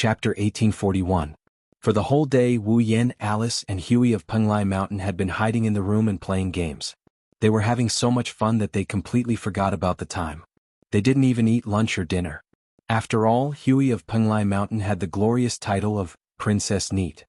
Chapter 1841. For the whole day Wu Yin, Alice, and Huey of Penglai Mountain had been hiding in the room and playing games. They were having so much fun that they completely forgot about the time. They didn't even eat lunch or dinner. After all, Huey of Penglai Mountain had the glorious title of Princess Neat.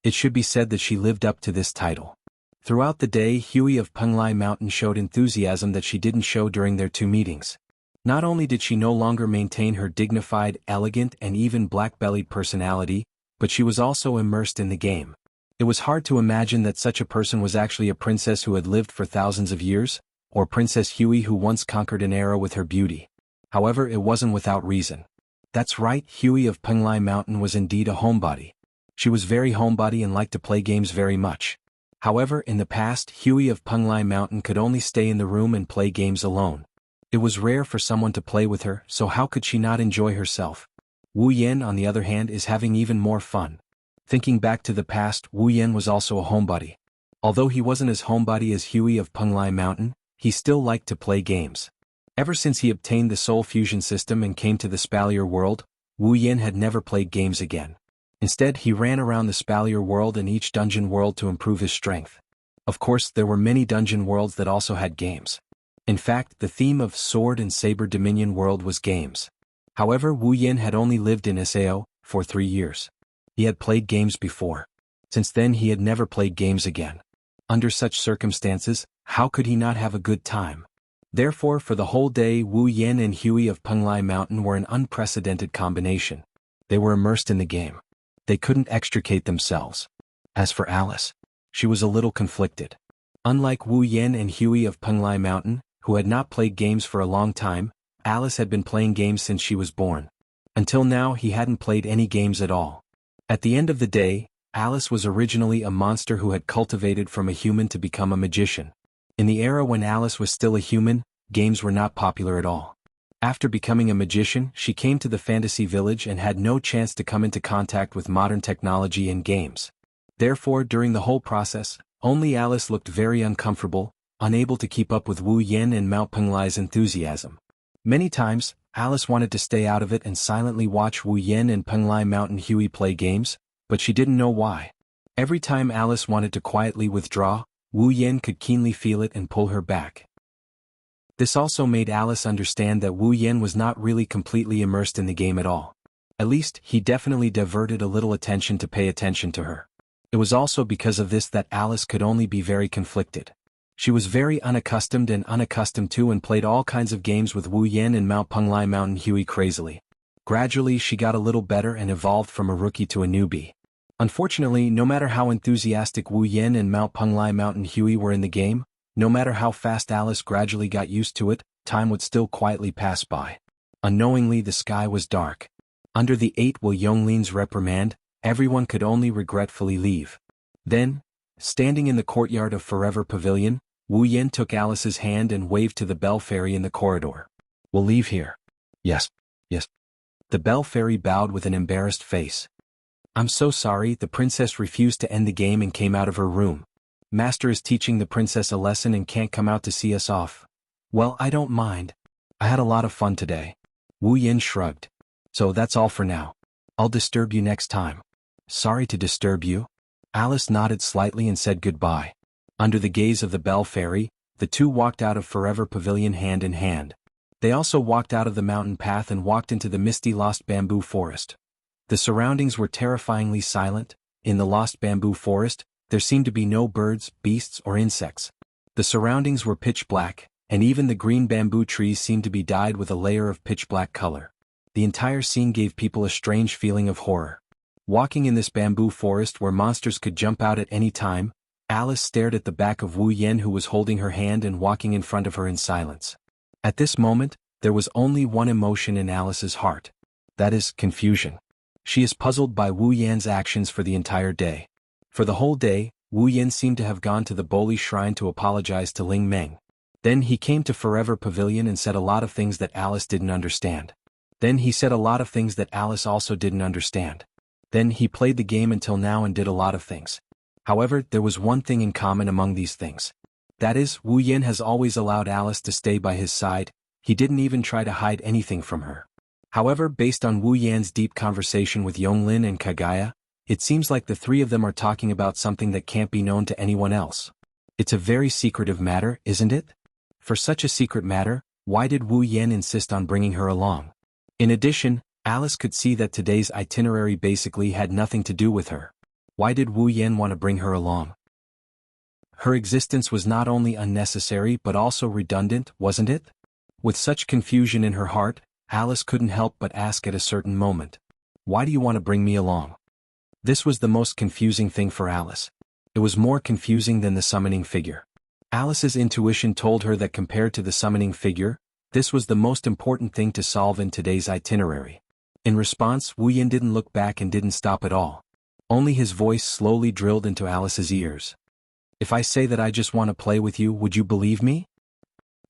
It should be said that she lived up to this title. Throughout the day, Huey of Penglai Mountain showed enthusiasm that she didn't show during their two meetings. Not only did she no longer maintain her dignified, elegant, and even black-bellied personality, but she was also immersed in the game. It was hard to imagine that such a person was actually a princess who had lived for thousands of years, or Princess Huey who once conquered an era with her beauty. However, it wasn't without reason. That's right, Huey of Penglai Mountain was indeed a homebody. She was very homebody and liked to play games very much. However, in the past, Huey of Penglai Mountain could only stay in the room and play games alone. It was rare for someone to play with her, so how could she not enjoy herself? Wu Yin, on the other hand, is having even more fun. Thinking back to the past, Wu Yin was also a homebody. Although he wasn't as homebody as Huey of Penglai Mountain, he still liked to play games. Ever since he obtained the Soul Fusion system and came to the Spalier world, Wu Yin had never played games again. Instead, he ran around the Spalier world and each dungeon world to improve his strength. Of course, there were many dungeon worlds that also had games. In fact, the theme of Sword and Saber Dominion world was games. However, Wu Yin had only lived in Sao for 3 years. He had played games before. Since then he had never played games again. Under such circumstances, how could he not have a good time? Therefore, for the whole day Wu Yin and Huey of Penglai Mountain were an unprecedented combination. They were immersed in the game. They couldn't extricate themselves. As for Alice, she was a little conflicted. Unlike Wu Yin and Huey of Penglai Mountain, who had not played games for a long time, Alice had been playing games since she was born. Until now he hadn't played any games at all. At the end of the day, Alice was originally a monster who had cultivated from a human to become a magician. In the era when Alice was still a human, games were not popular at all. After becoming a magician, she came to the fantasy village and had no chance to come into contact with modern technology and games. Therefore, during the whole process, only Alice looked very uncomfortable, unable to keep up with Wu Yin and Mao Penglai's enthusiasm. Many times, Alice wanted to stay out of it and silently watch Wu Yin and Penglai Mountain Huey play games, but she didn't know why. Every time Alice wanted to quietly withdraw, Wu Yin could keenly feel it and pull her back. This also made Alice understand that Wu Yin was not really completely immersed in the game at all. At least, he definitely diverted a little attention to pay attention to her. It was also because of this that Alice could only be very conflicted. She was very unaccustomed to and played all kinds of games with Wu Yin and Mao Penglai Mountain Huey crazily. Gradually she got a little better and evolved from a rookie to a newbie. Unfortunately, no matter how enthusiastic Wu Yin and Mao Penglai Mountain Huey were in the game, no matter how fast Alice gradually got used to it, time would still quietly pass by. Unknowingly the sky was dark. Under the 8 Wu Yonglin's reprimand, everyone could only regretfully leave. Then, standing in the courtyard of Forever Pavilion, Wu Yin took Alice's hand and waved to the bell fairy in the corridor. "We'll leave here." "Yes, yes." The bell fairy bowed with an embarrassed face. "I'm so sorry," the princess refused to end the game and came out of her room. "Master is teaching the princess a lesson and can't come out to see us off." "Well, I don't mind. I had a lot of fun today." Wu Yin shrugged. "So that's all for now. I'll disturb you next time." "Sorry to disturb you." Alice nodded slightly and said goodbye. Under the gaze of the bell fairy, the two walked out of Forever Pavilion hand in hand. They also walked out of the mountain path and walked into the misty lost bamboo forest. The surroundings were terrifyingly silent. In the lost bamboo forest, there seemed to be no birds, beasts, or insects. The surroundings were pitch black, and even the green bamboo trees seemed to be dyed with a layer of pitch black color. The entire scene gave people a strange feeling of horror. Walking in this bamboo forest where monsters could jump out at any time, Alice stared at the back of Wu Yin who was holding her hand and walking in front of her in silence. At this moment, there was only one emotion in Alice's heart. That is, confusion. She is puzzled by Wu Yan's actions for the entire day. For the whole day, Wu Yin seemed to have gone to the Boli shrine to apologize to Ling Meng. Then he came to Forever Pavilion and said a lot of things that Alice didn't understand. Then he said a lot of things that Alice also didn't understand. Then he played the game until now and did a lot of things. However, there was one thing in common among these things. That is, Wu Yin has always allowed Alice to stay by his side. He didn't even try to hide anything from her. However, based on Wu Yan's deep conversation with Yonglin and Kagaya, it seems like the three of them are talking about something that can't be known to anyone else. It's a very secretive matter, isn't it? For such a secret matter, why did Wu Yan insist on bringing her along? In addition, Alice could see that today's itinerary basically had nothing to do with her. Why did Wu Yan want to bring her along? Her existence was not only unnecessary but also redundant, wasn't it? With such confusion in her heart, Alice couldn't help but ask at a certain moment, "Why do you want to bring me along?" This was the most confusing thing for Alice. It was more confusing than the summoning figure. Alice's intuition told her that compared to the summoning figure, this was the most important thing to solve in today's itinerary. In response, Wu Yan didn't look back and didn't stop at all. Only his voice slowly drilled into Alice's ears. "If I say that I just want to play with you, would you believe me?"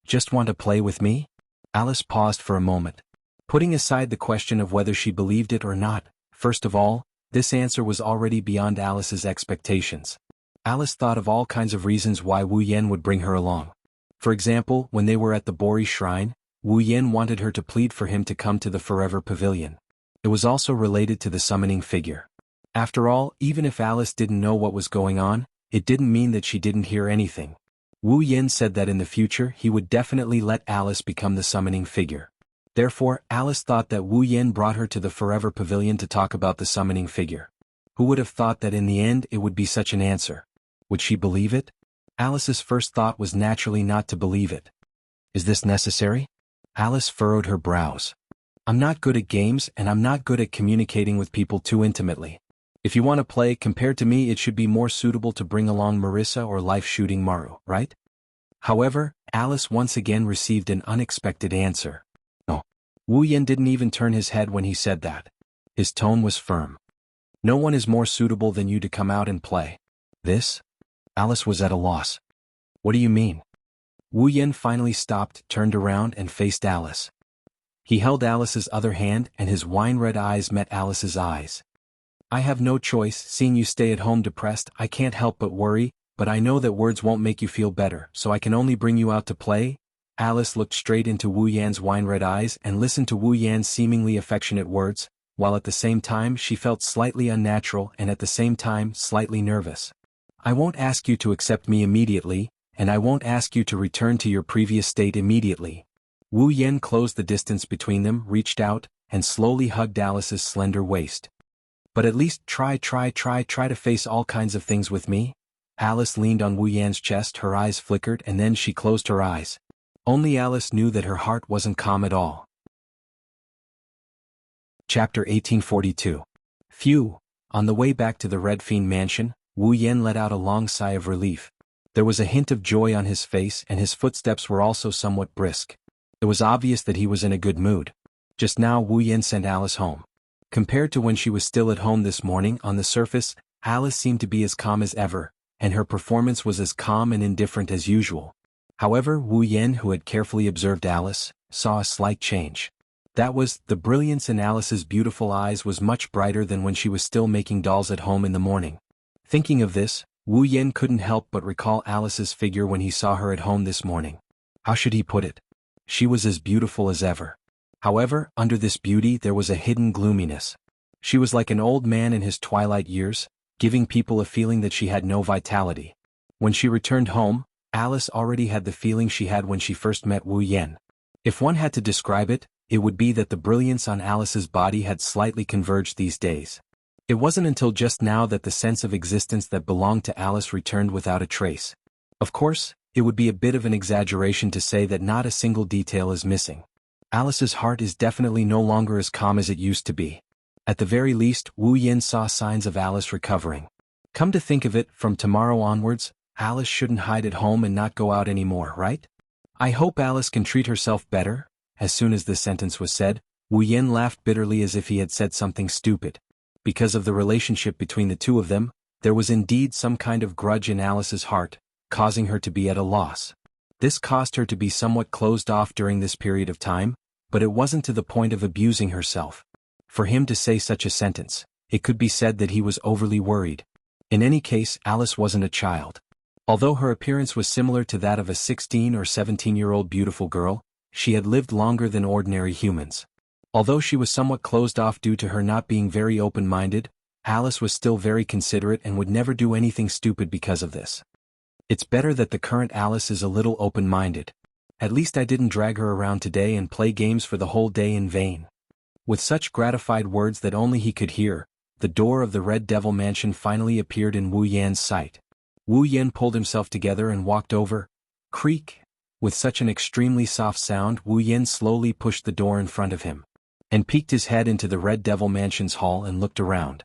Just want to play with me? Alice paused for a moment. Putting aside the question of whether she believed it or not, first of all, this answer was already beyond Alice's expectations. Alice thought of all kinds of reasons why Wu Yan would bring her along. For example, when they were at the Bori Shrine, Wu Yan wanted her to plead for him to come to the Forever Pavilion. It was also related to the summoning figure. After all, even if Alice didn't know what was going on, it didn't mean that she didn't hear anything. Wu Yan said that in the future he would definitely let Alice become the summoning figure. Therefore, Alice thought that Wu Yan brought her to the Forever Pavilion to talk about the summoning figure. Who would have thought that in the end it would be such an answer? Would she believe it? Alice's first thought was naturally not to believe it. Is this necessary? Alice furrowed her brows. I'm not good at games and I'm not good at communicating with people too intimately. If you want to play, compared to me, it should be more suitable to bring along Marissa or life-shooting Maru, right? However, Alice once again received an unexpected answer. No. Wu Yan didn't even turn his head when he said that. His tone was firm. No one is more suitable than you to come out and play. This? Alice was at a loss. What do you mean? Wu Yan finally stopped, turned around and faced Alice. He held Alice's other hand and his wine-red eyes met Alice's eyes. I have no choice, seeing you stay at home depressed. I can't help but worry, but I know that words won't make you feel better, so I can only bring you out to play. Alice looked straight into Wu Yan's wine-red eyes and listened to Wu Yan's seemingly affectionate words, while at the same time she felt slightly unnatural and at the same time slightly nervous. I won't ask you to accept me immediately, and I won't ask you to return to your previous state immediately. Wu Yan closed the distance between them, reached out, and slowly hugged Alice's slender waist. But at least try to face all kinds of things with me. Alice leaned on Wu Yan's chest, her eyes flickered and then she closed her eyes. Only Alice knew that her heart wasn't calm at all. Chapter 1842. Phew! On the way back to the Red Fiend mansion, Wu Yan let out a long sigh of relief. There was a hint of joy on his face and his footsteps were also somewhat brisk. It was obvious that he was in a good mood. Just now Wu Yan sent Alice home. Compared to when she was still at home this morning, on the surface, Alice seemed to be as calm as ever, and her performance was as calm and indifferent as usual. However, Wu Yan, who had carefully observed Alice, saw a slight change. That was, the brilliance in Alice's beautiful eyes was much brighter than when she was still making dolls at home in the morning. Thinking of this, Wu Yan couldn't help but recall Alice's figure when he saw her at home this morning. How should he put it? She was as beautiful as ever. However, under this beauty there was a hidden gloominess. She was like an old man in his twilight years, giving people a feeling that she had no vitality. When she returned home, Alice already had the feeling she had when she first met Wu Yan. If one had to describe it, it would be that the brilliance on Alice's body had slightly converged these days. It wasn't until just now that the sense of existence that belonged to Alice returned without a trace. Of course, it would be a bit of an exaggeration to say that not a single detail is missing. Alice's heart is definitely no longer as calm as it used to be. At the very least, Wu Yan saw signs of Alice recovering. Come to think of it, from tomorrow onwards, Alice shouldn't hide at home and not go out anymore, right? I hope Alice can treat herself better. As soon as this sentence was said, Wu Yan laughed bitterly as if he had said something stupid. Because of the relationship between the two of them, there was indeed some kind of grudge in Alice's heart, causing her to be at a loss. This caused her to be somewhat closed off during this period of time, but it wasn't to the point of abusing herself. For him to say such a sentence, it could be said that he was overly worried. In any case, Alice wasn't a child. Although her appearance was similar to that of a 16 or 17-year-old beautiful girl, she had lived longer than ordinary humans. Although she was somewhat closed off due to her not being very open-minded, Alice was still very considerate and would never do anything stupid because of this. It's better that the current Alice is a little open-minded. At least I didn't drag her around today and play games for the whole day in vain. With such gratified words that only he could hear, the door of the Red Devil Mansion finally appeared in Wu Yan's sight. Wu Yan pulled himself together and walked over. Creak! With such an extremely soft sound, Wu Yan slowly pushed the door in front of him, and peeked his head into the Red Devil Mansion's hall and looked around.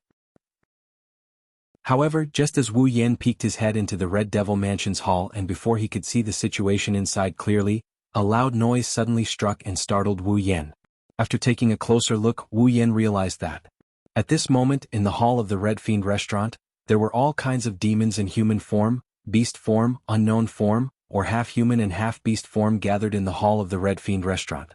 However, just as Wu Yan peeked his head into the Red Devil Mansion's hall and before he could see the situation inside clearly, a loud noise suddenly struck and startled Wu Yan. After taking a closer look, Wu Yan realized that at this moment in the hall of the Red Fiend restaurant, there were all kinds of demons in human form, beast form, unknown form, or half-human and half-beast form gathered in the hall of the Red Fiend restaurant.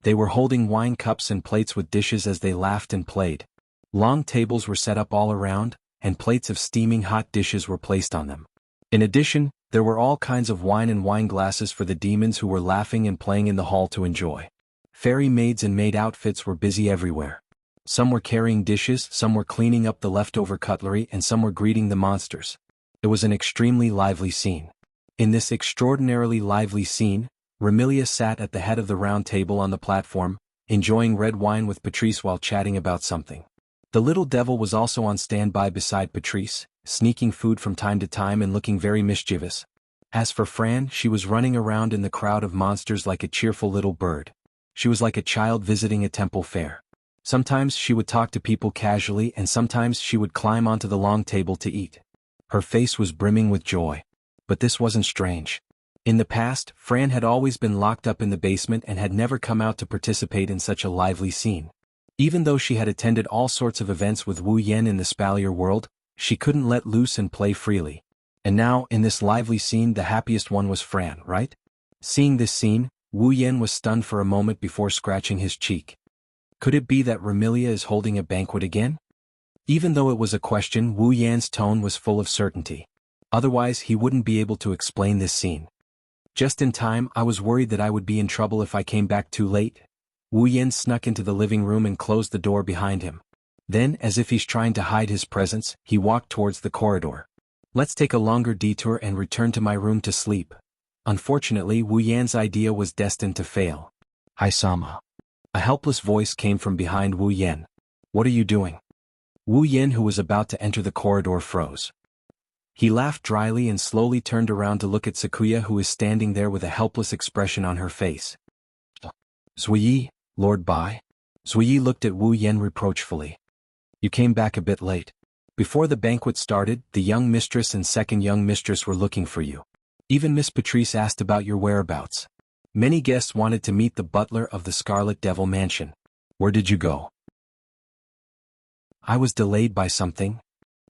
They were holding wine cups and plates with dishes as they laughed and played. Long tables were set up all around, and plates of steaming hot dishes were placed on them. In addition, there were all kinds of wine and wine glasses for the demons who were laughing and playing in the hall to enjoy. Fairy maids in maid outfits were busy everywhere. Some were carrying dishes, some were cleaning up the leftover cutlery, and some were greeting the monsters. It was an extremely lively scene. In this extraordinarily lively scene, Remilia sat at the head of the round table on the platform, enjoying red wine with Patrice while chatting about something. The little devil was also on standby beside Patrice, sneaking food from time to time and looking very mischievous. As for Fran, she was running around in the crowd of monsters like a cheerful little bird. She was like a child visiting a temple fair. Sometimes she would talk to people casually and sometimes she would climb onto the long table to eat. Her face was brimming with joy. But this wasn't strange. In the past, Fran had always been locked up in the basement and had never come out to participate in such a lively scene. Even though she had attended all sorts of events with Wu Yan in the Spalier world, she couldn't let loose and play freely. And now, in this lively scene, the happiest one was Fran, right? Seeing this scene, Wu Yan was stunned for a moment before scratching his cheek. Could it be that Remilia is holding a banquet again? Even though it was a question, Wu Yan's tone was full of certainty. Otherwise, he wouldn't be able to explain this scene. Just in time, I was worried that I would be in trouble if I came back too late. Wu Yan snuck into the living room and closed the door behind him. Then, as if he's trying to hide his presence, he walked towards the corridor. Let's take a longer detour and return to my room to sleep. Unfortunately, Wu Yan's idea was destined to fail. Hi-sama. A helpless voice came from behind Wu Yan. What are you doing? Wu Yan, who was about to enter the corridor, froze. He laughed dryly and slowly turned around to look at Sakuya, who was standing there with a helpless expression on her face. Zuyi, Lord Bai? Zuyi looked at Wu Yan reproachfully. You came back a bit late. Before the banquet started, the young mistress and second young mistress were looking for you. Even Miss Patrice asked about your whereabouts. Many guests wanted to meet the butler of the Scarlet Devil Mansion. Where did you go? I was delayed by something.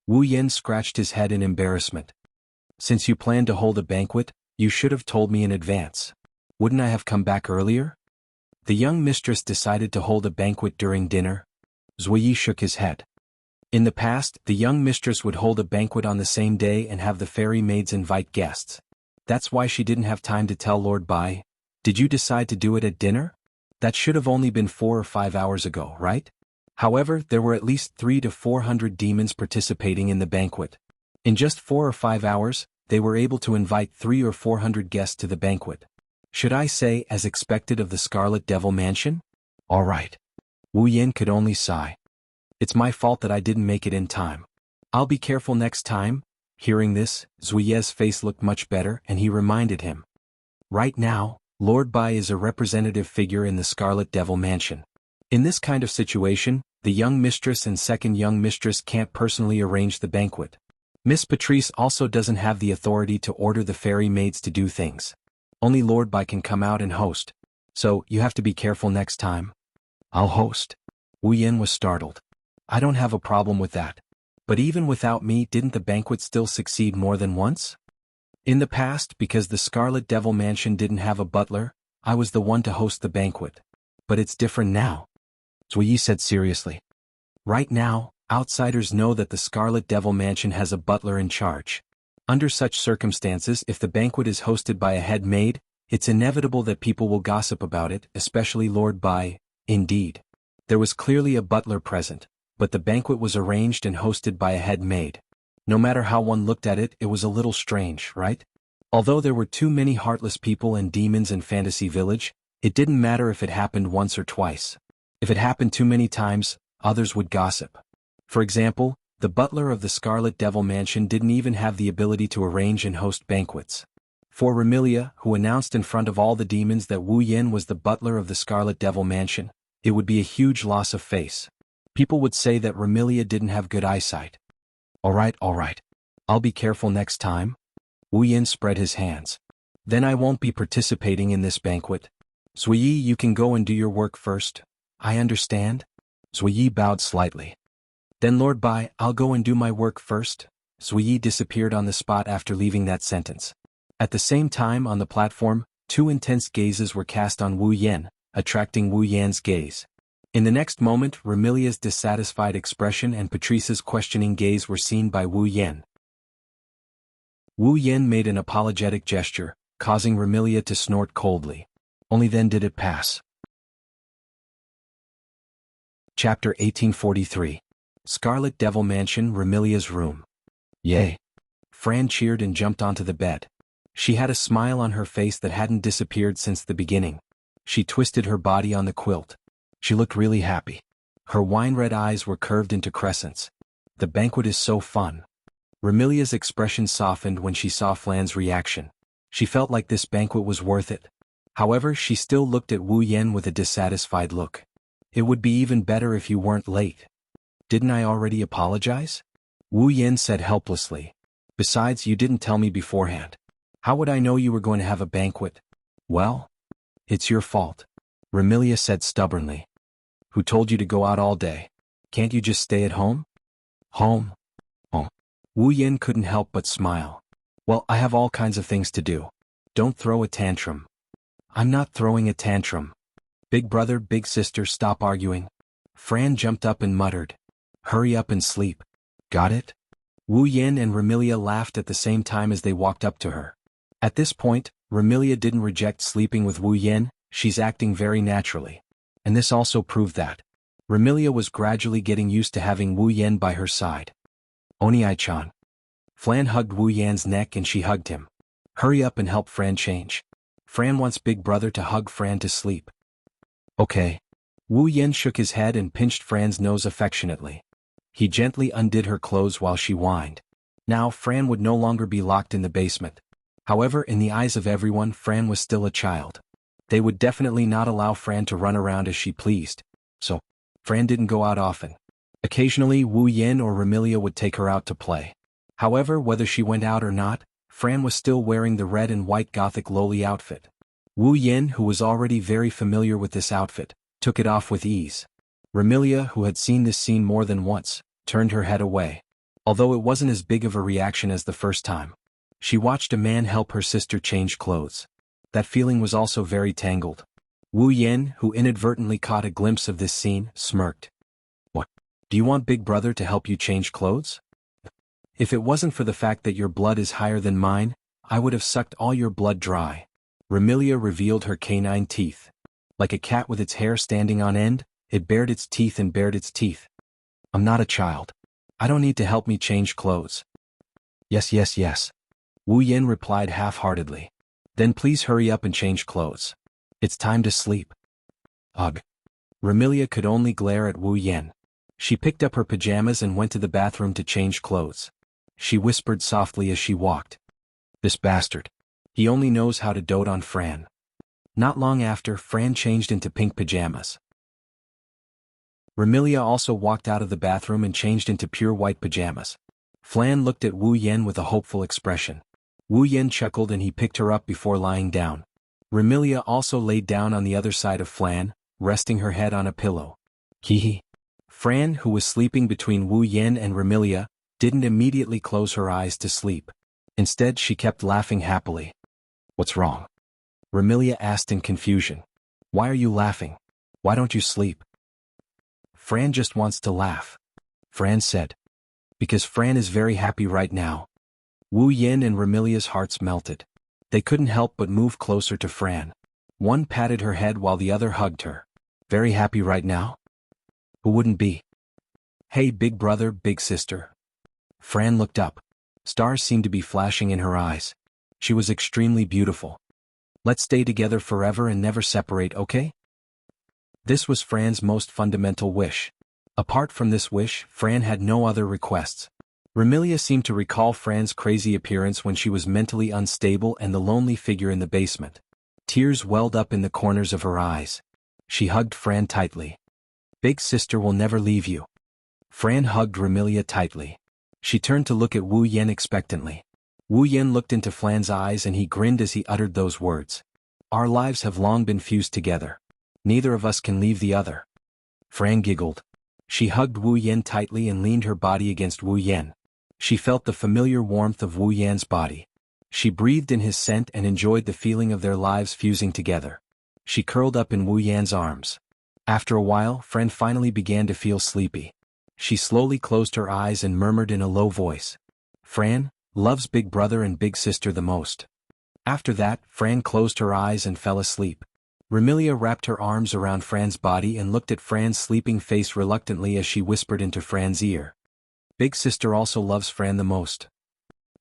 Wu Yan scratched his head in embarrassment. Since you planned to hold a banquet, you should have told me in advance. Wouldn't I have come back earlier? The young mistress decided to hold a banquet during dinner. Zuyi shook his head. In the past, the young mistress would hold a banquet on the same day and have the fairy maids invite guests. That's why she didn't have time to tell Lord Bai. Did you decide to do it at dinner? That should have only been 4 or 5 hours ago, right? However, there were at least 300 to 400 demons participating in the banquet. In just 4 or 5 hours, they were able to invite 300 or 400 guests to the banquet. Should I say as expected of the Scarlet Devil Mansion? All right. Wu Yan could only sigh. It's my fault that I didn't make it in time. I'll be careful next time. Hearing this, Zuyi's face looked much better and he reminded him. Right now, Lord Bai is a representative figure in the Scarlet Devil Mansion. In this kind of situation, the young mistress and second young mistress can't personally arrange the banquet. Miss Patrice also doesn't have the authority to order the fairy maids to do things. Only Lord Bai can come out and host. So, you have to be careful next time. I'll host. Wu Yan was startled. I don't have a problem with that. But even without me, didn't the banquet still succeed more than once? In the past, because the Scarlet Devil Mansion didn't have a butler, I was the one to host the banquet. But it's different now. Zuyi said seriously. Right now, outsiders know that the Scarlet Devil Mansion has a butler in charge. Under such circumstances, if the banquet is hosted by a head maid, it's inevitable that people will gossip about it, especially Lord Bai. Indeed. There was clearly a butler present, but the banquet was arranged and hosted by a head maid. No matter how one looked at it, it was a little strange, right? Although there were too many heartless people and demons in Fantasy Village, it didn't matter if it happened once or twice. If it happened too many times, others would gossip. For example, the butler of the Scarlet Devil Mansion didn't even have the ability to arrange and host banquets. For Remilia, who announced in front of all the demons that Wu Yin was the butler of the Scarlet Devil Mansion, it would be a huge loss of face. People would say that Remilia didn't have good eyesight. All right. I'll be careful next time. Wu Yin spread his hands. Then I won't be participating in this banquet. Zuyi, you can go and do your work first. I understand. Zuyi bowed slightly. Then Lord Bai, I'll go and do my work first. Zuyi disappeared on the spot after leaving that sentence. At the same time on the platform, two intense gazes were cast on Wu Yin, attracting Wu Yan's gaze. In the next moment, Remilia's dissatisfied expression and Patrice's questioning gaze were seen by Wu Yin. Wu Yin made an apologetic gesture, causing Remilia to snort coldly. Only then did it pass. Chapter 1843. Scarlet Devil Mansion, Remilia's room. Yay! Fran cheered and jumped onto the bed. She had a smile on her face that hadn't disappeared since the beginning. She twisted her body on the quilt. She looked really happy. Her wine-red eyes were curved into crescents. The banquet is so fun. Remilia's expression softened when she saw Flan's reaction. She felt like this banquet was worth it. However, she still looked at Wu Yin with a dissatisfied look. It would be even better if you weren't late. Didn't I already apologize? Wu Yin said helplessly. Besides, you didn't tell me beforehand. How would I know you were going to have a banquet? Well, it's your fault. Remilia said stubbornly. Who told you to go out all day? Can't you just stay at home? Home? Oh. Wu Yin couldn't help but smile. Well, I have all kinds of things to do. Don't throw a tantrum. I'm not throwing a tantrum. Big brother, big sister, stop arguing. Fran jumped up and muttered. Hurry up and sleep. Got it? Wu Yin and Remilia laughed at the same time as they walked up to her. At this point, Remilia didn't reject sleeping with Wu Yin, she's acting very naturally. And this also proved that. Remilia was gradually getting used to having Wu Yin by her side. Oni-chan. Flan hugged Wu Yan's neck and she hugged him. Hurry up and help Fran change. Fran wants Big Brother to hug Fran to sleep. Okay. Wu Yin shook his head and pinched Fran's nose affectionately. He gently undid her clothes while she whined. Now Fran would no longer be locked in the basement. However, in the eyes of everyone, Fran was still a child. They would definitely not allow Fran to run around as she pleased. So, Fran didn't go out often. Occasionally, Wu Yin or Remilia would take her out to play. However, whether she went out or not, Fran was still wearing the red and white gothic loli outfit. Wu Yin, who was already very familiar with this outfit, took it off with ease. Remilia, who had seen this scene more than once, turned her head away. Although it wasn't as big of a reaction as the first time. She watched a man help her sister change clothes. That feeling was also very tangled. Wu Yin, who inadvertently caught a glimpse of this scene, smirked. What? Do you want Big Brother to help you change clothes? If it wasn't for the fact that your blood is higher than mine, I would have sucked all your blood dry. Remilia revealed her canine teeth. Like a cat with its hair standing on end, it bared its teeth and bared its teeth. I'm not a child. I don't need to help me change clothes. Yes. Wu Yin replied half-heartedly. Then please hurry up and change clothes. It's time to sleep. Ugh. Remilia could only glare at Wu Yin. She picked up her pajamas and went to the bathroom to change clothes. She whispered softly as she walked. This bastard. He only knows how to dote on Fran. Not long after, Fran changed into pink pajamas. Remilia also walked out of the bathroom and changed into pure white pajamas. Flan looked at Wu Yin with a hopeful expression. Wu Yin chuckled and he picked her up before lying down. Remilia also laid down on the other side of Flan, resting her head on a pillow. Hee. Fran, who was sleeping between Wu Yin and Remilia, didn't immediately close her eyes to sleep. Instead, she kept laughing happily. What's wrong? Remilia asked in confusion. Why are you laughing? Why don't you sleep? Fran just wants to laugh. Fran said. Because Fran is very happy right now. Wu Yin and Remilia's hearts melted. They couldn't help but move closer to Fran. One patted her head while the other hugged her. Very happy right now? Who wouldn't be? Hey, big brother, big sister. Fran looked up. Stars seemed to be flashing in her eyes. She was extremely beautiful. Let's stay together forever and never separate, okay? This was Fran's most fundamental wish. Apart from this wish, Fran had no other requests. Remilia seemed to recall Fran's crazy appearance when she was mentally unstable and the lonely figure in the basement. Tears welled up in the corners of her eyes. She hugged Fran tightly. Big sister will never leave you. Fran hugged Remilia tightly. She turned to look at Wu Yan expectantly. Wu Yan looked into Fran's eyes and he grinned as he uttered those words. Our lives have long been fused together. Neither of us can leave the other. Fran giggled. She hugged Wu Yan tightly and leaned her body against Wu Yan. She felt the familiar warmth of Wu Yan's body. She breathed in his scent and enjoyed the feeling of their lives fusing together. She curled up in Wu Yan's arms. After a while, Fran finally began to feel sleepy. She slowly closed her eyes and murmured in a low voice. Fran loves big brother and big sister the most. After that, Fran closed her eyes and fell asleep. Remilia wrapped her arms around Fran's body and looked at Fran's sleeping face reluctantly as she whispered into Fran's ear. Big sister also loves Fran the most.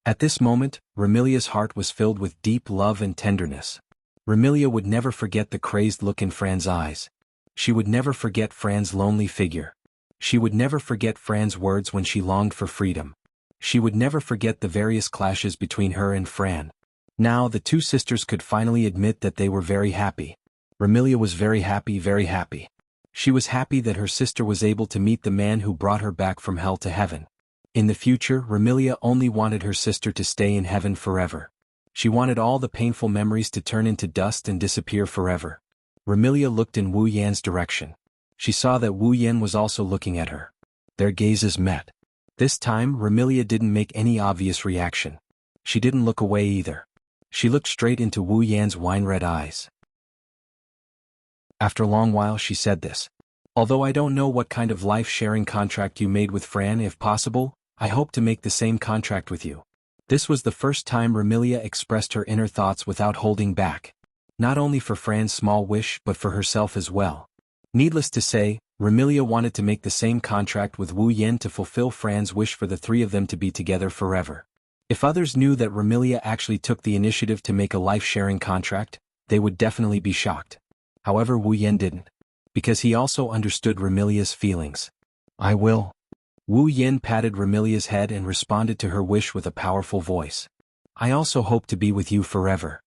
At this moment, Remilia's heart was filled with deep love and tenderness. Remilia would never forget the crazed look in Fran's eyes. She would never forget Fran's lonely figure. She would never forget Fran's words when she longed for freedom. She would never forget the various clashes between her and Fran. Now the two sisters could finally admit that they were very happy. Remilia was very happy, very happy. She was happy that her sister was able to meet the man who brought her back from hell to heaven. In the future, Remilia only wanted her sister to stay in heaven forever. She wanted all the painful memories to turn into dust and disappear forever. Remilia looked in Wu Yan's direction. She saw that Wu Yan was also looking at her. Their gazes met. This time, Remilia didn't make any obvious reaction. She didn't look away either. She looked straight into Wu Yan's wine-red eyes. After a long while she said this. Although I don't know what kind of life-sharing contract you made with Fran, if possible, I hope to make the same contract with you. This was the first time Remilia expressed her inner thoughts without holding back. Not only for Fran's small wish but for herself as well. Needless to say, Remilia wanted to make the same contract with Wu Yan to fulfill Fran's wish for the three of them to be together forever. If others knew that Remilia actually took the initiative to make a life-sharing contract, they would definitely be shocked. However, Wu Yan didn't. Because he also understood Remilia's feelings. I will. Wu Yan patted Remilia's head and responded to her wish with a powerful voice. I also hope to be with you forever.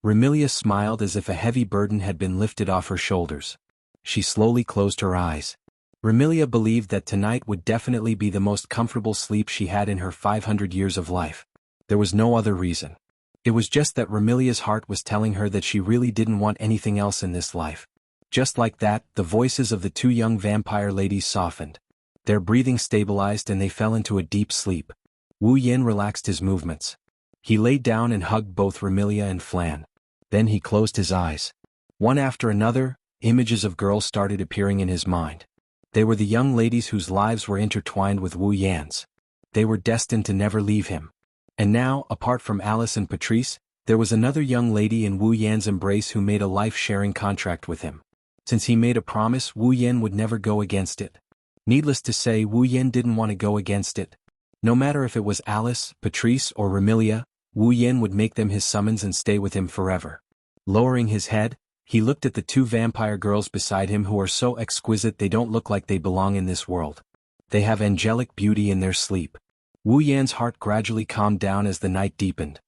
Remilia smiled as if a heavy burden had been lifted off her shoulders. She slowly closed her eyes. Remilia believed that tonight would definitely be the most comfortable sleep she had in her 500 years of life. There was no other reason. It was just that Remilia's heart was telling her that she really didn't want anything else in this life. Just like that, the voices of the two young vampire ladies softened. Their breathing stabilized and they fell into a deep sleep. Wu Yan relaxed his movements. He lay down and hugged both Remilia and Fran. Then he closed his eyes. One after another, images of girls started appearing in his mind. They were the young ladies whose lives were intertwined with Wu Yan's. They were destined to never leave him. And now, apart from Alice and Patrice, there was another young lady in Wu Yan's embrace who made a life-sharing contract with him. Since he made a promise, Wu Yan would never go against it. Needless to say, Wu Yan didn't want to go against it. No matter if it was Alice, Patrice, or Remilia, Wu Yan would make them his summons and stay with him forever. Lowering his head, he looked at the two vampire girls beside him who are so exquisite they don't look like they belong in this world. They have angelic beauty in their sleep. Wu Yan's heart gradually calmed down as the night deepened.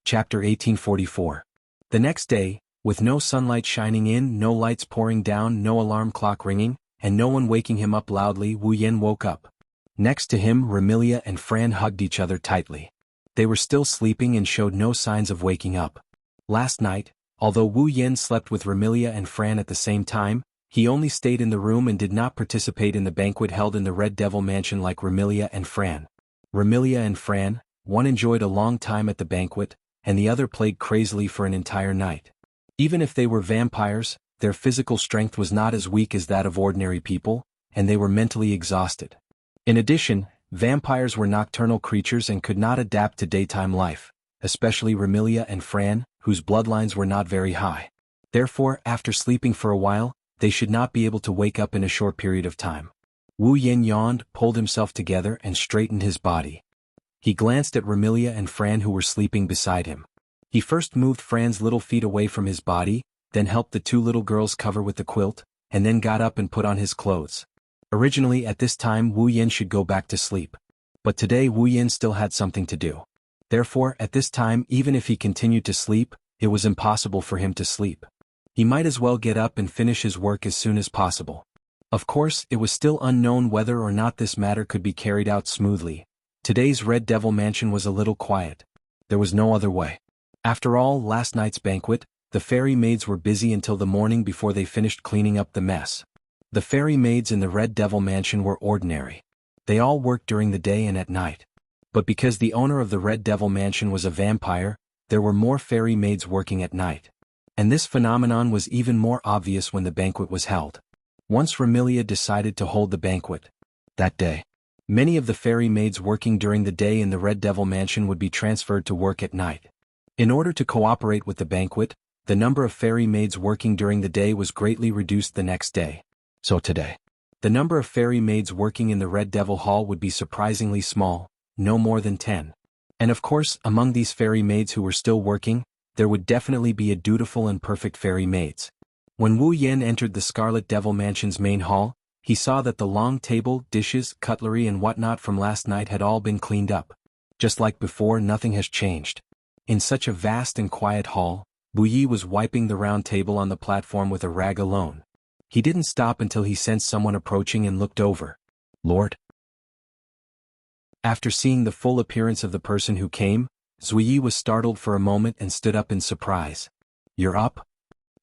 Chapter 1844. The next day, with no sunlight shining in, no lights pouring down, no alarm clock ringing, and no one waking him up loudly, Wu Yan woke up. Next to him, Remilia and Fran hugged each other tightly. They were still sleeping and showed no signs of waking up. Last night, although Wu Yan slept with Remilia and Fran at the same time, he only stayed in the room and did not participate in the banquet held in the Red Devil Mansion like Remilia and Fran. Remilia and Fran, one enjoyed a long time at the banquet, and the other played crazily for an entire night. Even if they were vampires, their physical strength was not as weak as that of ordinary people, and they were mentally exhausted. In addition, vampires were nocturnal creatures and could not adapt to daytime life, especially Remilia and Fran, whose bloodlines were not very high. Therefore, after sleeping for a while, they should not be able to wake up in a short period of time. Wu Yan yawned, pulled himself together and straightened his body. He glanced at Remilia and Fran who were sleeping beside him. He first moved Fran's little feet away from his body, then helped the two little girls cover with the quilt, and then got up and put on his clothes. Originally at this time Wu Yan should go back to sleep. But today Wu Yan still had something to do. Therefore, at this time even if he continued to sleep, it was impossible for him to sleep. He might as well get up and finish his work as soon as possible. Of course, it was still unknown whether or not this matter could be carried out smoothly. Today's Red Devil Mansion was a little quiet. There was no other way. After all, last night's banquet, the fairy maids were busy until the morning before they finished cleaning up the mess. The fairy maids in the Red Devil Mansion were ordinary. They all worked during the day and at night. But because the owner of the Red Devil Mansion was a vampire, there were more fairy maids working at night. And this phenomenon was even more obvious when the banquet was held. Once Remilia decided to hold the banquet. That day, many of the fairy maids working during the day in the Red Devil Mansion would be transferred to work at night. In order to cooperate with the banquet, the number of fairy maids working during the day was greatly reduced the next day. So today, the number of fairy maids working in the Red Devil Hall would be surprisingly small, no more than 10. And of course, among these fairy maids who were still working, there would definitely be a dutiful and perfect fairy maids. When Wu Yan entered the Scarlet Devil Mansion's main hall, he saw that the long table, dishes, cutlery and whatnot from last night had all been cleaned up. Just like before, nothing has changed. In such a vast and quiet hall, Bu Yi was wiping the round table on the platform with a rag alone. He didn't stop until he sensed someone approaching and looked over. Lord? After seeing the full appearance of the person who came, Zuyi was startled for a moment and stood up in surprise. You're up?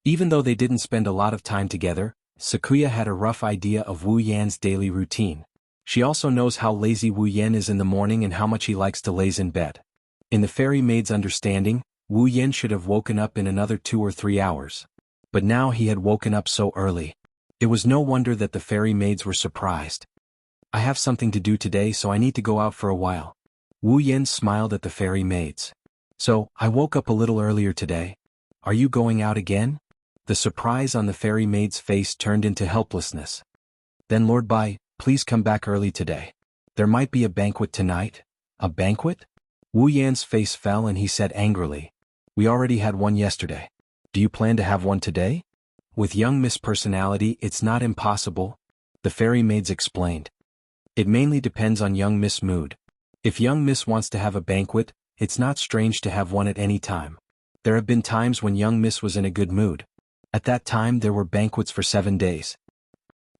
Even though they didn't spend a lot of time together, Sakuya had a rough idea of Wu Yan's daily routine. She also knows how lazy Wu Yan is in the morning and how much he likes to laze in bed. In the fairy maid's understanding, Wu Yan should have woken up in another 2 or 3 hours. But now he had woken up so early. It was no wonder that the fairy maids were surprised. I have something to do today, so I need to go out for a while. Wu Yan smiled at the fairy maids. So, I woke up a little earlier today. Are you going out again? The surprise on the fairy maid's face turned into helplessness. Then Lord Bai, please come back early today. There might be a banquet tonight. A banquet? Wu Yan's face fell and he said angrily. We already had one yesterday. Do you plan to have one today? With young Miss Personality, it's not impossible, the fairy maids explained. It mainly depends on young Miss' mood. If young Miss wants to have a banquet, it's not strange to have one at any time. There have been times when young Miss was in a good mood. At that time there were banquets for 7 days.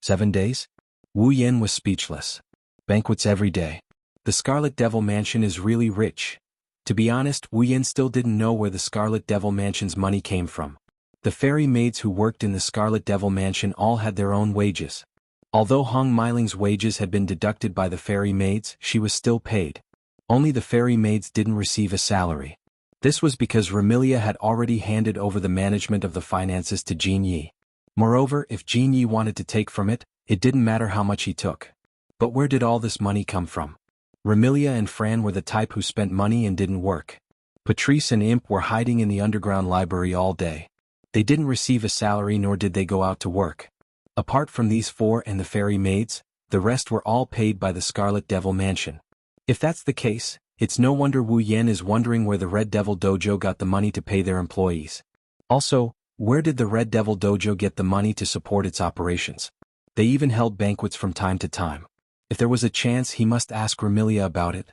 7 days? Wu Yan was speechless. Banquets every day. The Scarlet Devil Mansion is really rich. To be honest, Wu Yan still didn't know where the Scarlet Devil Mansion's money came from. The fairy maids who worked in the Scarlet Devil Mansion all had their own wages. Although Hong Meiling's wages had been deducted by the fairy maids, she was still paid. Only the fairy maids didn't receive a salary. This was because Remilia had already handed over the management of the finances to Jin Yi. Moreover, if Jin Yi wanted to take from it, it didn't matter how much he took. But where did all this money come from? Remilia and Fran were the type who spent money and didn't work. Patrice and Imp were hiding in the underground library all day. They didn't receive a salary nor did they go out to work. Apart from these 4 and the fairy maids, the rest were all paid by the Scarlet Devil Mansion. If that's the case, it's no wonder Wu Yan is wondering where the Red Devil Dojo got the money to pay their employees. Also, where did the Red Devil Dojo get the money to support its operations? They even held banquets from time to time. If there was a chance, he must ask Remilia about it.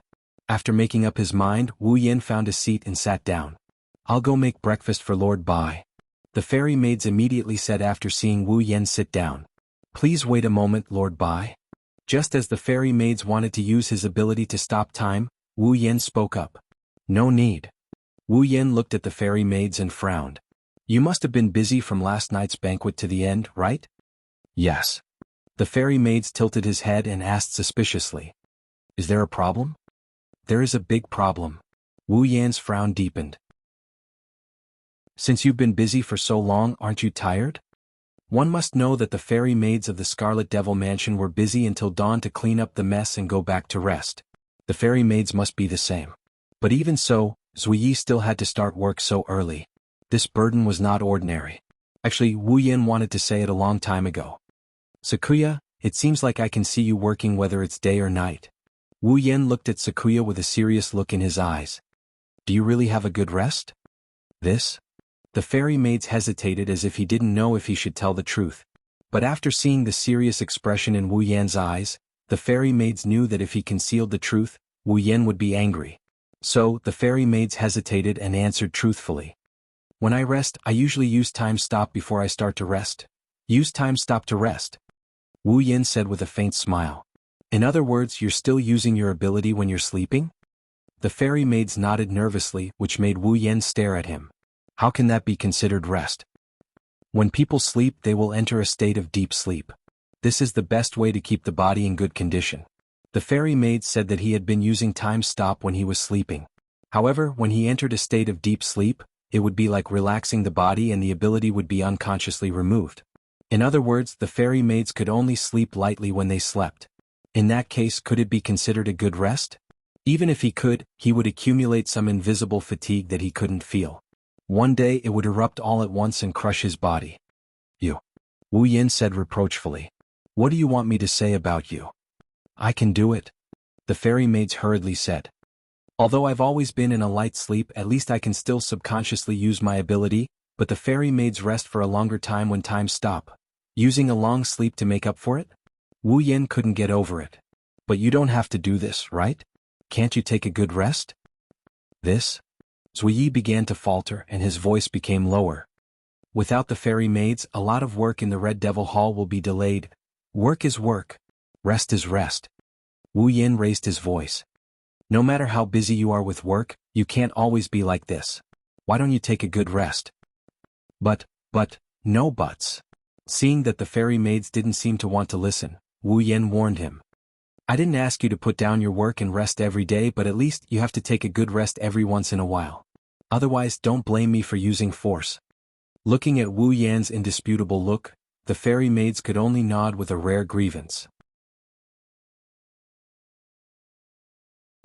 After making up his mind, Wu Yan found a seat and sat down. I'll go make breakfast for Lord Bai. The fairy maids immediately said after seeing Wu Yan sit down. Please wait a moment, Lord Bai. Just as the fairy maids wanted to use his ability to stop time, Wu Yan spoke up. No need. Wu Yan looked at the fairy maids and frowned. You must have been busy from last night's banquet to the end, right? Yes. The fairy maids tilted his head and asked suspiciously. Is there a problem? There is a big problem. Wu Yan's frown deepened. Since you've been busy for so long, aren't you tired? One must know that the fairy maids of the Scarlet Devil Mansion were busy until dawn to clean up the mess and go back to rest. The fairy maids must be the same. But even so, Zuyi still had to start work so early. This burden was not ordinary. Actually, Wu Yin wanted to say it a long time ago. Sakuya, it seems like I can see you working whether it's day or night. Wu Yin looked at Sakuya with a serious look in his eyes. Do you really have a good rest? This? The fairy maids hesitated as if he didn't know if he should tell the truth. But after seeing the serious expression in Wu Yan's eyes, the fairy maids knew that if he concealed the truth, Wu Yan would be angry. So, the fairy maids hesitated and answered truthfully. When I rest, I usually use time stop before I start to rest. Use time stop to rest. Wu Yan said with a faint smile. In other words, you're still using your ability when you're sleeping? The fairy maids nodded nervously, which made Wu Yan stare at him. How can that be considered rest? When people sleep, they will enter a state of deep sleep. This is the best way to keep the body in good condition. The fairy maid said that he had been using time stop when he was sleeping. However, when he entered a state of deep sleep, it would be like relaxing the body and the ability would be unconsciously removed. In other words, the fairy maids could only sleep lightly when they slept. In that case, could it be considered a good rest? Even if he could, he would accumulate some invisible fatigue that he couldn't feel. One day it would erupt all at once and crush his body. You. Wu Yin said reproachfully. What do you want me to say about you? I can do it. The fairy maids hurriedly said. Although I've always been in a light sleep, at least I can still subconsciously use my ability, but the fairy maids rest for a longer time when time stop. Using a long sleep to make up for it? Wu Yin couldn't get over it. But you don't have to do this, right? Can't you take a good rest? This? Zui Yi began to falter and his voice became lower. Without the fairy maids, a lot of work in the Red Devil Hall will be delayed. Work is work. Rest is rest. Wu Yin raised his voice. No matter how busy you are with work, you can't always be like this. Why don't you take a good rest? But, no buts. Seeing that the fairy maids didn't seem to want to listen, Wu Yin warned him. I didn't ask you to put down your work and rest every day, but at least you have to take a good rest every once in a while. Otherwise, don't blame me for using force. Looking at Wu Yan's indisputable look, the fairy maids could only nod with a rare grievance.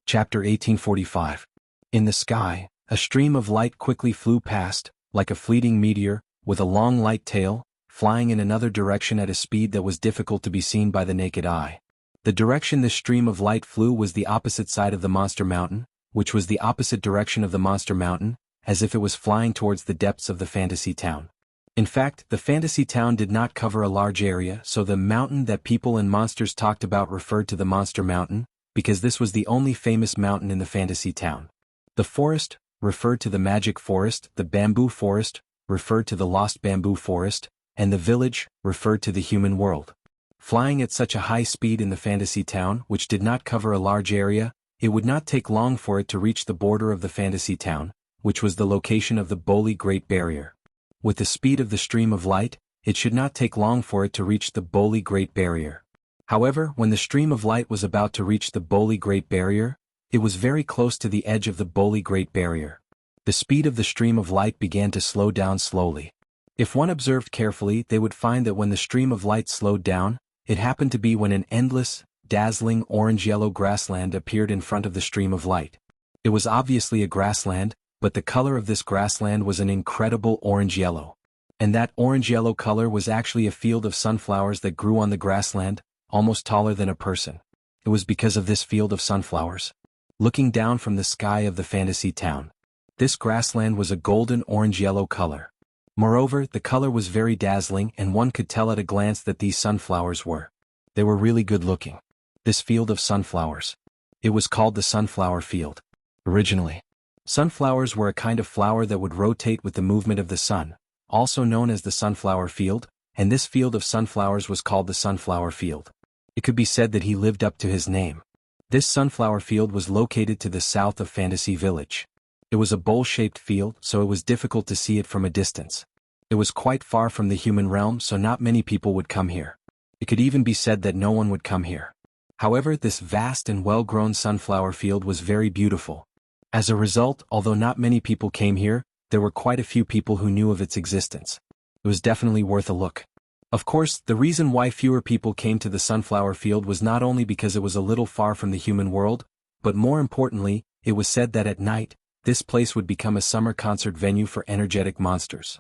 Chapter 1845. In the sky, a stream of light quickly flew past, like a fleeting meteor, with a long light tail, flying in another direction at a speed that was difficult to be seen by the naked eye. The direction this stream of light flew was the opposite side of the monster mountain, which was the opposite direction of the monster mountain, as if it was flying towards the depths of the fantasy town. In fact, the fantasy town did not cover a large area, so the mountain that people and monsters talked about referred to the monster mountain, because this was the only famous mountain in the fantasy town. The forest referred to the magic forest, the bamboo forest referred to the lost bamboo forest, and the village referred to the human world. Flying at such a high speed in the fantasy town, which did not cover a large area, it would not take long for it to reach the border of the fantasy town, which was the location of the Boli Great Barrier. With the speed of the stream of light, it should not take long for it to reach the Boli Great Barrier. However, when the stream of light was about to reach the Boli Great Barrier, it was very close to the edge of the Boli Great Barrier. The speed of the stream of light began to slow down slowly. If one observed carefully, they would find that when the stream of light slowed down, it happened to be when an endless, dazzling orange-yellow grassland appeared in front of the stream of light. It was obviously a grassland, but the color of this grassland was an incredible orange-yellow. And that orange-yellow color was actually a field of sunflowers that grew on the grassland, almost taller than a person. It was because of this field of sunflowers. Looking down from the sky of the fantasy town, this grassland was a golden orange-yellow color. Moreover, the color was very dazzling and one could tell at a glance that these sunflowers were. They were really good-looking. This field of sunflowers. It was called the sunflower field. Originally, sunflowers were a kind of flower that would rotate with the movement of the sun, also known as the sunflower field, and this field of sunflowers was called the sunflower field. It could be said that he lived up to his name. This sunflower field was located to the south of Fantasy Village. It was a bowl-shaped field, so it was difficult to see it from a distance. It was quite far from the human realm, so not many people would come here. It could even be said that no one would come here. However, this vast and well-grown sunflower field was very beautiful. As a result, although not many people came here, there were quite a few people who knew of its existence. It was definitely worth a look. Of course, the reason why fewer people came to the sunflower field was not only because it was a little far from the human world, but more importantly, it was said that at night, this place would become a summer concert venue for energetic monsters.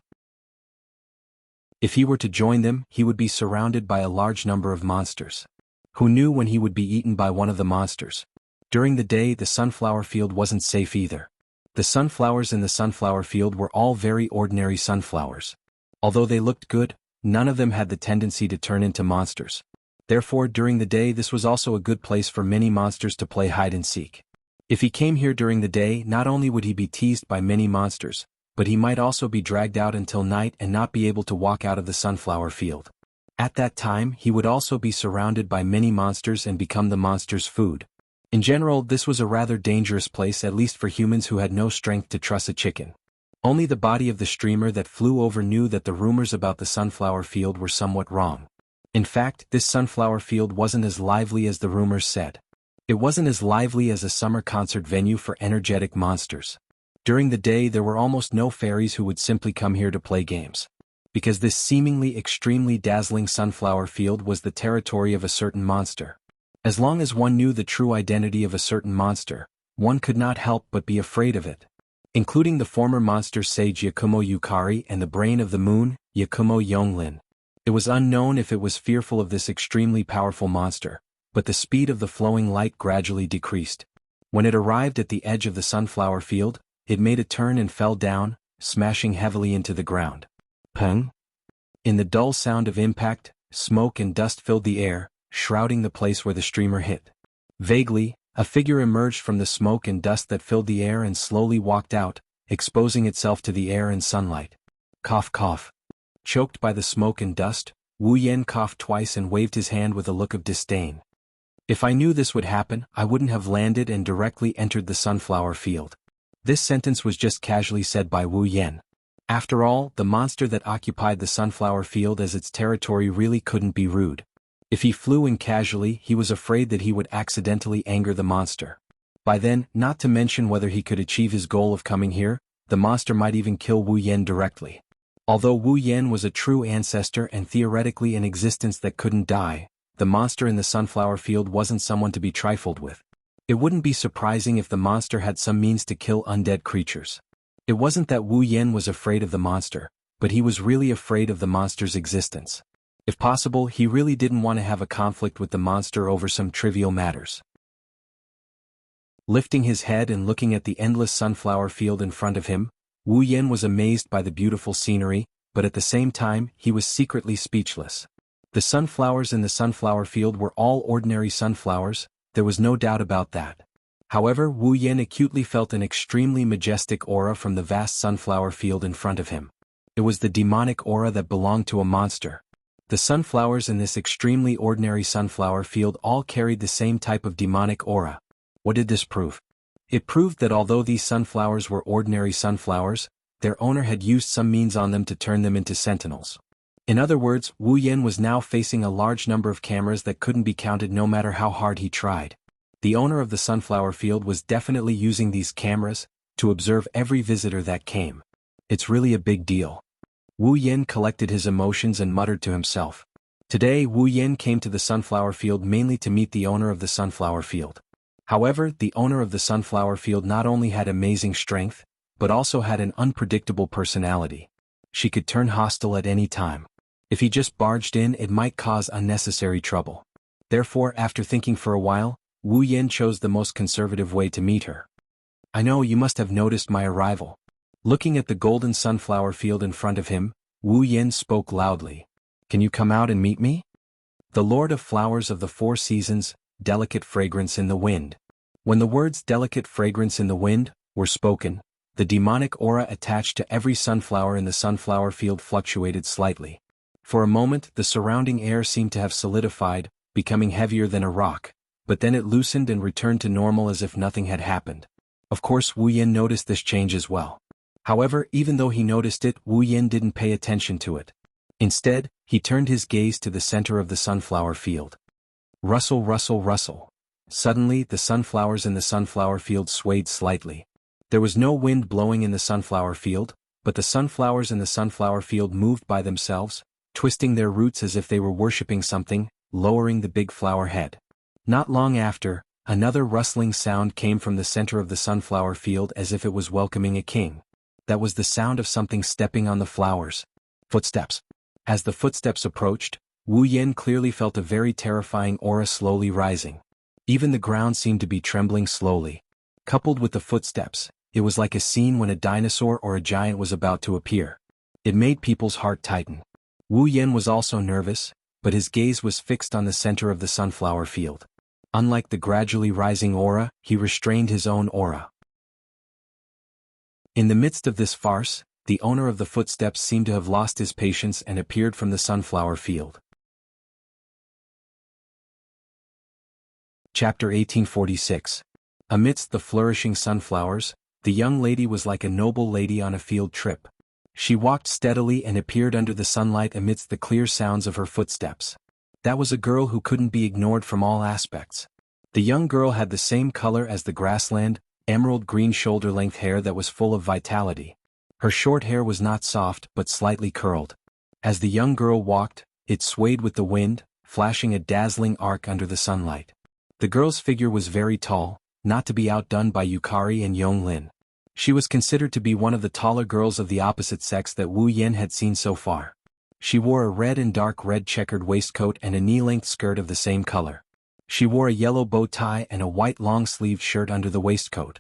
If he were to join them, he would be surrounded by a large number of monsters. Who knew when he would be eaten by one of the monsters? During the day, the sunflower field wasn't safe either. The sunflowers in the sunflower field were all very ordinary sunflowers. Although they looked good, none of them had the tendency to turn into monsters. Therefore, during the day, this was also a good place for many monsters to play hide and seek. If he came here during the day, not only would he be teased by many monsters, but he might also be dragged out until night and not be able to walk out of the sunflower field. At that time, he would also be surrounded by many monsters and become the monster's food. In general, this was a rather dangerous place, at least for humans who had no strength to truss a chicken. Only the body of the streamer that flew over knew that the rumors about the sunflower field were somewhat wrong. In fact, this sunflower field wasn't as lively as the rumors said. It wasn't as lively as a summer concert venue for energetic monsters. During the day, there were almost no fairies who would simply come here to play games. Because this seemingly extremely dazzling sunflower field was the territory of a certain monster. As long as one knew the true identity of a certain monster, one could not help but be afraid of it. Including the former monsters Sage Yakumo Yukari and the brain of the moon, Yakumo Yonglin. It was unknown if it was fearful of this extremely powerful monster, but the speed of the flowing light gradually decreased. When it arrived at the edge of the sunflower field, it made a turn and fell down, smashing heavily into the ground. Peng! In the dull sound of impact, smoke and dust filled the air, shrouding the place where the streamer hit. Vaguely, a figure emerged from the smoke and dust that filled the air and slowly walked out, exposing itself to the air and sunlight. Cough cough. Choked by the smoke and dust, Wu Yan coughed twice and waved his hand with a look of disdain. If I knew this would happen, I wouldn't have landed and directly entered the sunflower field. This sentence was just casually said by Wu Yan. After all, the monster that occupied the sunflower field as its territory really couldn't be rude. If he flew in casually, he was afraid that he would accidentally anger the monster. By then, not to mention whether he could achieve his goal of coming here, the monster might even kill Wu Yan directly. Although Wu Yan was a true ancestor and theoretically an existence that couldn't die, the monster in the sunflower field wasn't someone to be trifled with. It wouldn't be surprising if the monster had some means to kill undead creatures. It wasn't that Wu Yan was afraid of the monster, but he was really afraid of the monster's existence. If possible, he really didn't want to have a conflict with the monster over some trivial matters. Lifting his head and looking at the endless sunflower field in front of him, Wu Yan was amazed by the beautiful scenery, but at the same time, he was secretly speechless. The sunflowers in the sunflower field were all ordinary sunflowers, there was no doubt about that. However, Wu Yan acutely felt an extremely majestic aura from the vast sunflower field in front of him. It was the demonic aura that belonged to a monster. The sunflowers in this extremely ordinary sunflower field all carried the same type of demonic aura. What did this prove? It proved that although these sunflowers were ordinary sunflowers, their owner had used some means on them to turn them into sentinels. In other words, Wu Yan was now facing a large number of cameras that couldn't be counted no matter how hard he tried. The owner of the sunflower field was definitely using these cameras to observe every visitor that came. It's really a big deal. Wu Yan collected his emotions and muttered to himself. Today Wu Yan came to the sunflower field mainly to meet the owner of the sunflower field. However, the owner of the sunflower field not only had amazing strength, but also had an unpredictable personality. She could turn hostile at any time. If he just barged in, it might cause unnecessary trouble. Therefore, after thinking for a while, Wu Yan chose the most conservative way to meet her. I know you must have noticed my arrival. Looking at the golden sunflower field in front of him, Wu Yan spoke loudly. Can you come out and meet me? The Lord of Flowers of the Four Seasons, delicate fragrance in the wind. When the words delicate fragrance in the wind were spoken, the demonic aura attached to every sunflower in the sunflower field fluctuated slightly. For a moment, the surrounding air seemed to have solidified, becoming heavier than a rock, but then it loosened and returned to normal as if nothing had happened. Of course, Wu Yan noticed this change as well. However, even though he noticed it, Wu Yan didn't pay attention to it. Instead, he turned his gaze to the center of the sunflower field. Rustle, rustle, rustle. Suddenly, the sunflowers in the sunflower field swayed slightly. There was no wind blowing in the sunflower field, but the sunflowers in the sunflower field moved by themselves, twisting their roots as if they were worshipping something, lowering the big flower head. Not long after, another rustling sound came from the center of the sunflower field as if it was welcoming a king. That was the sound of something stepping on the flowers. Footsteps. As the footsteps approached, Wu Yan clearly felt a very terrifying aura slowly rising. Even the ground seemed to be trembling slowly. Coupled with the footsteps, it was like a scene when a dinosaur or a giant was about to appear. It made people's heart tighten. Wu Yan was also nervous, but his gaze was fixed on the center of the sunflower field. Unlike the gradually rising aura, he restrained his own aura. In the midst of this farce, the owner of the footsteps seemed to have lost his patience and appeared from the sunflower field. Chapter 1846. Amidst the flourishing sunflowers, the young lady was like a noble lady on a field trip. She walked steadily and appeared under the sunlight amidst the clear sounds of her footsteps. That was a girl who couldn't be ignored from all aspects. The young girl had the same color as the grassland, emerald green shoulder-length hair that was full of vitality. Her short hair was not soft but slightly curled. As the young girl walked, it swayed with the wind, flashing a dazzling arc under the sunlight. The girl's figure was very tall, not to be outdone by Yukari and Yonglin. She was considered to be one of the taller girls of the opposite sex that Wu Yan had seen so far. She wore a red and dark red checkered waistcoat and a knee-length skirt of the same color. She wore a yellow bow tie and a white long-sleeved shirt under the waistcoat.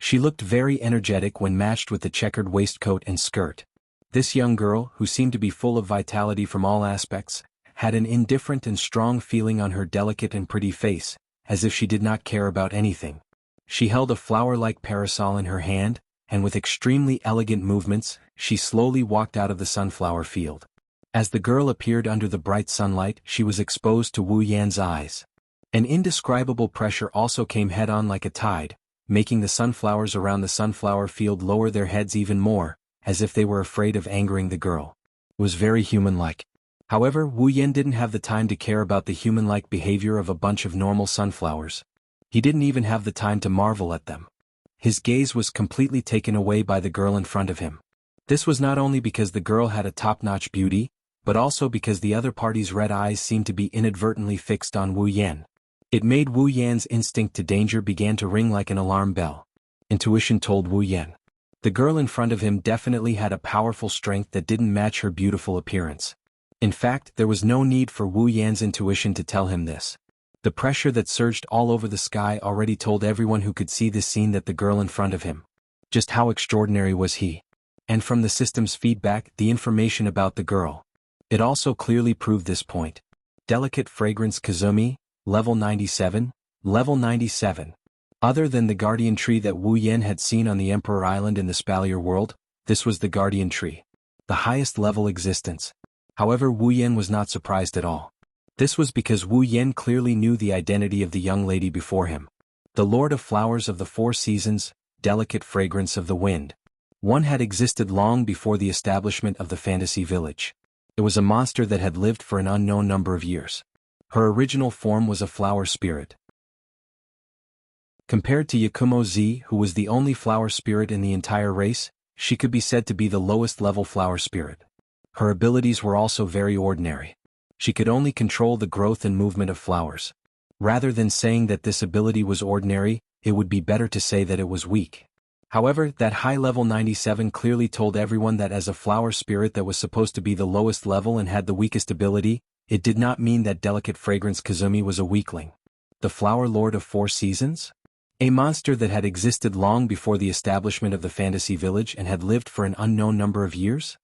She looked very energetic when matched with the checkered waistcoat and skirt. This young girl, who seemed to be full of vitality from all aspects, had an indifferent and strong feeling on her delicate and pretty face, as if she did not care about anything. She held a flower-like parasol in her hand, and with extremely elegant movements, she slowly walked out of the sunflower field. As the girl appeared under the bright sunlight, she was exposed to Wu Yan's eyes. An indescribable pressure also came head-on like a tide, making the sunflowers around the sunflower field lower their heads even more, as if they were afraid of angering the girl. It was very human-like. However, Wu Yan didn't have the time to care about the human-like behavior of a bunch of normal sunflowers. He didn't even have the time to marvel at them. His gaze was completely taken away by the girl in front of him. This was not only because the girl had a top-notch beauty, but also because the other party's red eyes seemed to be inadvertently fixed on Wu Yan. It made Wu Yan's instinct to danger began to ring like an alarm bell. Intuition told Wu Yan. The girl in front of him definitely had a powerful strength that didn't match her beautiful appearance. In fact, there was no need for Wu Yan's intuition to tell him this. The pressure that surged all over the sky already told everyone who could see this scene that the girl in front of him. Just how extraordinary was he? And from the system's feedback, the information about the girl. It also clearly proved this point. Delicate fragrance Kazumi, level 97, level 97. Other than the guardian tree that Wu Yan had seen on the Emperor Island in the Spalier world, this was the guardian tree. The highest level existence. However, Wu Yan was not surprised at all. This was because Wu Yan clearly knew the identity of the young lady before him. The Lord of Flowers of the Four Seasons, delicate fragrance of the wind. One had existed long before the establishment of the fantasy village. It was a monster that had lived for an unknown number of years. Her original form was a flower spirit. Compared to Yakumo Z, who was the only flower spirit in the entire race, she could be said to be the lowest level flower spirit. Her abilities were also very ordinary. She could only control the growth and movement of flowers. Rather than saying that this ability was ordinary, it would be better to say that it was weak. However, that high level 97 clearly told everyone that as a flower spirit that was supposed to be the lowest level and had the weakest ability, it did not mean that delicate fragrance Kazumi was a weakling. The Flower Lord of Four Seasons? A monster that had existed long before the establishment of the fantasy village and had lived for an unknown number of years?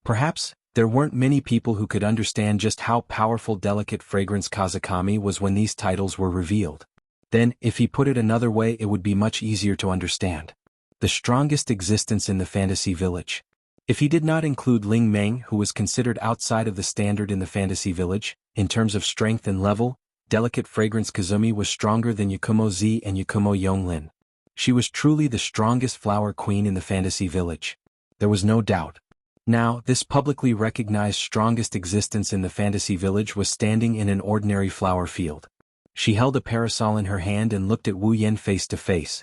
Perhaps, there weren't many people who could understand just how powerful delicate fragrance Kazakami was when these titles were revealed. Then, if he put it another way, it would be much easier to understand. The strongest existence in the fantasy village. If he did not include Ling Meng, who was considered outside of the standard in the fantasy village, in terms of strength and level, delicate fragrance Kazumi was stronger than Yakumo Z and Yakumo Yonglin. She was truly the strongest flower queen in the fantasy village. There was no doubt. Now, this publicly recognized strongest existence in the fantasy village was standing in an ordinary flower field. She held a parasol in her hand and looked at Wu Yan face to face.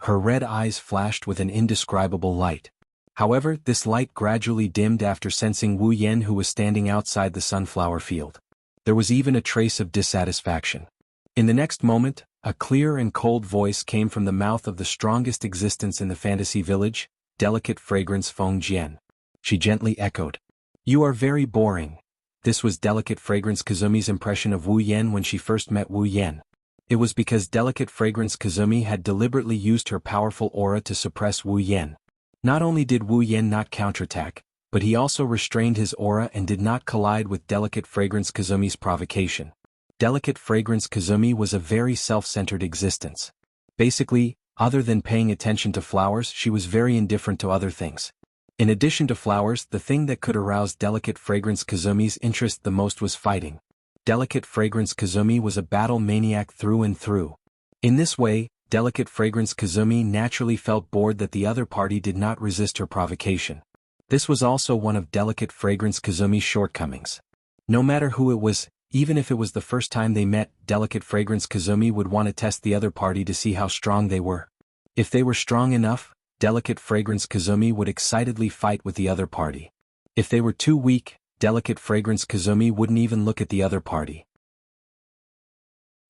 Her red eyes flashed with an indescribable light. However, this light gradually dimmed after sensing Wu Yan, who was standing outside the sunflower field. There was even a trace of dissatisfaction. In the next moment, a clear and cold voice came from the mouth of the strongest existence in the fantasy village, delicate fragrance Feng Jian. She gently echoed. "You are very boring. This was Delicate Fragrance Kazumi's impression of Wu Yan when she first met Wu Yan. It was because Delicate Fragrance Kazumi had deliberately used her powerful aura to suppress Wu Yan. Not only did Wu Yan not counterattack, but he also restrained his aura and did not collide with Delicate Fragrance Kazumi's provocation. Delicate Fragrance Kazumi was a very self-centered existence. Basically, other than paying attention to flowers, she was very indifferent to other things. In addition to flowers, the thing that could arouse Delicate Fragrance Kazumi's interest the most was fighting. Delicate Fragrance Kazumi was a battle maniac through and through. In this way, Delicate Fragrance Kazumi naturally felt bored that the other party did not resist her provocation. This was also one of Delicate Fragrance Kazumi's shortcomings. No matter who it was, even if it was the first time they met, Delicate Fragrance Kazumi would want to test the other party to see how strong they were. If they were strong enough, Delicate Fragrance Kazumi would excitedly fight with the other party. If they were too weak, Delicate Fragrance Kazumi wouldn't even look at the other party.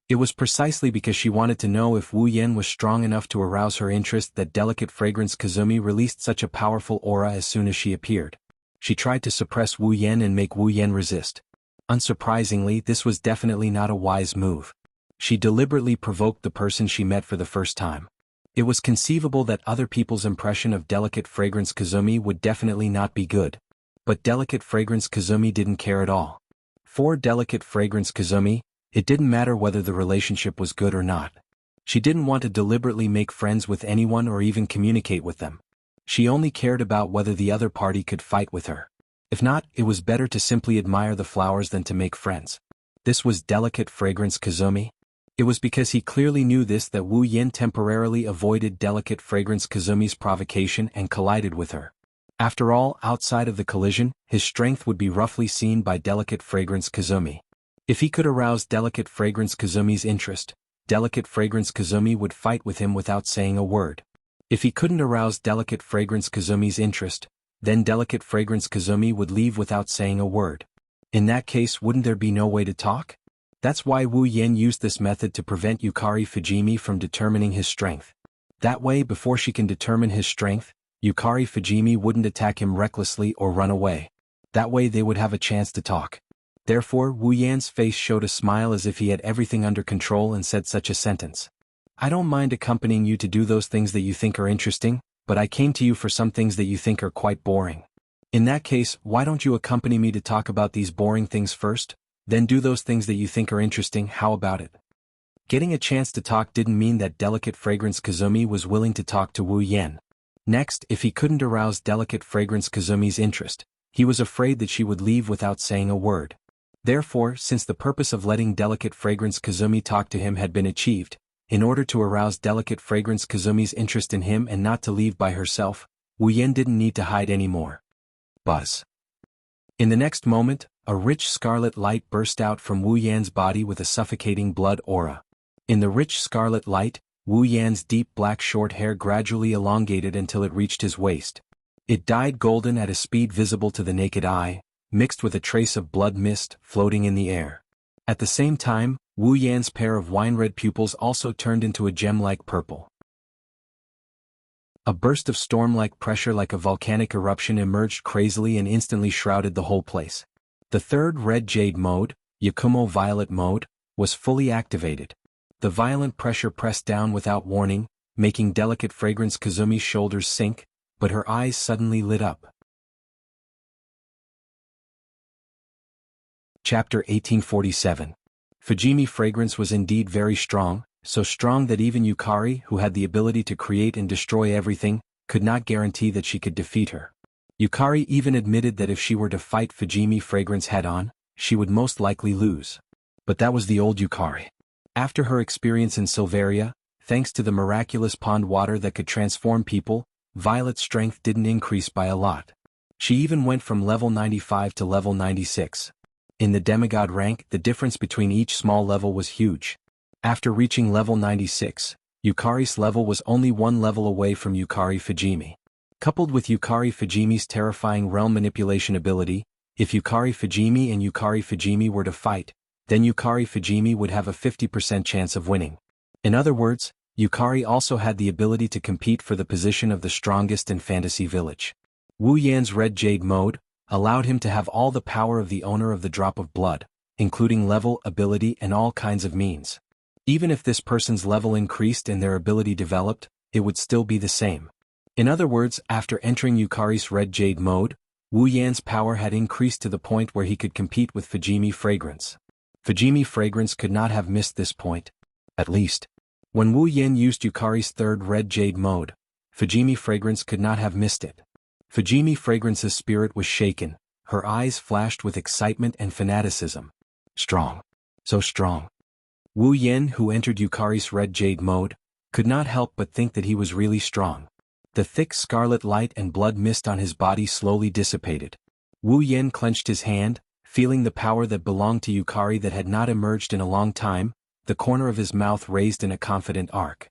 It was precisely because she wanted to know if Wu Yan was strong enough to arouse her interest that Delicate Fragrance Kazumi released such a powerful aura as soon as she appeared. She tried to suppress Wu Yan and make Wu Yan resist. Unsurprisingly, this was definitely not a wise move. She deliberately provoked the person she met for the first time. It was conceivable that other people's impression of Delicate Fragrance Kazumi would definitely not be good. But Delicate Fragrance Kazumi didn't care at all. For Delicate Fragrance Kazumi, it didn't matter whether the relationship was good or not. She didn't want to deliberately make friends with anyone or even communicate with them. She only cared about whether the other party could fight with her. If not, it was better to simply admire the flowers than to make friends. This was Delicate Fragrance Kazumi. It was because he clearly knew this that Wu Yan temporarily avoided Delicate Fragrance Kazumi's provocation and collided with her. After all, outside of the collision, his strength would be roughly seen by Delicate Fragrance Kazumi. If he could arouse Delicate Fragrance Kazumi's interest, Delicate Fragrance Kazumi would fight with him without saying a word. If he couldn't arouse Delicate Fragrance Kazumi's interest, then Delicate Fragrance Kazumi would leave without saying a word. In that case, wouldn't there be no way to talk? That's why Wu Yan used this method to prevent Yukari Fujimi from determining his strength. That way, before she can determine his strength, Yukari Fujimi wouldn't attack him recklessly or run away. That way they would have a chance to talk. Therefore, Wu Yan's face showed a smile as if he had everything under control and said such a sentence. I don't mind accompanying you to do those things that you think are interesting, but I came to you for some things that you think are quite boring. In that case, why don't you accompany me to talk about these boring things first, then do those things that you think are interesting? How about it? Getting a chance to talk didn't mean that Delicate Fragrance Kazumi was willing to talk to Wu Yan. Next, if he couldn't arouse Delicate Fragrance Kazumi's interest, he was afraid that she would leave without saying a word. Therefore, since the purpose of letting Delicate Fragrance Kazumi talk to him had been achieved, in order to arouse Delicate Fragrance Kazumi's interest in him and not to leave by herself, Wu Yan didn't need to hide anymore. Buzz. In the next moment, a rich scarlet light burst out from Wu Yan's body with a suffocating blood aura. In the rich scarlet light, Wu Yan's deep black short hair gradually elongated until it reached his waist. It dyed golden at a speed visible to the naked eye, mixed with a trace of blood mist floating in the air. At the same time, Wu Yan's pair of wine-red pupils also turned into a gem-like purple. A burst of storm-like pressure like a volcanic eruption emerged crazily and instantly shrouded the whole place. The third red jade mode, Yakumo violet mode, was fully activated. The violent pressure pressed down without warning, making Delicate Fragrance Kazumi's shoulders sink, but her eyes suddenly lit up. Chapter 1847. Fujimi Fragrance was indeed very strong, so strong that even Yukari, who had the ability to create and destroy everything, could not guarantee that she could defeat her. Yukari even admitted that if she were to fight Fujimi Fragrance head-on, she would most likely lose. But that was the old Yukari. After her experience in Silveria, thanks to the miraculous pond water that could transform people, Violet's strength didn't increase by a lot. She even went from level 95 to level 96. In the demigod rank, the difference between each small level was huge. After reaching level 96, Yukari's level was only one level away from Yukari Fujimi. Coupled with Yukari Fujimi's terrifying realm manipulation ability, if Yukari Fujimi and Yukari Fujimi were to fight, then Yukari Fujimi would have a 50% chance of winning. In other words, Yukari also had the ability to compete for the position of the strongest in Fantasy Village. Wu Yan's red jade mode, allowed him to have all the power of the owner of the drop of blood, including level, ability and all kinds of means. Even if this person's level increased and their ability developed, it would still be the same. In other words, after entering Yukari's Red Jade mode, Wu Yan's power had increased to the point where he could compete with Fujimi Fragrance. Fujimi Fragrance could not have missed this point. At least, when Wu Yan used Yukari's third Red Jade mode, Fujimi Fragrance could not have missed it. Fujimi Fragrance's spirit was shaken, her eyes flashed with excitement and fanaticism. Strong. So strong. Wu Yan, who entered Yukari's Red Jade mode, could not help but think that he was really strong. The thick scarlet light and blood mist on his body slowly dissipated. Wu Yan clenched his hand, feeling the power that belonged to Yukari that had not emerged in a long time, the corner of his mouth raised in a confident arc.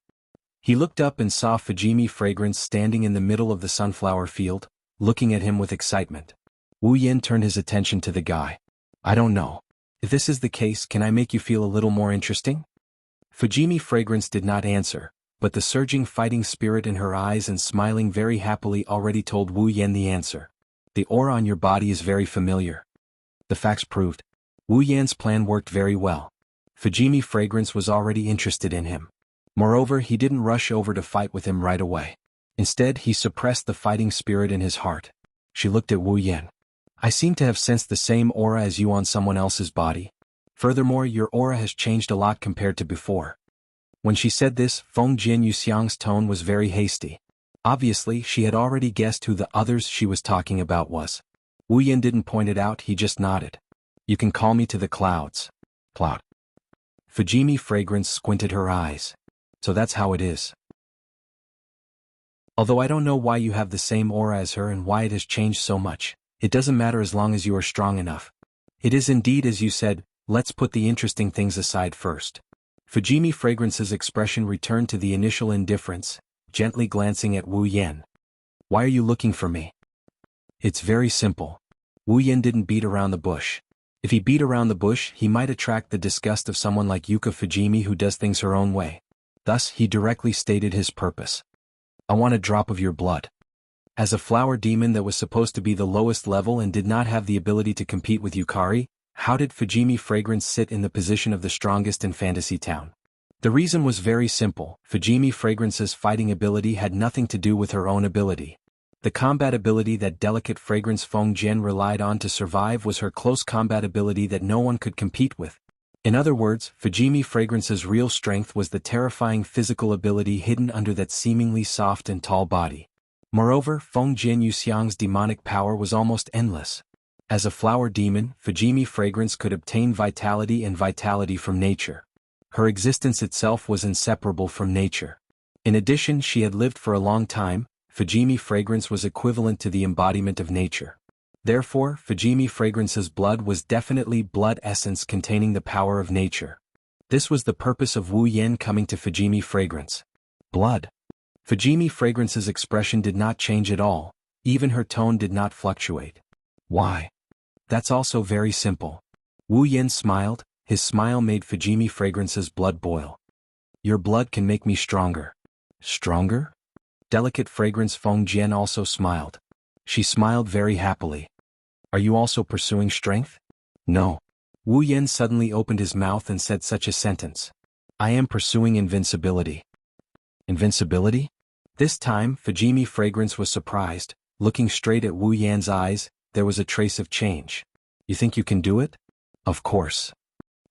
He looked up and saw Fujimi Fragrance standing in the middle of the sunflower field, looking at him with excitement. Wu Yan turned his attention to the guy. I don't know. If this is the case, can I make you feel a little more interesting? Fujimi Fragrance did not answer, but the surging fighting spirit in her eyes and smiling very happily already told Wu Yan the answer. The aura on your body is very familiar. The facts proved. Wu Yan's plan worked very well. Fujimi Fragrance was already interested in him. Moreover, he didn't rush over to fight with him right away. Instead, he suppressed the fighting spirit in his heart. She looked at Wu Yan. I seem to have sensed the same aura as you on someone else's body. Furthermore, your aura has changed a lot compared to before. When she said this, Feng Jian Yuxiang's tone was very hasty. Obviously, she had already guessed who the others she was talking about was. Wu Yan didn't point it out, he just nodded. You can call me to the clouds. Cloud. Fujimi Fragrance squinted her eyes. So that's how it is. Although I don't know why you have the same aura as her and why it has changed so much, it doesn't matter as long as you are strong enough. It is indeed as you said, let's put the interesting things aside first. Fujimi Fragrance's expression returned to the initial indifference, gently glancing at Wu Yan. Why are you looking for me? It's very simple. Wu Yan didn't beat around the bush. If he beat around the bush, he might attract the disgust of someone like Yuka Fujimi who does things her own way. Thus, he directly stated his purpose. I want a drop of your blood. As a flower demon that was supposed to be the lowest level and did not have the ability to compete with Yukari, how did Fujimi Fragrance sit in the position of the strongest in Fantasy Town? The reason was very simple. Fujimi Fragrance's fighting ability had nothing to do with her own ability. The combat ability that delicate fragrance Feng Jian relied on to survive was her close combat ability that no one could compete with. In other words, Fujimi Fragrance's real strength was the terrifying physical ability hidden under that seemingly soft and tall body. Moreover, Feng Jian Yuxiang's demonic power was almost endless. As a flower demon, Fujimi Fragrance could obtain vitality and vitality from nature. Her existence itself was inseparable from nature. In addition, she had lived for a long time. Fujimi Fragrance was equivalent to the embodiment of nature. Therefore, Fujimi Fragrance's blood was definitely blood essence containing the power of nature. This was the purpose of Wu Yan coming to Fujimi Fragrance. Blood. Fujimi Fragrance's expression did not change at all, even her tone did not fluctuate. Why? That's also very simple. Wu Yan smiled, his smile made Fujimi Fragrance's blood boil. Your blood can make me stronger. Stronger? Delicate fragrance Feng Jian also smiled. She smiled very happily. Are you also pursuing strength? No. Wu Yan suddenly opened his mouth and said such a sentence. I am pursuing invincibility. Invincibility? This time, Fujimi Fragrance was surprised. Looking straight at Wu Yan's eyes, there was a trace of change. You think you can do it? Of course.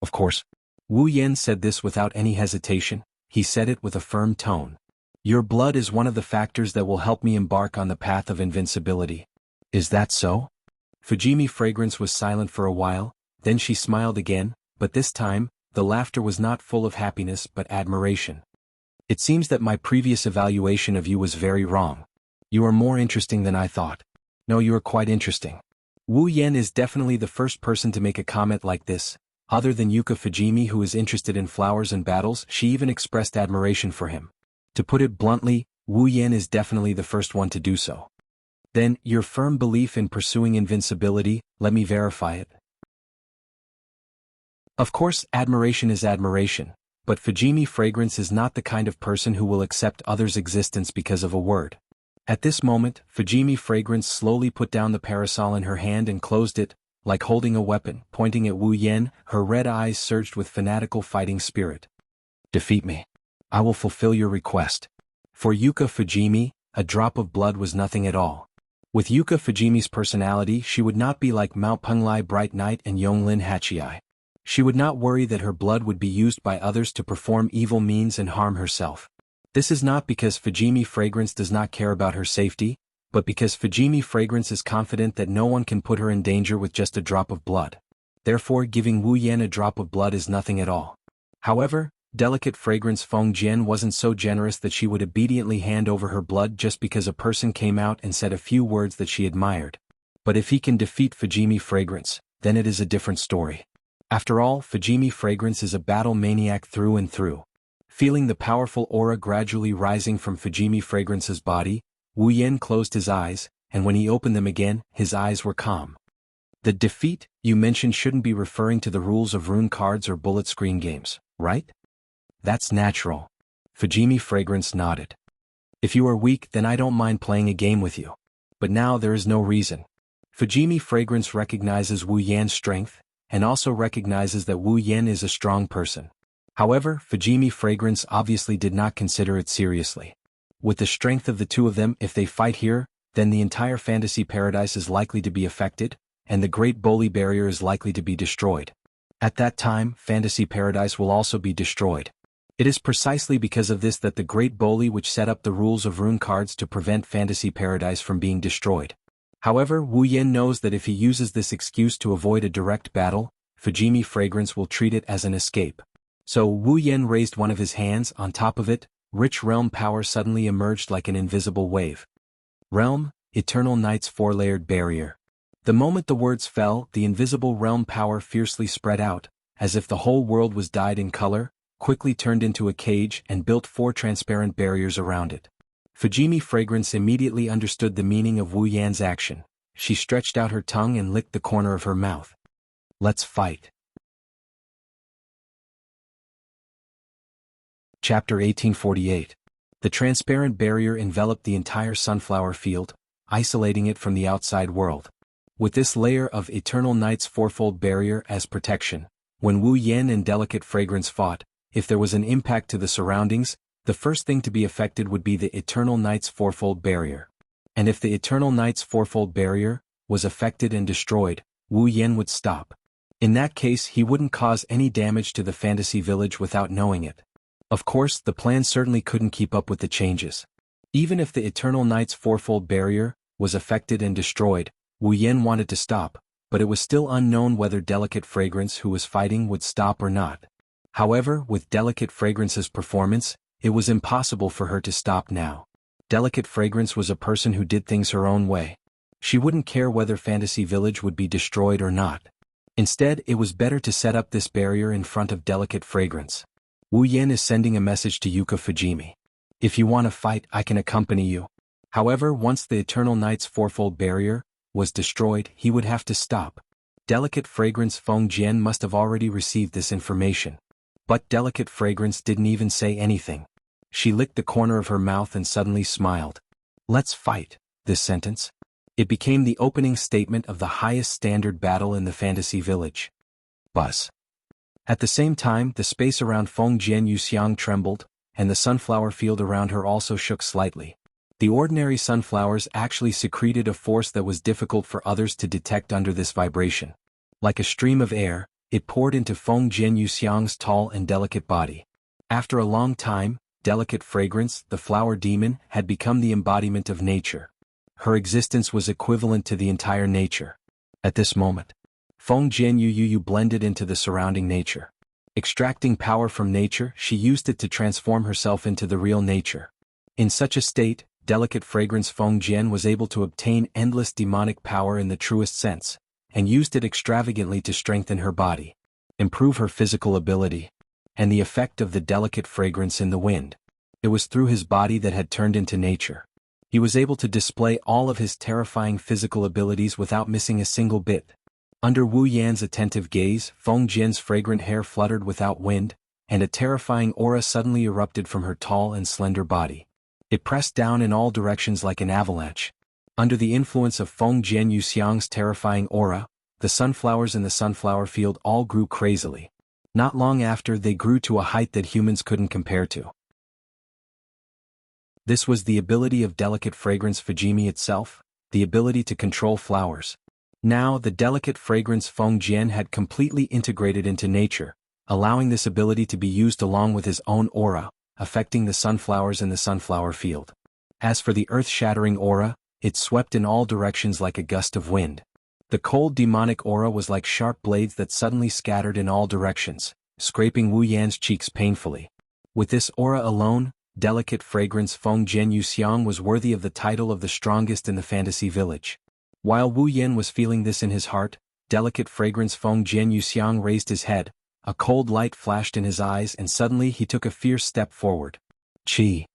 Of course. Wu Yan said this without any hesitation. He said it with a firm tone. Your blood is one of the factors that will help me embark on the path of invincibility. Is that so? Fujimi Fragrance was silent for a while, then she smiled again, but this time, the laughter was not full of happiness but admiration. It seems that my previous evaluation of you was very wrong. You are more interesting than I thought. No, you are quite interesting. Wu Yan is definitely the first person to make a comment like this. Other than Yuka Fujimi, who is interested in flowers and battles, she even expressed admiration for him. To put it bluntly, Wu Yan is definitely the first one to do so. Then, your firm belief in pursuing invincibility, let me verify it. Of course, admiration is admiration, but Fujimi Fragrance is not the kind of person who will accept others' existence because of a word. At this moment, Fujimi Fragrance slowly put down the parasol in her hand and closed it, like holding a weapon, pointing at Wu Yan. Her red eyes surged with fanatical fighting spirit. Defeat me. I will fulfill your request. For Yuka Fujimi, a drop of blood was nothing at all. With Yuka Fujimi's personality, she would not be like Mao Penglai Bright Knight and Yonglin Hachiai. She would not worry that her blood would be used by others to perform evil means and harm herself. This is not because Fujimi Fragrance does not care about her safety, but because Fujimi Fragrance is confident that no one can put her in danger with just a drop of blood. Therefore, giving Wu Yan a drop of blood is nothing at all. However, Delicate Fragrance Feng Jian wasn't so generous that she would obediently hand over her blood just because a person came out and said a few words that she admired. But if he can defeat Fujimi Fragrance, then it is a different story. After all, Fujimi Fragrance is a battle maniac through and through. Feeling the powerful aura gradually rising from Fujimi Fragrance's body, Wu Yan closed his eyes, and when he opened them again, his eyes were calm. The defeat you mentioned shouldn't be referring to the rules of rune cards or bullet screen games, right? That's natural. Fujimi Fragrance nodded. If you are weak, then I don't mind playing a game with you. But now there is no reason. Fujimi Fragrance recognizes Wu Yan's strength, and also recognizes that Wu Yan is a strong person. However, Fujimi Fragrance obviously did not consider it seriously. With the strength of the two of them, if they fight here, then the entire fantasy paradise is likely to be affected, and the Great Bully Barrier is likely to be destroyed. At that time, fantasy paradise will also be destroyed. It is precisely because of this that the Great Bully which set up the rules of rune cards to prevent fantasy paradise from being destroyed. However, Wu Yan knows that if he uses this excuse to avoid a direct battle, Fujimi Fragrance will treat it as an escape. So Wu Yan raised one of his hands. On top of it, rich realm power suddenly emerged like an invisible wave. Realm, Eternal Night's four-layered barrier. The moment the words fell, the invisible realm power fiercely spread out, as if the whole world was dyed in color, quickly turned into a cage and built four transparent barriers around it. Fujimi Fragrance immediately understood the meaning of Wu Yan's action. She stretched out her tongue and licked the corner of her mouth. Let's fight. Chapter 1848. The transparent barrier enveloped the entire sunflower field, isolating it from the outside world. With this layer of Eternal Night's fourfold barrier as protection, when Wu Yan and Delicate Fragrance fought, if there was an impact to the surroundings, the first thing to be affected would be the Eternal Night's fourfold barrier. And if the Eternal Night's fourfold barrier was affected and destroyed, Wu Yan would stop. In that case, he wouldn't cause any damage to the fantasy village without knowing it. Of course, the plan certainly couldn't keep up with the changes. Even if the Eternal Night's fourfold barrier was affected and destroyed, Wu Yan wanted to stop, but it was still unknown whether Delicate Fragrance who was fighting would stop or not. However, with Delicate Fragrance's performance, it was impossible for her to stop now. Delicate Fragrance was a person who did things her own way. She wouldn't care whether Fantasy Village would be destroyed or not. Instead, it was better to set up this barrier in front of Delicate Fragrance. Wu Yan is sending a message to Yuka Fujimi. If you want to fight, I can accompany you. However, once the Eternal Night's fourfold barrier was destroyed, he would have to stop. Delicate Fragrance Feng Jian must have already received this information. But Delicate Fragrance didn't even say anything. She licked the corner of her mouth and suddenly smiled. Let's fight. This sentence. It became the opening statement of the highest standard battle in the fantasy village. Buzz. At the same time, the space around Feng Jian Yuxiang trembled, and the sunflower field around her also shook slightly. The ordinary sunflowers actually secreted a force that was difficult for others to detect under this vibration. Like a stream of air, it poured into Feng Jian Yuxiang's tall and delicate body. After a long time, Delicate Fragrance, the flower demon, had become the embodiment of nature. Her existence was equivalent to the entire nature. At this moment, Feng Jian Yu blended into the surrounding nature. Extracting power from nature, she used it to transform herself into the real nature. In such a state, Delicate Fragrance Feng Jian was able to obtain endless demonic power in the truest sense, and used it extravagantly to strengthen her body, improve her physical ability, and the effect of the delicate fragrance in the wind. It was through his body that had turned into nature. He was able to display all of his terrifying physical abilities without missing a single bit. Under Wu Yan's attentive gaze, Feng Jian's fragrant hair fluttered without wind, and a terrifying aura suddenly erupted from her tall and slender body. It pressed down in all directions like an avalanche. Under the influence of Feng Jian Yuxiang's terrifying aura, the sunflowers in the sunflower field all grew crazily. Not long after, they grew to a height that humans couldn't compare to. This was the ability of delicate fragrance Fujimi itself, the ability to control flowers. Now the delicate fragrance Feng Jian had completely integrated into nature, allowing this ability to be used along with his own aura, affecting the sunflowers in the sunflower field. As for the earth-shattering aura, it swept in all directions like a gust of wind. The cold demonic aura was like sharp blades that suddenly scattered in all directions, scraping Wu Yan's cheeks painfully. With this aura alone, delicate fragrance Feng Jian Yuxiang was worthy of the title of the strongest in the fantasy village. While Wu Yan was feeling this in his heart, delicate fragrance Feng Jian Yuxiang raised his head, a cold light flashed in his eyes, and suddenly he took a fierce step forward. Chi!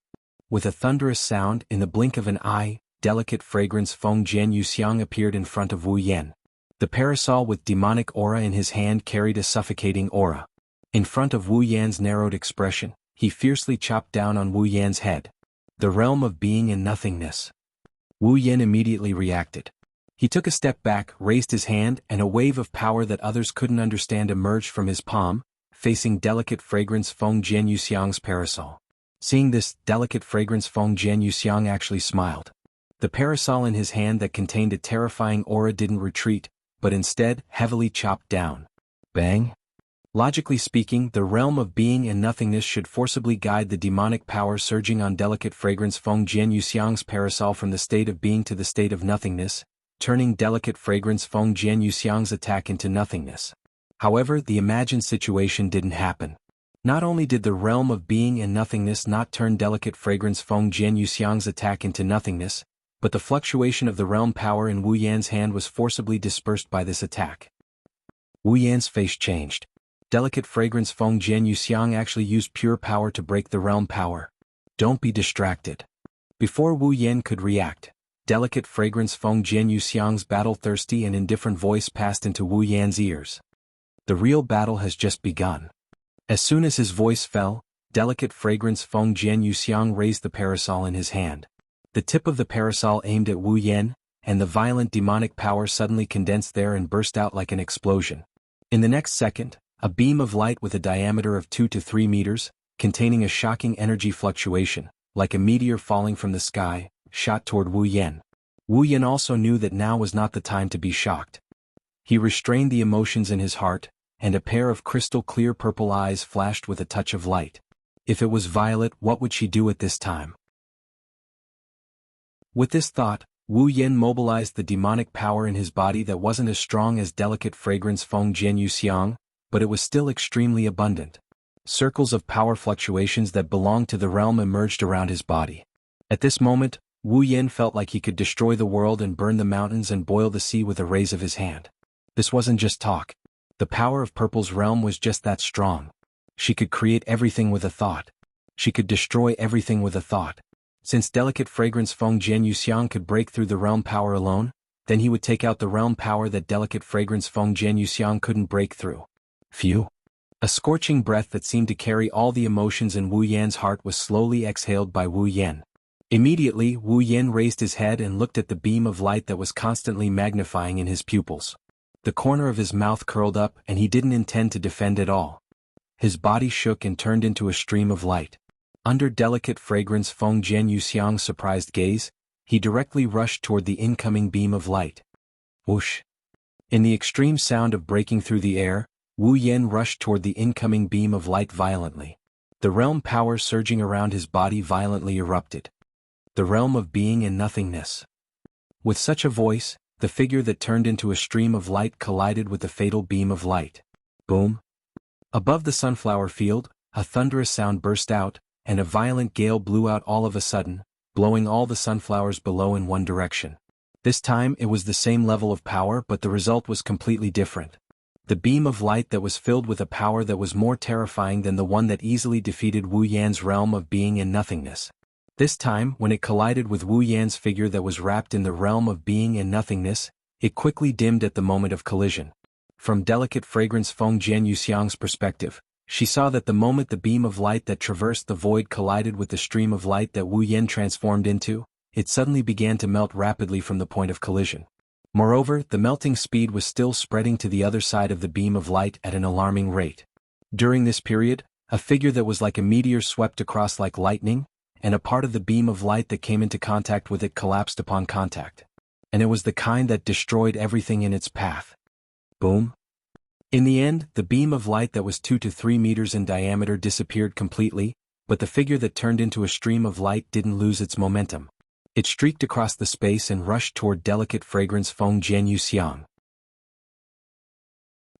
With a thunderous sound, in the blink of an eye, delicate fragrance Feng Jian Yuxiang appeared in front of Wu Yan. The parasol with demonic aura in his hand carried a suffocating aura. In front of Wu Yan's narrowed expression, he fiercely chopped down on Wu Yan's head. The realm of being and nothingness. Wu Yan immediately reacted. He took a step back, raised his hand, and a wave of power that others couldn't understand emerged from his palm, facing delicate fragrance Feng Jian Yuxiang's parasol. Seeing this, delicate fragrance Feng Jian Yuxiang actually smiled. The parasol in his hand that contained a terrifying aura didn't retreat, but instead heavily chopped down. Bang! Logically speaking, the realm of being and nothingness should forcibly guide the demonic power surging on delicate fragrance Feng Jian Yuxiang's parasol from the state of being to the state of nothingness, turning delicate fragrance Feng Jian Yuxiang's attack into nothingness. However, the imagined situation didn't happen. Not only did the realm of being and nothingness not turn delicate fragrance Feng Jian Yuxiang's attack into nothingness, but the fluctuation of the realm power in Wu Yan's hand was forcibly dispersed by this attack. Wu Yan's face changed. Delicate fragrance Feng Jian Yuxiang actually used pure power to break the realm power. Don't be distracted. Before Wu Yan could react, delicate fragrance Feng Jian Yuxiang's battle-thirsty and indifferent voice passed into Wu Yan's ears. The real battle has just begun. As soon as his voice fell, delicate fragrance Feng Jian Yuxiang raised the parasol in his hand. The tip of the parasol aimed at Wu Yan, and the violent demonic power suddenly condensed there and burst out like an explosion. In the next second, a beam of light with a diameter of 2 to 3 meters, containing a shocking energy fluctuation, like a meteor falling from the sky, shot toward Wu Yan. Wu Yan also knew that now was not the time to be shocked. He restrained the emotions in his heart, and a pair of crystal-clear purple eyes flashed with a touch of light. If it was Violet, what would she do at this time? With this thought, Wu Yan mobilized the demonic power in his body that wasn't as strong as delicate fragrance Feng Jian Yuxiang, but it was still extremely abundant. Circles of power fluctuations that belonged to the realm emerged around his body. At this moment, Wu Yan felt like he could destroy the world and burn the mountains and boil the sea with a raise of his hand. This wasn't just talk. The power of Purple's realm was just that strong. She could create everything with a thought. She could destroy everything with a thought. Since delicate fragrance Feng Jian Yuxiang could break through the realm power alone, then he would take out the realm power that delicate fragrance Feng Jian Yuxiang couldn't break through. Phew! A scorching breath that seemed to carry all the emotions in Wu Yan's heart was slowly exhaled by Wu Yan. Immediately, Wu Yan raised his head and looked at the beam of light that was constantly magnifying in his pupils. The corner of his mouth curled up, and he didn't intend to defend at all. His body shook and turned into a stream of light. Under delicate fragrance Feng Jian Yuxiang's surprised gaze, he directly rushed toward the incoming beam of light. Whoosh! In the extreme sound of breaking through the air, Wu Yan rushed toward the incoming beam of light violently. The realm power surging around his body violently erupted. The realm of being and nothingness. With such a voice, the figure that turned into a stream of light collided with the fatal beam of light. Boom! Above the sunflower field, a thunderous sound burst out, and a violent gale blew out all of a sudden, blowing all the sunflowers below in one direction. This time it was the same level of power, but the result was completely different. The beam of light that was filled with a power that was more terrifying than the one that easily defeated Wu Yan's realm of being and nothingness. This time, when it collided with Wu Yan's figure that was wrapped in the realm of being and nothingness, it quickly dimmed at the moment of collision. From delicate fragrance Feng Jian Yuxiang's perspective, She saw that the moment the beam of light that traversed the void collided with the stream of light that Wu Yan transformed into, it suddenly began to melt rapidly from the point of collision. Moreover, the melting speed was still spreading to the other side of the beam of light at an alarming rate. During this period, a figure that was like a meteor swept across like lightning, and a part of the beam of light that came into contact with it collapsed upon contact. And it was the kind that destroyed everything in its path. Boom. In the end, the beam of light that was 2 to 3 meters in diameter disappeared completely, but the figure that turned into a stream of light didn't lose its momentum. It streaked across the space and rushed toward delicate fragrance Feng Jianyu.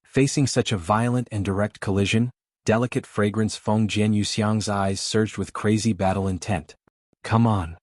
Facing such a violent and direct collision, delicate fragrance Feng Jianyuxiang's eyes surged with crazy battle intent. Come on.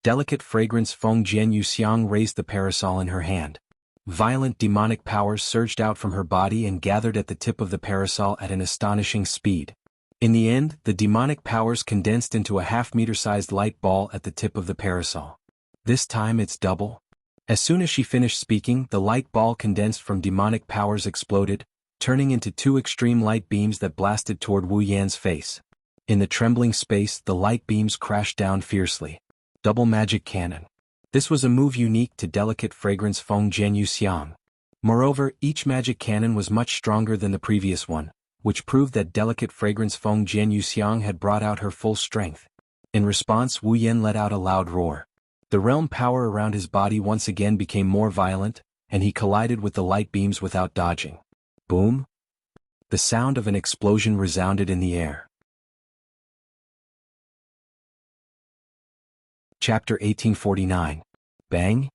Delicate fragrance Feng Jianyuxiang raised the parasol in her hand. Violent demonic powers surged out from her body and gathered at the tip of the parasol at an astonishing speed. In the end, the demonic powers condensed into a half-meter-sized light ball at the tip of the parasol. This time it's double. As soon as she finished speaking, the light ball condensed from demonic powers exploded, turning into 2 extreme light beams that blasted toward Wu Yan's face. In the trembling space, the light beams crashed down fiercely. Double magic cannon. This was a move unique to delicate fragrance Feng Jianyuxiang. Moreover, each magic cannon was much stronger than the previous one, which proved that delicate fragrance Feng Jianyuxiang had brought out her full strength. In response, Wu Yan let out a loud roar. The realm power around his body once again became more violent, and he collided with the light beams without dodging. Boom! The sound of an explosion resounded in the air. Chapter 1849. Bang!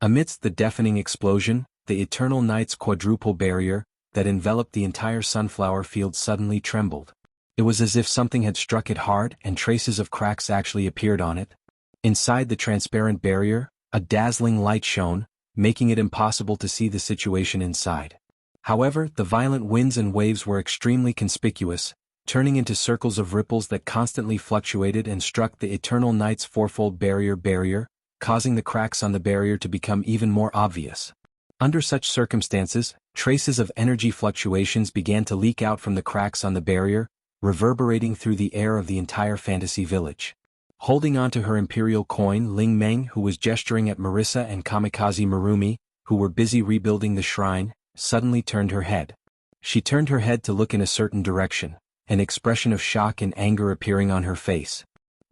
Amidst the deafening explosion, the Eternal Night's quadruple barrier, that enveloped the entire sunflower field suddenly trembled. It was as if something had struck it hard and traces of cracks actually appeared on it. Inside the transparent barrier, a dazzling light shone, making it impossible to see the situation inside. However, the violent winds and waves were extremely conspicuous, turning into circles of ripples that constantly fluctuated and struck the Eternal Night's fourfold barrier, causing the cracks on the barrier to become even more obvious. Under such circumstances, traces of energy fluctuations began to leak out from the cracks on the barrier, reverberating through the air of the entire fantasy village. Holding onto her imperial coin, Ling Meng, who was gesturing at Marissa and Kamikaze Marumi, who were busy rebuilding the shrine, suddenly turned her head. She turned her head to look in a certain direction, an expression of shock and anger appearing on her face.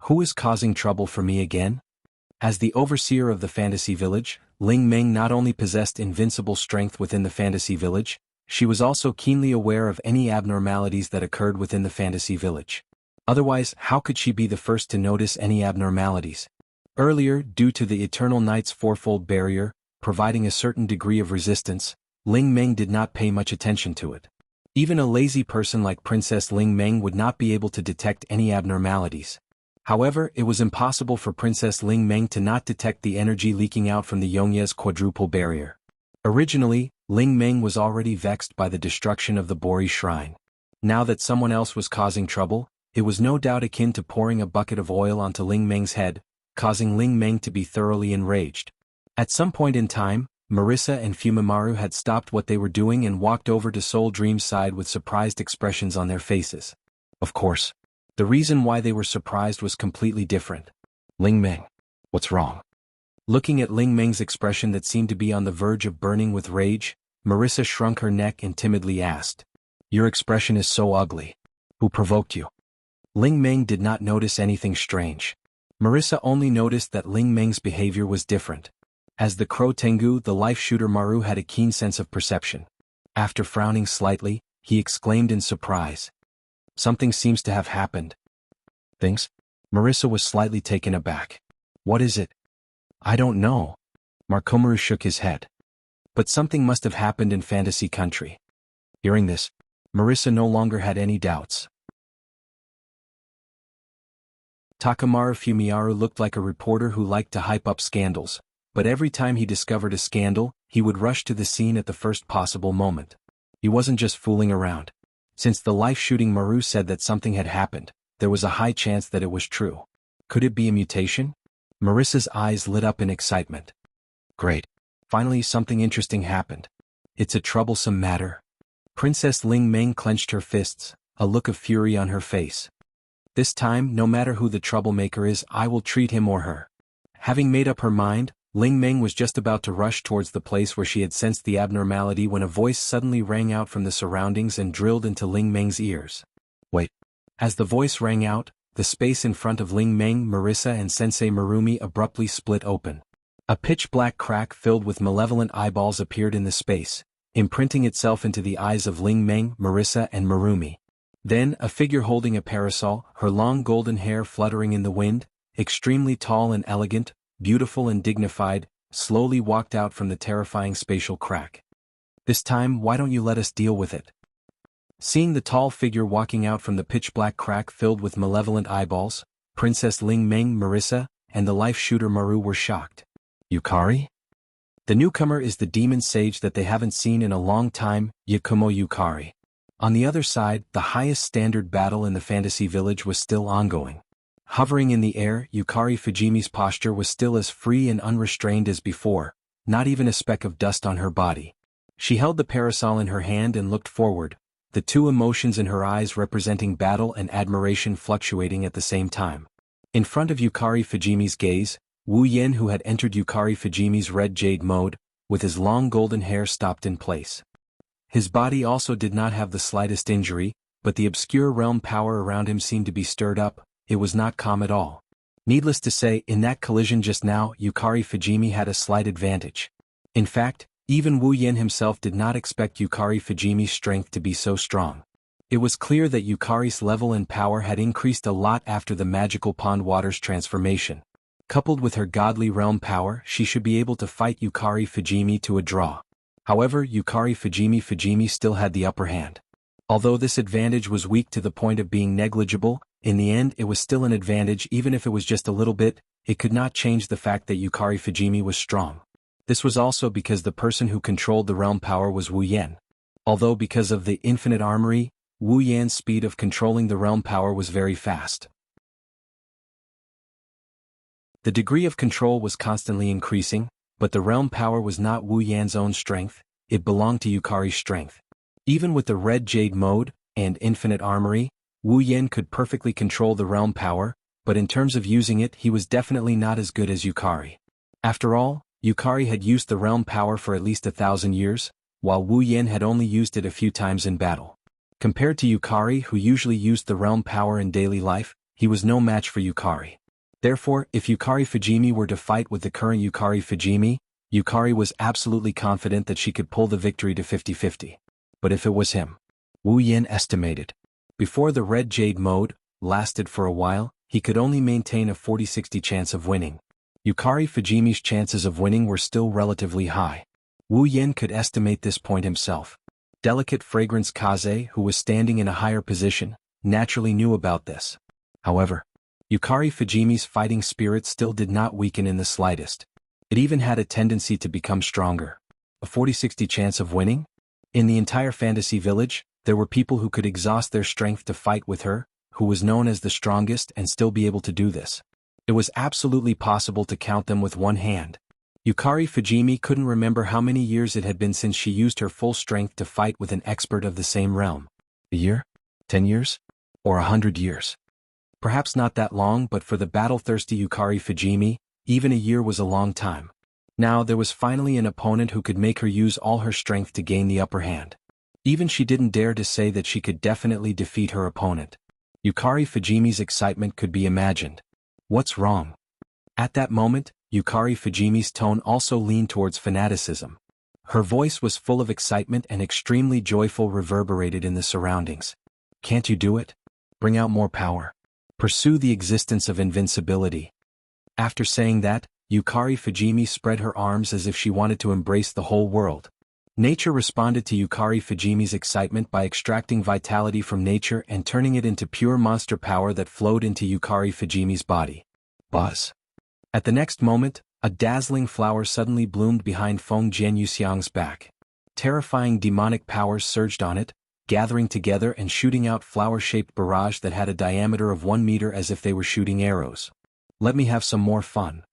Who is causing trouble for me again? As the overseer of the fantasy village, Ling Meng not only possessed invincible strength within the fantasy village, she was also keenly aware of any abnormalities that occurred within the fantasy village. Otherwise, how could she be the first to notice any abnormalities? Earlier, due to the Eternal Night's fourfold barrier, providing a certain degree of resistance, Ling Meng did not pay much attention to it. Even a lazy person like Princess Ling Meng would not be able to detect any abnormalities. However, it was impossible for Princess Ling Meng to not detect the energy leaking out from the Yongye's quadruple barrier. Originally, Ling Meng was already vexed by the destruction of the Bori shrine. Now that someone else was causing trouble, it was no doubt akin to pouring a bucket of oil onto Ling Meng's head, causing Ling Meng to be thoroughly enraged. At some point in time, Marissa and Fumimaru had stopped what they were doing and walked over to Soul Dream's side with surprised expressions on their faces. Of course, the reason why they were surprised was completely different. Ling Meng, what's wrong? Looking at Ling Meng's expression that seemed to be on the verge of burning with rage, Marissa shrunk her neck and timidly asked, "Your expression is so ugly. Who provoked you?" Ling Meng did not notice anything strange. Marissa only noticed that Ling Meng's behavior was different. As the Crow Tengu, the life shooter Maru had a keen sense of perception. After frowning slightly, he exclaimed in surprise, "Something seems to have happened." "Things?" Marissa was slightly taken aback. "What is it?" "I don't know." Marcomaru shook his head. "But something must have happened in Fantasy Country." Hearing this, Marissa no longer had any doubts. Takamaru Fumiyaru looked like a reporter who liked to hype up scandals, but every time he discovered a scandal, he would rush to the scene at the first possible moment. He wasn't just fooling around. Since the life-shooting Maru said that something had happened, there was a high chance that it was true. Could it be a mutation? Marissa's eyes lit up in excitement. Great. Finally something interesting happened. It's a troublesome matter. Princess Ling Meng clenched her fists, a look of fury on her face. This time, no matter who the troublemaker is, I will treat him or her. Having made up her mind, Ling Meng was just about to rush towards the place where she had sensed the abnormality when a voice suddenly rang out from the surroundings and drilled into Ling Meng's ears. Wait. As the voice rang out, the space in front of Ling Meng, Marissa and Sensei Marumi abruptly split open. A pitch-black crack filled with malevolent eyeballs appeared in the space, imprinting itself into the eyes of Ling Meng, Marissa and Marumi. Then, a figure holding a parasol, her long golden hair fluttering in the wind, extremely tall and elegant, beautiful and dignified, slowly walked out from the terrifying spatial crack. This time, why don't you let us deal with it? Seeing the tall figure walking out from the pitch-black crack filled with malevolent eyeballs, Princess Ling Meng, Marissa, and the life shooter Maru were shocked. Yukari? The newcomer is the demon sage that they haven't seen in a long time, Yakumo Yukari. On the other side, the highest standard battle in the fantasy village was still ongoing. Hovering in the air, Yukari Fujimi's posture was still as free and unrestrained as before, not even a speck of dust on her body. She held the parasol in her hand and looked forward, the two emotions in her eyes representing battle and admiration fluctuating at the same time. In front of Yukari Fujimi's gaze, Wu Yen, who had entered Yukari Fujimi's red jade mode, with his long golden hair stopped in place. His body also did not have the slightest injury, but the obscure realm power around him seemed to be stirred up. It was not calm at all. Needless to say, in that collision just now, Yukari Fujimi had a slight advantage. In fact, even Wu Yen himself did not expect Yukari Fujimi's strength to be so strong. It was clear that Yukari's level and power had increased a lot after the magical pond water's transformation. Coupled with her godly realm power, she should be able to fight Yukari Fujimi to a draw. However, Yukari Fujimi still had the upper hand. Although this advantage was weak to the point of being negligible, in the end it was still an advantage even if it was just a little bit. It could not change the fact that Yukari Fujimi was strong. This was also because the person who controlled the realm power was Wu Yen. Although because of the infinite armory, Wu Yan's speed of controlling the realm power was very fast. The degree of control was constantly increasing, but the realm power was not Wu Yan's own strength, it belonged to Yukari's strength. Even with the red jade mode and infinite armory, Wu Yen could perfectly control the realm power, but in terms of using it he was definitely not as good as Yukari. After all, Yukari had used the realm power for at least 1,000 years, while Wu Yen had only used it a few times in battle. Compared to Yukari, who usually used the realm power in daily life, he was no match for Yukari. Therefore, if Yukari Fujimi were to fight with the current Yukari Fujimi, Yukari was absolutely confident that she could pull the victory to 50-50. But if it was him, Wu Yen estimated. Before the red jade mode lasted for a while, he could only maintain a 40-60 chance of winning. Yukari Fujimi's chances of winning were still relatively high. Wu Yen could estimate this point himself. Delicate Fragrance Kaze, who was standing in a higher position, naturally knew about this. However, Yukari Fujimi's fighting spirit still did not weaken in the slightest. It even had a tendency to become stronger. A 40-60 chance of winning? In the entire fantasy village, there were people who could exhaust their strength to fight with her, who was known as the strongest, and still be able to do this. It was absolutely possible to count them with one hand. Yukari Fujimi couldn't remember how many years it had been since she used her full strength to fight with an expert of the same realm. A year? 10 years? Or 100 years? Perhaps not that long, but for the battle-thirsty Yukari Fujimi, even a year was a long time. Now there was finally an opponent who could make her use all her strength to gain the upper hand. Even she didn't dare to say that she could definitely defeat her opponent. Yukari Fujimi's excitement could be imagined. What's wrong? At that moment, Yukari Fujimi's tone also leaned towards fanaticism. Her voice was full of excitement and extremely joyful, reverberated in the surroundings. Can't you do it? Bring out more power. Pursue the existence of invincibility. After saying that, Yukari Fujimi spread her arms as if she wanted to embrace the whole world. Nature responded to Yukari Fujimi's excitement by extracting vitality from nature and turning it into pure monster power that flowed into Yukari Fujimi's body. Buzz. At the next moment, a dazzling flower suddenly bloomed behind Feng Jianyuxiang's back. Terrifying demonic powers surged on it, gathering together and shooting out flower-shaped barrage that had a diameter of 1 meter as if they were shooting arrows. Let me have some more fun.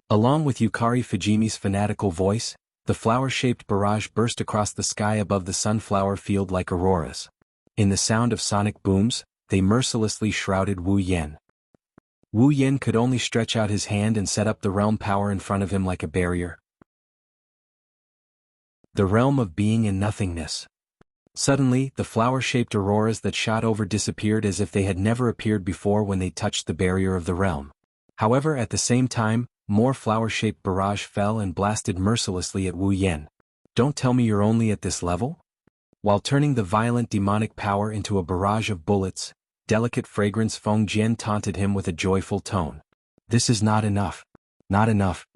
Along with Yukari Fujimi's fanatical voice, the flower-shaped barrage burst across the sky above the sunflower field like auroras. In the sound of sonic booms, they mercilessly shrouded Wu Yan. Wu Yan could only stretch out his hand and set up the realm power in front of him like a barrier. The realm of being and nothingness. Suddenly, the flower-shaped auroras that shot over disappeared as if they had never appeared before when they touched the barrier of the realm. However, at the same time, more flower-shaped barrage fell and blasted mercilessly at Wu Yan. Don't tell me you're only at this level? While turning the violent demonic power into a barrage of bullets, delicate fragrance Feng Jian taunted him with a joyful tone. This is not enough. Not enough.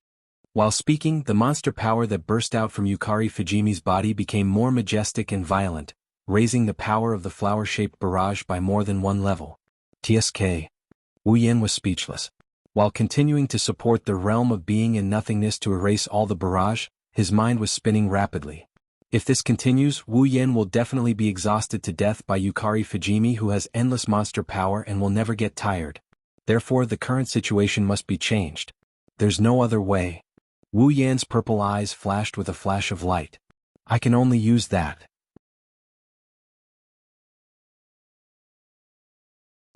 While speaking, the monster power that burst out from Yukari Fujimi's body became more majestic and violent, raising the power of the flower-shaped barrage by more than one level. TSK. Wu Yan was speechless. While continuing to support the realm of being and nothingness to erase all the barrage, his mind was spinning rapidly. If this continues, Wu Yan will definitely be exhausted to death by Yukari Fujimi, who has endless monster power and will never get tired. Therefore, the current situation must be changed. There's no other way. Wu Yan's purple eyes flashed with a flash of light. I can only use that.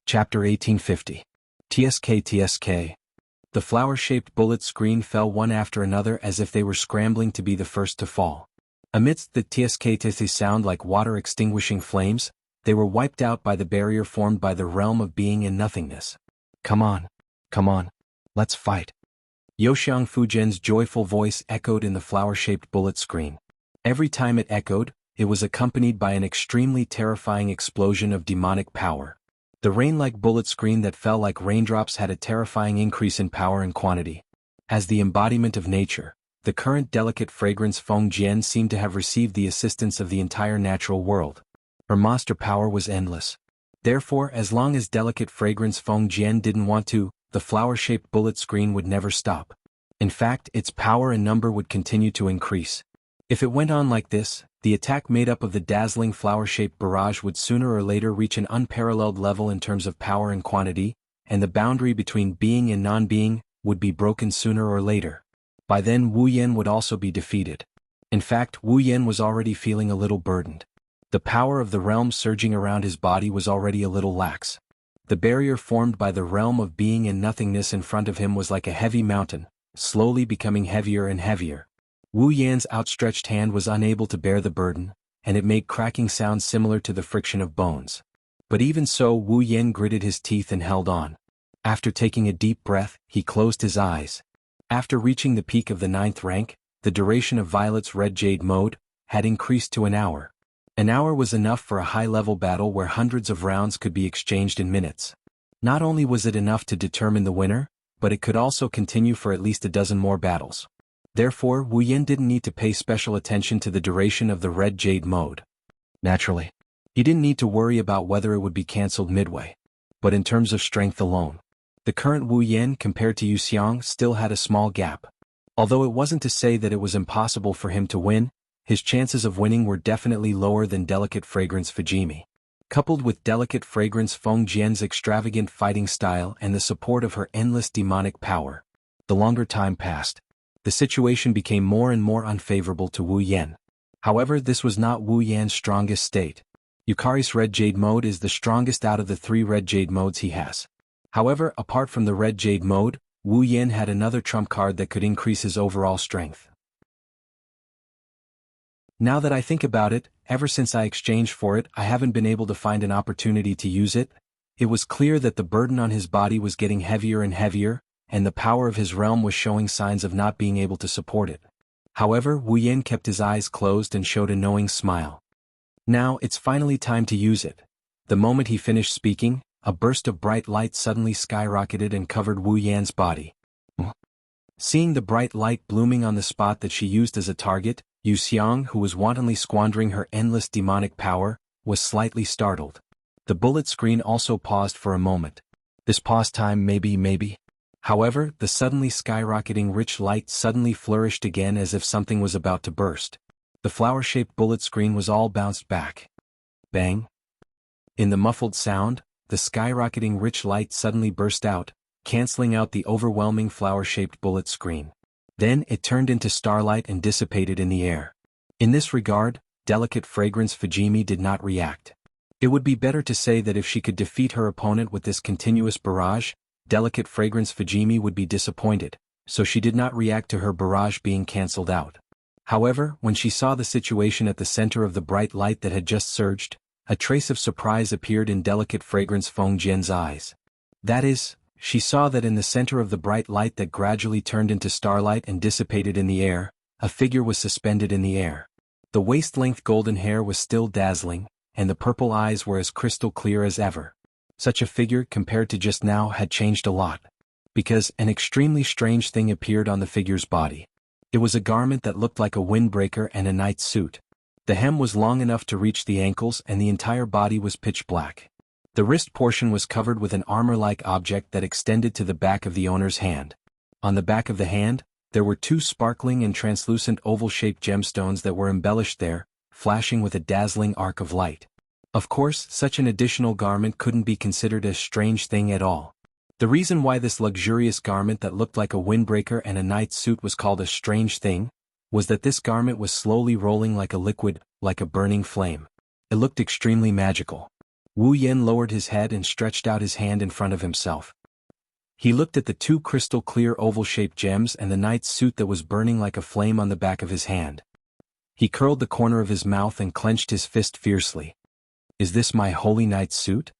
Chapter 1850. TSK. The flower-shaped bullet screen fell one after another as if they were scrambling to be the first to fall. Amidst the TSK sound like water extinguishing flames, they were wiped out by the barrier formed by the realm of being and nothingness. Come on, let's fight. Youxiang Fujian's joyful voice echoed in the flower-shaped bullet screen. Every time it echoed, it was accompanied by an extremely terrifying explosion of demonic power. The rain-like bullet screen that fell like raindrops had a terrifying increase in power and quantity. As the embodiment of nature, the current delicate fragrance Feng Jian seemed to have received the assistance of the entire natural world. Her monster power was endless. Therefore, as long as delicate fragrance Feng Jian didn't want to, the flower-shaped bullet screen would never stop. In fact, its power and number would continue to increase. If it went on like this, the attack made up of the dazzling flower-shaped barrage would sooner or later reach an unparalleled level in terms of power and quantity, and the boundary between being and non-being would be broken sooner or later. By then Wu Yan would also be defeated. In fact, Wu Yan was already feeling a little burdened. The power of the realm surging around his body was already a little lax. The barrier formed by the realm of being and nothingness in front of him was like a heavy mountain, slowly becoming heavier and heavier. Wu Yan's outstretched hand was unable to bear the burden, and it made cracking sounds similar to the friction of bones. But even so, Wu Yan gritted his teeth and held on. After taking a deep breath, he closed his eyes. After reaching the peak of the 9th rank, the duration of Violet's Red Jade mode had increased to an hour. An hour was enough for a high-level battle where hundreds of rounds could be exchanged in minutes. Not only was it enough to determine the winner, but it could also continue for at least a dozen more battles. Therefore, Wu Yan didn't need to pay special attention to the duration of the Red Jade mode. Naturally, he didn't need to worry about whether it would be cancelled midway. But in terms of strength alone, the current Wu Yan compared to Youxiang still had a small gap. Although it wasn't to say that it was impossible for him to win, his chances of winning were definitely lower than delicate fragrance Fujimi. Coupled with delicate fragrance Feng Jian's extravagant fighting style and the support of her endless demonic power, the longer time passed, the situation became more and more unfavorable to Wu Yan. However, this was not Wu Yan's strongest state. Yukari's Red Jade mode is the strongest out of the 3 Red Jade modes he has. However, apart from the Red Jade mode, Wu Yan had another trump card that could increase his overall strength. Now that I think about it, ever since I exchanged for it, I haven't been able to find an opportunity to use it. It was clear that the burden on his body was getting heavier and heavier, and the power of his realm was showing signs of not being able to support it. However, Wu Yan kept his eyes closed and showed a knowing smile. Now, it's finally time to use it. The moment he finished speaking, a burst of bright light suddenly skyrocketed and covered Wu Yan's body. Seeing the bright light blooming on the spot that she used as a target, Youxiang, who was wantonly squandering her endless demonic power, was slightly startled. The bullet screen also paused for a moment. This pause time maybe. However, the suddenly skyrocketing rich light suddenly flourished again as if something was about to burst. The flower-shaped bullet screen was all bounced back. Bang! In the muffled sound, the skyrocketing rich light suddenly burst out, canceling out the overwhelming flower-shaped bullet screen. Then it turned into starlight and dissipated in the air. In this regard, delicate fragrance Fujimi did not react. It would be better to say that if she could defeat her opponent with this continuous barrage, Delicate Fragrance Fujimi would be disappointed, so she did not react to her barrage being cancelled out. However, when she saw the situation at the center of the bright light that had just surged, a trace of surprise appeared in Delicate Fragrance Fengjian's eyes. That is, she saw that in the center of the bright light that gradually turned into starlight and dissipated in the air, a figure was suspended in the air. The waist-length golden hair was still dazzling, and the purple eyes were as crystal clear as ever. Such a figure, compared to just now, had changed a lot. Because an extremely strange thing appeared on the figure's body. It was a garment that looked like a windbreaker and a knight's suit. The hem was long enough to reach the ankles and the entire body was pitch black. The wrist portion was covered with an armor-like object that extended to the back of the owner's hand. On the back of the hand, there were two sparkling and translucent oval-shaped gemstones that were embellished there, flashing with a dazzling arc of light. Of course, such an additional garment couldn't be considered a strange thing at all. The reason why this luxurious garment that looked like a windbreaker and a knight's suit was called a strange thing, was that this garment was slowly rolling like a liquid, like a burning flame. It looked extremely magical. Wu Yan lowered his head and stretched out his hand in front of himself. He looked at the two crystal-clear oval-shaped gems and the knight's suit that was burning like a flame on the back of his hand. He curled the corner of his mouth and clenched his fist fiercely. Is this my holy knight's suit?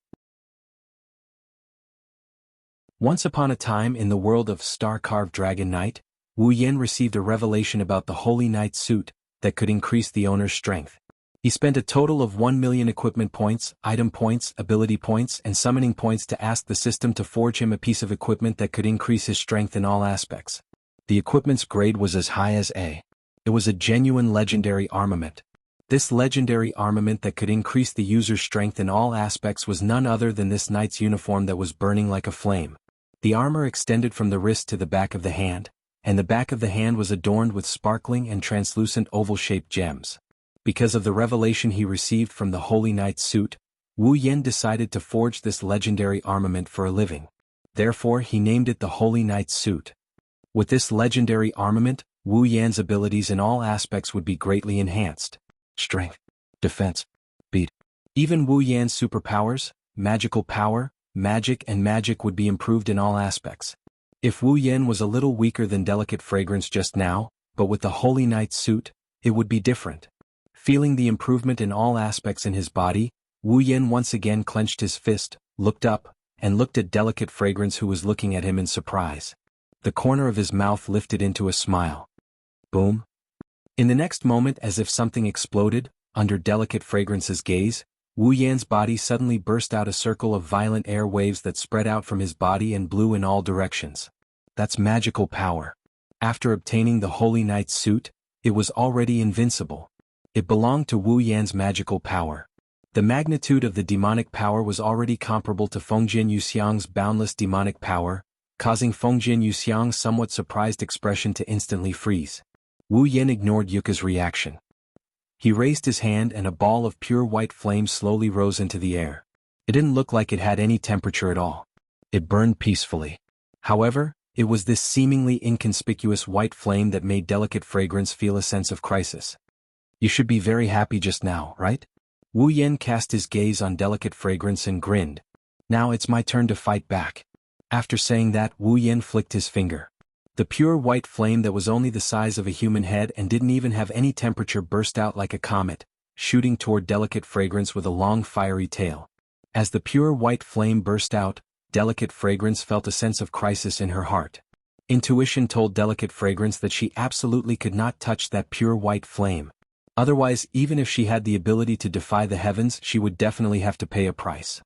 Once upon a time in the world of Star-Carved Dragon Knight, Wu Yan received a revelation about the holy knight's suit that could increase the owner's strength. He spent a total of 1 million equipment points, item points, ability points, and summoning points to ask the system to forge him a piece of equipment that could increase his strength in all aspects. The equipment's grade was as high as A. It was a genuine legendary armament. This legendary armament that could increase the user's strength in all aspects was none other than this knight's uniform that was burning like a flame. The armor extended from the wrist to the back of the hand, and the back of the hand was adorned with sparkling and translucent oval-shaped gems. Because of the revelation he received from the Holy Knight's suit, Wu Yan decided to forge this legendary armament for a living. Therefore he named it the Holy Knight's suit. With this legendary armament, Wu Yan's abilities in all aspects would be greatly enhanced. Strength, defense, speed. Even Wu Yan's superpowers, magical power, magic and magic would be improved in all aspects. If Wu Yan was a little weaker than Delicate Fragrance just now, but with the Holy Knight's suit, it would be different. Feeling the improvement in all aspects in his body, Wu Yan once again clenched his fist, looked up, and looked at Delicate Fragrance who was looking at him in surprise. The corner of his mouth lifted into a smile. Boom. In the next moment, as if something exploded, under Delicate Fragrance's gaze, Wu Yan's body suddenly burst out a circle of violent air waves that spread out from his body and blew in all directions. That's magical power. After obtaining the Holy Knight's suit, it was already invincible. It belonged to Wu Yan's magical power. The magnitude of the demonic power was already comparable to Fengjian Yuxiang's boundless demonic power, causing Fengjian Yuxiang's somewhat surprised expression to instantly freeze. Wu Yan ignored Yuka's reaction. He raised his hand and a ball of pure white flame slowly rose into the air. It didn't look like it had any temperature at all. It burned peacefully. However, it was this seemingly inconspicuous white flame that made Delicate Fragrance feel a sense of crisis. You should be very happy just now, right? Wu Yan cast his gaze on Delicate Fragrance and grinned. Now it's my turn to fight back. After saying that, Wu Yan flicked his finger. The pure white flame that was only the size of a human head and didn't even have any temperature burst out like a comet, shooting toward Delicate Fragrance with a long fiery tail. As the pure white flame burst out, Delicate Fragrance felt a sense of crisis in her heart. Intuition told Delicate Fragrance that she absolutely could not touch that pure white flame. Otherwise, even if she had the ability to defy the heavens, she would definitely have to pay a price.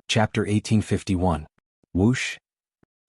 Chapter 1851. Whoosh.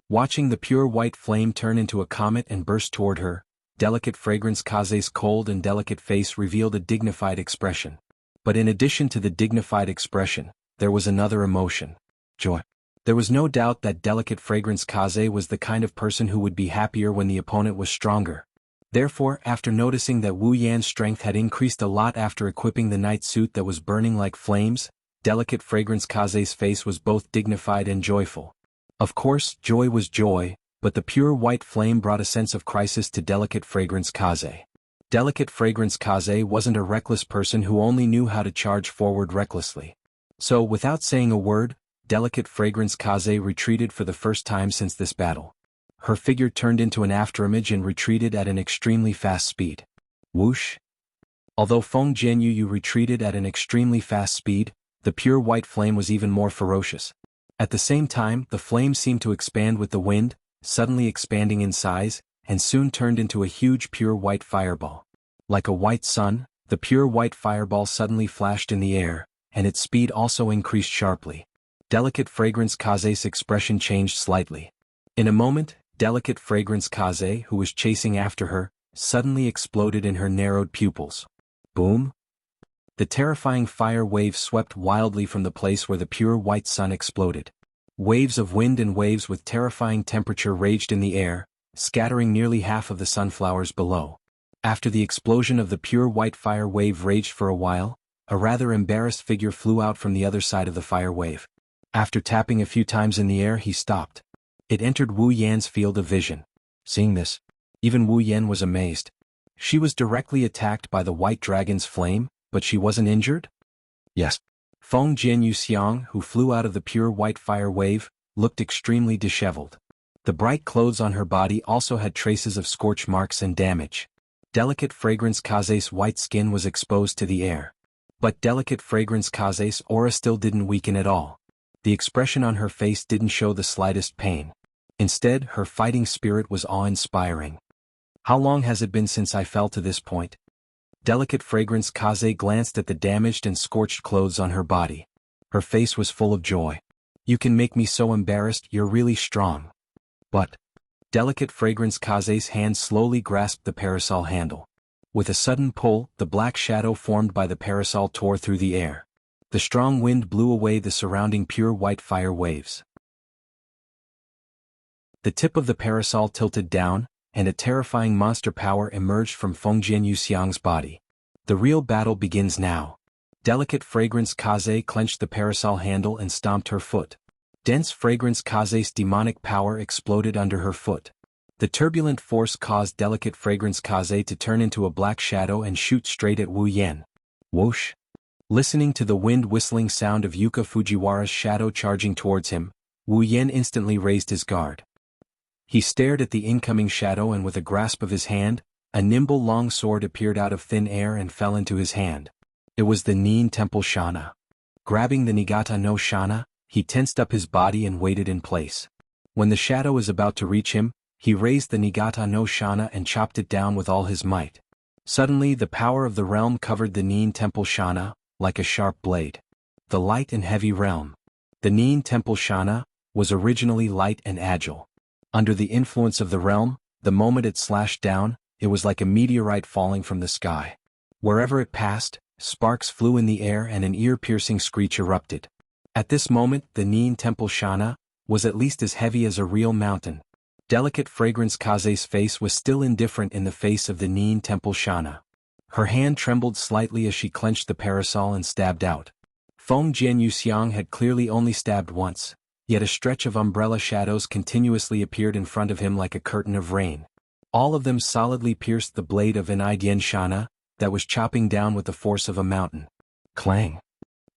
Watching the pure white flame turn into a comet and burst toward her, Delicate Fragrance Kaze's cold and delicate face revealed a dignified expression. But in addition to the dignified expression, there was another emotion. Joy. There was no doubt that Delicate Fragrance Kaze was the kind of person who would be happier when the opponent was stronger. Therefore, after noticing that Wu Yan's strength had increased a lot after equipping the night suit that was burning like flames, Delicate Fragrance Kaze's face was both dignified and joyful. Of course, joy was joy, but the pure white flame brought a sense of crisis to Delicate Fragrance Kaze. Delicate Fragrance Kaze wasn't a reckless person who only knew how to charge forward recklessly. So, without saying a word, Delicate Fragrance Kaze retreated for the first time since this battle. Her figure turned into an afterimage and retreated at an extremely fast speed. Whoosh! Although Feng Jianyu retreated at an extremely fast speed, the pure white flame was even more ferocious. At the same time, the flame seemed to expand with the wind, suddenly expanding in size, and soon turned into a huge pure white fireball. Like a white sun, the pure white fireball suddenly flashed in the air, and its speed also increased sharply. Delicate Fragrance Kaze's expression changed slightly. In a moment, Delicate Fragrance Kaze, who was chasing after her, suddenly exploded in her narrowed pupils. Boom! The terrifying fire wave swept wildly from the place where the pure white sun exploded. Waves of wind and waves with terrifying temperature raged in the air, scattering nearly half of the sunflowers below. After the explosion of the pure white fire wave raged for a while, a rather embarrassed figure flew out from the other side of the fire wave. After tapping a few times in the air, he stopped. It entered Wu Yan's field of vision. Seeing this, even Wu Yan was amazed. She was directly attacked by the white dragon's flame, but she wasn't injured? Yes. Feng Jianyu, who flew out of the pure white fire wave, looked extremely disheveled. The bright clothes on her body also had traces of scorch marks and damage. Delicate Fragrance Kaze's white skin was exposed to the air. But Delicate Fragrance Kaze's aura still didn't weaken at all. The expression on her face didn't show the slightest pain. Instead, her fighting spirit was awe-inspiring. How long has it been since I fell to this point? Delicate Fragrance Kaze glanced at the damaged and scorched clothes on her body. Her face was full of joy. You can make me so embarrassed, you're really strong. But Delicate Fragrance Kaze's hand slowly grasped the parasol handle. With a sudden pull, the black shadow formed by the parasol tore through the air. The strong wind blew away the surrounding pure white fire waves. The tip of the parasol tilted down, and a terrifying monster power emerged from Feng Jianyu's body. The real battle begins now. Delicate Fragrance Kaze clenched the parasol handle and stomped her foot. Dense Fragrance Kaze's demonic power exploded under her foot. The turbulent force caused Delicate Fragrance Kaze to turn into a black shadow and shoot straight at Wu Yan. Whoosh! Listening to the wind-whistling sound of Yuka Fujiwara's shadow charging towards him, Wu Yan instantly raised his guard. He stared at the incoming shadow, and with a grasp of his hand, a nimble long sword appeared out of thin air and fell into his hand. It was the Nin Temple Shana. Grabbing the Nigata no Shana, he tensed up his body and waited in place. When the shadow was about to reach him, he raised the Nigata no Shana and chopped it down with all his might. Suddenly the power of the realm covered the Nin Temple Shana, like a sharp blade. The light and heavy realm. The Nin Temple Shana was originally light and agile. Under the influence of the realm, the moment it slashed down, it was like a meteorite falling from the sky. Wherever it passed, sparks flew in the air and an ear-piercing screech erupted. At this moment, the Nin Temple Shana was at least as heavy as a real mountain. Delicate Fragrance Kaze's face was still indifferent in the face of the Nin Temple Shana. Her hand trembled slightly as she clenched the parasol and stabbed out. Feng Jianyuxiang had clearly only stabbed once, yet a stretch of umbrella shadows continuously appeared in front of him like a curtain of rain. All of them solidly pierced the blade of Nidian Shana that was chopping down with the force of a mountain. Clang!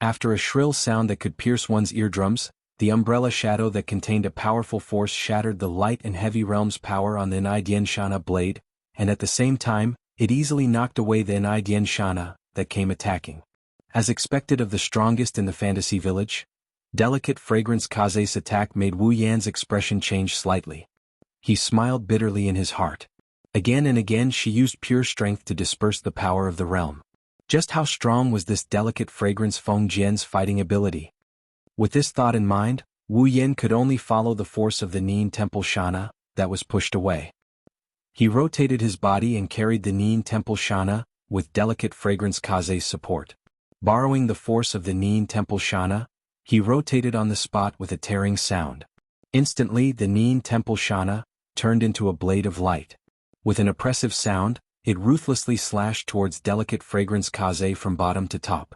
After a shrill sound that could pierce one's eardrums, the umbrella shadow that contained a powerful force shattered the light and heavy realm's power on the Nidian Shana blade, and at the same time, it easily knocked away the Nidian Shana that came attacking. As expected of the strongest in the fantasy village, Delicate Fragrance Kaze's attack made Wu Yan's expression change slightly. He smiled bitterly in his heart. Again and again she used pure strength to disperse the power of the realm. Just how strong was this Delicate Fragrance Feng Jian's fighting ability? With this thought in mind, Wu Yan could only follow the force of the Nin Temple Shana that was pushed away. He rotated his body and carried the Nin Temple Shana with Delicate Fragrance Kaze's support. Borrowing the force of the Nin Temple Shana, he rotated on the spot with a tearing sound. Instantly the Nin Temple Shana turned into a blade of light. With an oppressive sound, it ruthlessly slashed towards Delicate Fragrance Kaze from bottom to top.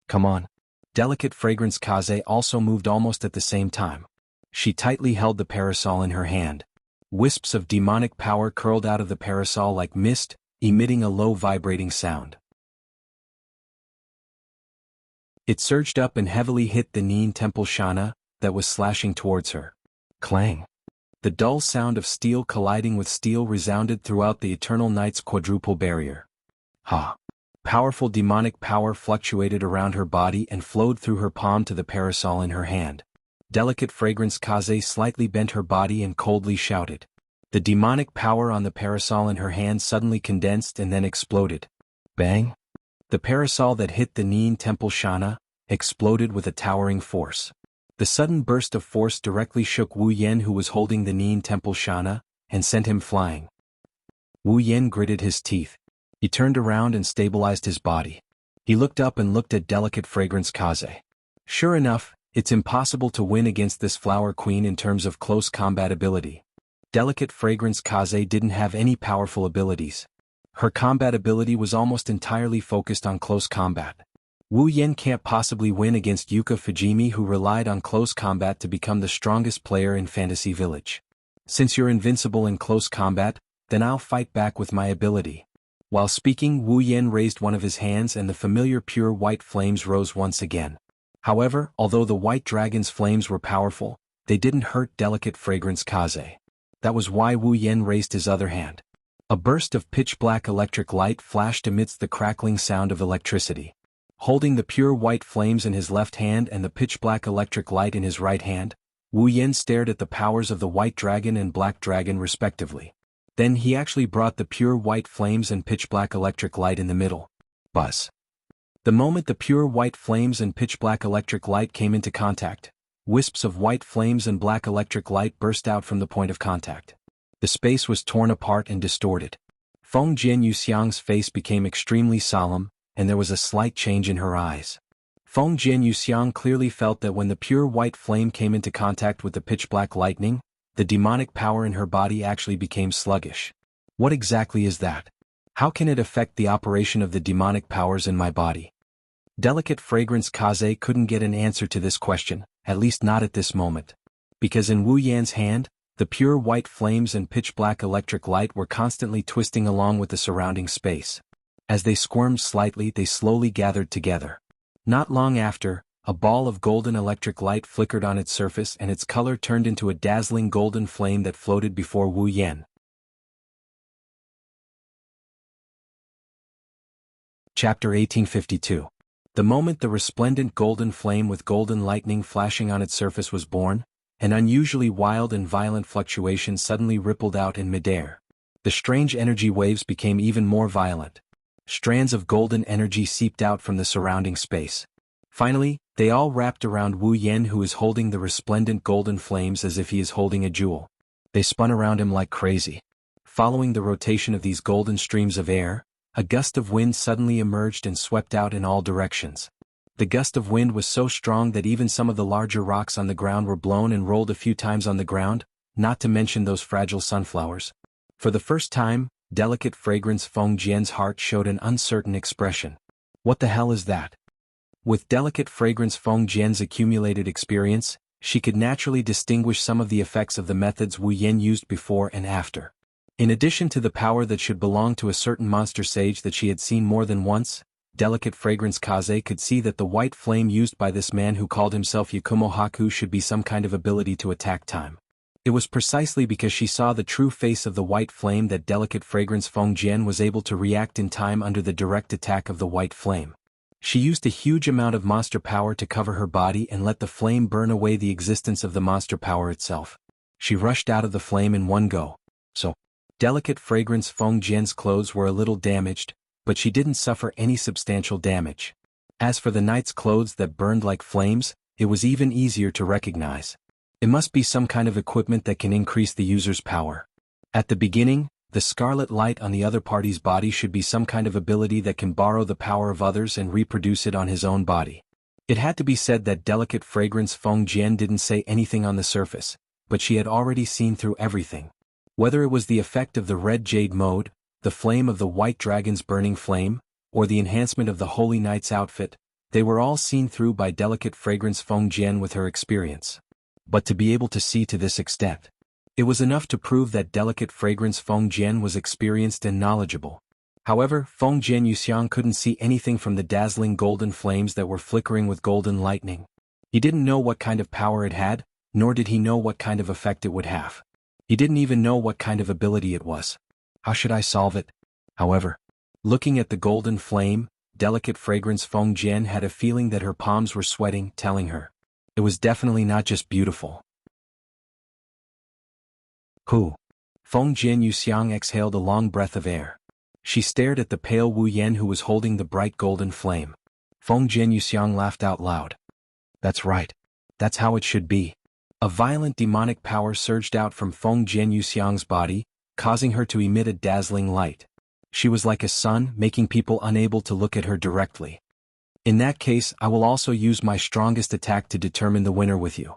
Come on. Delicate Fragrance Kaze also moved almost at the same time. She tightly held the parasol in her hand. Wisps of demonic power curled out of the parasol like mist, emitting a low vibrating sound. It surged up and heavily hit the Nin Temple Shana that was slashing towards her. Clang! The dull sound of steel colliding with steel resounded throughout the Eternal Night's quadruple barrier. Ha! Powerful demonic power fluctuated around her body and flowed through her palm to the parasol in her hand. Delicate Fragrance Kaze slightly bent her body and coldly shouted. The demonic power on the parasol in her hand suddenly condensed and then exploded. Bang! The parasol that hit the Nin Temple Shana exploded with a towering force. The sudden burst of force directly shook Wu Yan, who was holding the Nin Temple Shana, and sent him flying. Wu Yan gritted his teeth. He turned around and stabilized his body. He looked up and looked at Delicate Fragrance Kaze. Sure enough, it's impossible to win against this flower queen in terms of close combat ability. Delicate Fragrance Kaze didn't have any powerful abilities. Her combat ability was almost entirely focused on close combat. Wu Yan can't possibly win against Yuka Fujimi, who relied on close combat to become the strongest player in Fantasy Village. Since you're invincible in close combat, then I'll fight back with my ability. While speaking, Wu Yan raised one of his hands and the familiar pure white flames rose once again. However, although the white dragon's flames were powerful, they didn't hurt Delicate Fragrance Kaze. That was why Wu Yan raised his other hand. A burst of pitch-black electric light flashed amidst the crackling sound of electricity. Holding the pure white flames in his left hand and the pitch-black electric light in his right hand, Wu Yan stared at the powers of the white dragon and black dragon respectively. Then he actually brought the pure white flames and pitch-black electric light in the middle. Buzz. The moment the pure white flames and pitch-black electric light came into contact, wisps of white flames and black electric light burst out from the point of contact. The space was torn apart and distorted. Feng Jian Yuxiang's face became extremely solemn, and there was a slight change in her eyes. Feng Jian Yuxiang clearly felt that when the pure white flame came into contact with the pitch-black lightning, the demonic power in her body actually became sluggish. What exactly is that? How can it affect the operation of the demonic powers in my body? Delicate Fragrance Kaze couldn't get an answer to this question, at least not at this moment. Because in Wu Yan's hand, the pure white flames and pitch-black electric light were constantly twisting along with the surrounding space. As they squirmed slightly, they slowly gathered together. Not long after, a ball of golden electric light flickered on its surface and its color turned into a dazzling golden flame that floated before Wu Yan. Chapter 1852. The moment the resplendent golden flame with golden lightning flashing on its surface was born, an unusually wild and violent fluctuation suddenly rippled out in midair. The strange energy waves became even more violent. Strands of golden energy seeped out from the surrounding space. Finally, they all wrapped around Wu Yan, who is holding the resplendent golden flames as if he is holding a jewel. They spun around him like crazy. Following the rotation of these golden streams of air, a gust of wind suddenly emerged and swept out in all directions. The gust of wind was so strong that even some of the larger rocks on the ground were blown and rolled a few times on the ground, not to mention those fragile sunflowers. For the first time, Delicate Fragrance Feng Jian's heart showed an uncertain expression. What the hell is that? With Delicate Fragrance Feng Jian's accumulated experience, she could naturally distinguish some of the effects of the methods Wu Yan used before and after. In addition to the power that should belong to a certain monster sage that she had seen more than once, Delicate Fragrance Kaze could see that the white flame used by this man who called himself Yakumo Haku should be some kind of ability to attack time. It was precisely because she saw the true face of the white flame that Delicate Fragrance Feng Jian was able to react in time under the direct attack of the white flame. She used a huge amount of monster power to cover her body and let the flame burn away the existence of the monster power itself. She rushed out of the flame in one go. So, Delicate Fragrance Feng Jian's clothes were a little damaged, but she didn't suffer any substantial damage. As for the knight's clothes that burned like flames, it was even easier to recognize. It must be some kind of equipment that can increase the user's power. At the beginning, the scarlet light on the other party's body should be some kind of ability that can borrow the power of others and reproduce it on his own body. It had to be said that Delicate Fragrance Feng Jian didn't say anything on the surface, but she had already seen through everything. Whether it was the effect of the red jade mode, the flame of the white dragon's burning flame, or the enhancement of the Holy Knight's outfit, they were all seen through by Delicate Fragrance Feng Jian with her experience. But to be able to see to this extent, it was enough to prove that Delicate Fragrance Feng Jian was experienced and knowledgeable. However, Feng Jian Yuxiang couldn't see anything from the dazzling golden flames that were flickering with golden lightning. He didn't know what kind of power it had, nor did he know what kind of effect it would have. He didn't even know what kind of ability it was. How should I solve it? However, looking at the golden flame, delicate fragrance, Feng Jian had a feeling that her palms were sweating, telling her it was definitely not just beautiful. Who? Feng Jian Yuxiang exhaled a long breath of air. She stared at the pale Wu Yan who was holding the bright golden flame. Feng Jian Yuxiang laughed out loud. That's right. That's how it should be. A violent demonic power surged out from Feng Jian Yuxiang's body, causing her to emit a dazzling light. She was like a sun, making people unable to look at her directly. In that case, I will also use my strongest attack to determine the winner with you.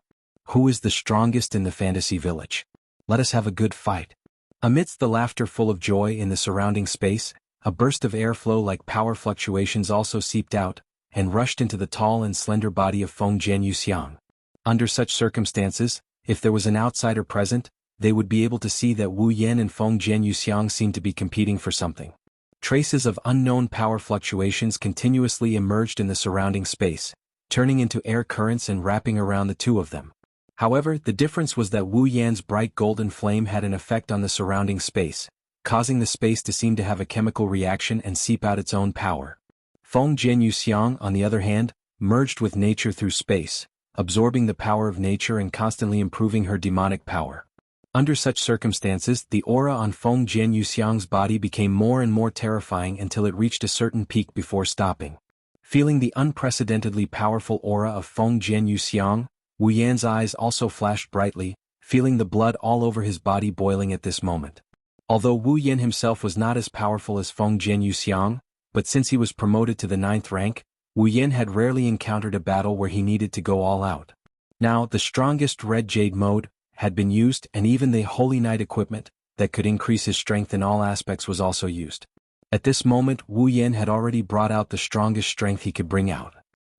Who is the strongest in the fantasy village? Let us have a good fight. Amidst the laughter full of joy in the surrounding space, a burst of airflow like power fluctuations also seeped out, and rushed into the tall and slender body of Feng Jian Yuxiang. Under such circumstances, if there was an outsider present, they would be able to see that Wu Yan and Feng Jian Yuxiang seemed to be competing for something. Traces of unknown power fluctuations continuously emerged in the surrounding space, turning into air currents and wrapping around the two of them. However, the difference was that Wu Yan's bright golden flame had an effect on the surrounding space, causing the space to seem to have a chemical reaction and seep out its own power. Feng Jian Yuxiang, on the other hand, merged with nature through space, absorbing the power of nature and constantly improving her demonic power. Under such circumstances, the aura on Feng Jian Yuxiang's body became more and more terrifying until it reached a certain peak before stopping. Feeling the unprecedentedly powerful aura of Feng Jian Yuxiang, Wu Yan's eyes also flashed brightly, feeling the blood all over his body boiling at this moment. Although Wu Yan himself was not as powerful as Feng Jian Yuxiang, but since he was promoted to the 9th rank, Wu Yan had rarely encountered a battle where he needed to go all out. Now, the strongest Red Jade mode had been used, and even the Holy Knight equipment that could increase his strength in all aspects was also used. At this moment, Wu Yan had already brought out the strongest strength he could bring out.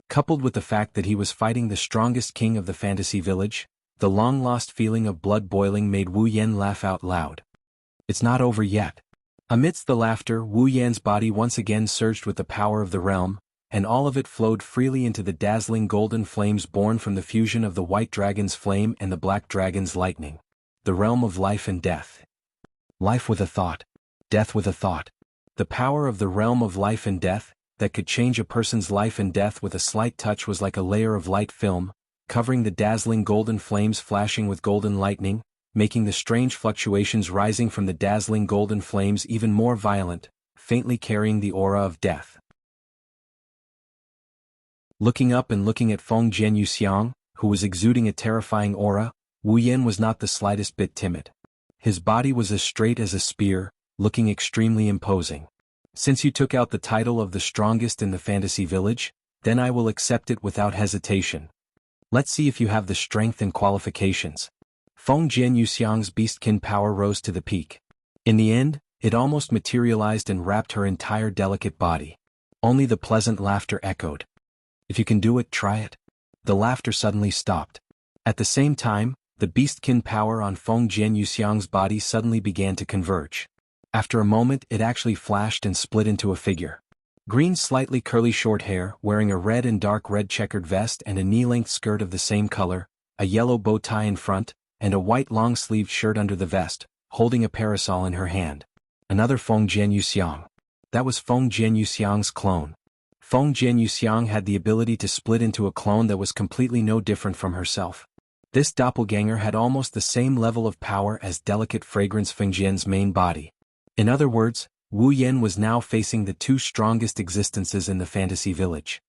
Coupled with the fact that he was fighting the strongest king of the fantasy village, the long-lost feeling of blood boiling made Wu Yan laugh out loud. It's not over yet. Amidst the laughter, Wu Yan's body once again surged with the power of the realm, and all of it flowed freely into the dazzling golden flames born from the fusion of the white dragon's flame and the black dragon's lightning. The realm of life and death. Life with a thought. Death with a thought. The power of the realm of life and death, that could change a person's life and death with a slight touch, was like a layer of light film, covering the dazzling golden flames flashing with golden lightning, making the strange fluctuations rising from the dazzling golden flames even more violent, faintly carrying the aura of death. Looking up and looking at Feng Jian Yuxiang, who was exuding a terrifying aura, Wu Yan was not the slightest bit timid. His body was as straight as a spear, looking extremely imposing. Since you took out the title of the strongest in the fantasy village, then I will accept it without hesitation. Let's see if you have the strength and qualifications. Feng Jian Yuxiang's beastkin power rose to the peak. In the end, it almost materialized and wrapped her entire delicate body. Only the pleasant laughter echoed. If you can do it, try it. The laughter suddenly stopped. At the same time, the beastkin power on Feng Jian Yuxiang's body suddenly began to converge. After a moment, it actually flashed and split into a figure. Green, slightly curly short hair, wearing a red and dark red checkered vest and a knee-length skirt of the same color, a yellow bow tie in front, and a white long-sleeved shirt under the vest, holding a parasol in her hand. Another Feng Jian Yuxiang. That was Feng Jian Yuxiang's clone. Feng Jian Yuxiang had the ability to split into a clone that was completely no different from herself. This doppelganger had almost the same level of power as delicate fragrance Feng Jian's main body. In other words, Wu Yan was now facing the two strongest existences in the fantasy village.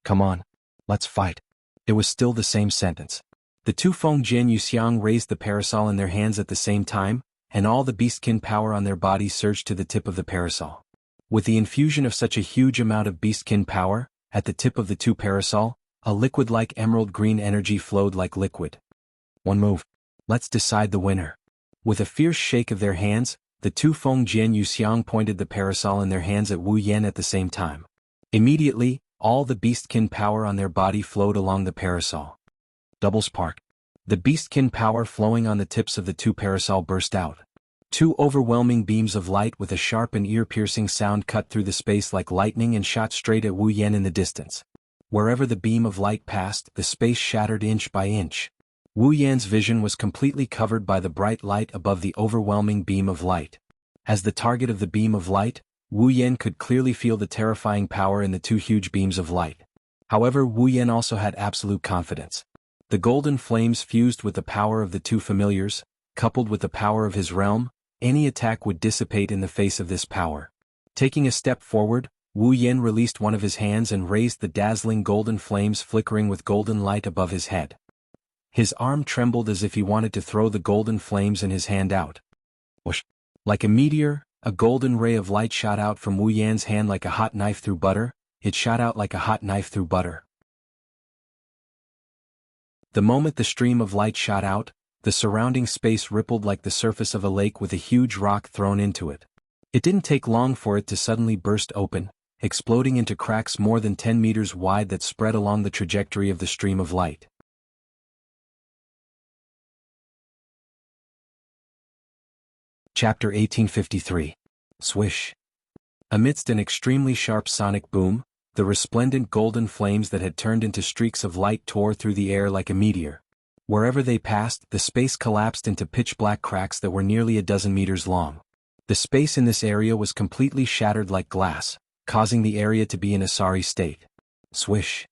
Come on, let's fight. It was still the same sentence. The two Feng Jian Yuxiang raised the parasol in their hands at the same time, and all the beastkin power on their bodies surged to the tip of the parasol. With the infusion of such a huge amount of beastkin power, at the tip of the two parasol, a liquid-like emerald green energy flowed like liquid. One move. Let's decide the winner. With a fierce shake of their hands, the two Feng Jian Yuxiang pointed the parasol in their hands at Wu Yan at the same time. Immediately, all the beastkin power on their body flowed along the parasol. Double spark. The beastkin power flowing on the tips of the two parasol burst out. Two overwhelming beams of light with a sharp and ear-piercing sound cut through the space like lightning and shot straight at Wu Yan in the distance. Wherever the beam of light passed, the space shattered inch by inch. Wu Yan's vision was completely covered by the bright light above the overwhelming beam of light. As the target of the beam of light, Wu Yan could clearly feel the terrifying power in the two huge beams of light. However, Wu Yan also had absolute confidence. The golden flames fused with the power of the two familiars, coupled with the power of his realm, any attack would dissipate in the face of this power. Taking a step forward, Wu Yan released one of his hands and raised the dazzling golden flames flickering with golden light above his head. His arm trembled as if he wanted to throw the golden flames in his hand out. Whoosh! Like a meteor, a golden ray of light shot out from Wu Yan's hand like a hot knife through butter. It shot out like a hot knife through butter. The moment the stream of light shot out, the surrounding space rippled like the surface of a lake with a huge rock thrown into it. It didn't take long for it to suddenly burst open, exploding into cracks more than 10 meters wide that spread along the trajectory of the stream of light. Chapter 1853. Swish. Amidst an extremely sharp sonic boom, the resplendent golden flames that had turned into streaks of light tore through the air like a meteor. Wherever they passed, the space collapsed into pitch-black cracks that were nearly a dozen meters long. The space in this area was completely shattered like glass, causing the area to be in a sorry state. Swish.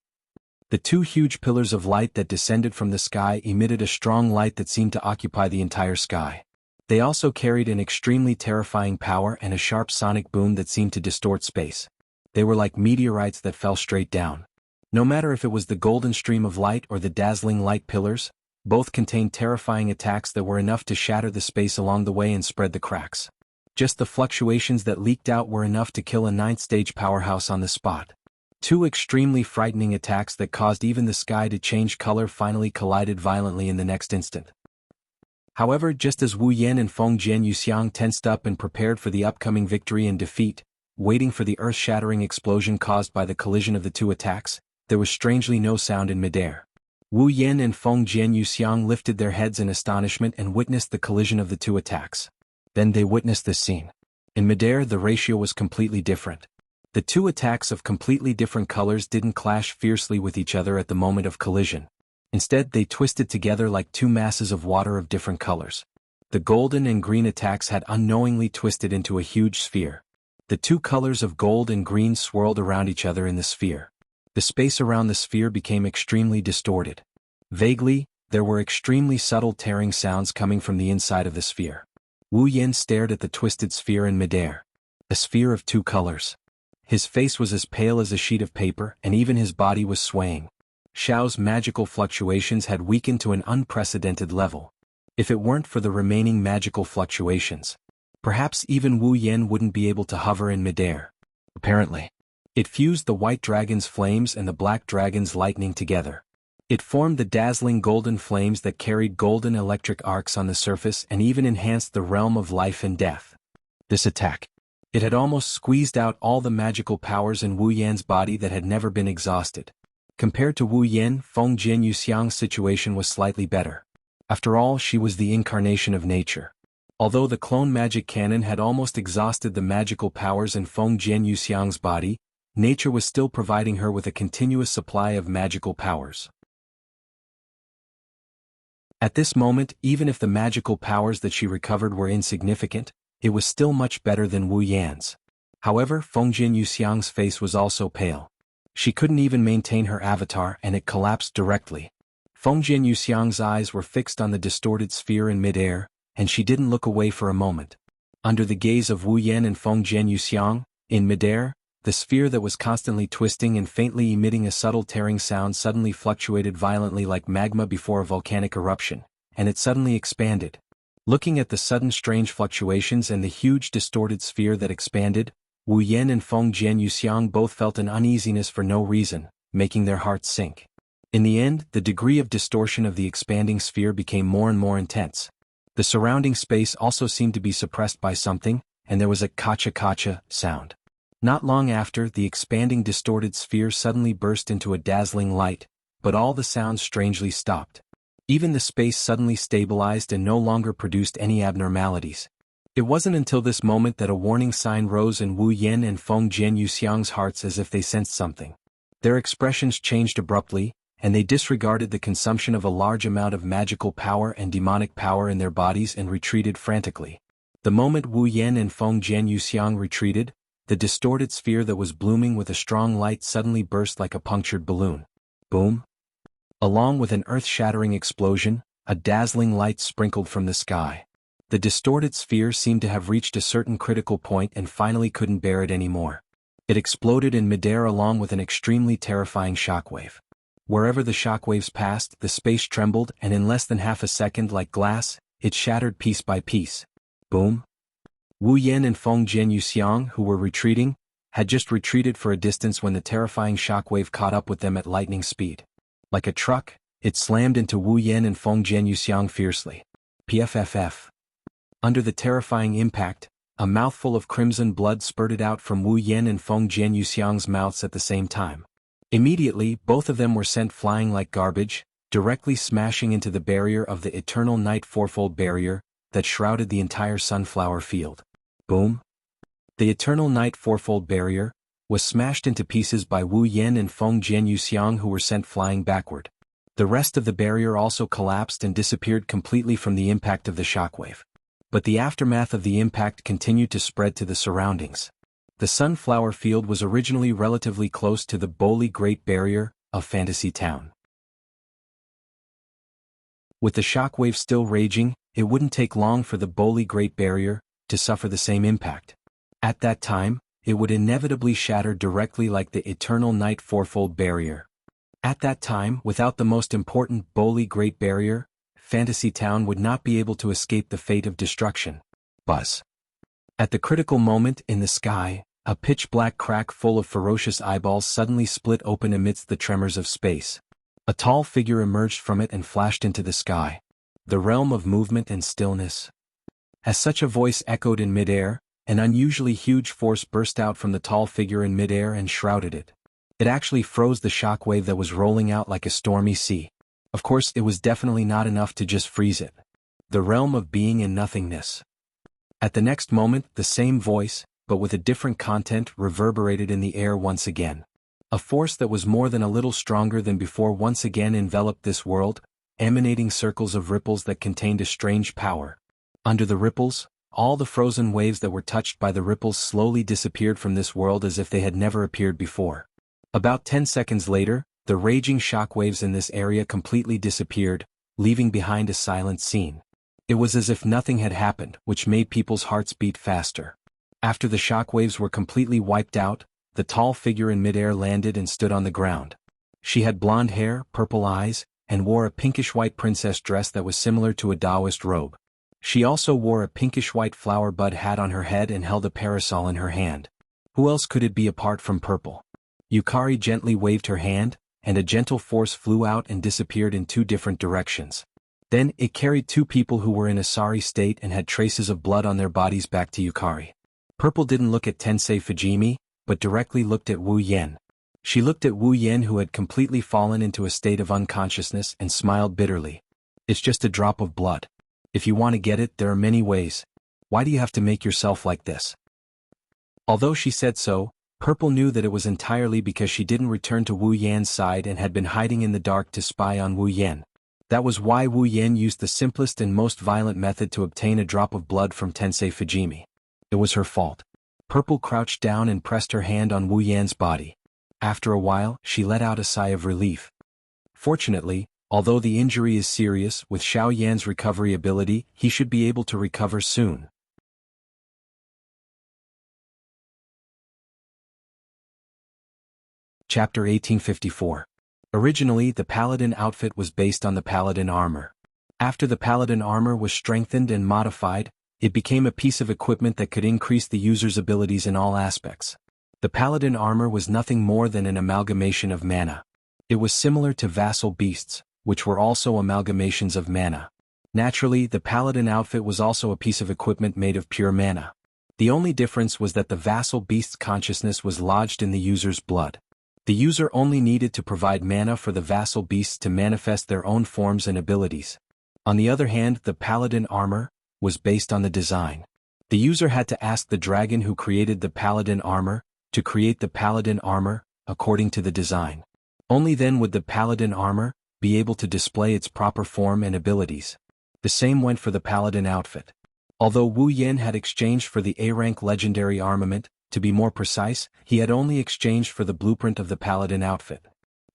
The two huge pillars of light that descended from the sky emitted a strong light that seemed to occupy the entire sky. They also carried an extremely terrifying power and a sharp sonic boom that seemed to distort space. They were like meteorites that fell straight down. No matter if it was the golden stream of light or the dazzling light pillars, both contained terrifying attacks that were enough to shatter the space along the way and spread the cracks. Just the fluctuations that leaked out were enough to kill a ninth-stage powerhouse on the spot. Two extremely frightening attacks that caused even the sky to change color finally collided violently in the next instant. However, just as Wu Yan and Feng Jianyu tensed up and prepared for the upcoming victory and defeat, waiting for the earth-shattering explosion caused by the collision of the two attacks, there was strangely no sound in midair. Wu Yan and Feng Jianyu lifted their heads in astonishment and witnessed the collision of the two attacks. Then they witnessed this scene. In midair, the ratio was completely different. The two attacks of completely different colors didn't clash fiercely with each other at the moment of collision. Instead, they twisted together like two masses of water of different colors. The golden and green attacks had unknowingly twisted into a huge sphere. The two colors of gold and green swirled around each other in the sphere. The space around the sphere became extremely distorted. Vaguely, there were extremely subtle tearing sounds coming from the inside of the sphere. Wu Yan stared at the twisted sphere in midair. A sphere of two colors. His face was as pale as a sheet of paper, and even his body was swaying. Xiao's magical fluctuations had weakened to an unprecedented level. If it weren't for the remaining magical fluctuations, perhaps even Wu Yan wouldn't be able to hover in midair. Apparently, it fused the white dragon's flames and the black dragon's lightning together. It formed the dazzling golden flames that carried golden electric arcs on the surface and even enhanced the realm of life and death. This attack. It had almost squeezed out all the magical powers in Wu Yan's body that had never been exhausted. Compared to Wu Yan, Feng Jianyu's situation was slightly better. After all, she was the incarnation of nature. Although the clone magic cannon had almost exhausted the magical powers in Feng Jianyu's body, nature was still providing her with a continuous supply of magical powers. At this moment, even if the magical powers that she recovered were insignificant, it was still much better than Wu Yan's. However, Feng Jianyu's face was also pale. She couldn't even maintain her avatar and it collapsed directly. Feng Jianyu's eyes were fixed on the distorted sphere in midair, and she didn't look away for a moment. Under the gaze of Wu Yan and Feng Jianyu, in midair, the sphere that was constantly twisting and faintly emitting a subtle tearing sound suddenly fluctuated violently like magma before a volcanic eruption, and it suddenly expanded. Looking at the sudden strange fluctuations and the huge distorted sphere that expanded, Wu Yan and Feng Jianyu both felt an uneasiness for no reason, making their hearts sink. In the end, the degree of distortion of the expanding sphere became more and more intense. The surrounding space also seemed to be suppressed by something, and there was a kacha-kacha sound. Not long after, the expanding distorted sphere suddenly burst into a dazzling light, but all the sounds strangely stopped. Even the space suddenly stabilized and no longer produced any abnormalities. It wasn't until this moment that a warning sign rose in Wu Yan and Feng Jianyuxiang's hearts as if they sensed something. Their expressions changed abruptly, and they disregarded the consumption of a large amount of magical power and demonic power in their bodies and retreated frantically. The moment Wu Yan and Feng Jianyuxiang retreated, the distorted sphere that was blooming with a strong light suddenly burst like a punctured balloon. Boom! Along with an earth-shattering explosion, a dazzling light sprinkled from the sky. The distorted sphere seemed to have reached a certain critical point and finally couldn't bear it anymore. It exploded in midair along with an extremely terrifying shockwave. Wherever the shockwaves passed, the space trembled, and in less than half a second, like glass, it shattered piece by piece. Boom! Wu Yan and Feng Jianyuxiang, who were retreating, had just retreated for a distance when the terrifying shockwave caught up with them at lightning speed. Like a truck, it slammed into Wu Yan and Feng Jianyuxiang fiercely. PFFF. Under the terrifying impact, a mouthful of crimson blood spurted out from Wu Yan and Feng Jianyuxiang's mouths at the same time. Immediately, both of them were sent flying like garbage, directly smashing into the barrier of the eternal night fourfold barrier that shrouded the entire sunflower field. Boom! The eternal night fourfold barrier was smashed into pieces by Wu Yan and Feng Jianyuxiang, who were sent flying backward. The rest of the barrier also collapsed and disappeared completely from the impact of the shockwave. But the aftermath of the impact continued to spread to the surroundings. The sunflower field was originally relatively close to the Boli Great Barrier of Fantasy Town. With the shockwave still raging, it wouldn't take long for the Boli Great Barrier to suffer the same impact. At that time, it would inevitably shatter directly like the eternal night fourfold barrier. At that time, without the most important Boli Great Barrier, Fantasy Town would not be able to escape the fate of destruction. Buzz. At the critical moment in the sky, a pitch-black crack full of ferocious eyeballs suddenly split open amidst the tremors of space. A tall figure emerged from it and flashed into the sky. The realm of movement and stillness. As such a voice echoed in midair, an unusually huge force burst out from the tall figure in midair and shrouded it. It actually froze the shockwave that was rolling out like a stormy sea. Of course, it was definitely not enough to just freeze it. The realm of being and nothingness. At the next moment, the same voice, but with a different content, reverberated in the air once again. A force that was more than a little stronger than before once again enveloped this world, emanating circles of ripples that contained a strange power. Under the ripples, all the frozen waves that were touched by the ripples slowly disappeared from this world as if they had never appeared before. About 10 seconds later, the raging shockwaves in this area completely disappeared, leaving behind a silent scene. It was as if nothing had happened, which made people's hearts beat faster. After the shockwaves were completely wiped out, the tall figure in midair landed and stood on the ground. She had blonde hair, purple eyes, and wore a pinkish-white princess dress that was similar to a Taoist robe. She also wore a pinkish-white flower bud hat on her head and held a parasol in her hand. Who else could it be apart from purple? Yukari gently waved her hand, and a gentle force flew out and disappeared in 2 different directions. Then, it carried 2 people who were in a sorry state and had traces of blood on their bodies back to Yukari. Purple didn't look at Tensei Fujimi, but directly looked at Wu Yan. She looked at Wu Yan, who had completely fallen into a state of unconsciousness, and smiled bitterly. It's just a drop of blood. If you want to get it, there are many ways. Why do you have to make yourself like this? Although she said so, Purple knew that it was entirely because she didn't return to Wu Yan's side and had been hiding in the dark to spy on Wu Yan. That was why Wu Yan used the simplest and most violent method to obtain a drop of blood from Tensei Fujimi. It was her fault. Purple crouched down and pressed her hand on Wu Yan's body. After a while, she let out a sigh of relief. Fortunately, although the injury is serious, with Xiao Yan's recovery ability, he should be able to recover soon. Chapter 1854. Originally, the Paladin outfit was based on the Paladin armor. After the Paladin armor was strengthened and modified, it became a piece of equipment that could increase the user's abilities in all aspects. The Paladin armor was nothing more than an amalgamation of mana. It was similar to vassal beasts, which were also amalgamations of mana. Naturally, the Paladin outfit was also a piece of equipment made of pure mana. The only difference was that the vassal beast's consciousness was lodged in the user's blood. The user only needed to provide mana for the vassal beasts to manifest their own forms and abilities. On the other hand, the Paladin armor was based on the design. The user had to ask the dragon who created the paladin armor to create the paladin armor according to the design. Only then would the paladin armor be able to display its proper form and abilities. The same went for the paladin outfit. Although Wu Yan had exchanged for the A-rank legendary armament, to be more precise, he had only exchanged for the blueprint of the paladin outfit.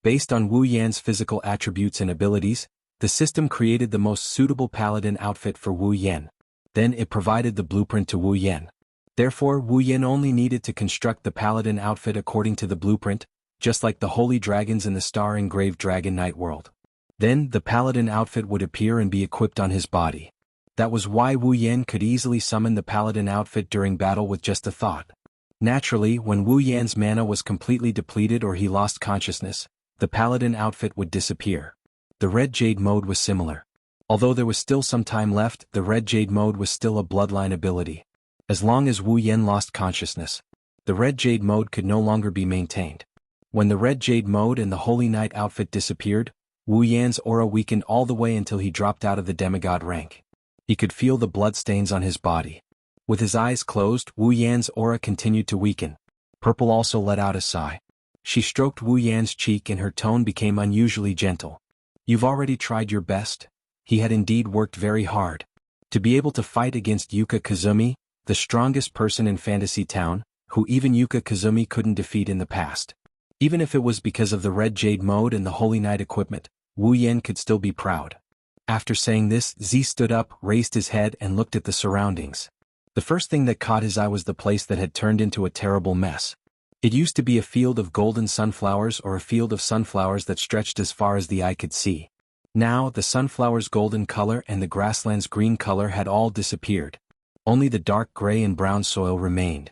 Based on Wu Yan's physical attributes and abilities, the system created the most suitable paladin outfit for Wu Yan. Then it provided the blueprint to Wu Yan. Therefore, Wu Yan only needed to construct the paladin outfit according to the blueprint, just like the holy dragons in the star-engraved Dragon Knight world. Then, the paladin outfit would appear and be equipped on his body. That was why Wu Yan could easily summon the paladin outfit during battle with just a thought. Naturally, when Wu Yan's mana was completely depleted or he lost consciousness, the paladin outfit would disappear. The Red Jade mode was similar. Although there was still some time left, the Red Jade mode was still a bloodline ability. As long as Wu Yan lost consciousness, the Red Jade mode could no longer be maintained. When the Red Jade mode and the Holy Knight outfit disappeared, Wu Yan's aura weakened all the way until he dropped out of the demigod rank. He could feel the bloodstains on his body. With his eyes closed, Wu Yan's aura continued to weaken. Purple also let out a sigh. She stroked Wu Yan's cheek and her tone became unusually gentle. "You've already tried your best." He had indeed worked very hard. To be able to fight against Yuka Kazumi, the strongest person in Fantasy Town, who even Yuka Kazumi couldn't defeat in the past. Even if it was because of the Red Jade mode and the Holy Knight equipment, Wu Yan could still be proud. After saying this, Z stood up, raised his head and looked at the surroundings. The first thing that caught his eye was the place that had turned into a terrible mess. It used to be a field of golden sunflowers or a field of sunflowers that stretched as far as the eye could see. Now, the sunflowers' golden color and the grassland's green color had all disappeared. Only the dark gray and brown soil remained.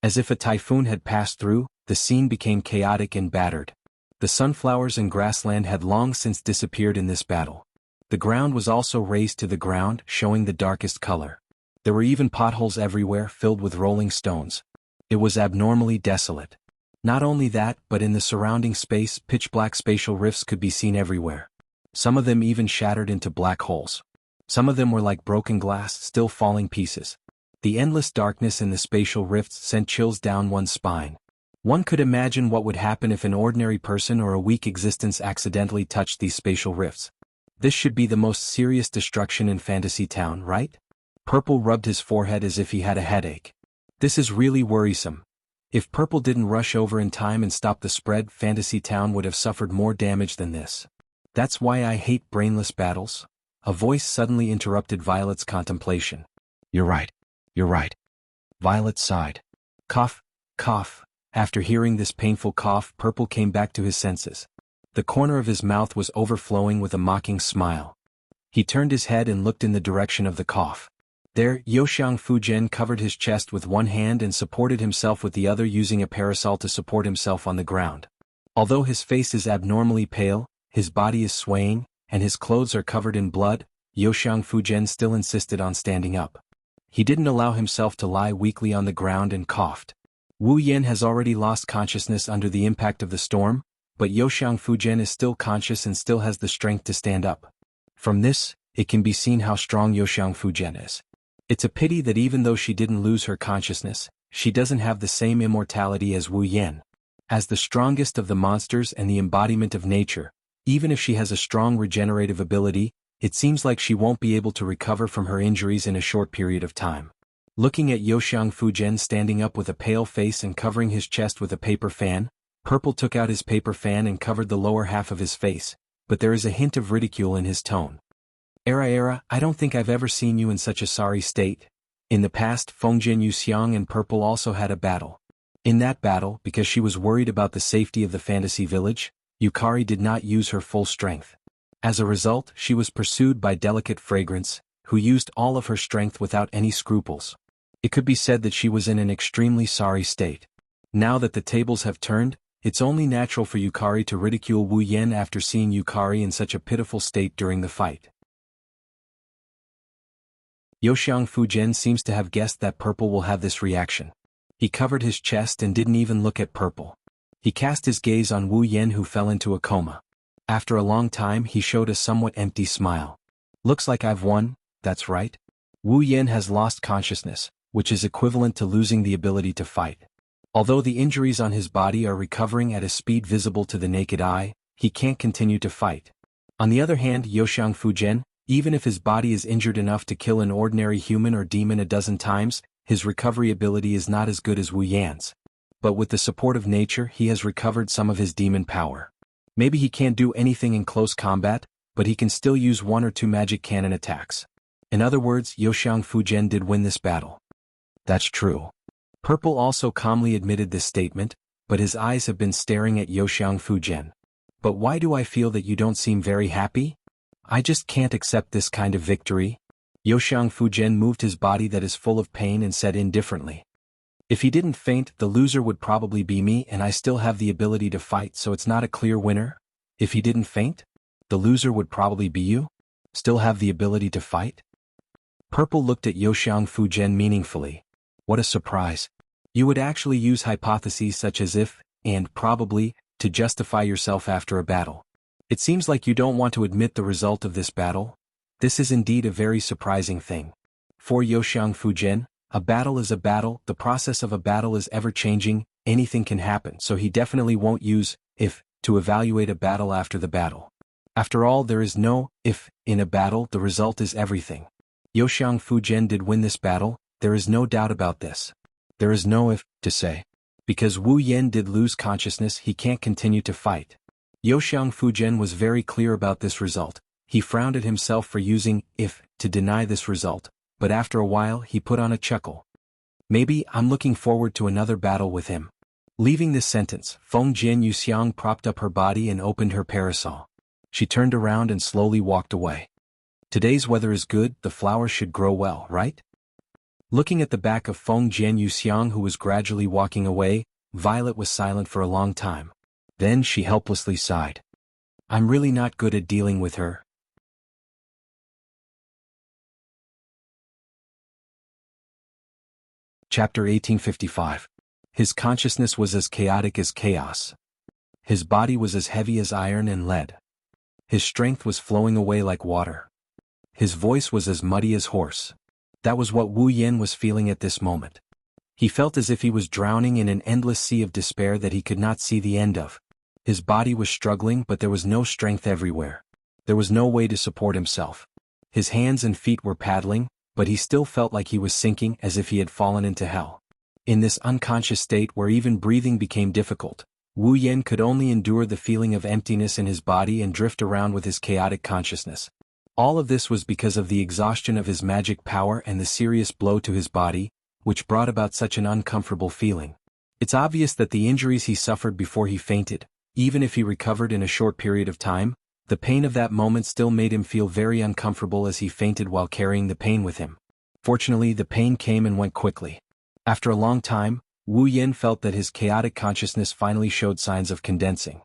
As if a typhoon had passed through, the scene became chaotic and battered. The sunflowers and grassland had long since disappeared in this battle. The ground was also razed to the ground, showing the darkest color. There were even potholes everywhere filled with rolling stones. It was abnormally desolate. Not only that, but in the surrounding space, pitch-black spatial rifts could be seen everywhere. Some of them even shattered into black holes. Some of them were like broken glass, still falling pieces. The endless darkness in the spatial rifts sent chills down one's spine. One could imagine what would happen if an ordinary person or a weak existence accidentally touched these spatial rifts. This should be the most serious destruction in Fantasy Town, right? Purple rubbed his forehead as if he had a headache. This is really worrisome. If Purple didn't rush over in time and stop the spread, Fantasy Town would have suffered more damage than this. That's why I hate brainless battles. A voice suddenly interrupted Violet's contemplation. You're right. You're right. Violet sighed. Cough, cough. After hearing this painful cough, Purple came back to his senses. The corner of his mouth was overflowing with a mocking smile. He turned his head and looked in the direction of the cough. There, Yoxiang Fujian covered his chest with one hand and supported himself with the other using a parasol to support himself on the ground. Although his face is abnormally pale, his body is swaying, and his clothes are covered in blood, Yoxiang Fujian still insisted on standing up. He didn't allow himself to lie weakly on the ground and coughed. Wu Yan has already lost consciousness under the impact of the storm, but Yoxiang Fujian is still conscious and still has the strength to stand up. From this, it can be seen how strong Yoxiang Fujian is. It's a pity that even though she didn't lose her consciousness, she doesn't have the same immortality as Wu Yan. As the strongest of the monsters and the embodiment of nature, even if she has a strong regenerative ability, it seems like she won't be able to recover from her injuries in a short period of time. Looking at Yoxiang Fujian standing up with a pale face and covering his chest with a paper fan, Purple took out his paper fan and covered the lower half of his face, but there is a hint of ridicule in his tone. Era, I don't think I've ever seen you in such a sorry state. In the past, Fongjin Yuxiang and Purple also had a battle. In that battle, because she was worried about the safety of the fantasy village, Yukari did not use her full strength. As a result, she was pursued by Delicate Fragrance, who used all of her strength without any scruples. It could be said that she was in an extremely sorry state. Now that the tables have turned, it's only natural for Yukari to ridicule Wu Yan after seeing Yukari in such a pitiful state during the fight. Yoxiang Fujian seems to have guessed that Purple will have this reaction. He covered his chest and didn't even look at Purple. He cast his gaze on Wu Yan, who fell into a coma. After a long time, he showed a somewhat empty smile. Looks like I've won, that's right. Wu Yan has lost consciousness, which is equivalent to losing the ability to fight. Although the injuries on his body are recovering at a speed visible to the naked eye, he can't continue to fight. On the other hand, Youxiang Fujian, even if his body is injured enough to kill an ordinary human or demon a dozen times, his recovery ability is not as good as Wu Yan's. But with the support of nature, he has recovered some of his demon power. Maybe he can't do anything in close combat, but he can still use 1 or 2 magic cannon attacks. In other words, Youxiang Fujian did win this battle. That's true. Purple also calmly admitted this statement, but his eyes have been staring at Youxiang Fujian. But why do I feel that you don't seem very happy? I just can't accept this kind of victory. Youxiang Fujian moved his body that is full of pain and said indifferently. If he didn't faint, the loser would probably be me, and I still have the ability to fight, so it's not a clear winner. If he didn't faint, the loser would probably be you? Still have the ability to fight? Purple looked at Youxiang Fujian meaningfully. What a surprise. You would actually use hypotheses such as if, and probably, to justify yourself after a battle. It seems like you don't want to admit the result of this battle. This is indeed a very surprising thing. For Youxiang Fujian, a battle is a battle, the process of a battle is ever-changing, anything can happen, so he definitely won't use if to evaluate a battle after the battle. After all, there is no if in a battle, the result is everything. Youxiang Fujian did win this battle, there is no doubt about this. There is no if to say. Because Wu Yan did lose consciousness, he can't continue to fight. Youxiang Fujian was very clear about this result. He frowned at himself for using if to deny this result, but after a while he put on a chuckle. Maybe I'm looking forward to another battle with him. Leaving this sentence, Feng Jian Yuxiang propped up her body and opened her parasol. She turned around and slowly walked away. Today's weather is good, the flowers should grow well, right? Looking at the back of Feng Jian Yuxiang, who was gradually walking away, Violet was silent for a long time. Then she helplessly sighed. I'm really not good at dealing with her. Chapter 1855. His consciousness was as chaotic as chaos. His body was as heavy as iron and lead. His strength was flowing away like water. His voice was as muddy as hoarse. That was what Wu Yan was feeling at this moment. He felt as if he was drowning in an endless sea of despair that he could not see the end of. His body was struggling, but there was no strength everywhere. There was no way to support himself. His hands and feet were paddling, but he still felt like he was sinking, as if he had fallen into hell. In this unconscious state where even breathing became difficult, Wu Yan could only endure the feeling of emptiness in his body and drift around with his chaotic consciousness. All of this was because of the exhaustion of his magic power and the serious blow to his body, which brought about such an uncomfortable feeling. It's obvious that the injuries he suffered before he fainted, even if he recovered in a short period of time, the pain of that moment still made him feel very uncomfortable as he fainted while carrying the pain with him. Fortunately, the pain came and went quickly. After a long time, Wu Yan felt that his chaotic consciousness finally showed signs of condensing.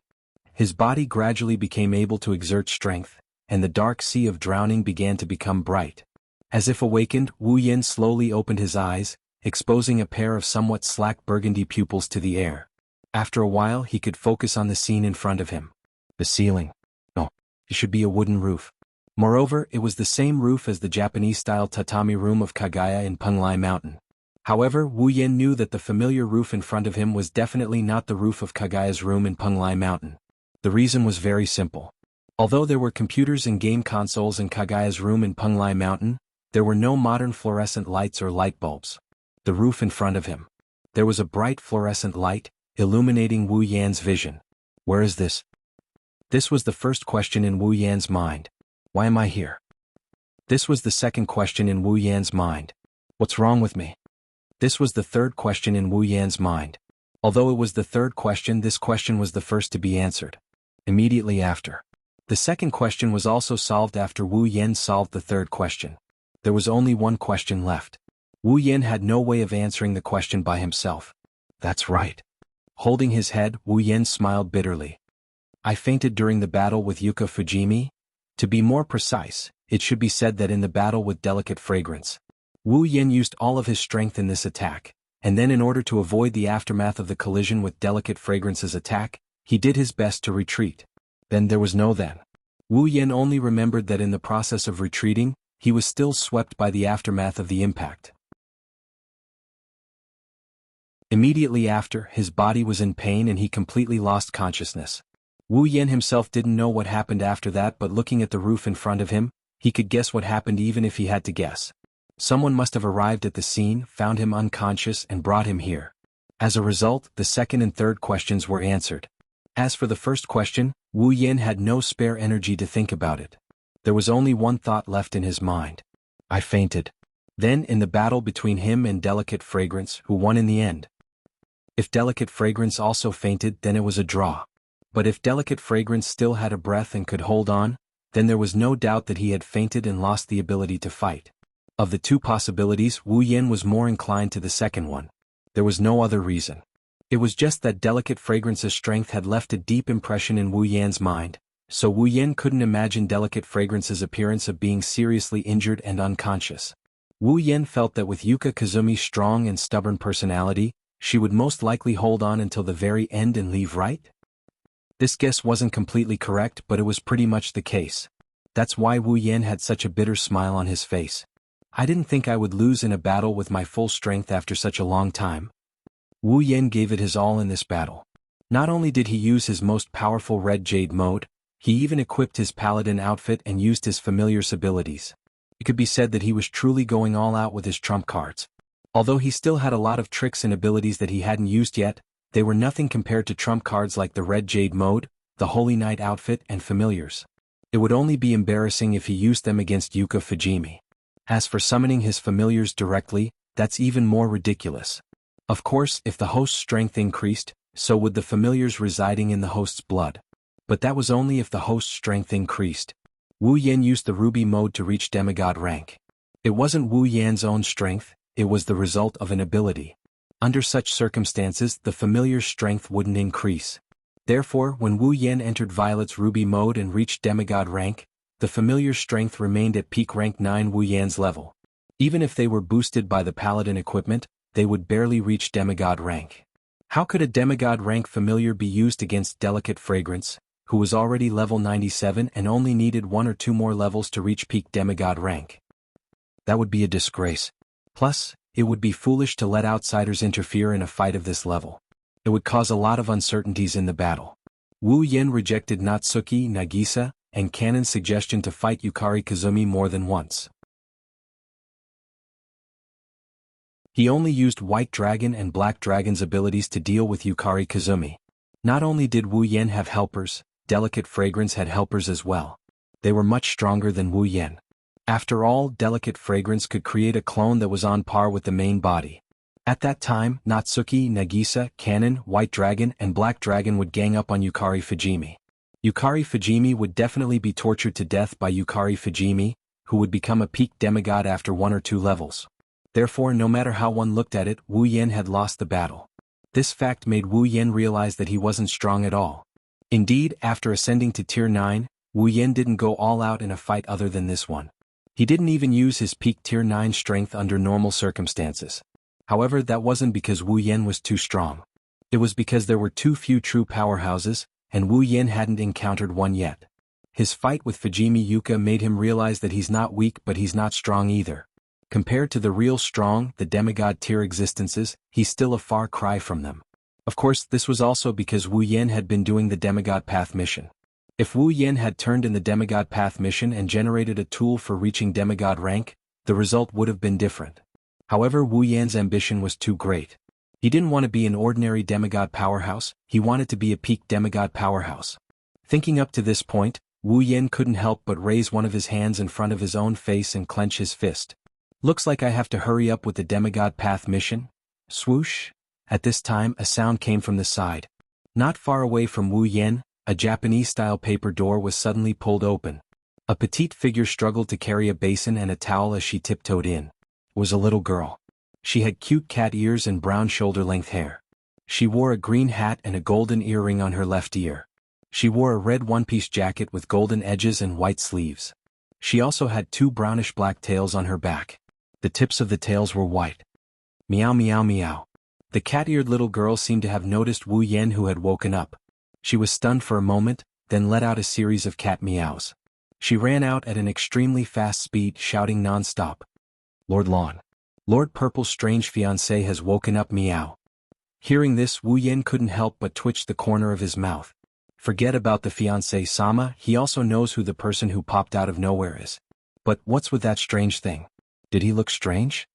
His body gradually became able to exert strength, and the dark sea of drowning began to become bright. As if awakened, Wu Yan slowly opened his eyes, exposing a pair of somewhat slack burgundy pupils to the air. After a while he could focus on the scene in front of him. The ceiling. No, it should be a wooden roof. Moreover, it was the same roof as the Japanese-style tatami room of Kagaya in Penglai Mountain. However, Wu Yan knew that the familiar roof in front of him was definitely not the roof of Kagaya's room in Penglai Mountain. The reason was very simple. Although there were computers and game consoles in Kagaya's room in Penglai Mountain, there were no modern fluorescent lights or light bulbs. The roof in front of him. There was a bright fluorescent light, illuminating Wu Yan's vision. Where is this? This was the first question in Wu Yan's mind. Why am I here? This was the second question in Wu Yan's mind. What's wrong with me? This was the third question in Wu Yan's mind. Although it was the third question, this question was the first to be answered. Immediately after. The second question was also solved after Wu Yan solved the third question. There was only one question left. Wu Yan had no way of answering the question by himself. That's right. Holding his head, Wu Yan smiled bitterly. I fainted during the battle with Yuka Fujimi? To be more precise, it should be said that in the battle with Delicate Fragrance. Wu Yan used all of his strength in this attack, and then in order to avoid the aftermath of the collision with Delicate Fragrance's attack, he did his best to retreat. Then there was no then. Wu Yan only remembered that in the process of retreating, he was still swept by the aftermath of the impact. Immediately after, his body was in pain and he completely lost consciousness. Wu Yan himself didn't know what happened after that, but looking at the roof in front of him, he could guess what happened even if he had to guess. Someone must have arrived at the scene, found him unconscious and brought him here. As a result, the second and third questions were answered. As for the first question, Wu Yan had no spare energy to think about it. There was only one thought left in his mind. I fainted. Then, in the battle between him and Delicate Fragrance, who won in the end? If Delicate Fragrance also fainted, then it was a draw. But if Delicate Fragrance still had a breath and could hold on, then there was no doubt that he had fainted and lost the ability to fight. Of the two possibilities, Wu Yan was more inclined to the second one. There was no other reason. It was just that Delicate Fragrance's strength had left a deep impression in Wu Yan's mind, so Wu Yan couldn't imagine Delicate Fragrance's appearance of being seriously injured and unconscious. Wu Yan felt that with Yuka Kazumi's strong and stubborn personality, she would most likely hold on until the very end and leave, right? This guess wasn't completely correct, but it was pretty much the case. That's why Wu Yan had such a bitter smile on his face. I didn't think I would lose in a battle with my full strength after such a long time. Wu Yan gave it his all in this battle. Not only did he use his most powerful Red Jade mode, he even equipped his paladin outfit and used his familiar's abilities. It could be said that he was truly going all out with his trump cards. Although he still had a lot of tricks and abilities that he hadn't used yet, they were nothing compared to trump cards like the Red Jade mode, the Holy Knight outfit and familiars. It would only be embarrassing if he used them against Yuka Fujimi. As for summoning his familiars directly, that's even more ridiculous. Of course, if the host's strength increased, so would the familiars residing in the host's blood. But that was only if the host's strength increased. Wu Yan used the Ruby mode to reach demigod rank. It wasn't Wu Yan's own strength, it was the result of an ability. Under such circumstances, the familiar's strength wouldn't increase. Therefore, when Wu Yan entered Violet's Ruby mode and reached demigod rank, the familiar's strength remained at peak rank 9 Wu Yan's level. Even if they were boosted by the paladin equipment, they would barely reach demigod rank. How could a demigod rank familiar be used against Delicate Fragrance, who was already level 97 and only needed 1 or 2 more levels to reach peak demigod rank? That would be a disgrace. Plus, it would be foolish to let outsiders interfere in a fight of this level. It would cause a lot of uncertainties in the battle. Wu Yan rejected Natsuki, Nagisa, and Kanon's suggestion to fight Yukari Kazumi more than once. He only used White Dragon and Black Dragon's abilities to deal with Yukari Kazumi. Not only did Wu Yan have helpers, Delicate Fragrance had helpers as well. They were much stronger than Wu Yan. After all, Delicate Fragrance could create a clone that was on par with the main body. At that time, Natsuki, Nagisa, Kanon, White Dragon, and Black Dragon would gang up on Yukari Fujimi. Yukari Fujimi would definitely be tortured to death by Yukari Fujimi, who would become a peak demigod after 1 or 2 levels. Therefore, no matter how one looked at it, Wu Yan had lost the battle. This fact made Wu Yan realize that he wasn't strong at all. Indeed, after ascending to Tier 9, Wu Yan didn't go all out in a fight other than this one. He didn't even use his peak Tier 9 strength under normal circumstances. However, that wasn't because Wu Yan was too strong. It was because there were too few true powerhouses, and Wu Yan hadn't encountered one yet. His fight with Fujimi Yuka made him realize that he's not weak but he's not strong either. Compared to the real strong, the demigod tier existences, he's still a far cry from them. Of course, this was also because Wu Yan had been doing the demigod path mission. If Wu Yan had turned in the demigod path mission and generated a tool for reaching demigod rank, the result would have been different. However, Wu Yan's ambition was too great. He didn't want to be an ordinary demigod powerhouse, he wanted to be a peak demigod powerhouse. Thinking up to this point, Wu Yan couldn't help but raise one of his hands in front of his own face and clench his fist. Looks like I have to hurry up with the demigod path mission. Swoosh! At this time, a sound came from the side. Not far away from Wu Yan, a Japanese-style paper door was suddenly pulled open. A petite figure struggled to carry a basin and a towel as she tiptoed in. It was a little girl. She had cute cat ears and brown shoulder-length hair. She wore a green hat and a golden earring on her left ear. She wore a red one-piece jacket with golden edges and white sleeves. She also had 2 brownish-black tails on her back. The tips of the tails were white. Meow meow meow. The cat-eared little girl seemed to have noticed Wu Yan, who had woken up. She was stunned for a moment, then let out a series of cat meows. She ran out at an extremely fast speed, shouting non-stop. Lord Lawn. Lord Purple's strange fiancé has woken up, meow. Hearing this, Wu Yen couldn't help but twitch the corner of his mouth. Forget about the fiancé Sama, he also knows who the person who popped out of nowhere is. But what's with that strange thing? Did he look strange?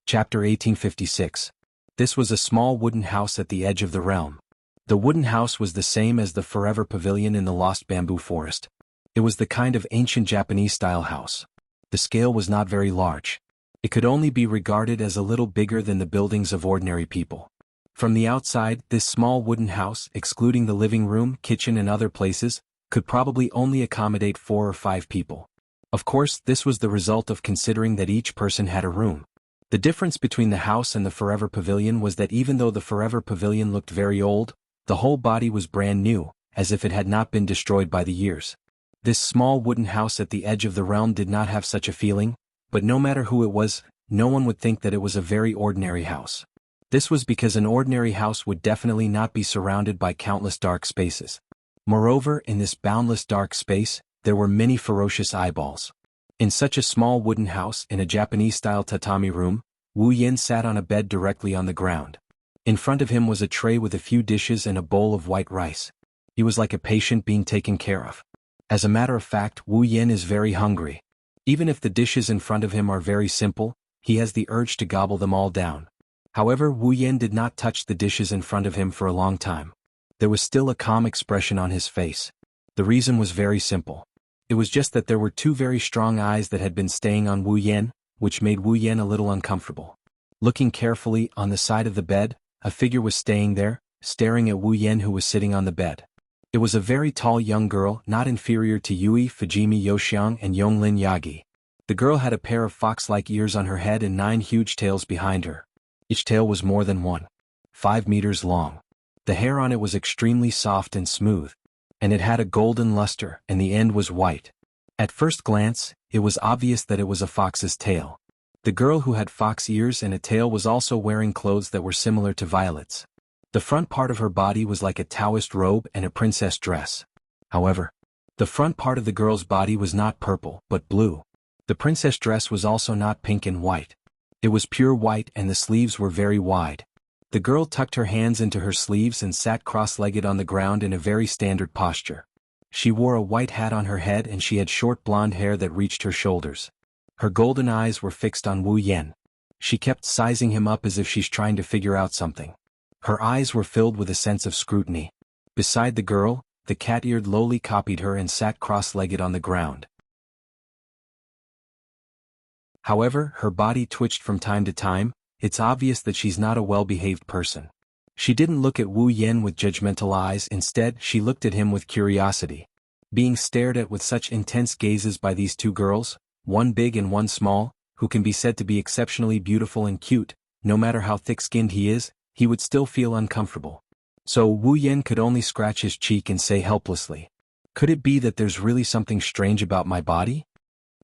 Chapter 1856. This was a small wooden house at the edge of the realm. The wooden house was the same as the Forever Pavilion in the Lost Bamboo Forest. It was the kind of ancient Japanese-style house. The scale was not very large. It could only be regarded as a little bigger than the buildings of ordinary people. From the outside, this small wooden house, excluding the living room, kitchen and other places, could probably only accommodate 4 or 5 people. Of course, this was the result of considering that each person had a room. The difference between the house and the Forever Pavilion was that even though the Forever Pavilion looked very old, the whole body was brand new, as if it had not been destroyed by the years. This small wooden house at the edge of the realm did not have such a feeling, but no matter who it was, no one would think that it was a very ordinary house. This was because an ordinary house would definitely not be surrounded by countless dark spaces. Moreover, in this boundless dark space, there were many ferocious eyeballs. In such a small wooden house in a Japanese-style tatami room, Wu Yen sat on a bed directly on the ground. In front of him was a tray with a few dishes and a bowl of white rice. He was like a patient being taken care of. As a matter of fact, Wu Yen is very hungry. Even if the dishes in front of him are very simple, he has the urge to gobble them all down. However, Wu Yen did not touch the dishes in front of him for a long time. There was still a calm expression on his face. The reason was very simple. It was just that there were 2 very strong eyes that had been staying on Wu Yen, which made Wu Yen a little uncomfortable. Looking carefully, on the side of the bed, a figure was staying there, staring at Wu Yen, who was sitting on the bed. It was a very tall young girl, not inferior to Yui Fujimi Yoxiang and Yonglin Yagi. The girl had a pair of fox-like ears on her head and 9 huge tails behind her. Each tail was more than 1.5 meters long. The hair on it was extremely soft and smooth, and it had a golden luster, and the end was white. At first glance, it was obvious that it was a fox's tail. The girl who had fox ears and a tail was also wearing clothes that were similar to Violet's. The front part of her body was like a Taoist robe and a princess dress. However, the front part of the girl's body was not purple, but blue. The princess dress was also not pink and white. It was pure white and the sleeves were very wide. The girl tucked her hands into her sleeves and sat cross-legged on the ground in a very standard posture. She wore a white hat on her head and she had short blonde hair that reached her shoulders. Her golden eyes were fixed on Wu Yen. She kept sizing him up as if she's trying to figure out something. Her eyes were filled with a sense of scrutiny. Beside the girl, the cat-eared lowly copied her and sat cross-legged on the ground. However, her body twitched from time to time. It's obvious that she's not a well-behaved person. She didn't look at Wu Yen with judgmental eyes, instead she looked at him with curiosity. Being stared at with such intense gazes by these 2 girls, one big and one small, who can be said to be exceptionally beautiful and cute, no matter how thick-skinned he is, he would still feel uncomfortable. So Wu Yen could only scratch his cheek and say helplessly, "Could it be that there's really something strange about my body?"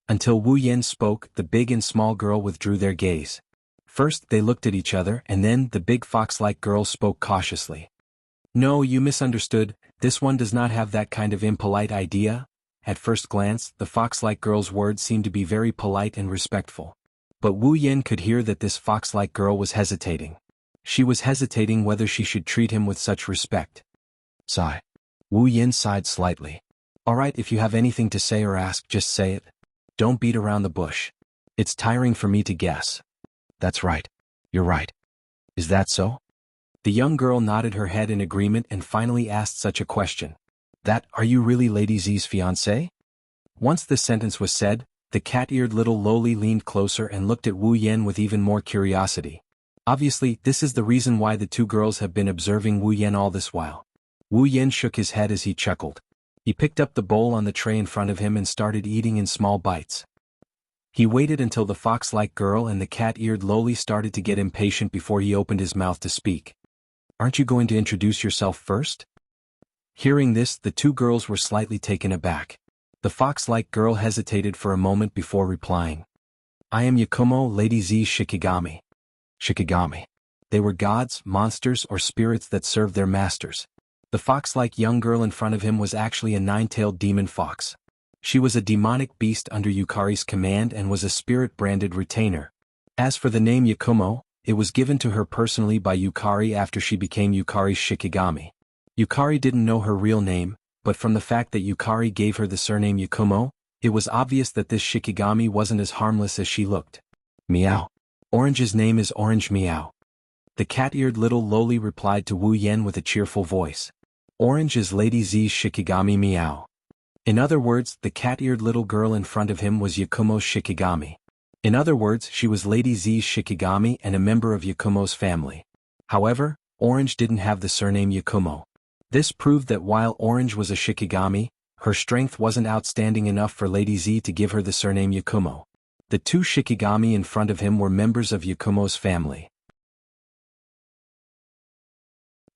Until Wu Yen spoke, the big and small girl withdrew their gaze. First they looked at each other and then the big fox-like girl spoke cautiously. "No, you misunderstood, this one does not have that kind of impolite idea." At first glance, the fox-like girl's words seemed to be very polite and respectful. But Wu Yen could hear that this fox-like girl was hesitating. She was hesitating whether she should treat him with such respect. Sigh. Wu Yen sighed slightly. "Alright, if you have anything to say or ask, just say it. Don't beat around the bush. It's tiring for me to guess." "That's right. You're right." "Is that so?" The young girl nodded her head in agreement and finally asked such a question. "Are you really Lady Z's fiancé?" Once the sentence was said, the cat-eared little lowly leaned closer and looked at Wu Yen with even more curiosity. Obviously, this is the reason why the 2 girls have been observing Wu Yen all this while. Wu Yen shook his head as he chuckled. He picked up the bowl on the tray in front of him and started eating in small bites. He waited until the fox-like girl and the cat-eared lowly started to get impatient before he opened his mouth to speak. "Aren't you going to introduce yourself first?" Hearing this, the 2 girls were slightly taken aback. The fox-like girl hesitated for a moment before replying. "I am Yakumo, Lady Z's Shikigami." "Shikigami. They were gods, monsters, or spirits that served their masters. The fox-like young girl in front of him was actually a nine-tailed demon fox. She was a demonic beast under Yukari's command and was a spirit-branded retainer. As for the name Yakumo, it was given to her personally by Yukari after she became Yukari's Shikigami. Yukari didn't know her real name, but from the fact that Yukari gave her the surname Yakumo, it was obvious that this Shikigami wasn't as harmless as she looked. Meow. Orange's name is Orange Meow. The cat-eared little loli replied to Wu Yan with a cheerful voice. Orange is Lady Z's Shikigami Meow. In other words, the cat-eared little girl in front of him was Yakumo's Shikigami. In other words, she was Lady Z's Shikigami and a member of Yakumo's family. However, Orange didn't have the surname Yakumo. This proved that while Orange was a Shikigami, her strength wasn't outstanding enough for Lady Z to give her the surname Yakumo. The two Shikigami in front of him were members of Yakumo's family.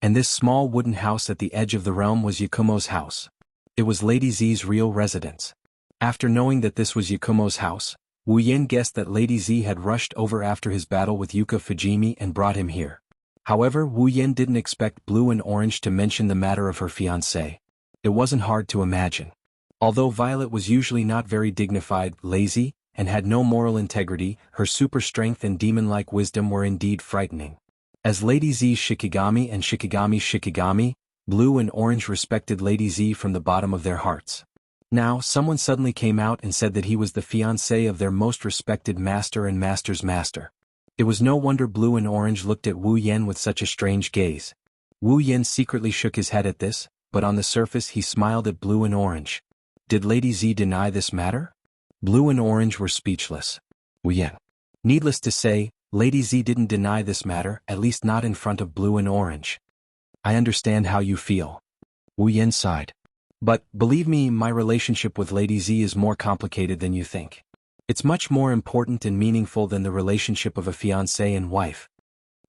And this small wooden house at the edge of the realm was Yakumo's house. It was Lady Z's real residence. After knowing that this was Yakumo's house, Wu Yan guessed that Lady Z had rushed over after his battle with Yuka Fujimi and brought him here. However, Wu Yan didn't expect Blue and Orange to mention the matter of her fiancé. It wasn't hard to imagine. Although Violet was usually not very dignified, lazy, and had no moral integrity, her super strength and demon-like wisdom were indeed frightening. As Lady Z's Shikigami and Shikigami's Shikigami, Blue and Orange respected Lady Z from the bottom of their hearts. Now, someone suddenly came out and said that he was the fiancé of their most respected master and master's master. It was no wonder Blue and Orange looked at Wu Yan with such a strange gaze. Wu Yan secretly shook his head at this, but on the surface he smiled at Blue and Orange. Did Lady Z deny this matter? Blue and Orange were speechless. Wu Yan. Needless to say, Lady Z didn't deny this matter, at least not in front of Blue and Orange. I understand how you feel. Wu Yan sighed. But, believe me, my relationship with Lady Z is more complicated than you think. It's much more important and meaningful than the relationship of a fiancé and wife.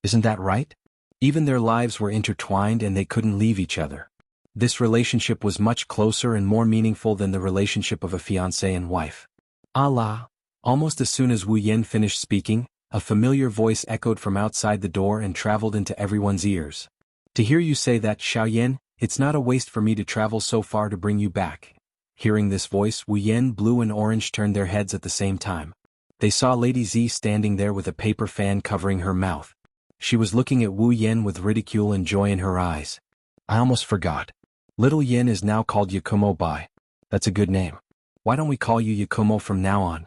Isn't that right? Even their lives were intertwined and they couldn't leave each other. This relationship was much closer and more meaningful than the relationship of a fiancé and wife. Allah! Almost as soon as Wu Yan finished speaking, a familiar voice echoed from outside the door and traveled into everyone's ears. To hear you say that, Xiaoyan, it's not a waste for me to travel so far to bring you back. Hearing this voice, Wu Yan, Blue and Orange turned their heads at the same time. They saw Lady Z standing there with a paper fan covering her mouth. She was looking at Wu Yan with ridicule and joy in her eyes. I almost forgot. Little Yin is now called Yakumo Bai. That's a good name. Why don't we call you Yakumo from now on?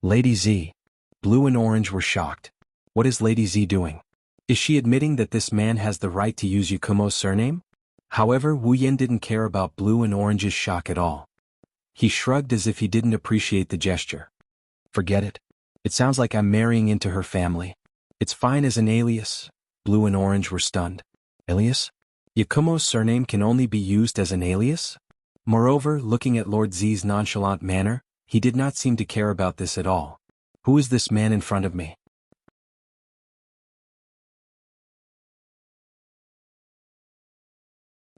Lady Z. Blue and Orange were shocked. What is Lady Z doing? Is she admitting that this man has the right to use Yakumo's surname? However, Wu Yan didn't care about Blue and Orange's shock at all. He shrugged as if he didn't appreciate the gesture. Forget it. It sounds like I'm marrying into her family. It's fine as an alias. Blue and Orange were stunned. Alias? Yakumo's surname can only be used as an alias? Moreover, looking at Lord Z's nonchalant manner, he did not seem to care about this at all. Who is this man in front of me?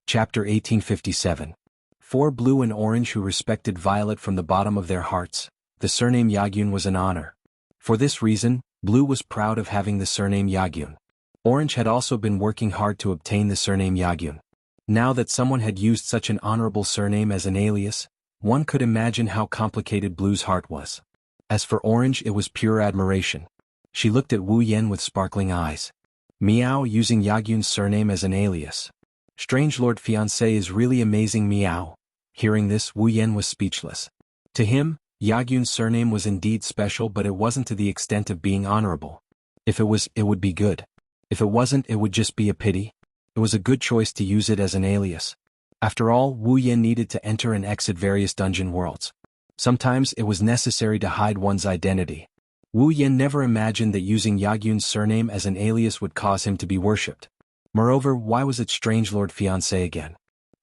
Chapter 1857. For Blue and Orange who respected Violet from the bottom of their hearts, the surname Yagyun was an honor. For this reason, Blue was proud of having the surname Yagyun. Orange had also been working hard to obtain the surname Yagyun. Now that someone had used such an honorable surname as an alias, one could imagine how complicated Blue's heart was. As for Orange, it was pure admiration. She looked at Wu Yan with sparkling eyes. Meow using Yagyun's surname as an alias. Strange Lord Fiancé is really amazing, Meow. Hearing this, Wu Yan was speechless. To him, Yagyun's surname was indeed special, but it wasn't to the extent of being honorable. If it was, it would be good. If it wasn't, it would just be a pity. It was a good choice to use it as an alias. After all, Wu Yan needed to enter and exit various dungeon worlds. Sometimes it was necessary to hide one's identity. Wu Yan never imagined that using Yagyun's surname as an alias would cause him to be worshipped. Moreover, why was it Strange Lord Fiancé again?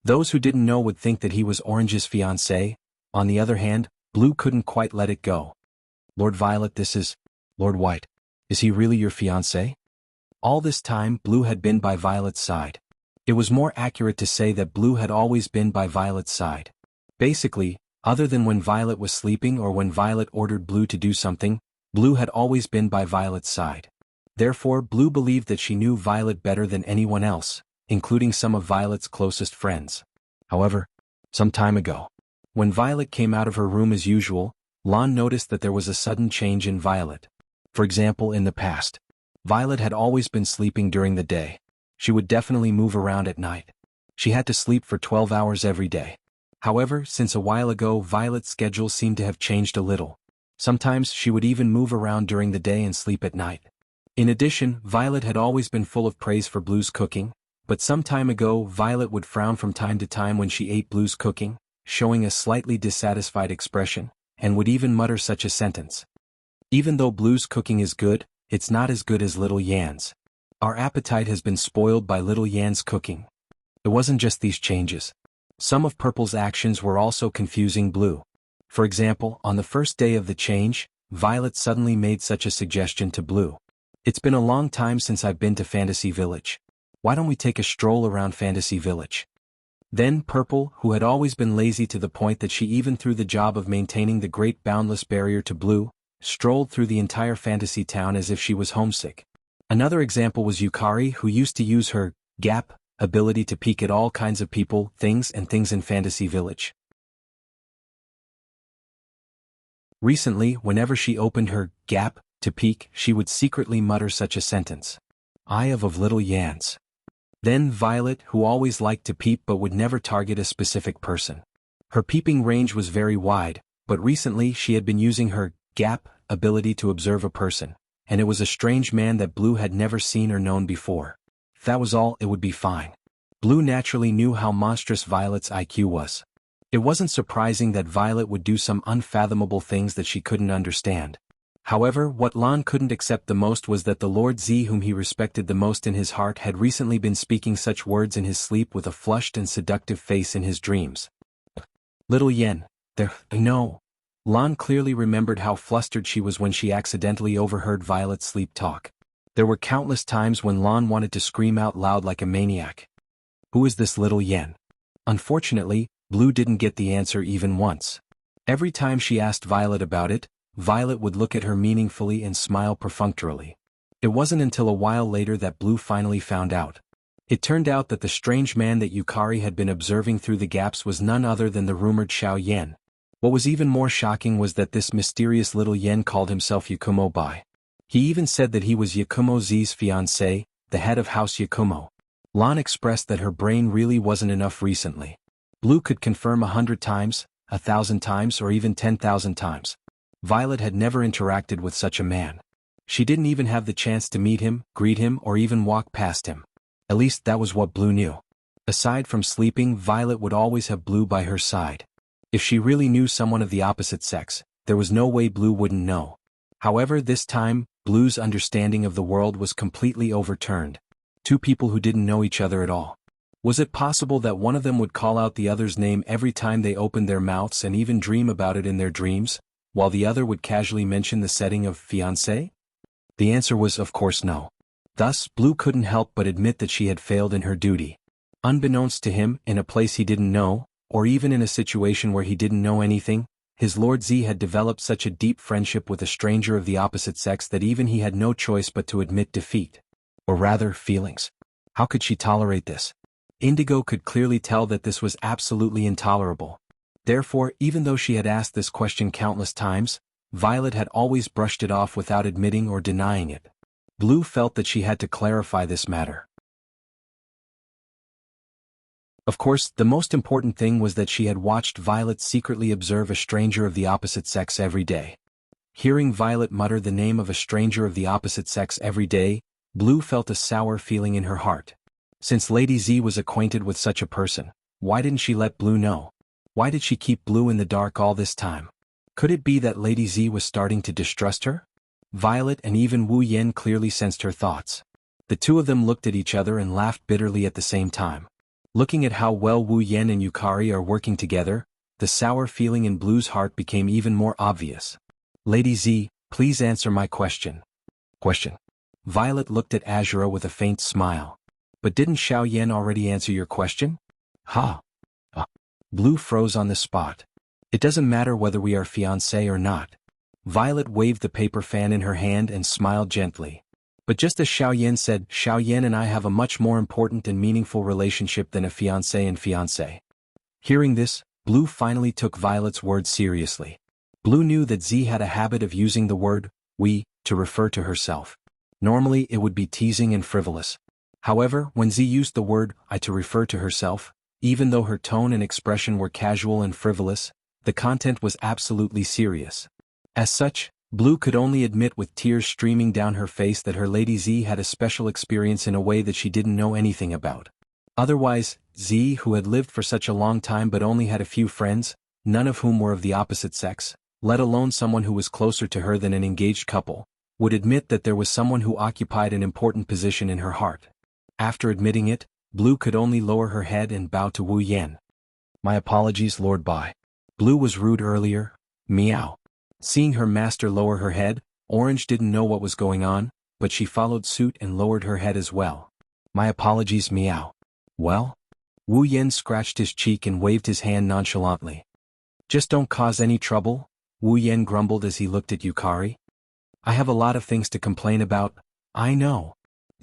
Those who didn't know would think that he was Orange's fiancé. On the other hand, Blue couldn't quite let it go. Lord Violet, this is... Lord White. Is he really your fiancé? All this time, Blue had been by Violet's side. It was more accurate to say that Blue had always been by Violet's side. Basically, other than when Violet was sleeping or when Violet ordered Blue to do something, Blue had always been by Violet's side. Therefore, Blue believed that she knew Violet better than anyone else, including some of Violet's closest friends. However, some time ago, when Violet came out of her room as usual, Lon noticed that there was a sudden change in Violet. For example, in the past, Violet had always been sleeping during the day. She would definitely move around at night. She had to sleep for 12 hours every day. However, since a while ago, Violet's schedule seemed to have changed a little. Sometimes she would even move around during the day and sleep at night. In addition, Violet had always been full of praise for Blue's cooking, but some time ago Violet would frown from time to time when she ate Blue's cooking, showing a slightly dissatisfied expression, and would even mutter such a sentence. Even though Blue's cooking is good, it's not as good as Little Yan's. Our appetite has been spoiled by Little Yan's cooking. It wasn't just these changes. Some of Purple's actions were also confusing Blue. For example, on the first day of the change, Violet suddenly made such a suggestion to Blue. It's been a long time since I've been to Fantasy Village. Why don't we take a stroll around Fantasy Village? Then Purple, who had always been lazy to the point that she even threw the job of maintaining the great boundless barrier to Blue, strolled through the entire fantasy town as if she was homesick. Another example was Yukari, who used to use her gap ability to peek at all kinds of people, things in Fantasy Village. Recently, whenever she opened her gap to peek, she would secretly mutter such a sentence. "Eye of Little Yan's." Then Violet, who always liked to peep but would never target a specific person. Her peeping range was very wide, but recently she had been using her gap ability to observe a person, and it was a strange man that Blue had never seen or known before. If that was all, it would be fine. Blue naturally knew how monstrous Violet's IQ was. It wasn't surprising that Violet would do some unfathomable things that she couldn't understand. However, what Lon couldn't accept the most was that the Lord Z, whom he respected the most in his heart, had recently been speaking such words in his sleep with a flushed and seductive face in his dreams. Little Yen, there, no. Lon clearly remembered how flustered she was when she accidentally overheard Violet's sleep talk. There were countless times when Lon wanted to scream out loud like a maniac. Who is this Little Yen? Unfortunately, Blue didn't get the answer even once. Every time she asked Violet about it, Violet would look at her meaningfully and smile perfunctorily. It wasn't until a while later that Blue finally found out. It turned out that the strange man that Yukari had been observing through the gaps was none other than the rumored Xiao Yen. What was even more shocking was that this mysterious Little Yen called himself Yakumo Bai. He even said that he was Yakumo Z's fiancé, the head of House Yakumo. Lon expressed that her brain really wasn't enough recently. Blue could confirm 100 times, 1,000 times, or even 10,000 times. Violet had never interacted with such a man. She didn't even have the chance to meet him, greet him, or even walk past him. At least that was what Blue knew. Aside from sleeping, Violet would always have Blue by her side. If she really knew someone of the opposite sex, there was no way Blue wouldn't know. However, this time, Blue's understanding of the world was completely overturned. Two people who didn't know each other at all. Was it possible that one of them would call out the other's name every time they opened their mouths and even dream about it in their dreams, while the other would casually mention the setting of fiancé? The answer was of course no. Thus, Blue couldn't help but admit that she had failed in her duty. Unbeknownst to him, in a place he didn't know, or even in a situation where he didn't know anything, his Lord Z had developed such a deep friendship with a stranger of the opposite sex that even he had no choice but to admit defeat. Or rather, feelings. How could she tolerate this? Indigo could clearly tell that this was absolutely intolerable. Therefore, even though she had asked this question countless times, Violet had always brushed it off without admitting or denying it. Blue felt that she had to clarify this matter. Of course, the most important thing was that she had watched Violet secretly observe a stranger of the opposite sex every day. Hearing Violet mutter the name of a stranger of the opposite sex every day, Blue felt a sour feeling in her heart. Since Lady Z was acquainted with such a person, why didn't she let Blue know? Why did she keep Blue in the dark all this time? Could it be that Lady Z was starting to distrust her? Violet and even Wu Yen clearly sensed her thoughts. The two of them looked at each other and laughed bitterly at the same time. Looking at how well Wu Yen and Yukari are working together, the sour feeling in Blue's heart became even more obvious. Lady Z, please answer my question. Question. Violet looked at Azura with a faint smile. But didn't Xiao Yen already answer your question? Ha! Blue froze on the spot. It doesn't matter whether we are fiancé or not. Violet waved the paper fan in her hand and smiled gently. But just as Xiaoyan said, Xiaoyan and I have a much more important and meaningful relationship than a fiancé and fiancé. Hearing this, Blue finally took Violet's words seriously. Blue knew that Z had a habit of using the word we to refer to herself. Normally it would be teasing and frivolous. However, when Z used the word I to refer to herself, even though her tone and expression were casual and frivolous, the content was absolutely serious. As such, Blue could only admit with tears streaming down her face that her Lady Z had a special experience in a way that she didn't know anything about. Otherwise, Z, who had lived for such a long time but only had a few friends, none of whom were of the opposite sex, let alone someone who was closer to her than an engaged couple, would admit that there was someone who occupied an important position in her heart. After admitting it, Blue could only lower her head and bow to Wu Yan. My apologies, Lord Bai. Blue was rude earlier, meow. Seeing her master lower her head, Orange didn't know what was going on, but she followed suit and lowered her head as well. My apologies, meow. Well? Wu Yan scratched his cheek and waved his hand nonchalantly. Just don't cause any trouble, Wu Yan grumbled as he looked at Yukari. I have a lot of things to complain about, I know.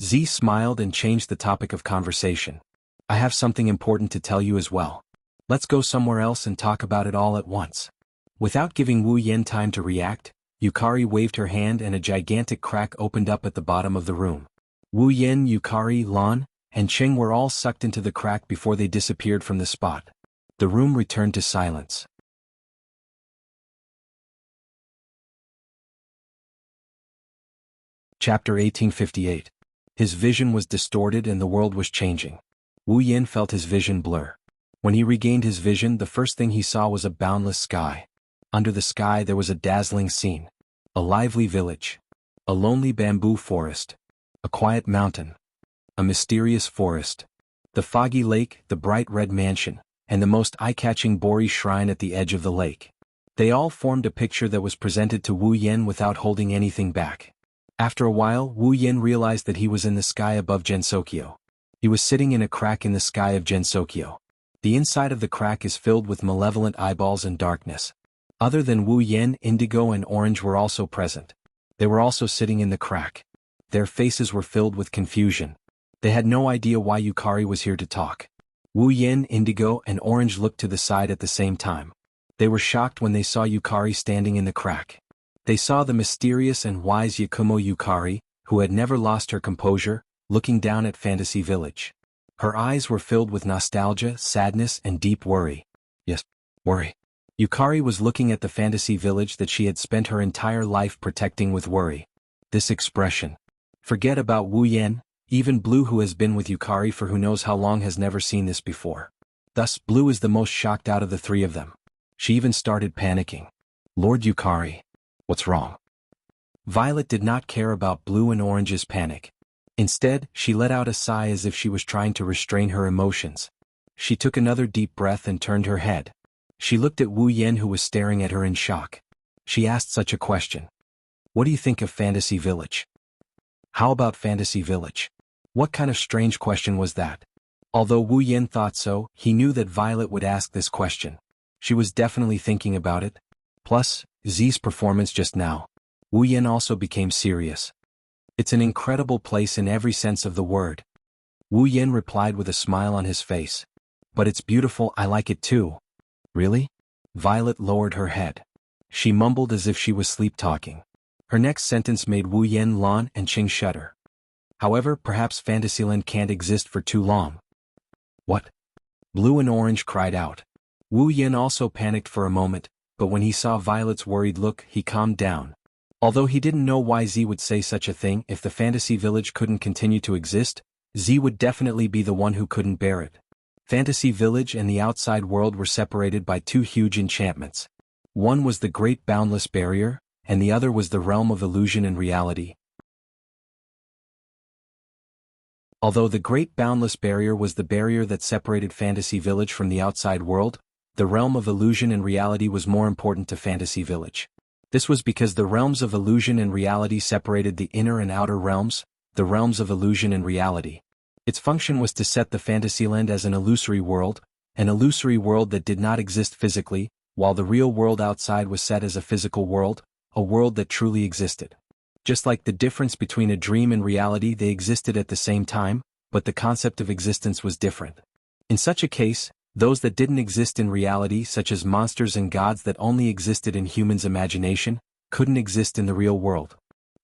Z smiled and changed the topic of conversation. I have something important to tell you as well. Let's go somewhere else and talk about it all at once. Without giving Wu Yan time to react, Yukari waved her hand and a gigantic crack opened up at the bottom of the room. Wu Yan, Yukari, Lan, and Cheng were all sucked into the crack before they disappeared from the spot. The room returned to silence. Chapter 1858. His vision was distorted and the world was changing. Wu Yan felt his vision blur. When he regained his vision, the first thing he saw was a boundless sky. Under the sky there was a dazzling scene. A lively village. A lonely bamboo forest. A quiet mountain. A mysterious forest. The foggy lake, the bright red mansion, and the most eye-catching Bori shrine at the edge of the lake. They all formed a picture that was presented to Wu Yan without holding anything back. After a while, Wu Yan realized that he was in the sky above Gensokyo. He was sitting in a crack in the sky of Gensokyo. The inside of the crack is filled with malevolent eyeballs and darkness. Other than Wu Yan, Indigo and Orange were also present. They were also sitting in the crack. Their faces were filled with confusion. They had no idea why Yukari was here to talk. Wu Yan, Indigo, and Orange looked to the side at the same time. They were shocked when they saw Yukari standing in the crack. They saw the mysterious and wise Yakumo Yukari, who had never lost her composure, looking down at Fantasy Village. Her eyes were filled with nostalgia, sadness, and deep worry. Yes, worry. Yukari was looking at the Fantasy Village that she had spent her entire life protecting with worry. This expression. Forget about Wu Yan, even Blue, who has been with Yukari for who knows how long, has never seen this before. Thus, Blue is the most shocked out of the three of them. She even started panicking. Lord Yukari. What's wrong? Violet did not care about Blue and Orange's panic. Instead, she let out a sigh as if she was trying to restrain her emotions. She took another deep breath and turned her head. She looked at Wu Yan, who was staring at her in shock. She asked such a question. What do you think of Fantasy Village? How about Fantasy Village? What kind of strange question was that? Although Wu Yan thought so, he knew that Violet would ask this question. She was definitely thinking about it. Plus, Z's performance just now. Wu Yan also became serious. It's an incredible place in every sense of the word. Wu Yan replied with a smile on his face. But it's beautiful, I like it too. Really? Violet lowered her head. She mumbled as if she was sleep-talking. Her next sentence made Wu Yan, Lan, and Qing shudder. However, perhaps Fantasyland can't exist for too long. What? Blue and Orange cried out. Wu Yan also panicked for a moment, but when he saw Violet's worried look, he calmed down. Although he didn't know why Z would say such a thing, if the Fantasy Village couldn't continue to exist, Z would definitely be the one who couldn't bear it. Fantasy Village and the outside world were separated by two huge enchantments. One was the Great Boundless Barrier, and the other was the realm of illusion and reality. Although the Great Boundless Barrier was the barrier that separated Fantasy Village from the outside world, the realm of illusion and reality was more important to Fantasy Village. This was because the realms of illusion and reality separated the inner and outer realms, the realms of illusion and reality. Its function was to set the Fantasyland as an illusory world that did not exist physically, while the real world outside was set as a physical world, a world that truly existed. Just like the difference between a dream and reality, they existed at the same time, but the concept of existence was different. In such a case, those that didn't exist in reality, such as monsters and gods that only existed in humans' imagination, couldn't exist in the real world.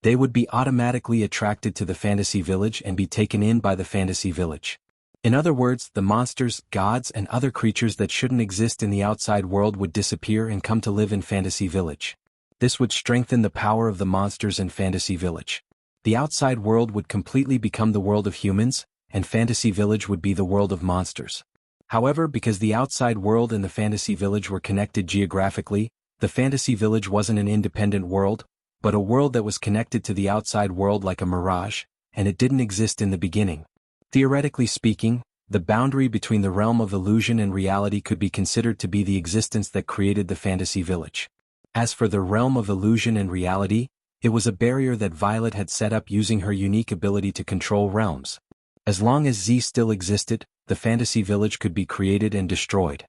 They would be automatically attracted to the fantasy village and be taken in by the fantasy village. In other words, the monsters, gods, and other creatures that shouldn't exist in the outside world would disappear and come to live in fantasy village. This would strengthen the power of the monsters in fantasy village. The outside world would completely become the world of humans, and fantasy village would be the world of monsters. However, because the outside world and the fantasy village were connected geographically, the fantasy village wasn't an independent world, but a world that was connected to the outside world like a mirage, and it didn't exist in the beginning. Theoretically speaking, the boundary between the realm of illusion and reality could be considered to be the existence that created the fantasy village. As for the realm of illusion and reality, it was a barrier that Violet had set up using her unique ability to control realms. As long as Z still existed, the fantasy village could be created and destroyed.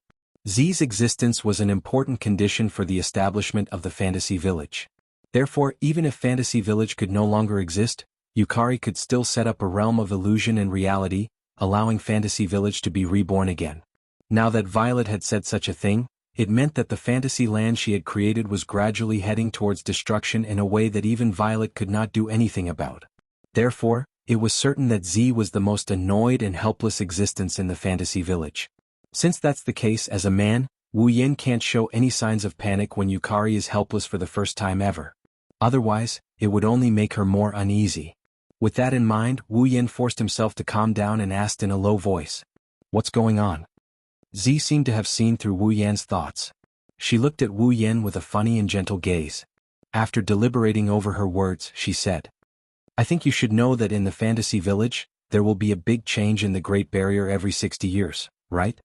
Z's existence was an important condition for the establishment of the fantasy village. Therefore, even if fantasy village could no longer exist, Yukari could still set up a realm of illusion and reality, allowing fantasy village to be reborn again. Now that Violet had said such a thing, it meant that the fantasy land she had created was gradually heading towards destruction in a way that even Violet could not do anything about. Therefore, it was certain that Z was the most annoyed and helpless existence in the fantasy village. Since that's the case, as a man, Wu Yin can't show any signs of panic when Yukari is helpless for the first time ever. Otherwise, it would only make her more uneasy. With that in mind, Wu Yin forced himself to calm down and asked in a low voice, "What's going on?" Z seemed to have seen through Wu Yan's thoughts. She looked at Wu Yin with a funny and gentle gaze. After deliberating over her words, she said, "I think you should know that in the fantasy village, there will be a big change in the Great Barrier every 60 years, right?"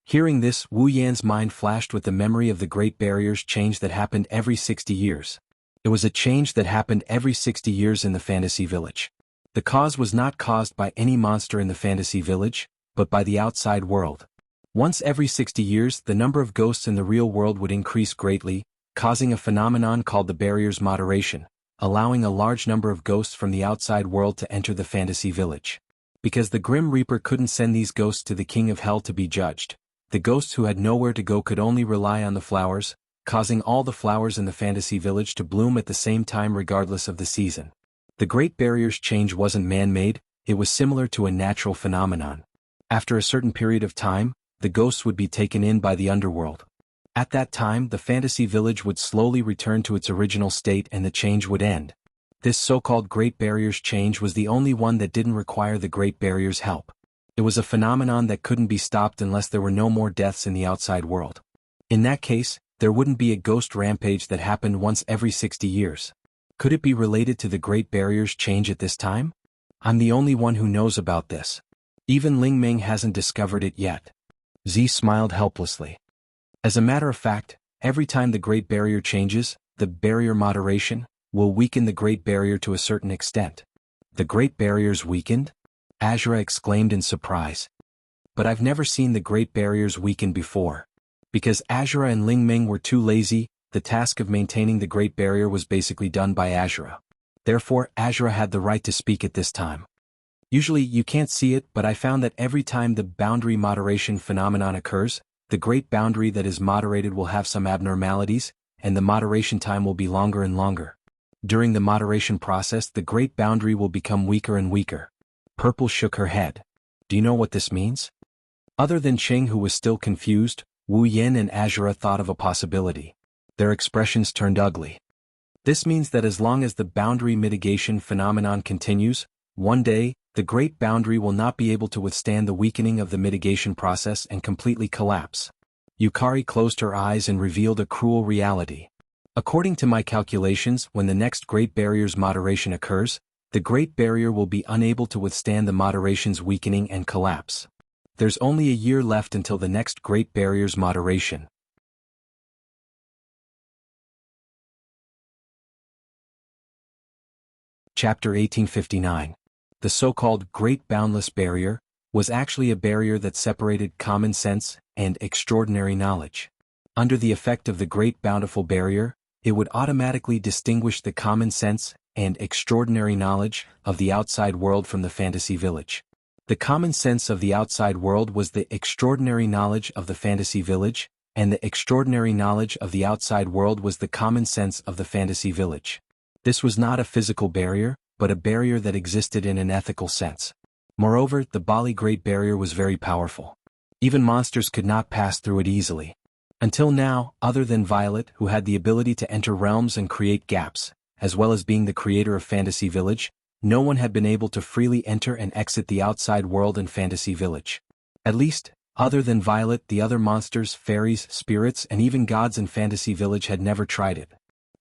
Hearing this, Wu Yan's mind flashed with the memory of the Great Barrier's change that happened every 60 years. It was a change that happened every 60 years in the fantasy village. The cause was not caused by any monster in the fantasy village, but by the outside world. Once every 60 years, the number of ghosts in the real world would increase greatly, causing a phenomenon called the barrier's moderation, allowing a large number of ghosts from the outside world to enter the fantasy village. Because the Grim Reaper couldn't send these ghosts to the King of Hell to be judged, the ghosts who had nowhere to go could only rely on the flowers, causing all the flowers in the fantasy village to bloom at the same time regardless of the season. The Great Barrier's change wasn't man-made, it was similar to a natural phenomenon. After a certain period of time, the ghosts would be taken in by the underworld. At that time, the fantasy village would slowly return to its original state and the change would end. This so-called Great Barrier's change was the only one that didn't require the Great Barrier's help. It was a phenomenon that couldn't be stopped unless there were no more deaths in the outside world. In that case, there wouldn't be a ghost rampage that happened once every 60 years. Could it be related to the Great Barrier's change at this time? I'm the only one who knows about this. Even Ling Ming hasn't discovered it yet. Z smiled helplessly. As a matter of fact, every time the Great Barrier changes, the barrier moderation will weaken the Great Barrier to a certain extent. The Great Barrier's weakened? Azura exclaimed in surprise. But I've never seen the Great Barriers weaken before. Because Azura and Ling Ming were too lazy, the task of maintaining the Great Barrier was basically done by Azura. Therefore, Azura had the right to speak at this time. Usually you can't see it, but I found that every time the boundary moderation phenomenon occurs, the great boundary that is moderated will have some abnormalities, and the moderation time will be longer and longer. During the moderation process, the great boundary will become weaker and weaker. Purple shook her head. Do you know what this means? Other than Ching, who was still confused, Wu Yin and Azura thought of a possibility. Their expressions turned ugly. This means that as long as the boundary mitigation phenomenon continues, one day, the great boundary will not be able to withstand the weakening of the mitigation process and completely collapse. Yukari closed her eyes and revealed a cruel reality. According to my calculations, when the next Great Barrier's moderation occurs, the Great Barrier will be unable to withstand the moderation's weakening and collapse. There's only a year left until the next Great Barrier's moderation. Chapter 1859. The so-called Great Boundless Barrier was actually a barrier that separated common sense and extraordinary knowledge. Under the effect of the Great Bountiful Barrier, it would automatically distinguish the common sense and extraordinary knowledge of the outside world from the fantasy village. The common sense of the outside world was the extraordinary knowledge of the fantasy village, and the extraordinary knowledge of the outside world was the common sense of the fantasy village. This was not a physical barrier, but a barrier that existed in an ethical sense. Moreover, the Bali Great Barrier was very powerful. Even monsters could not pass through it easily. Until now, other than Violet, who had the ability to enter realms and create gaps, as well as being the creator of Fantasy Village, no one had been able to freely enter and exit the outside world in Fantasy Village. At least, other than Violet, the other monsters, fairies, spirits, and even gods in Fantasy Village had never tried it.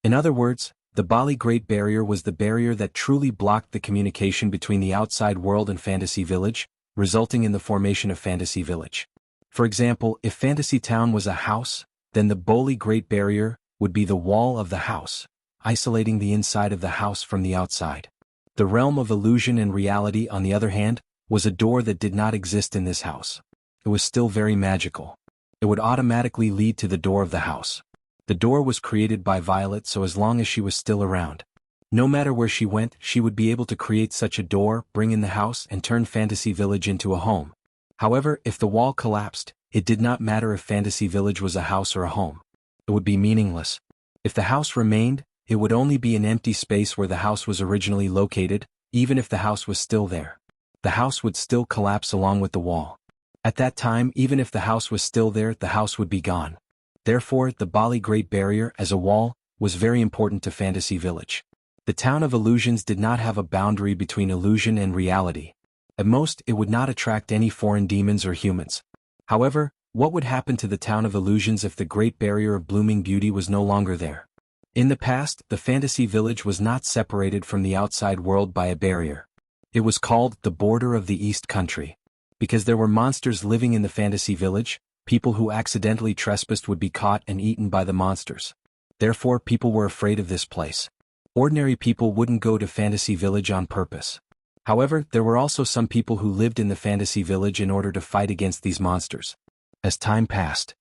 In other words, the Bali Great Barrier was the barrier that truly blocked the communication between the outside world and Fantasy Village, resulting in the formation of Fantasy Village. For example, if Fantasy Town was a house, then the Bali Great Barrier would be the wall of the house, isolating the inside of the house from the outside. The realm of illusion and reality, on the other hand, was a door that did not exist in this house. It was still very magical. It would automatically lead to the door of the house. The door was created by Violet, so as long as she was still around, no matter where she went, she would be able to create such a door, bring in the house, and turn Fantasy Village into a home. However, if the wall collapsed, it did not matter if Fantasy Village was a house or a home. It would be meaningless. If the house remained, it would only be an empty space where the house was originally located. Even if the house was still there, the house would still collapse along with the wall. At that time, even if the house was still there, the house would be gone. Therefore, the Bali Great Barrier, as a wall, was very important to Fantasy Village. The town of illusions did not have a boundary between illusion and reality. At most, it would not attract any foreign demons or humans. However, what would happen to the town of illusions if the Great Barrier of blooming beauty was no longer there? In the past, the Fantasy Village was not separated from the outside world by a barrier. It was called the border of the East Country. Because there were monsters living in the Fantasy Village, people who accidentally trespassed would be caught and eaten by the monsters. Therefore, people were afraid of this place. Ordinary people wouldn't go to Fantasy Village on purpose. However, there were also some people who lived in the Fantasy Village in order to fight against these monsters. As time passed,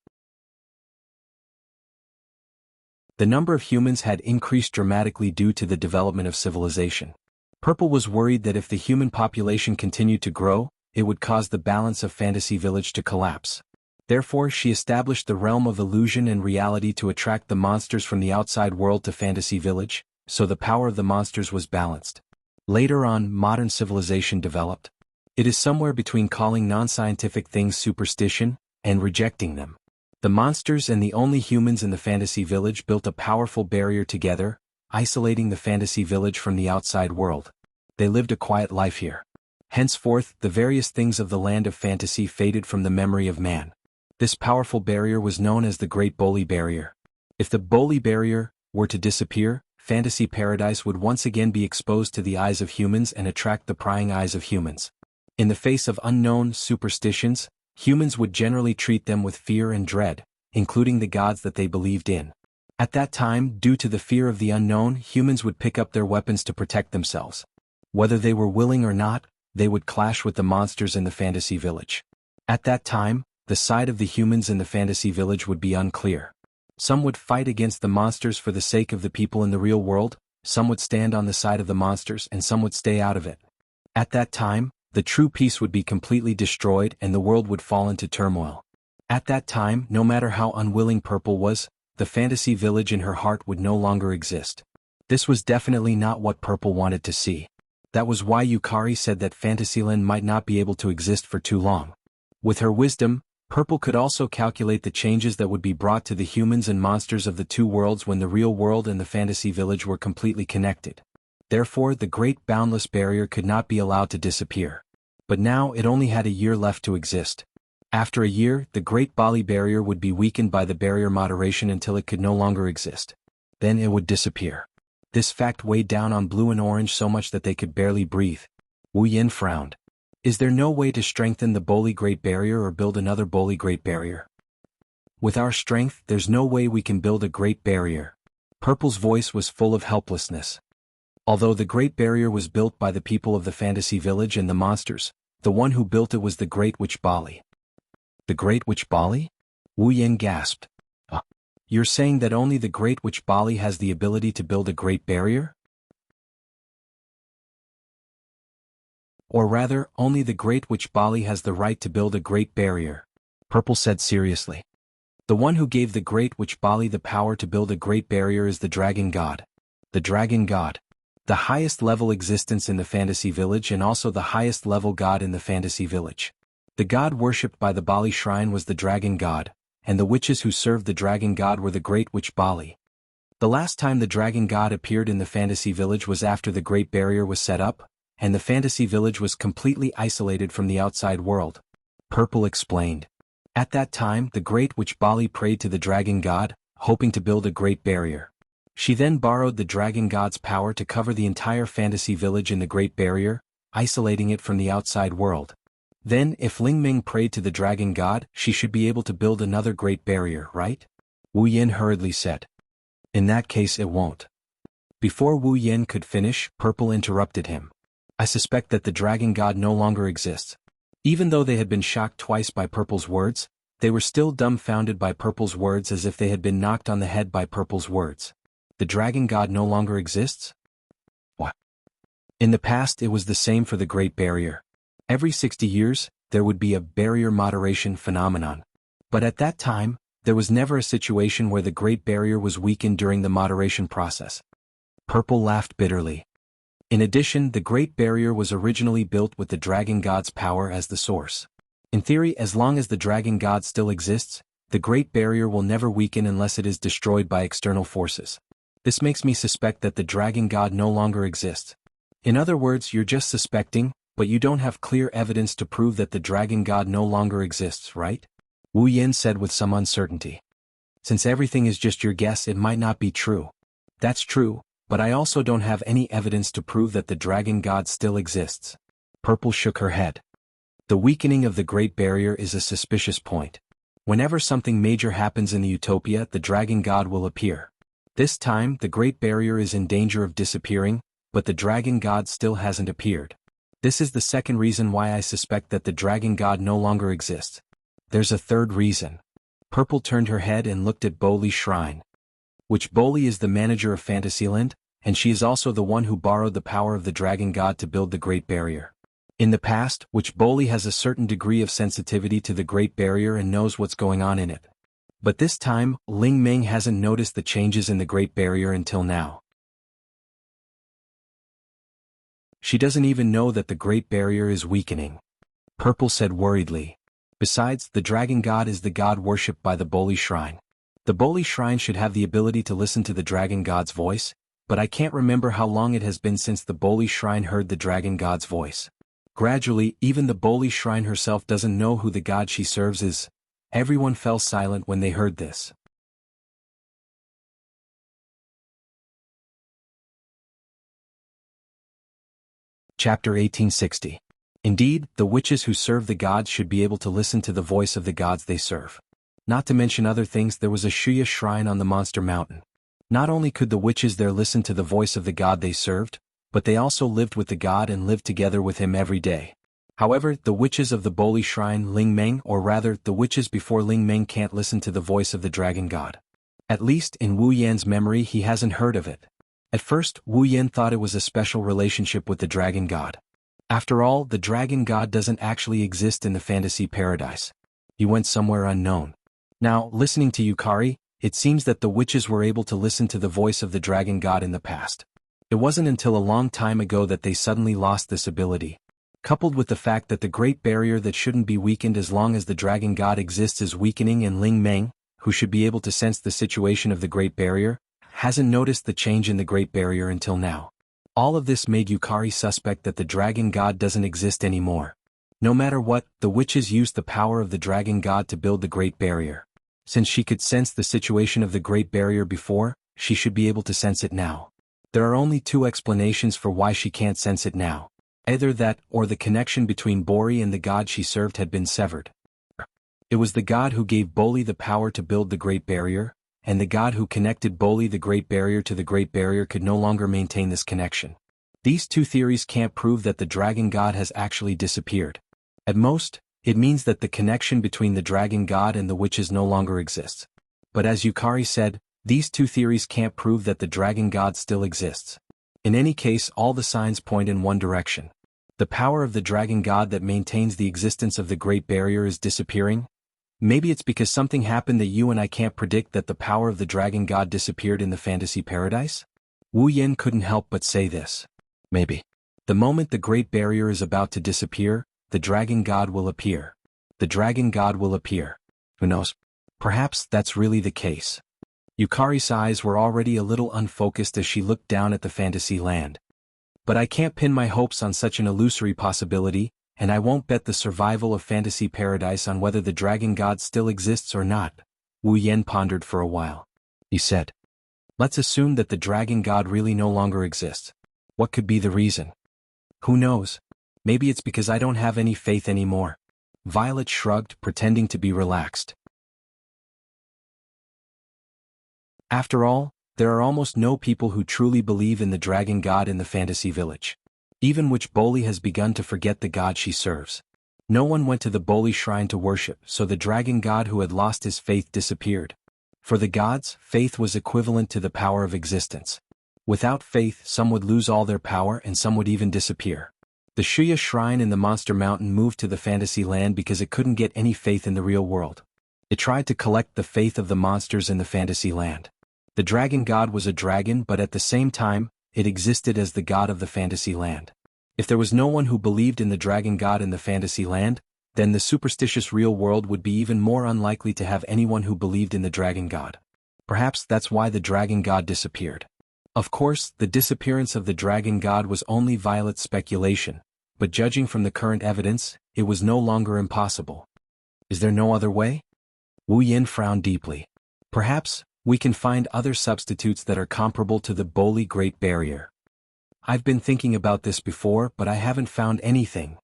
the number of humans had increased dramatically due to the development of civilization. Purple was worried that if the human population continued to grow, it would cause the balance of Fantasy Village to collapse. Therefore, she established the realm of illusion and reality to attract the monsters from the outside world to Fantasy Village, so the power of the monsters was balanced. Later on, modern civilization developed. It is somewhere between calling non-scientific things superstition and rejecting them. The monsters and the only humans in the Fantasy Village built a powerful barrier together, isolating the Fantasy Village from the outside world. They lived a quiet life here. Henceforth, the various things of the land of fantasy faded from the memory of man. This powerful barrier was known as the Great Boli Barrier. If the Boli Barrier were to disappear, Fantasy Paradise would once again be exposed to the eyes of humans and attract the prying eyes of humans. In the face of unknown superstitions, humans would generally treat them with fear and dread, including the gods that they believed in. At that time, due to the fear of the unknown, humans would pick up their weapons to protect themselves. Whether they were willing or not, they would clash with the monsters in the Fantasy Village. At that time, the side of the humans in the Fantasy Village would be unclear. Some would fight against the monsters for the sake of the people in the real world, some would stand on the side of the monsters, and some would stay out of it. At that time, the true peace would be completely destroyed and the world would fall into turmoil. At that time, no matter how unwilling Purple was, the Fantasy Village in her heart would no longer exist. This was definitely not what Purple wanted to see. That was why Yukari said that Fantasyland might not be able to exist for too long. With her wisdom, Purple could also calculate the changes that would be brought to the humans and monsters of the two worlds when the real world and the Fantasy Village were completely connected. Therefore, the Great Boundless Barrier could not be allowed to disappear. But now it only had a year left to exist. After a year, the Great Bali Barrier would be weakened by the barrier moderation until it could no longer exist. Then it would disappear. This fact weighed down on Blue and Orange so much that they could barely breathe. Wu Yin frowned. Is there no way to strengthen the Boli Great Barrier or build another Boli Great Barrier? With our strength, there's no way we can build a Great Barrier. Purple's voice was full of helplessness. Although the Great Barrier was built by the people of the Fantasy Village and the monsters, the one who built it was the Great Witch Bali. The Great Witch Bali? Wu Yin gasped. You're saying that only the Great Witch Bali has the ability to build a great barrier? Or rather, only the Great Witch Bali has the right to build a great barrier, Purple said seriously. The one who gave the Great Witch Bali the power to build a great barrier is the Dragon God. The Dragon God. The highest level existence in the fantasy village and also the highest level god in the fantasy village. The god worshipped by the Bali shrine was the Dragon God, and the witches who served the Dragon God were the Great Witch Bali. The last time the Dragon God appeared in the fantasy village was after the Great Barrier was set up, and the fantasy village was completely isolated from the outside world. Purple explained. At that time, the Great Witch Bali prayed to the Dragon God, hoping to build a great barrier. She then borrowed the Dragon God's power to cover the entire fantasy village in the Great Barrier, isolating it from the outside world. Then, if Ling Ming prayed to the Dragon God, she should be able to build another great barrier, right? Wu Yin hurriedly said. In that case it won't. Before Wu Yin could finish, Purple interrupted him. I suspect that the Dragon God no longer exists. Even though they had been shocked twice by Purple's words, they were still dumbfounded by Purple's words as if they had been knocked on the head by Purple's words. The Dragon God no longer exists? What? In the past it was the same for the Great Barrier. Every 60 years, there would be a barrier moderation phenomenon. But at that time, there was never a situation where the Great Barrier was weakened during the moderation process. Purple laughed bitterly. In addition, the Great Barrier was originally built with the Dragon God's power as the source. In theory, as long as the Dragon God still exists, the Great Barrier will never weaken unless it is destroyed by external forces. This makes me suspect that the Dragon God no longer exists. In other words, you're just suspecting, but you don't have clear evidence to prove that the Dragon God no longer exists, right? Wu Yin said with some uncertainty. Since everything is just your guess, it might not be true. That's true, but I also don't have any evidence to prove that the Dragon God still exists. Purple shook her head. The weakening of the Great Barrier is a suspicious point. Whenever something major happens in the utopia, the Dragon God will appear. This time, the Great Barrier is in danger of disappearing, but the Dragon God still hasn't appeared. This is the second reason why I suspect that the Dragon God no longer exists. There's a third reason. Purple turned her head and looked at Boli's shrine. Witch Boli is the manager of Fantasyland, and she is also the one who borrowed the power of the Dragon God to build the Great Barrier. In the past, Witch Boli has a certain degree of sensitivity to the Great Barrier and knows what's going on in it. But this time, Ling Ming hasn't noticed the changes in the Great Barrier until now. She doesn't even know that the Great Barrier is weakening. Purple said worriedly. Besides, the Dragon God is the god worshipped by the Boli Shrine. The Boli Shrine should have the ability to listen to the Dragon God's voice, but I can't remember how long it has been since the Boli Shrine heard the Dragon God's voice. Gradually, even the Boli Shrine herself doesn't know who the god she serves is. Everyone fell silent when they heard this. Chapter 1860. Indeed, the witches who serve the gods should be able to listen to the voice of the gods they serve. Not to mention other things, there was a Shuya shrine on the Monster Mountain. Not only could the witches there listen to the voice of the god they served, but they also lived with the god and lived together with him every day. However, the witches of the Boli Shrine Ling Meng, or rather, the witches before Ling Meng can't listen to the voice of the Dragon God. At least, in Wu Yan's memory, he hasn't heard of it. At first, Wu Yan thought it was a special relationship with the Dragon God. After all, the Dragon God doesn't actually exist in the fantasy paradise. He went somewhere unknown. Now, listening to Yukari, it seems that the witches were able to listen to the voice of the Dragon God in the past. It wasn't until a long time ago that they suddenly lost this ability. Coupled with the fact that the Great Barrier that shouldn't be weakened as long as the Dragon God exists is weakening, and Ling Meng, who should be able to sense the situation of the Great Barrier, hasn't noticed the change in the Great Barrier until now. All of this made Yukari suspect that the Dragon God doesn't exist anymore. No matter what, the witches used the power of the Dragon God to build the Great Barrier. Since she could sense the situation of the Great Barrier before, she should be able to sense it now. There are only two explanations for why she can't sense it now. Either that, or the connection between Bori and the god she served had been severed. It was the god who gave Boli the power to build the Great Barrier, and the god who connected Boli the Great Barrier to the Great Barrier could no longer maintain this connection. These two theories can't prove that the Dragon God has actually disappeared. At most, it means that the connection between the Dragon God and the witches no longer exists. But as Yukari said, these two theories can't prove that the dragon god still exists. In any case, all the signs point in one direction. The power of the dragon god that maintains the existence of the Great Barrier is disappearing. Maybe it's because something happened that you and I can't predict that the power of the dragon god disappeared in the fantasy paradise? Wu Yin couldn't help but say this. Maybe. The moment the Great Barrier is about to disappear, the dragon god will appear. The dragon god will appear. Who knows? Perhaps that's really the case. Yukari's eyes were already a little unfocused as she looked down at the fantasy land. But I can't pin my hopes on such an illusory possibility, and I won't bet the survival of fantasy paradise on whether the dragon god still exists or not. Wu Yen pondered for a while. He said, let's assume that the dragon god really no longer exists. What could be the reason? Who knows? Maybe it's because I don't have any faith anymore. Violet shrugged, pretending to be relaxed. After all, there are almost no people who truly believe in the dragon god in the fantasy village. Even Witch Boli has begun to forget the god she serves. No one went to the Boli shrine to worship, so the dragon god who had lost his faith disappeared. For the gods, faith was equivalent to the power of existence. Without faith, some would lose all their power and some would even disappear. The Shuya shrine in the Monster Mountain moved to the fantasy land because it couldn't get any faith in the real world. It tried to collect the faith of the monsters in the fantasy land. The dragon god was a dragon, but at the same time, it existed as the god of the fantasy land. If there was no one who believed in the dragon god in the fantasy land, then the superstitious real world would be even more unlikely to have anyone who believed in the dragon god. Perhaps that's why the dragon god disappeared. Of course, the disappearance of the dragon god was only Violet's speculation, but judging from the current evidence, it was no longer impossible. Is there no other way? Wu Yin frowned deeply. Perhaps we can find other substitutes that are comparable to the Boli Great Barrier. I've been thinking about this before, but I haven't found anything.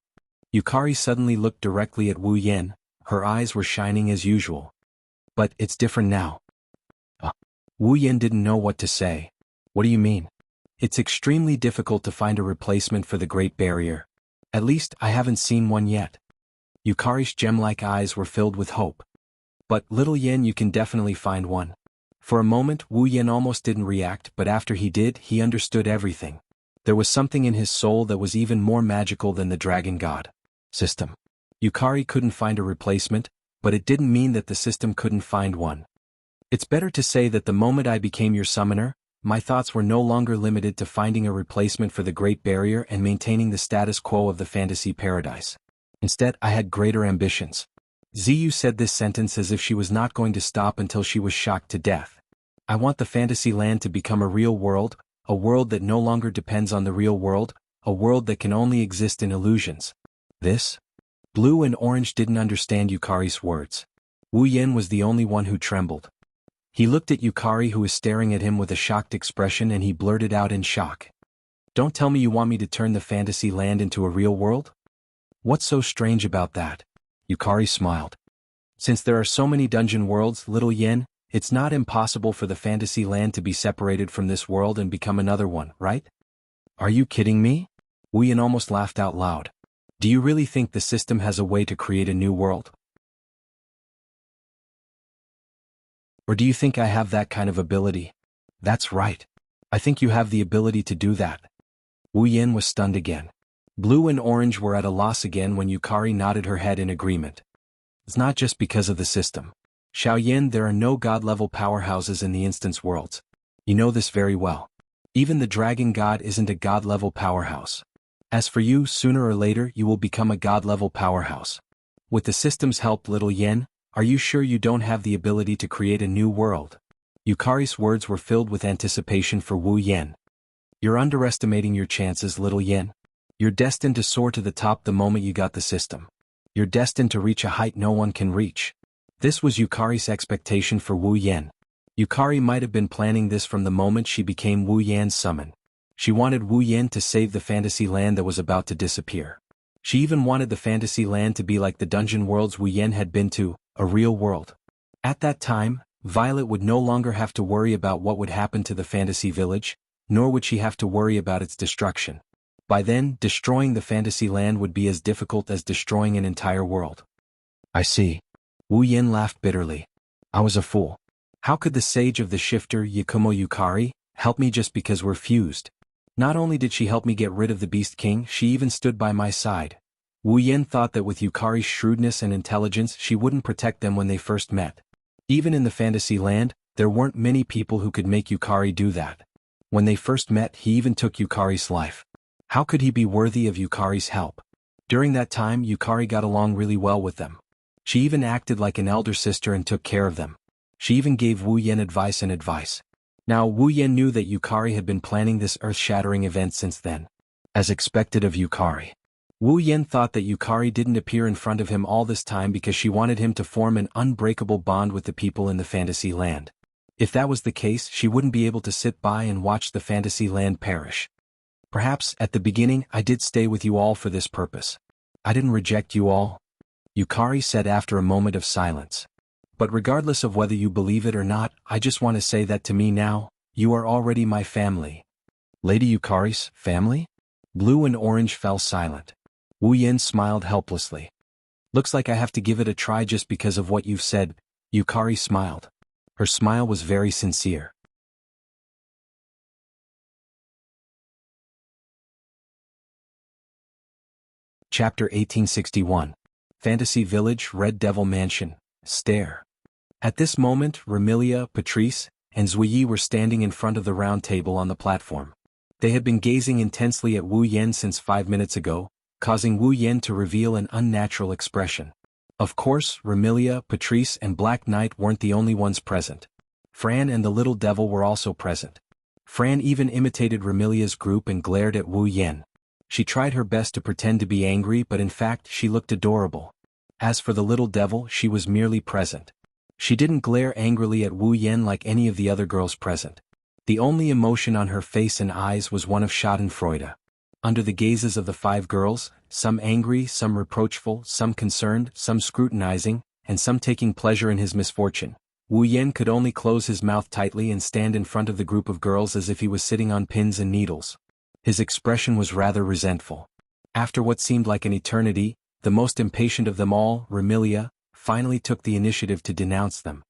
Yukari suddenly looked directly at Wu Yin. Her eyes were shining as usual. But it's different now. Wu Yin didn't know what to say. What do you mean? It's extremely difficult to find a replacement for the Great Barrier. At least, I haven't seen one yet. Yukari's gem-like eyes were filled with hope. But, little Yin, you can definitely find one. For a moment, Wu Yin almost didn't react, but after he did, he understood everything. There was something in his soul that was even more magical than the dragon god. System. Yukari couldn't find a replacement, but it didn't mean that the system couldn't find one. It's better to say that the moment I became your summoner, my thoughts were no longer limited to finding a replacement for the Great Barrier and maintaining the status quo of the fantasy paradise. Instead, I had greater ambitions. Ziyu said this sentence as if she was not going to stop until she was shocked to death. I want the fantasy land to become a real world, a world that no longer depends on the real world, a world that can only exist in illusions. This? Blue and Orange didn't understand Yukari's words. Wu Yin was the only one who trembled. He looked at Yukari, who was staring at him with a shocked expression, and he blurted out in shock. Don't tell me you want me to turn the fantasy land into a real world? What's so strange about that? Yukari smiled. Since there are so many dungeon worlds, little Yin, it's not impossible for the fantasy land to be separated from this world and become another one, right? Are you kidding me? Wu Yin almost laughed out loud. Do you really think the system has a way to create a new world? Or do you think I have that kind of ability? That's right. I think you have the ability to do that. Wu Yin was stunned again. Blue and Orange were at a loss again when Yukari nodded her head in agreement. It's not just because of the system. Xiaoyin, there are no god-level powerhouses in the instance worlds. You know this very well. Even the dragon god isn't a god-level powerhouse. As for you, sooner or later you will become a god-level powerhouse. With the system's help, little Yin, are you sure you don't have the ability to create a new world? Yukari's words were filled with anticipation for Wu Yin. You're underestimating your chances, little Yin. You're destined to soar to the top the moment you got the system. You're destined to reach a height no one can reach. This was Yukari's expectation for Wu Yin. Yukari might have been planning this from the moment she became Wu Yan's summon. She wanted Wu Yin to save the fantasy land that was about to disappear. She even wanted the fantasy land to be like the dungeon worlds Wu Yin had been to, a real world. At that time, Violet would no longer have to worry about what would happen to the fantasy village, nor would she have to worry about its destruction. By then, destroying the fantasy land would be as difficult as destroying an entire world. I see. Wu Yin laughed bitterly. I was a fool. How could the sage of the shifter Yakumo Yukari help me just because we're fused? Not only did she help me get rid of the Beast King, she even stood by my side. Wu Yen thought that with Yukari's shrewdness and intelligence she wouldn't protect them when they first met. Even in the fantasy land, there weren't many people who could make Yukari do that. When they first met, he even took Yukari's life. How could he be worthy of Yukari's help? During that time, Yukari got along really well with them. She even acted like an elder sister and took care of them. She even gave Wu Yen advice. Now Wu Yen knew that Yukari had been planning this earth-shattering event since then. As expected of Yukari, Wu Yen thought that Yukari didn't appear in front of him all this time because she wanted him to form an unbreakable bond with the people in the fantasy land. If that was the case, she wouldn't be able to sit by and watch the fantasy land perish. Perhaps, at the beginning, I did stay with you all for this purpose. I didn't reject you all, Yukari said after a moment of silence. But regardless of whether you believe it or not, I just want to say that to me now, you are already my family. Lady Yukari's family? Blue and Orange fell silent. Wu Yen smiled helplessly. Looks like I have to give it a try just because of what you've said, Yukari smiled. Her smile was very sincere. Chapter 1861. Fantasy Village, Red Devil Mansion, Stare. At this moment, Remilia, Patrice, and Zuyi were standing in front of the round table on the platform. They had been gazing intensely at Wu Yen since 5 minutes ago, causing Wu Yen to reveal an unnatural expression. Of course, Remilia, Patrice, and Black Knight weren't the only ones present. Fran and the little devil were also present. Fran even imitated Remilia's group and glared at Wu Yen. She tried her best to pretend to be angry, but in fact she looked adorable. As for the little devil, she was merely present. She didn't glare angrily at Wu Yen like any of the other girls present. The only emotion on her face and eyes was one of schadenfreude. Under the gazes of the 5 girls, some angry, some reproachful, some concerned, some scrutinizing, and some taking pleasure in his misfortune, Wu Yen could only close his mouth tightly and stand in front of the group of girls as if he was sitting on pins and needles. His expression was rather resentful. After what seemed like an eternity, the most impatient of them all, Remilia, finally took the initiative to denounce them.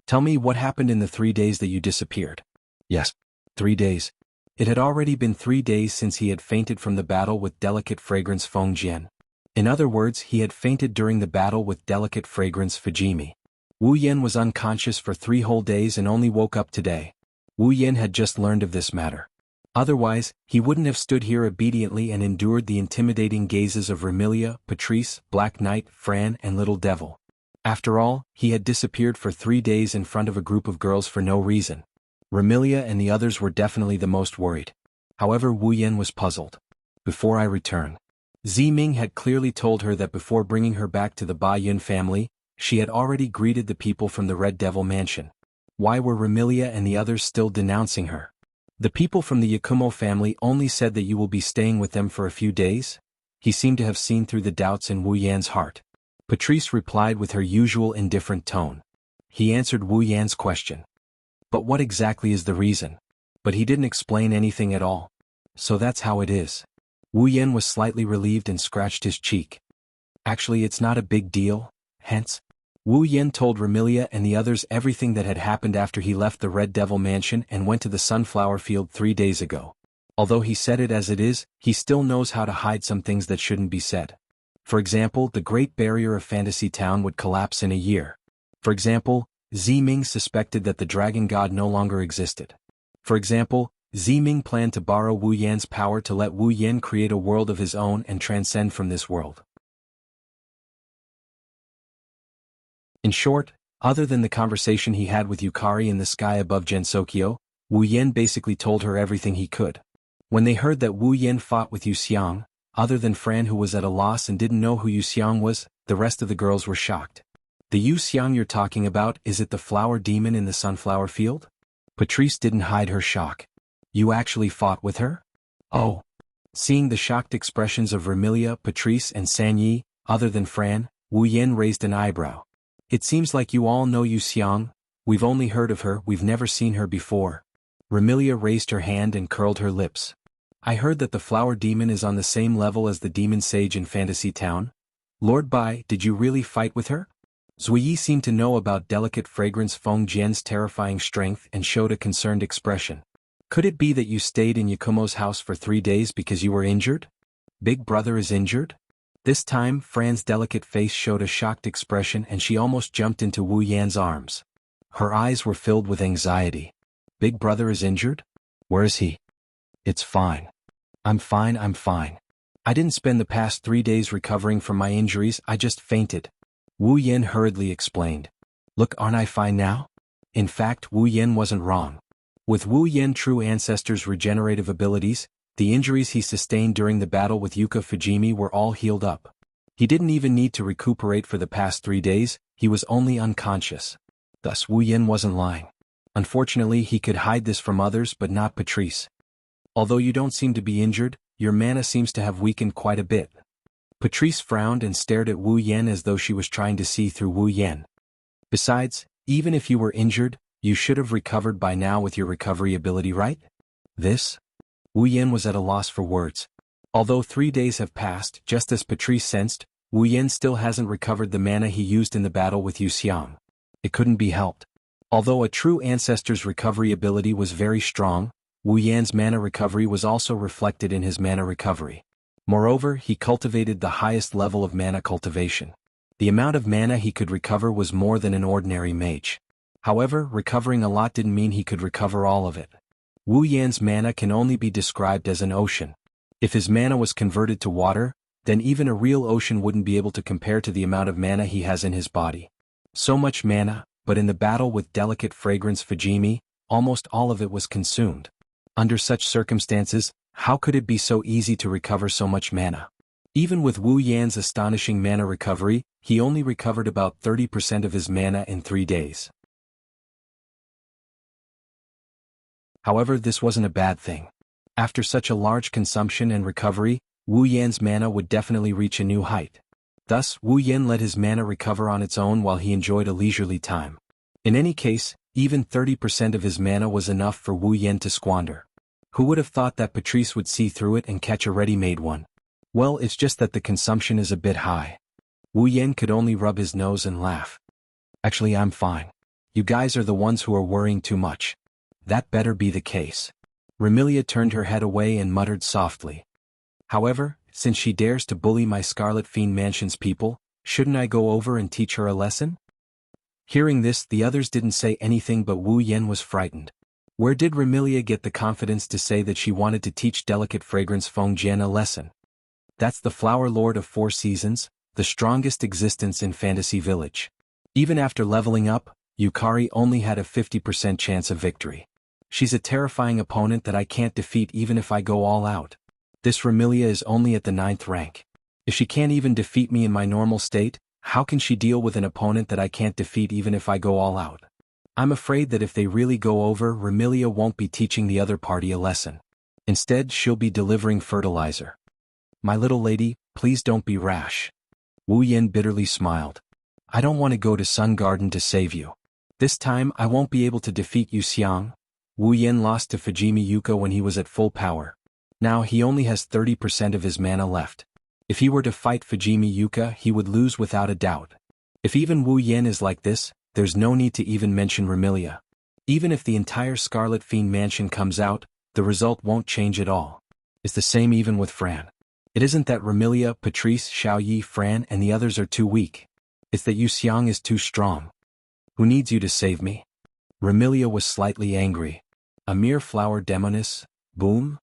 Tell me what happened in the 3 days that you disappeared. Yes, 3 days. It had already been 3 days since he had fainted from the battle with Delicate Fragrance Feng Jian. In other words, he had fainted during the battle with Delicate Fragrance Fujimi. Wu Yen was unconscious for 3 whole days and only woke up today. Wu Yen had just learned of this matter. Otherwise, he wouldn't have stood here obediently and endured the intimidating gazes of Remilia, Patrice, Black Knight, Fran, and Little Devil. After all, he had disappeared for 3 days in front of a group of girls for no reason. Remilia and the others were definitely the most worried. However, Wu Yen was puzzled. Before I return. Ziming had clearly told her that before bringing her back to the Ba Yun family, she had already greeted the people from the Red Devil Mansion. Why were Remilia and the others still denouncing her? The people from the Yakumo family only said that you will be staying with them for a few days? He seemed to have seen through the doubts in Wu Yan's heart. Patrice replied with her usual indifferent tone. He answered Wu Yan's question. But what exactly is the reason? But he didn't explain anything at all. So that's how it is. Wu Yan was slightly relieved and scratched his cheek. Actually, it's not a big deal, hence. Wu Yan told Remilia and the others everything that had happened after he left the Red Devil Mansion and went to the Sunflower Field 3 days ago. Although he said it as it is, he still knows how to hide some things that shouldn't be said. For example, the Great Barrier of Fantasy Town would collapse in a year. For example, Ziming suspected that the Dragon God no longer existed. For example, Ziming planned to borrow Wu Yan's power to let Wu Yan create a world of his own and transcend from this world. In short, other than the conversation he had with Yukari in the sky above Gensokyo, Wu Yan basically told her everything he could. When they heard that Wu Yan fought with Yu Xiang, other than Fran who was at a loss and didn't know who Yu Xiang was, the rest of the girls were shocked. The Yu Xiang you're talking about, is it the flower demon in the sunflower field? Patrice didn't hide her shock. You actually fought with her? Oh. Seeing the shocked expressions of Remilia, Patrice, and Sanyi, other than Fran, Wu Yan raised an eyebrow. It seems like you all know Yu Xiang. We've only heard of her, we've never seen her before. Remilia raised her hand and curled her lips. I heard that the flower demon is on the same level as the demon sage in Fantasy Town. Lord Bai, did you really fight with her? Zui seemed to know about delicate fragrance Feng Jian's terrifying strength and showed a concerned expression. Could it be that you stayed in Yakumo's house for 3 days because you were injured? Big brother is injured? This time, Fran's delicate face showed a shocked expression and she almost jumped into Wu Yan's arms. Her eyes were filled with anxiety. Big brother is injured? Where is he? It's fine. I'm fine. I didn't spend the past 3 days recovering from my injuries, I just fainted. Wu Yan hurriedly explained. Look, aren't I fine now? In fact, Wu Yan wasn't wrong. With Wu Yan true ancestors' regenerative abilities, the injuries he sustained during the battle with Yuka Fujimi were all healed up. He didn't even need to recuperate for the past 3 days, he was only unconscious. Thus Wu Yan wasn't lying. Unfortunately, he could hide this from others but not Patrice. Although you don't seem to be injured, your mana seems to have weakened quite a bit. Patrice frowned and stared at Wu Yan as though she was trying to see through Wu Yan. Besides, even if you were injured, you should have recovered by now with your recovery ability, right? This? Wu Yan was at a loss for words. Although 3 days have passed, just as Patrice sensed, Wu Yan still hasn't recovered the mana he used in the battle with Yu Xiang. It couldn't be helped. Although a true ancestor's recovery ability was very strong, Wu Yan's mana recovery was also reflected in his mana recovery. Moreover, he cultivated the highest level of mana cultivation. The amount of mana he could recover was more than an ordinary mage. However, recovering a lot didn't mean he could recover all of it. Wu Yan's mana can only be described as an ocean. If his mana was converted to water, then even a real ocean wouldn't be able to compare to the amount of mana he has in his body. So much mana, but in the battle with delicate fragrance Fujimi, almost all of it was consumed. Under such circumstances, how could it be so easy to recover so much mana? Even with Wu Yan's astonishing mana recovery, he only recovered about 30% of his mana in 3 days. However, this wasn't a bad thing. After such a large consumption and recovery, Wu Yan's mana would definitely reach a new height. Thus, Wu Yan let his mana recover on its own while he enjoyed a leisurely time. In any case, even 30% of his mana was enough for Wu Yan to squander. Who would have thought that Patrice would see through it and catch a ready-made one? Well, it's just that the consumption is a bit high. Wu Yan could only rub his nose and laugh. Actually, I'm fine. You guys are the ones who are worrying too much. That better be the case. Remilia turned her head away and muttered softly. However, since she dares to bully my Scarlet Fiend Mansion's people, shouldn't I go over and teach her a lesson? Hearing this, the others didn't say anything, but Wu Yan was frightened. Where did Remilia get the confidence to say that she wanted to teach delicate fragrance Feng Jian a lesson? That's the Flower Lord of 4 Seasons, the strongest existence in Fantasy Village. Even after leveling up, Yukari only had a 50% chance of victory. She's a terrifying opponent that I can't defeat even if I go all out. This Remilia is only at the 9th rank. If she can't even defeat me in my normal state, how can she deal with an opponent that I can't defeat even if I go all out? I'm afraid that if they really go over, Remilia won't be teaching the other party a lesson. Instead, she'll be delivering fertilizer. My little lady, please don't be rash. Wu Yan bitterly smiled. I don't want to go to Sun Garden to save you. This time I won't be able to defeat Yu Xiang. Wu Yan lost to Fujimi Yuka when he was at full power. Now he only has 30% of his mana left. If he were to fight Fujimi Yuka, he would lose without a doubt. If even Wu Yan is like this, there's no need to even mention Remilia. Even if the entire Scarlet Fiend Mansion comes out, the result won't change at all. It's the same even with Fran. It isn't that Remilia, Patrice, Xiaoyi, Fran and the others are too weak. It's that Yu Xiang is too strong. Who needs you to save me? Remilia was slightly angry. A mere flower demoness, boom?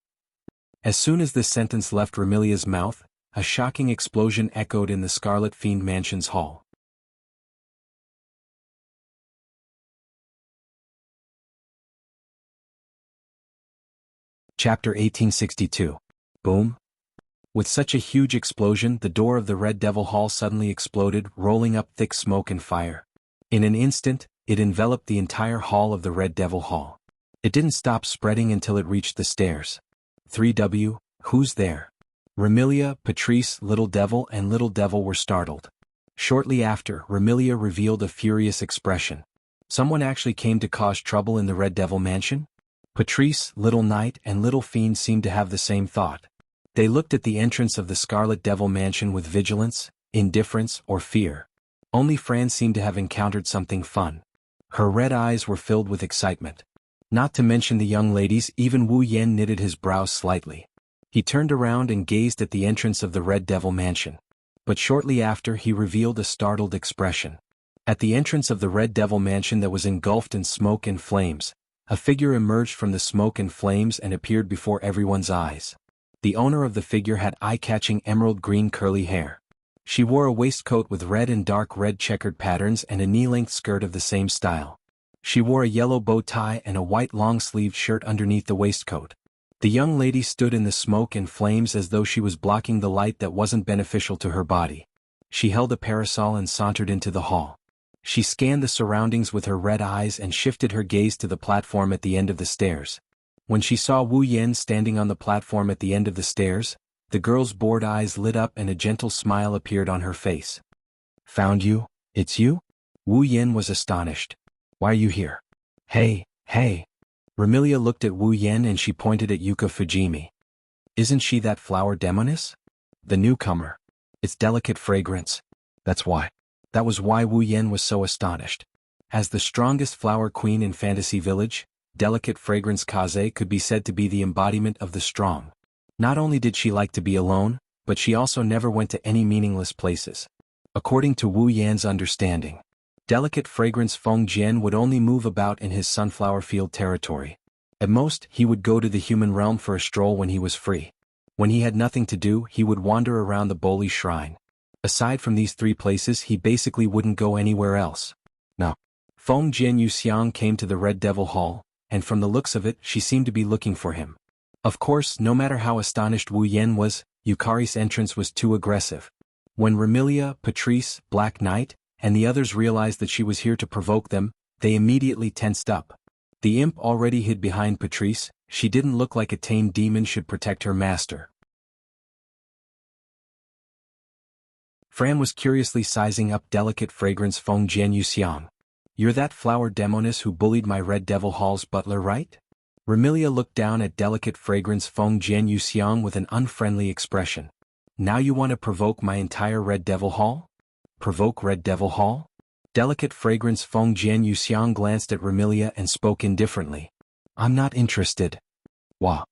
As soon as this sentence left Remilia's mouth, a shocking explosion echoed in the Scarlet Fiend Mansion's hall. Chapter 1862. Boom. With such a huge explosion, the door of the Red Devil Hall suddenly exploded, rolling up thick smoke and fire. In an instant, it enveloped the entire hall of the Red Devil Hall. It didn't stop spreading until it reached the stairs. 3W, who's there? Remilia, Patrice, Little Devil and Little Devil were startled. Shortly after, Remilia revealed a furious expression. Someone actually came to cause trouble in the Red Devil Mansion? Patrice, Little Knight and Little Fiend seemed to have the same thought. They looked at the entrance of the Scarlet Devil Mansion with vigilance, indifference, or fear. Only Fran seemed to have encountered something fun. Her red eyes were filled with excitement. Not to mention the young ladies, even Wu Yan knitted his brows slightly. He turned around and gazed at the entrance of the Red Devil Mansion. But shortly after he revealed a startled expression. At the entrance of the Red Devil Mansion that was engulfed in smoke and flames, a figure emerged from the smoke and flames and appeared before everyone's eyes. The owner of the figure had eye-catching emerald green curly hair. She wore a waistcoat with red and dark red checkered patterns and a knee-length skirt of the same style. She wore a yellow bow tie and a white long-sleeved shirt underneath the waistcoat. The young lady stood in the smoke and flames as though she was blocking the light that wasn't beneficial to her body. She held a parasol and sauntered into the hall. She scanned the surroundings with her red eyes and shifted her gaze to the platform at the end of the stairs. When she saw Wu Yan standing on the platform at the end of the stairs, the girl's bored eyes lit up and a gentle smile appeared on her face. "Found you? It's you?" Wu Yan was astonished. "Why are you here?" Hey. Remilia looked at Wu Yan and she pointed at Yuka Fujimi. "Isn't she that flower demoness?" "The newcomer. It's delicate fragrance. That's why." That was why Wu Yan was so astonished. As the strongest flower queen in Fantasy Village, delicate fragrance Kaze could be said to be the embodiment of the strong. Not only did she like to be alone, but she also never went to any meaningless places. According to Wu Yan's understanding, delicate fragrance Feng Jian would only move about in his sunflower field territory. At most, he would go to the human realm for a stroll when he was free. When he had nothing to do, he would wander around the Boli Shrine. Aside from these three places, he basically wouldn't go anywhere else. No. Feng Jian Yuxiang came to the Red Devil Hall, and from the looks of it, she seemed to be looking for him. Of course, no matter how astonished Wu Yan was, Yukari's entrance was too aggressive. When Remilia, Patrice, Black Knight, and the others realized that she was here to provoke them, they immediately tensed up. The imp already hid behind Patrice. She didn't look like a tame demon should protect her master. Fran was curiously sizing up delicate fragrance Feng Jian Yuxiang. "You're that flower demoness who bullied my Red Devil Hall's butler, right?" Remilia looked down at delicate fragrance Feng Jian Yuxiang with an unfriendly expression. "Now you want to provoke my entire Red Devil Hall?" "Provoke Red Devil Hall?" Delicate fragrance Feng Jian Yuxiang glanced at Remilia and spoke indifferently. "I'm not interested." "Wah."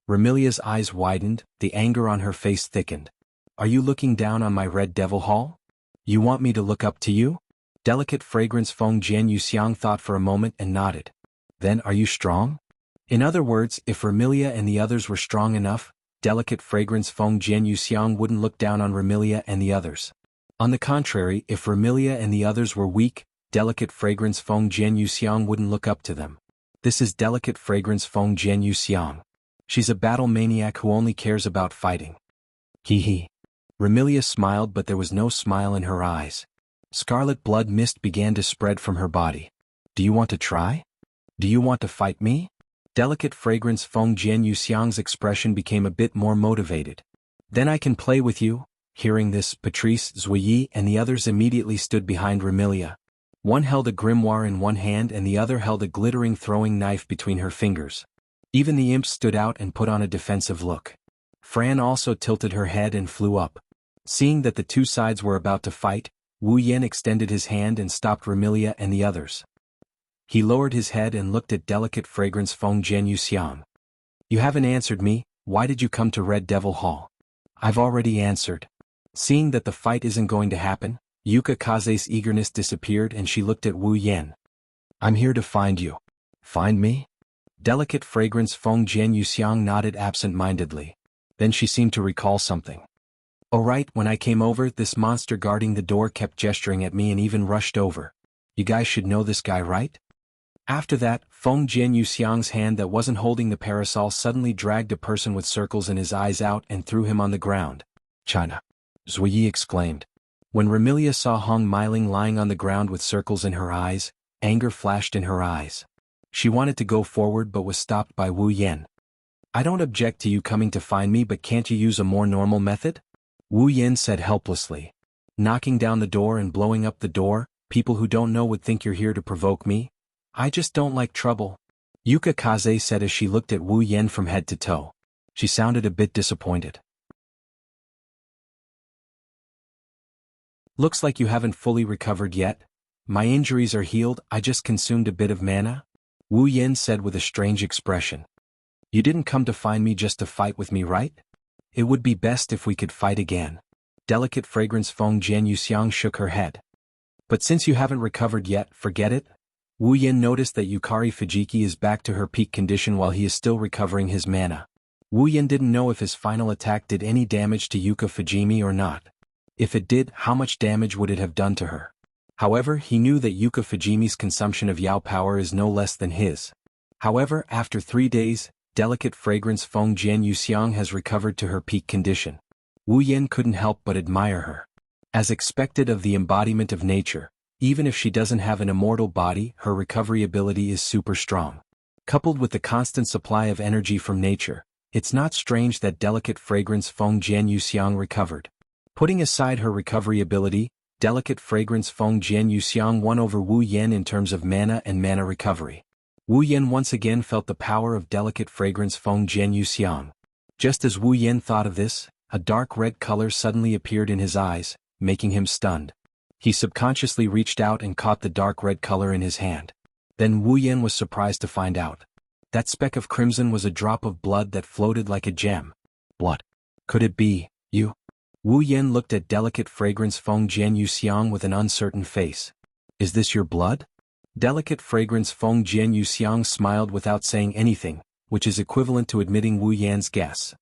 Remilia's eyes widened, the anger on her face thickened. "Are you looking down on my Red Devil Hall? You want me to look up to you?" Delicate fragrance Feng Jian Yuxiang thought for a moment and nodded. "Then are you strong?" In other words, if Remilia and the others were strong enough, delicate fragrance Feng Jian Yuxiang wouldn't look down on Remilia and the others. On the contrary, if Remilia and the others were weak, delicate fragrance Feng Jian Yuxiang wouldn't look up to them. This is delicate fragrance Feng Jian Yuxiang. She's a battle maniac who only cares about fighting. Hee. Remilia smiled, but there was no smile in her eyes. Scarlet blood mist began to spread from her body. "Do you want to try? Do you want to fight me?" Delicate fragrance Feng Jian Yuxiang's expression became a bit more motivated. "Then I can play with you." Hearing this, Patrice, Zuyi, and the others immediately stood behind Remilia. One held a grimoire in one hand and the other held a glittering throwing knife between her fingers. Even the imps stood out and put on a defensive look. Fran also tilted her head and flew up. Seeing that the two sides were about to fight, Wu Yan extended his hand and stopped Remilia and the others. He lowered his head and looked at delicate fragrance Feng Jian Yuxiang. "You haven't answered me. Why did you come to Red Devil Hall?" "I've already answered." Seeing that the fight isn't going to happen, Yuka Kaze's eagerness disappeared and she looked at Wu Yan. "I'm here to find you." "Find me?" Delicate fragrance Feng Jian Yuxiang nodded absent-mindedly. Then she seemed to recall something. "Oh right, when I came over, this monster guarding the door kept gesturing at me and even rushed over. You guys should know this guy, right?" After that, Feng Jian Yuxiang's hand that wasn't holding the parasol suddenly dragged a person with circles in his eyes out and threw him on the ground. "China!" Zuyi exclaimed. When Remilia saw Hong Meiling lying on the ground with circles in her eyes, anger flashed in her eyes. She wanted to go forward but was stopped by Wu Yan. "I don't object to you coming to find me, but can't you use a more normal method?" Wu Yan said helplessly. "Knocking down the door and blowing up the door, people who don't know would think you're here to provoke me. I just don't like trouble." Yuka Kaze said as she looked at Wu Yan from head to toe. She sounded a bit disappointed. Looks like you haven't fully recovered yet. My injuries are healed, I just consumed a bit of mana? Wu Yin said with a strange expression. You didn't come to find me just to fight with me, right? It would be best if we could fight again. Delicate Fragrance Feng Jian Yuxiang shook her head. But since you haven't recovered yet, forget it? Wu Yin noticed that Yukari Fujiki is back to her peak condition while he is still recovering his mana. Wu Yin didn't know if his final attack did any damage to Yuka Fujimi or not. If it did, how much damage would it have done to her? However, he knew that Yuka Fujimi's consumption of Yao power is no less than his. However, after 3 days, Delicate Fragrance Feng Jian Yuxiang has recovered to her peak condition. Wu Yin couldn't help but admire her. As expected of the embodiment of nature, even if she doesn't have an immortal body, her recovery ability is super strong. Coupled with the constant supply of energy from nature, it's not strange that Delicate Fragrance Feng Jian Yuxiang recovered. Putting aside her recovery ability, Delicate Fragrance Feng Jian Yuxiang won over Wu Yin in terms of mana and mana recovery. Wu Yin once again felt the power of Delicate Fragrance Feng Jian Yuxiang. Just as Wu Yin thought of this, a dark red color suddenly appeared in his eyes, making him stunned. He subconsciously reached out and caught the dark red color in his hand. Then Wu Yin was surprised to find out. That speck of crimson was a drop of blood that floated like a gem. What? Could it be you? Wu Yin looked at Delicate Fragrance Feng Jian Yuxiang with an uncertain face. Is this your blood? Delicate Fragrance Feng Jian Yuxiang smiled without saying anything, which is equivalent to admitting Wu Yan's guess.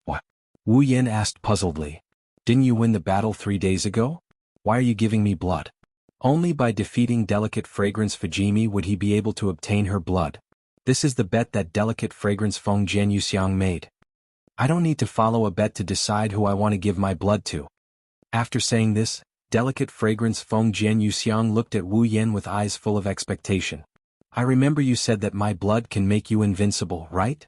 What? Wu Yin asked puzzledly. Didn't you win the battle 3 days ago? Why are you giving me blood? Only by defeating Delicate Fragrance Fujimi would he be able to obtain her blood. This is the bet that Delicate Fragrance Feng Jian Yuxiang made. I don't need to follow a bet to decide who I want to give my blood to. After saying this, Delicate Fragrance Feng Jian Yuxiang looked at Wu Yin with eyes full of expectation. I remember you said that my blood can make you invincible, right?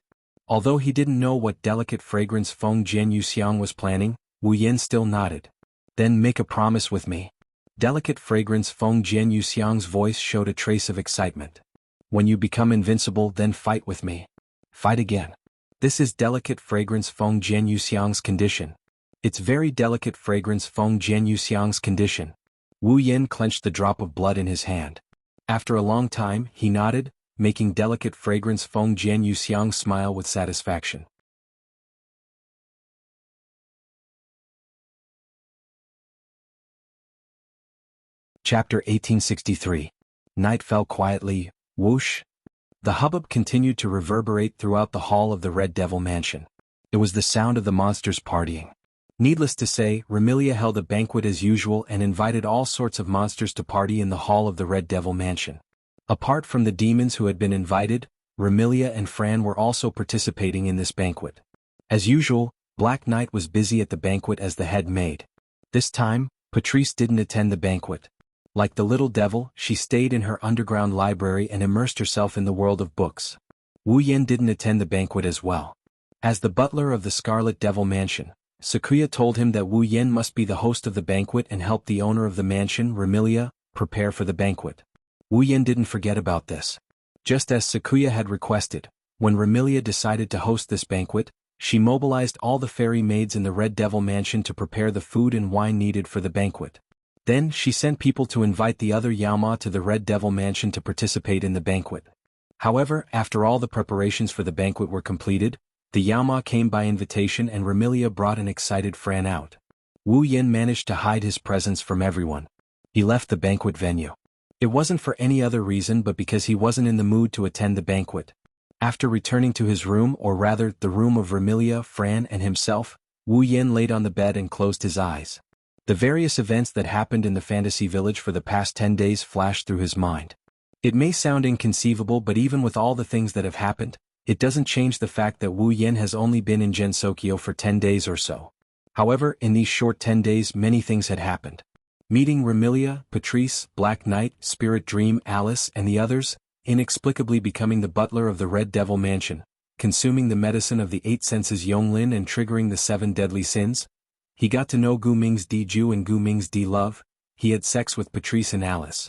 Although he didn't know what Delicate Fragrance Feng Jian Yuxiang was planning, Wu Yin still nodded. Then make a promise with me. Delicate Fragrance Feng Jian Yuxiang's voice showed a trace of excitement. When you become invincible, then fight with me. Fight again. This is Delicate Fragrance Feng Jian Yuxiang's condition. It's very Delicate Fragrance Feng Jian Yuxiang's condition. Wu Yin clenched the drop of blood in his hand. After a long time, he nodded, making Delicate Fragrance Feng Jian Yuxiang smile with satisfaction. Chapter 1863. Night fell quietly, whoosh. The hubbub continued to reverberate throughout the hall of the Red Devil Mansion. It was the sound of the monsters partying. Needless to say, Remilia held a banquet as usual and invited all sorts of monsters to party in the hall of the Red Devil Mansion. Apart from the demons who had been invited, Remilia and Fran were also participating in this banquet. As usual, Black Knight was busy at the banquet as the head maid. This time, Patrice didn't attend the banquet. Like the little devil, she stayed in her underground library and immersed herself in the world of books. Wu Yin didn't attend the banquet as well. As the butler of the Scarlet Devil Mansion, Sakuya told him that Wu Yin must be the host of the banquet and help the owner of the mansion, Remilia, prepare for the banquet. Wu Yin didn't forget about this. Just as Sakuya had requested, when Remilia decided to host this banquet, she mobilized all the fairy maids in the Red Devil Mansion to prepare the food and wine needed for the banquet. Then she sent people to invite the other Yaoma to the Red Devil Mansion to participate in the banquet. However, after all the preparations for the banquet were completed, the Yaoma came by invitation and Remilia brought an excited Fran out. Wu Yin managed to hide his presence from everyone. He left the banquet venue. It wasn't for any other reason but because he wasn't in the mood to attend the banquet. After returning to his room, or rather the room of Remilia, Fran and himself, Wu Yin laid on the bed and closed his eyes. The various events that happened in the fantasy village for the past 10 days flashed through his mind. It may sound inconceivable, but even with all the things that have happened, it doesn't change the fact that Wu Yin has only been in Gensokyo for 10 days or so. However, in these short 10 days many things had happened. Meeting Remilia, Patrice, Black Knight, Spirit Dream, Alice and the others, inexplicably becoming the butler of the Red Devil Mansion, consuming the medicine of the 8 senses Yonglin and triggering the 7 deadly sins. He got to know Gu Ming's Di-Ju and Gu Ming's Di-Love. He had sex with Patrice and Alice.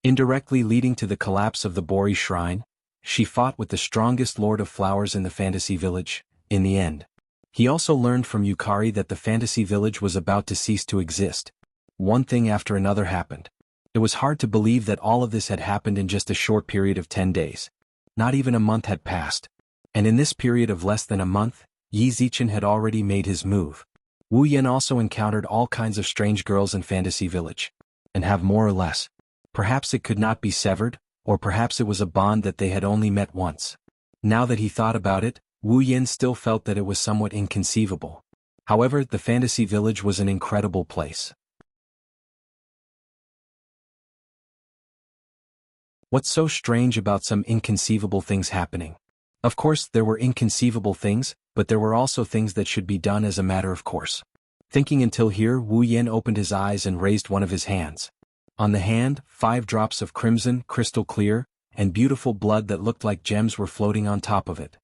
Indirectly leading to the collapse of the Bori Shrine, she fought with the strongest Lord of Flowers in the fantasy village, in the end. He also learned from Yukari that the fantasy village was about to cease to exist. one thing after another happened. It was hard to believe that all of this had happened in just a short period of 10 days. Not even a month had passed. And in this period of less than a month, Yi Zichen had already made his move. Wu Yan also encountered all kinds of strange girls in Fantasy Village. And have more or less. Perhaps it could not be severed, or perhaps it was a bond that they had only met once. Now that he thought about it, Wu Yan still felt that it was somewhat inconceivable. However, the Fantasy Village was an incredible place. What's so strange about some inconceivable things happening? Of course, there were inconceivable things, but there were also things that should be done as a matter of course. Thinking until here, Wu Yan opened his eyes and raised one of his hands. On the hand, 5 drops of crimson, crystal clear, and beautiful blood that looked like gems were floating on top of it.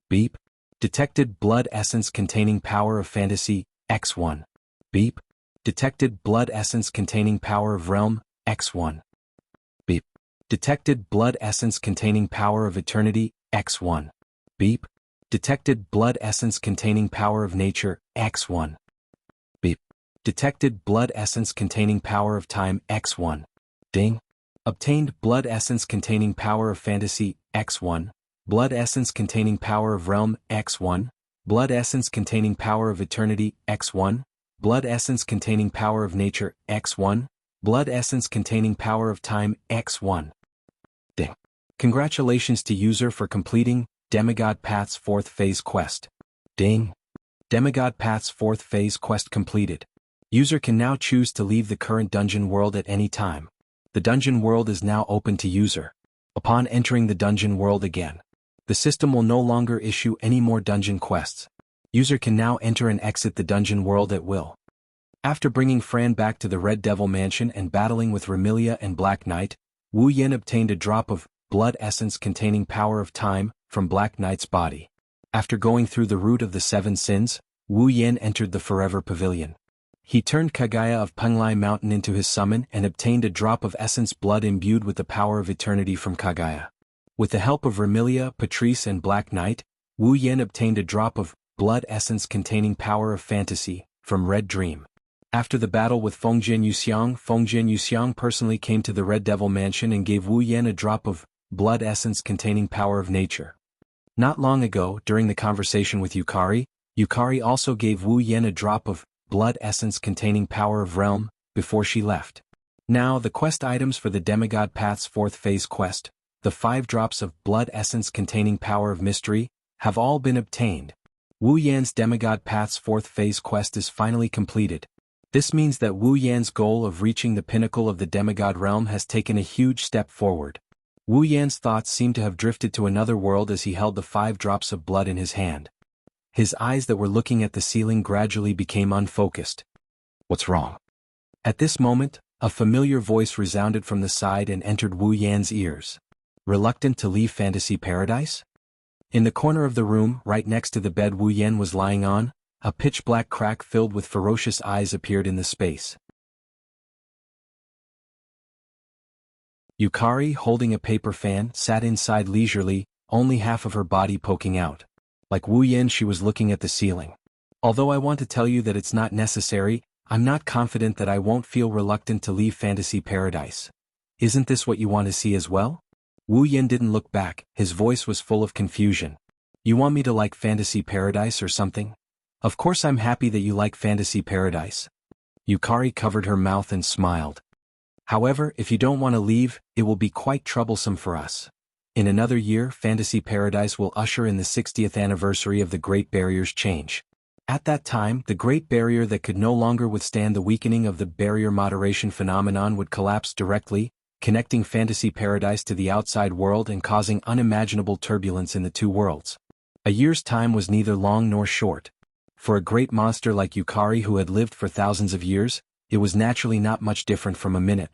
Beep. Detected blood essence containing power of fantasy, X1. Beep. Detected blood essence containing power of realm, X1. Beep. Detected blood essence containing power of eternity, X1. Beep. Detected blood essence containing power of nature, X1. Beep. Detected blood essence containing power of time, X1. Ding. Obtained blood essence containing power of fantasy, X1. Blood essence containing power of realm, X1. Blood essence containing power of eternity, X1. Blood essence containing power of nature, X1. Blood essence containing power of time, X1. Ding. Congratulations to user for completing Demigod Path's 4th phase quest. Ding. Demigod Path's 4th phase quest completed. User can now choose to leave the current dungeon world at any time. The dungeon world is now open to user. Upon entering the dungeon world again, the system will no longer issue any more dungeon quests. User can now enter and exit the dungeon world at will. After bringing Fran back to the Red Devil Mansion and battling with Remilia and Black Knight, Wu Yan obtained a drop of blood essence containing power of time from Black Knight's body. After going through the root of the 7 sins, Wu Yan entered the Forever Pavilion. He turned Kagaya of Penglai Mountain into his summon and obtained a drop of essence blood imbued with the power of eternity from Kagaya. With the help of Remilia, Patrice and Black Knight, Wu Yan obtained a drop of blood essence containing power of fantasy from Red Dream. After the battle with Fengjian Yuxiang personally came to the Red Devil Mansion and gave Wu Yan a drop of blood essence containing power of nature. Not long ago, during the conversation with Yukari also gave Wu Yan a drop of blood essence containing power of realm, before she left. Now the quest items for the Demigod Path's 4th phase quest, the 5 drops of blood essence containing power of mystery, have all been obtained. Wu Yan's Demigod Path's 4th phase quest is finally completed. This means that Wu Yan's goal of reaching the pinnacle of the demigod realm has taken a huge step forward. Wu Yan's thoughts seemed to have drifted to another world as he held the 5 drops of blood in his hand. His eyes that were looking at the ceiling gradually became unfocused. What's wrong? At this moment, a familiar voice resounded from the side and entered Wu Yan's ears. Reluctant to leave Fantasy Paradise? In the corner of the room, right next to the bed Wu Yan was lying on, a pitch-black crack filled with ferocious eyes appeared in the space. Yukari, holding a paper fan, sat inside leisurely, only half of her body poking out. Like Wu Yan, she was looking at the ceiling. Although I want to tell you that it's not necessary, I'm not confident that I won't feel reluctant to leave Fantasy Paradise. Isn't this what you want to see as well? Wu Yan didn't look back, his voice was full of confusion. You want me to like Fantasy Paradise or something? Of course I'm happy that you like Fantasy Paradise. Yukari covered her mouth and smiled. However, if you don't want to leave, it will be quite troublesome for us. In another year, Fantasy Paradise will usher in the 60th anniversary of the Great Barrier's change. At that time, the Great Barrier that could no longer withstand the weakening of the barrier moderation phenomenon would collapse directly, connecting Fantasy Paradise to the outside world and causing unimaginable turbulence in the 2 worlds. A year's time was neither long nor short. For a great monster like Yukari who had lived for thousands of years, it was naturally not much different from a minute.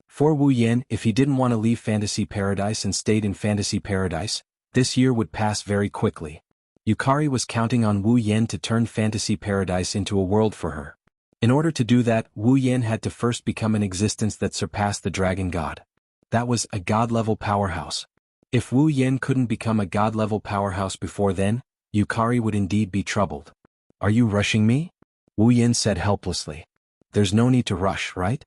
For Wu Yan, if he didn't want to leave Fantasy Paradise and stayed in Fantasy Paradise, this year would pass very quickly. Yukari was counting on Wu Yan to turn Fantasy Paradise into a world for her. In order to do that, Wu Yan had to first become an existence that surpassed the Dragon God. That was a god-level powerhouse. If Wu Yan couldn't become a god-level powerhouse before then, Yukari would indeed be troubled. Are you rushing me? Wu Yan said helplessly. There's no need to rush, right?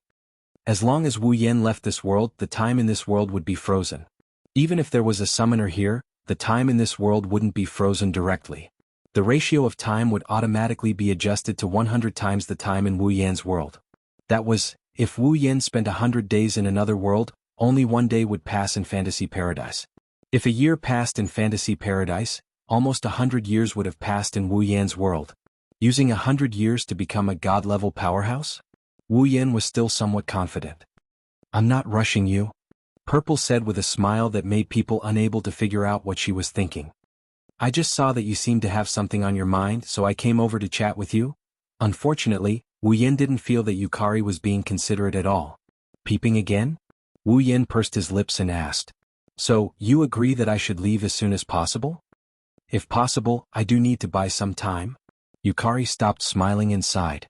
As long as Wu Yan left this world, the time in this world would be frozen. Even if there was a summoner here, the time in this world wouldn't be frozen directly. The ratio of time would automatically be adjusted to 100 times the time in Wu Yan's world. That was, if Wu Yan spent 100 days in another world, only one day would pass in Fantasy Paradise. If a year passed in Fantasy Paradise, almost 100 years would have passed in Wu Yan's world. Using 100 years to become a god-level powerhouse? Wu Yan was still somewhat confident. I'm not rushing you, Purple said with a smile that made people unable to figure out what she was thinking. I just saw that you seemed to have something on your mind, so I came over to chat with you. Unfortunately, Wu Yan didn't feel that Yukari was being considerate at all. Peeping again? Wu Yan pursed his lips and asked. So, you agree that I should leave as soon as possible? If possible, I do need to buy some time. Yukari stopped smiling and sighed.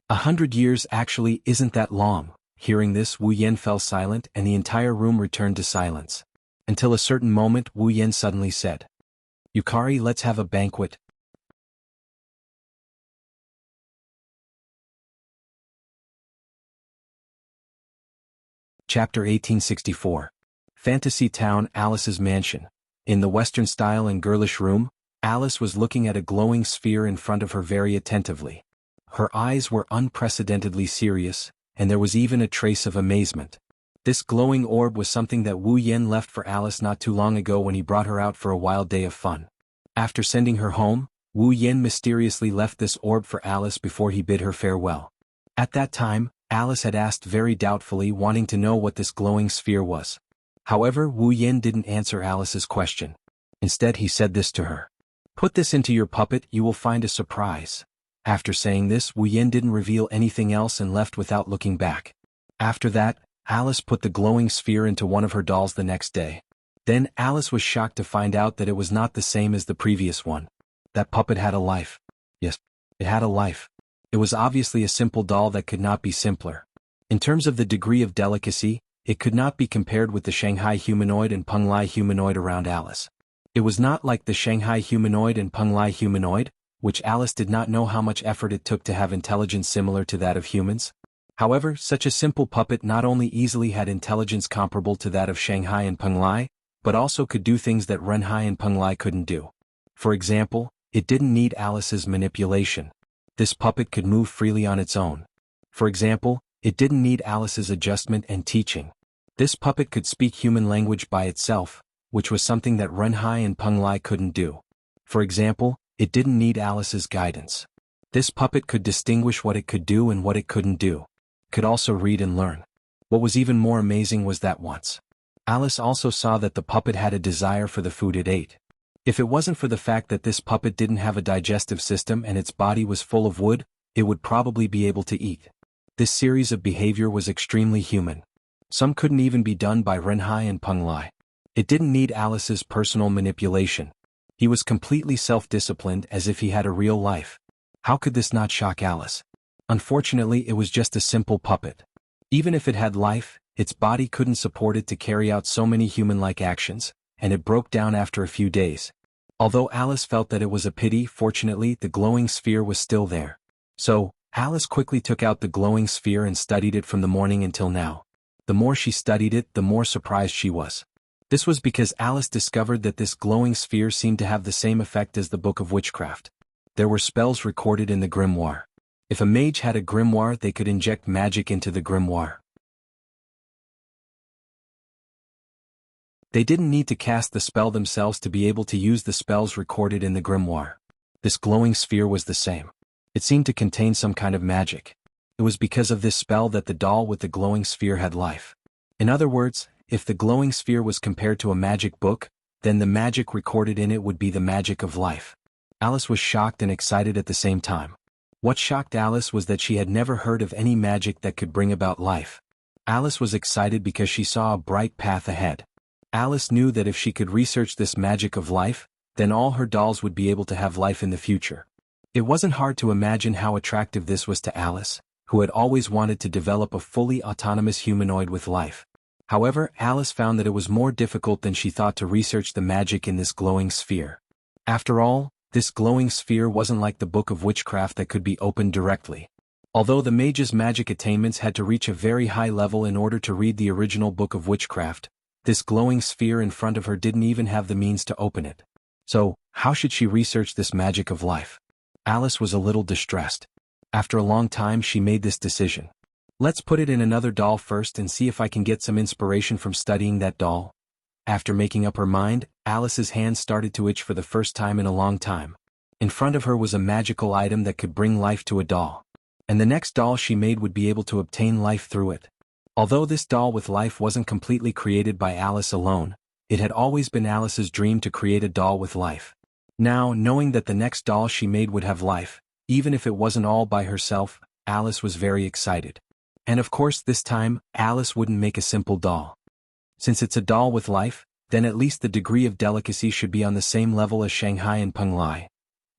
100 years actually isn't that long. Hearing this, Wu Yan fell silent and the entire room returned to silence. Until a certain moment, Wu Yan suddenly said, Yukari, let's have a banquet. Chapter 1864. Fantasy Town, Alice's mansion. In the Western style and girlish room, Alice was looking at a glowing sphere in front of her very attentively. Her eyes were unprecedentedly serious, and there was even a trace of amazement. This glowing orb was something that Wu Yan left for Alice not too long ago when he brought her out for a wild day of fun. After sending her home, Wu Yan mysteriously left this orb for Alice before he bid her farewell. At that time, Alice had asked very doubtfully, wanting to know what this glowing sphere was. However, Wu Yan didn't answer Alice's question. Instead, he said this to her. Put this into your puppet, you will find a surprise. After saying this, Wu Yan didn't reveal anything else and left without looking back. After that, Alice put the glowing sphere into one of her dolls the next day. Then Alice was shocked to find out that it was not the same as the previous one. That puppet had a life. Yes, it had a life. It was obviously a simple doll that could not be simpler. In terms of the degree of delicacy, it could not be compared with the Shanghai humanoid and Penglai humanoid around Alice. It was not like the Shanghai humanoid and Penglai humanoid, which Alice did not know how much effort it took to have intelligence similar to that of humans. However, such a simple puppet not only easily had intelligence comparable to that of Shanghai and Penglai, but also could do things that Renhai and Penglai couldn't do. For example, it didn't need Alice's manipulation. This puppet could move freely on its own. For example, it didn't need Alice's adjustment and teaching. This puppet could speak human language by itself, which was something that Renhai and Penglai couldn't do. For example, it didn't need Alice's guidance. This puppet could distinguish what it could do and what it couldn't do. Could also read and learn. What was even more amazing was that once Alice also saw that the puppet had a desire for the food it ate. If it wasn't for the fact that this puppet didn't have a digestive system and its body was full of wood, it would probably be able to eat. This series of behavior was extremely human. Some couldn't even be done by Renhai and Penglai. It didn't need Alice's personal manipulation. He was completely self-disciplined as if he had a real life. How could this not shock Alice? Unfortunately, it was just a simple puppet. Even if it had life, its body couldn't support it to carry out so many human-like actions, and it broke down after a few days. Although Alice felt that it was a pity, fortunately, the glowing sphere was still there. So, Alice quickly took out the glowing sphere and studied it from the morning until now. The more she studied it, the more surprised she was. This was because Alice discovered that this glowing sphere seemed to have the same effect as the Book of Witchcraft. There were spells recorded in the grimoire. If a mage had a grimoire, they could inject magic into the grimoire. They didn't need to cast the spell themselves to be able to use the spells recorded in the grimoire. This glowing sphere was the same. It seemed to contain some kind of magic. It was because of this spell that the doll with the glowing sphere had life. In other words, if the glowing sphere was compared to a magic book, then the magic recorded in it would be the magic of life. Alice was shocked and excited at the same time. What shocked Alice was that she had never heard of any magic that could bring about life. Alice was excited because she saw a bright path ahead. Alice knew that if she could research this magic of life, then all her dolls would be able to have life in the future. It wasn't hard to imagine how attractive this was to Alice, who had always wanted to develop a fully autonomous humanoid with life. However, Alice found that it was more difficult than she thought to research the magic in this glowing sphere. After all, this glowing sphere wasn't like the Book of Witchcraft that could be opened directly. Although the mage's magic attainments had to reach a very high level in order to read the original book of witchcraft, this glowing sphere in front of her didn't even have the means to open it. So, how should she research this magic of life? Alice was a little distressed. After a long time she made this decision. Let's put it in another doll first and see if I can get some inspiration from studying that doll. After making up her mind, Alice's hands started to itch for the first time in a long time. In front of her was a magical item that could bring life to a doll. And the next doll she made would be able to obtain life through it. Although this doll with life wasn't completely created by Alice alone, it had always been Alice's dream to create a doll with life. Now, knowing that the next doll she made would have life, even if it wasn't all by herself, Alice was very excited. And of course this time, Alice wouldn't make a simple doll. Since it's a doll with life, then at least the degree of delicacy should be on the same level as Shanghai and Penglai.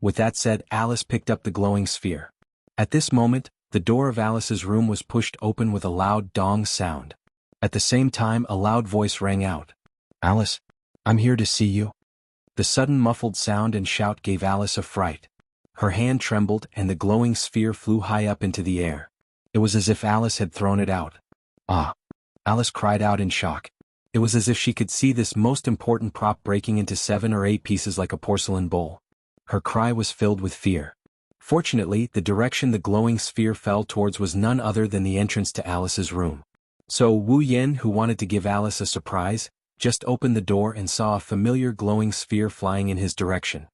With that said, Alice picked up the glowing sphere. At this moment, the door of Alice's room was pushed open with a loud dong sound. At the same time a loud voice rang out. "Alice, I'm here to see you." The sudden muffled sound and shout gave Alice a fright. Her hand trembled and the glowing sphere flew high up into the air. It was as if Alice had thrown it out. "Ah!" Alice cried out in shock. It was as if she could see this most important prop breaking into 7 or 8 pieces like a porcelain bowl. Her cry was filled with fear. Fortunately, the direction the glowing sphere fell towards was none other than the entrance to Alice's room. So Wu Yen, who wanted to give Alice a surprise, just opened the door and saw a familiar glowing sphere flying in his direction.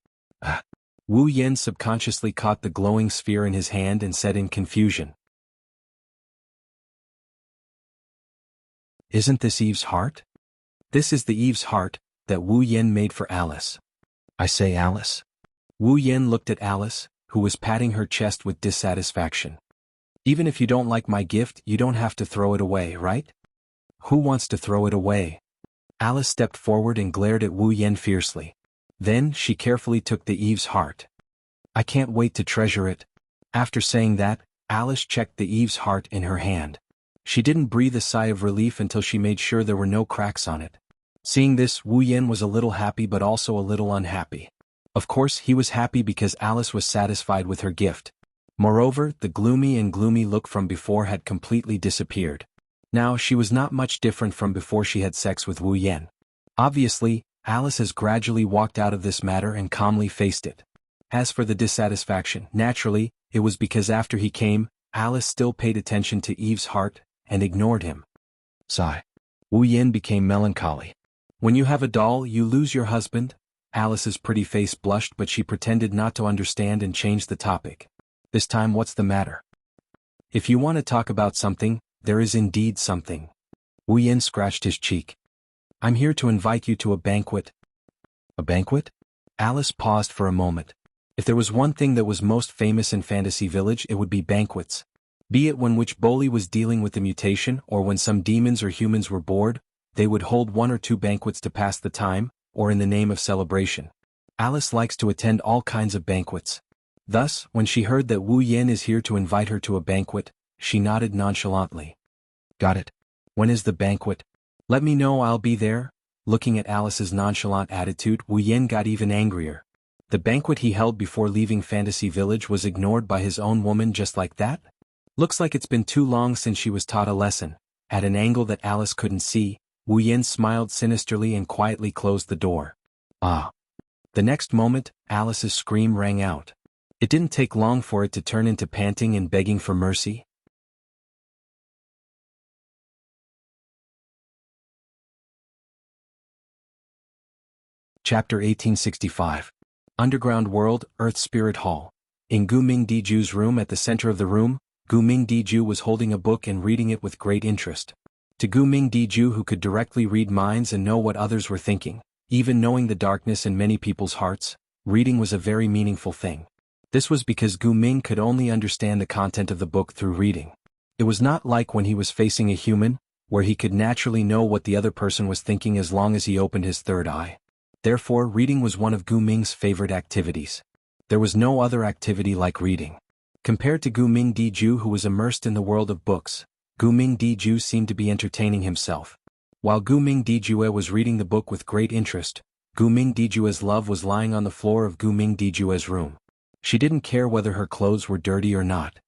Wu Yen subconsciously caught the glowing sphere in his hand and said in confusion, "Isn't this Eve's heart?" This is the Eve's heart that Wu Yen made for Alice. I say, Alice. Wu Yen looked at Alice, who was patting her chest with dissatisfaction. "Even if you don't like my gift, you don't have to throw it away, right?" "Who wants to throw it away?" Alice stepped forward and glared at Wu Yen fiercely. Then she carefully took the Eve's heart. "I can't wait to treasure it." After saying that, Alice checked the Eve's heart in her hand. She didn't breathe a sigh of relief until she made sure there were no cracks on it. Seeing this, Wu Yen was a little happy but also a little unhappy. Of course, he was happy because Alice was satisfied with her gift. Moreover, the gloomy look from before had completely disappeared. Now she was not much different from before she had sex with Wu Yen. Obviously, Alice has gradually walked out of this matter and calmly faced it. As for the dissatisfaction, naturally, it was because after he came, Alice still paid attention to Eve's heart and ignored him. Sigh. Wu Yen became melancholy. "When you have a doll, you lose your husband?" Alice's pretty face blushed, but she pretended not to understand and changed the topic. "This time what's the matter?" "If you want to talk about something, there is indeed something." Wu Yen scratched his cheek. "I'm here to invite you to a banquet." "A banquet?" Alice paused for a moment. If there was one thing that was most famous in Fantasy Village, it would be banquets. Be it when Witch Boli was dealing with the mutation or when some demons or humans were bored, they would hold 1 or 2 banquets to pass the time, or in the name of celebration. Alice likes to attend all kinds of banquets. Thus, when she heard that Wu Yen is here to invite her to a banquet, she nodded nonchalantly. "Got it. When is the banquet?" "Let me know, I'll be there." Looking at Alice's nonchalant attitude, Wu Yen got even angrier. The banquet he held before leaving Fantasy Village was ignored by his own woman just like that? Looks like it's been too long since she was taught a lesson. At an angle that Alice couldn't see, Wu Yen smiled sinisterly and quietly closed the door. Ah. The next moment, Alice's scream rang out. It didn't take long for it to turn into panting and begging for mercy. Chapter 1865. Underground World, Earth Spirit Hall. In Gu Mingdiju's room at the center of the room, Gu Mingdiju was holding a book and reading it with great interest. To Gu Mingdiju, who could directly read minds and know what others were thinking, even knowing the darkness in many people's hearts, reading was a very meaningful thing. This was because Gu Ming could only understand the content of the book through reading. It was not like when he was facing a human, where he could naturally know what the other person was thinking as long as he opened his third eye. Therefore, reading was one of Gu Ming's favorite activities. There was no other activity like reading. Compared to Gu Mingdiju, who was immersed in the world of books, Gu Mingdiju seemed to be entertaining himself. While Gu Mingdiju was reading the book with great interest, Gu Mingdiju's love was lying on the floor of Gu Mingdiju's room. She didn't care whether her clothes were dirty or not.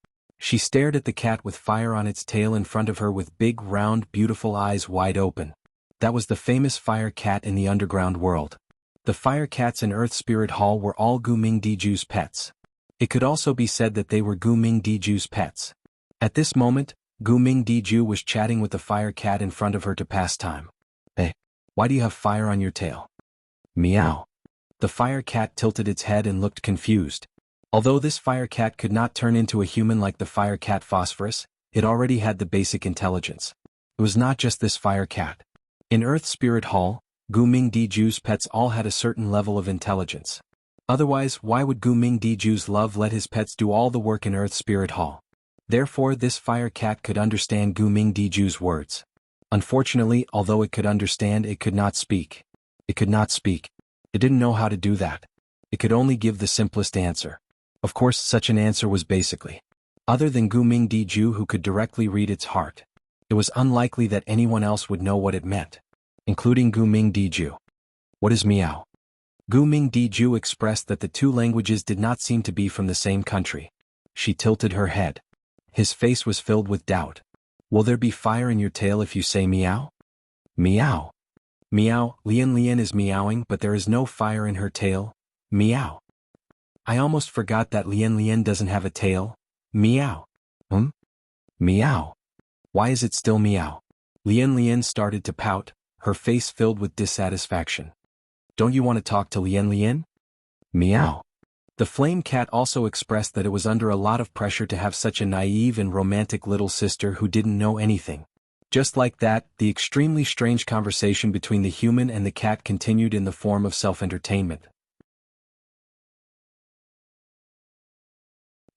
She stared at the cat with fire on its tail in front of her with big round beautiful eyes wide open. That was the famous fire cat in the underground world. The fire cats in Earth Spirit Hall were all Gu Mingdiju's pets. It could also be said that they were Gu Mingdiju's pets. At this moment, Gu Mingdiju was chatting with the fire cat in front of her to pass time. Hey, why do you have fire on your tail? Meow. The fire cat tilted its head and looked confused. Although this fire cat could not turn into a human like the fire cat Phosphorus, it already had the basic intelligence. It was not just this fire cat. In Earth Spirit Hall, Gu Mingdiju's pets all had a certain level of intelligence. Otherwise, why would Gu Mingdiju's love let his pets do all the work in Earth Spirit Hall? Therefore, this fire cat could understand Gu Mingdiju's words. Unfortunately, although it could understand, it could not speak. It could not speak. It didn't know how to do that. It could only give the simplest answer. Of course, such an answer was basically other than Gu Mingdiju, who could directly read its heart. It was unlikely that anyone else would know what it meant, including Gu Mingdiju. What is meow? Gu Mingdiju expressed that the two languages did not seem to be from the same country. She tilted her head. His face was filled with doubt. Will there be fire in your tail if you say meow? Meow. Meow, Lian Lian is meowing, but there is no fire in her tail. Meow. I almost forgot that Lian Lian doesn't have a tail. Meow. Meow. Why is it still meow? Lian Lian started to pout, her face filled with dissatisfaction. Don't you want to talk to Lian Lian? Meow. The flame cat also expressed that it was under a lot of pressure to have such a naive and romantic little sister who didn't know anything. Just like that, the extremely strange conversation between the human and the cat continued in the form of self-entertainment.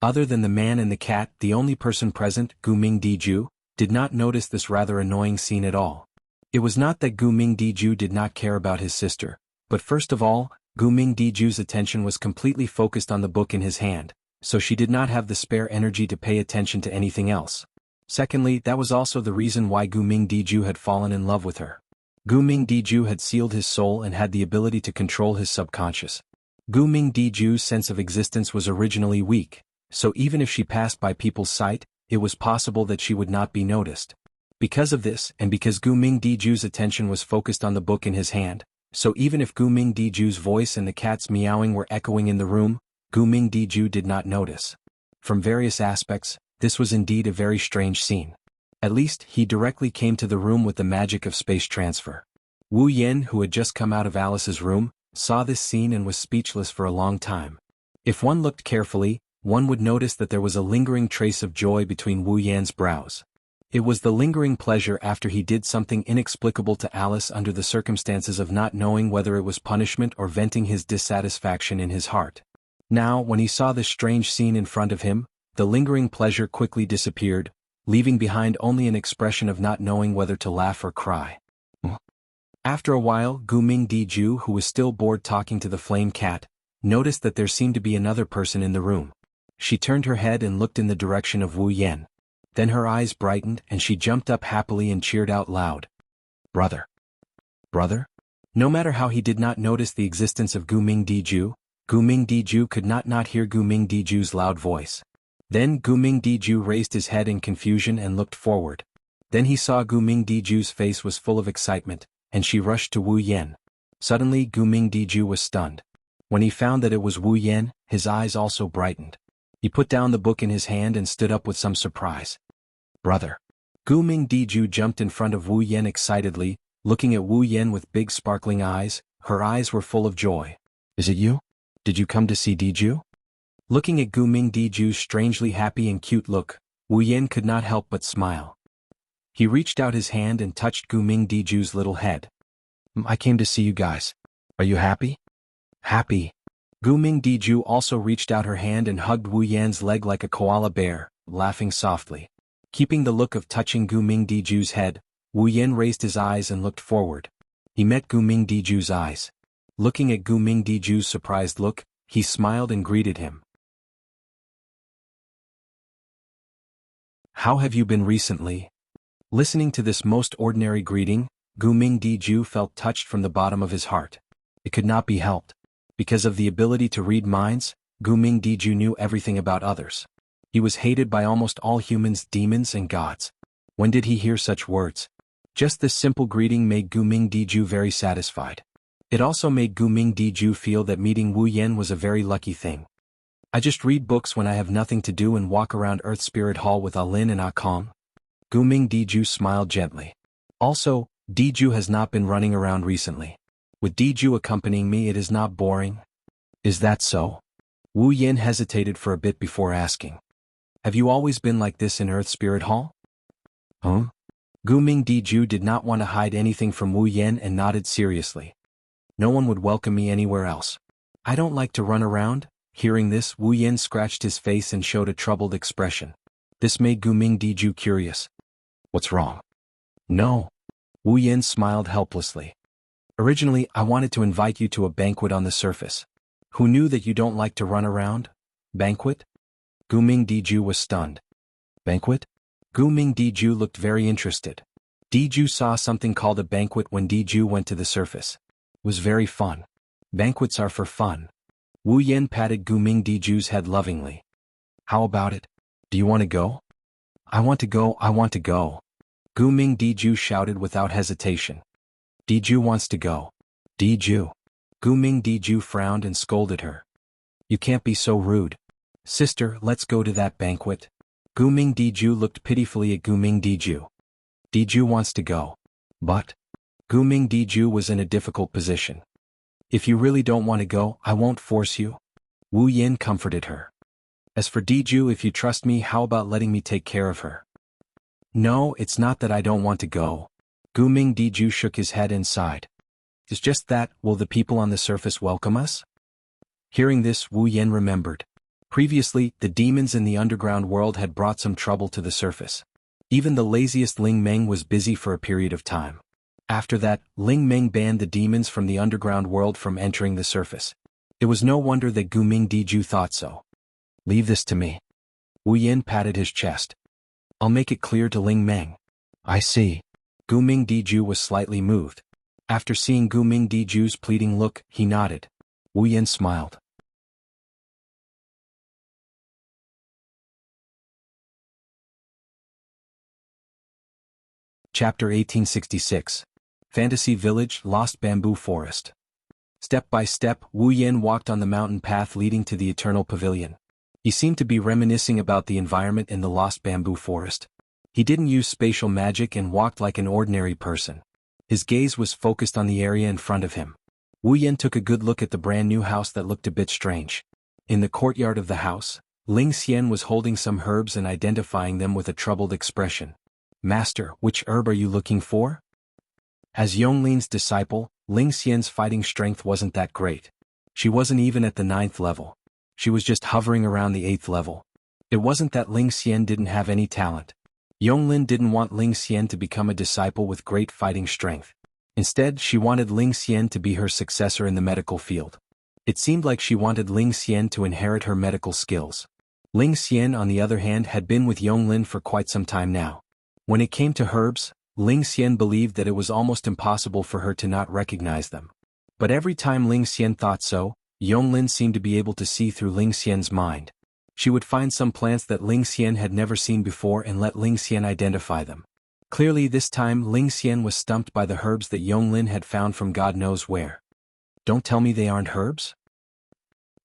Other than the man and the cat, the only person present, Gu Mingdiju, did not notice this rather annoying scene at all. It was not that Gu Mingdiju did not care about his sister, but first of all, Gu Mingdiju's attention was completely focused on the book in his hand, so she did not have the spare energy to pay attention to anything else. Secondly, that was also the reason why Gu Mingdiju had fallen in love with her. Gu Mingdiju had sealed his soul and had the ability to control his subconscious. Gu Mingdiju's sense of existence was originally weak, so even if she passed by people's sight, it was possible that she would not be noticed. Because of this, and because Gu Mingdiju's attention was focused on the book in his hand, so even if Gu Mingdiju's voice and the cat's meowing were echoing in the room, Gu Mingdiju did not notice. From various aspects, this was indeed a very strange scene. At least, he directly came to the room with the magic of space transfer. Wu Yen, who had just come out of Alice's room, saw this scene and was speechless for a long time. If one looked carefully, one would notice that there was a lingering trace of joy between Wu Yan's brows. It was the lingering pleasure after he did something inexplicable to Alice under the circumstances of not knowing whether it was punishment or venting his dissatisfaction in his heart. Now, when he saw this strange scene in front of him, the lingering pleasure quickly disappeared, leaving behind only an expression of not knowing whether to laugh or cry. After a while, Gu Mingdiju, who was still bored talking to the flame cat, noticed that there seemed to be another person in the room. She turned her head and looked in the direction of Wu Yen. Then her eyes brightened and she jumped up happily and cheered out loud. Brother. Brother? No matter how he did not notice the existence of Gu Mingdiju could not hear Gu Mingdiju's loud voice. Then Gu Mingdiju raised his head in confusion and looked forward. Then he saw Gu Mingdiju's face was full of excitement, and she rushed to Wu Yen. Suddenly Gu Mingdiju was stunned. When he found that it was Wu Yen, his eyes also brightened. He put down the book in his hand and stood up with some surprise. Brother. Gu Mingdiju jumped in front of Wu Yen excitedly, looking at Wu Yen with big sparkling eyes. Her eyes were full of joy. Is it you? Did you come to see Diju? Looking at Gu Mingdiju's strangely happy and cute look, Wu Yen could not help but smile. He reached out his hand and touched Gu Mingdiju's little head. I came to see you guys. Are you happy? Happy. Gu Mingdiju also reached out her hand and hugged Wu Yan's leg like a koala bear, laughing softly. Keeping the look of touching Gu Mingdiju's head, Wu Yan raised his eyes and looked forward. He met Gu Mingdiju's eyes. Looking at Gu Mingdiju's surprised look, he smiled and greeted him. How have you been recently? Listening to this most ordinary greeting, Gu Mingdiju felt touched from the bottom of his heart. It could not be helped. Because of the ability to read minds, Gu Mingdiju knew everything about others. He was hated by almost all humans, demons, and gods. When did he hear such words? Just this simple greeting made Gu Mingdiju very satisfied. It also made Gu Mingdiju feel that meeting Wu Yan was a very lucky thing. I just read books when I have nothing to do and walk around Earth Spirit Hall with Lin and Kong. Gu Mingdiju smiled gently. Also, Diju has not been running around recently. With Diju accompanying me, it is not boring. Is that so? Wu Yan hesitated for a bit before asking. Have you always been like this in Earth Spirit Hall? Huh? Gu Mingdiju did not want to hide anything from Wu Yan and nodded seriously. No one would welcome me anywhere else. I don't like to run around. Hearing this, Wu Yan scratched his face and showed a troubled expression. This made Gu Mingdiju curious. What's wrong? No. Wu Yan smiled helplessly. Originally, I wanted to invite you to a banquet on the surface. Who knew that you don't like to run around? Banquet? Gu Mingdiju was stunned. Banquet? Gu Mingdiju looked very interested. Diju saw something called a banquet when Diju went to the surface. It was very fun. Banquets are for fun. Wu Yan patted Gu Mingdiju's head lovingly. How about it? Do you want to go? I want to go, I want to go. Gu Mingdiju shouted without hesitation. Diju wants to go. Diju. Gu Mingdiju frowned and scolded her. You can't be so rude. Sister, let's go to that banquet. Gu Mingdiju looked pitifully at Gu Mingdiju. Diju wants to go. But Gu Mingdiju was in a difficult position. If you really don't want to go, I won't force you. Wu Yan comforted her. As for Diju, if you trust me, how about letting me take care of her? No, it's not that I don't want to go. Gu Mingdiju shook his head and sighed. It's just that, will the people on the surface welcome us? Hearing this, Wu Yan remembered. Previously, the demons in the underground world had brought some trouble to the surface. Even the laziest Ling Meng was busy for a period of time. After that, Ling Meng banned the demons from the underground world from entering the surface. It was no wonder that Gu Mingdiju thought so. Leave this to me. Wu Yan patted his chest. I'll make it clear to Ling Meng. I see. Gu Mingdiju was slightly moved. After seeing Gu Mingdiju's pleading look, he nodded. Wu Yan smiled. Chapter 1866. Fantasy Village, Lost Bamboo Forest. Step by step, Wu Yan walked on the mountain path leading to the Eternal Pavilion. He seemed to be reminiscing about the environment in the Lost Bamboo Forest. He didn't use spatial magic and walked like an ordinary person. His gaze was focused on the area in front of him. Wu Yan took a good look at the brand new house that looked a bit strange. In the courtyard of the house, Ling Xian was holding some herbs and identifying them with a troubled expression. Master, which herb are you looking for? As Yonglin's disciple, Ling Xian's fighting strength wasn't that great. She wasn't even at the 9th level. She was just hovering around the 8th level. It wasn't that Ling Xian didn't have any talent. Yonglin didn't want Ling Xian to become a disciple with great fighting strength. Instead, she wanted Ling Xian to be her successor in the medical field. It seemed like she wanted Ling Xian to inherit her medical skills. Ling Xian, on the other hand, had been with Yonglin for quite some time now. When it came to herbs, Ling Xian believed that it was almost impossible for her to not recognize them. But every time Ling Xian thought so, Yonglin seemed to be able to see through Ling Xian's mind. She would find some plants that Ling Xian had never seen before and let Ling Xian identify them. Clearly this time Ling Xian was stumped by the herbs that Yonglin had found from God knows where. Don't tell me they aren't herbs?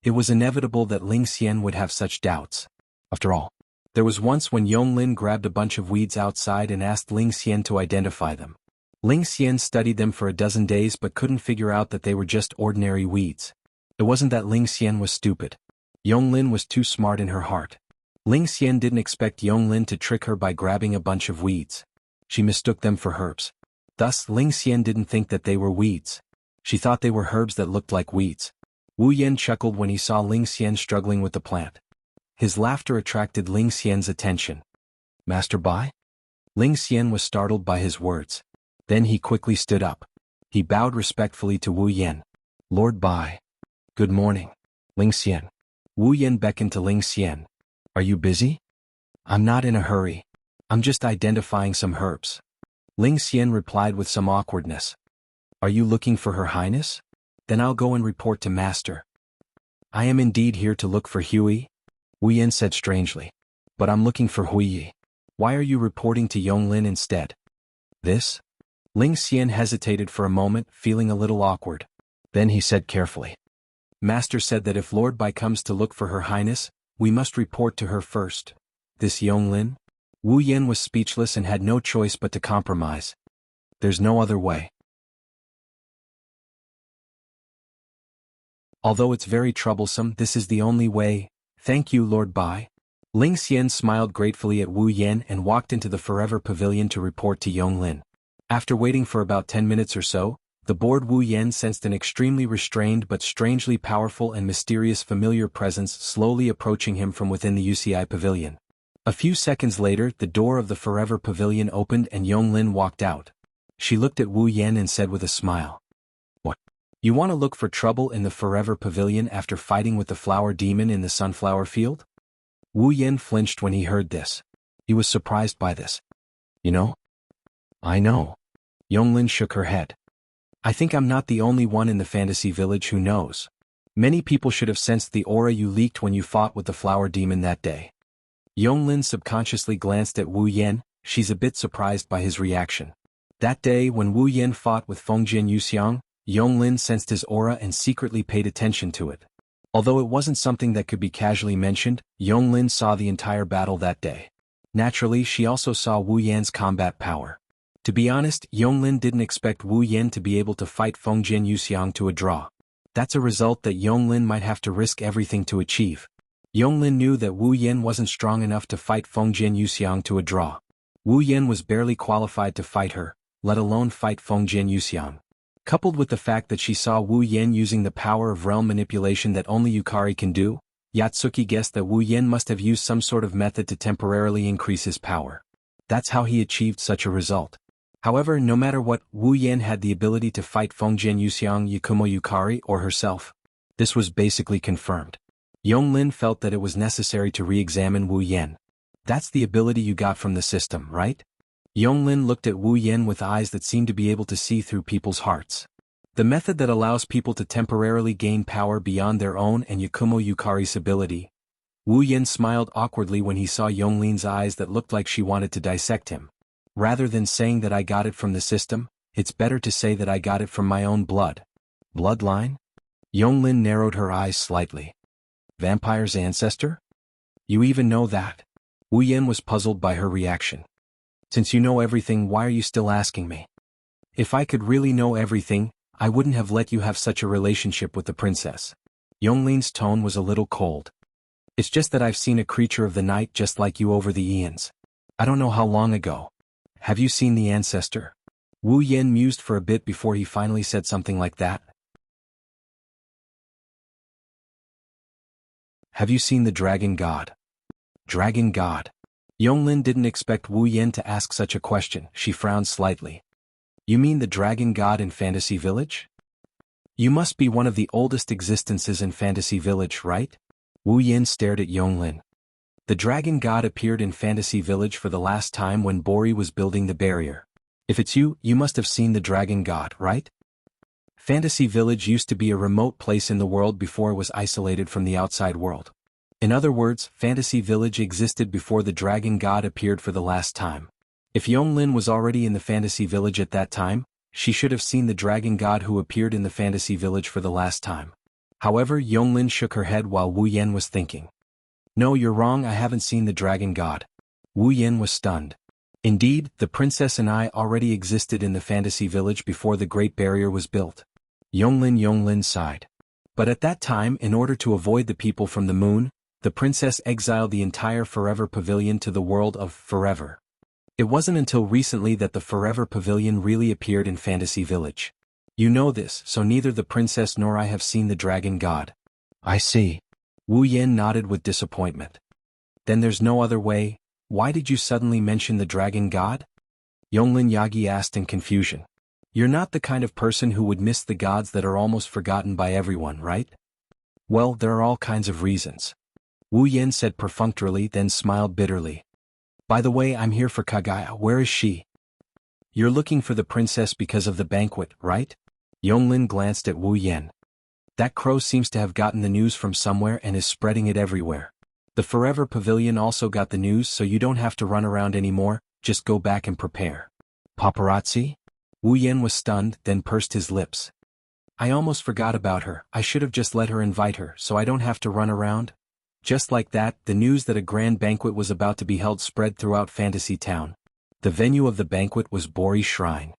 It was inevitable that Ling Xian would have such doubts. After all, there was once when Yonglin grabbed a bunch of weeds outside and asked Ling Xian to identify them. Ling Xian studied them for a dozen days but couldn't figure out that they were just ordinary weeds. It wasn't that Ling Xian was stupid. Yonglin was too smart in her heart. Ling Xian didn't expect Yonglin to trick her by grabbing a bunch of weeds. She mistook them for herbs. Thus, Ling Xian didn't think that they were weeds. She thought they were herbs that looked like weeds. Wu Yan chuckled when he saw Ling Xian struggling with the plant. His laughter attracted Ling Xian's attention. Master Bai? Ling Xian was startled by his words. Then he quickly stood up. He bowed respectfully to Wu Yan. Lord Bai. Good morning. Ling Xian. Wu Yan beckoned to Ling Xian. Are you busy? I'm not in a hurry. I'm just identifying some herbs. Ling Xian replied with some awkwardness. Are you looking for Her Highness? Then I'll go and report to Master. I am indeed here to look for Huey, Wu Yan said strangely. But I'm looking for Huiyi. Why are you reporting to Yonglin instead? This? Ling Xian hesitated for a moment, feeling a little awkward. Then he said carefully. Master said that if Lord Bai comes to look for Her Highness, we must report to her first. This Yonglin? Wu Yan was speechless and had no choice but to compromise. There's no other way. Although it's very troublesome, this is the only way. Thank you, Lord Bai. Ling Xian smiled gratefully at Wu Yan and walked into the Forever Pavilion to report to Yonglin. After waiting for about 10 minutes or so, the bored Wu Yan sensed an extremely restrained but strangely powerful and mysterious familiar presence slowly approaching him from within the UCI Pavilion. A few seconds later, the door of the Forever Pavilion opened and Yonglin walked out. She looked at Wu Yan and said with a smile. What? You want to look for trouble in the Forever Pavilion after fighting with the flower demon in the sunflower field? Wu Yan flinched when he heard this. He was surprised by this. You know? I know. Yonglin shook her head. I think I'm not the only one in the fantasy village who knows. Many people should have sensed the aura you leaked when you fought with the flower demon that day. Yonglin subconsciously glanced at Wu Yan. She's a bit surprised by his reaction. That day when Wu Yan fought with Fengjian Yuxiang, Yonglin sensed his aura and secretly paid attention to it. Although it wasn't something that could be casually mentioned, Yonglin saw the entire battle that day. Naturally, she also saw Wu Yan's combat power. To be honest, Yonglin didn't expect Wu Yan to be able to fight Fengjian Yuxiang to a draw. That's a result that Yonglin might have to risk everything to achieve. Yonglin knew that Wu Yan wasn't strong enough to fight Fengjian Yuxiang to a draw. Wu Yan was barely qualified to fight her, let alone fight Fengjian Yuxiang. Coupled with the fact that she saw Wu Yan using the power of realm manipulation that only Yukari can do, Yatsuki guessed that Wu Yan must have used some sort of method to temporarily increase his power. That's how he achieved such a result. However, no matter what, Wu Yan had the ability to fight Fengjian Yuxiang, Yakumo Yukari, or herself. This was basically confirmed. Yonglin felt that it was necessary to re-examine Wu Yan. That's the ability you got from the system, right? Yonglin looked at Wu Yan with eyes that seemed to be able to see through people's hearts. The method that allows people to temporarily gain power beyond their own and Yakumo Yukari's ability. Wu Yan smiled awkwardly when he saw Yonglin's eyes that looked like she wanted to dissect him. Rather than saying that I got it from the system, it's better to say that I got it from my own blood. Bloodline? Yonglin narrowed her eyes slightly. Vampire's ancestor? You even know that? Wu Yan was puzzled by her reaction. Since you know everything, why are you still asking me? If I could really know everything, I wouldn't have let you have such a relationship with the princess. Yonglin's tone was a little cold. It's just that I've seen a creature of the night just like you over the eons. I don't know how long ago. Have you seen the ancestor? Wu Yan mused for a bit before he finally said something like that. Have you seen the dragon god? Dragon god. Yonglin didn't expect Wu Yan to ask such a question. She frowned slightly. You mean the dragon god in Fantasy Village? You must be one of the oldest existences in Fantasy Village, right? Wu Yan stared at Yonglin. The dragon god appeared in Fantasy Village for the last time when Bori was building the barrier. If it's you, you must have seen the dragon god, right? Fantasy Village used to be a remote place in the world before it was isolated from the outside world. In other words, Fantasy Village existed before the dragon god appeared for the last time. If Yonglin was already in the Fantasy Village at that time, she should have seen the dragon god who appeared in the Fantasy Village for the last time. However, Yonglin shook her head while Wu Yan was thinking. No, you're wrong, I haven't seen the dragon god. Wu Yan was stunned. Indeed, the princess and I already existed in the Fantasy Village before the Great Barrier was built. Yonglin sighed. But at that time, in order to avoid the people from the moon, the princess exiled the entire Forever Pavilion to the world of Forever. It wasn't until recently that the Forever Pavilion really appeared in Fantasy Village. You know this, so neither the princess nor I have seen the dragon god. I see. Wu Yan nodded with disappointment. Then there's no other way. Why did you suddenly mention the dragon god? Yonglin Yagi asked in confusion. You're not the kind of person who would miss the gods that are almost forgotten by everyone, right? Well, there are all kinds of reasons. Wu Yan said perfunctorily, then smiled bitterly. By the way, I'm here for Kagaya. Where is she? You're looking for the princess because of the banquet, right? Yonglin glanced at Wu Yan. That crow seems to have gotten the news from somewhere and is spreading it everywhere. The Forever Pavilion also got the news, so you don't have to run around anymore, just go back and prepare. Paparazzi? Wu Yan was stunned, then pursed his lips. I almost forgot about her. I should have just let her invite her so I don't have to run around. Just like that, the news that a grand banquet was about to be held spread throughout Fantasy Town. The venue of the banquet was Bori's Shrine.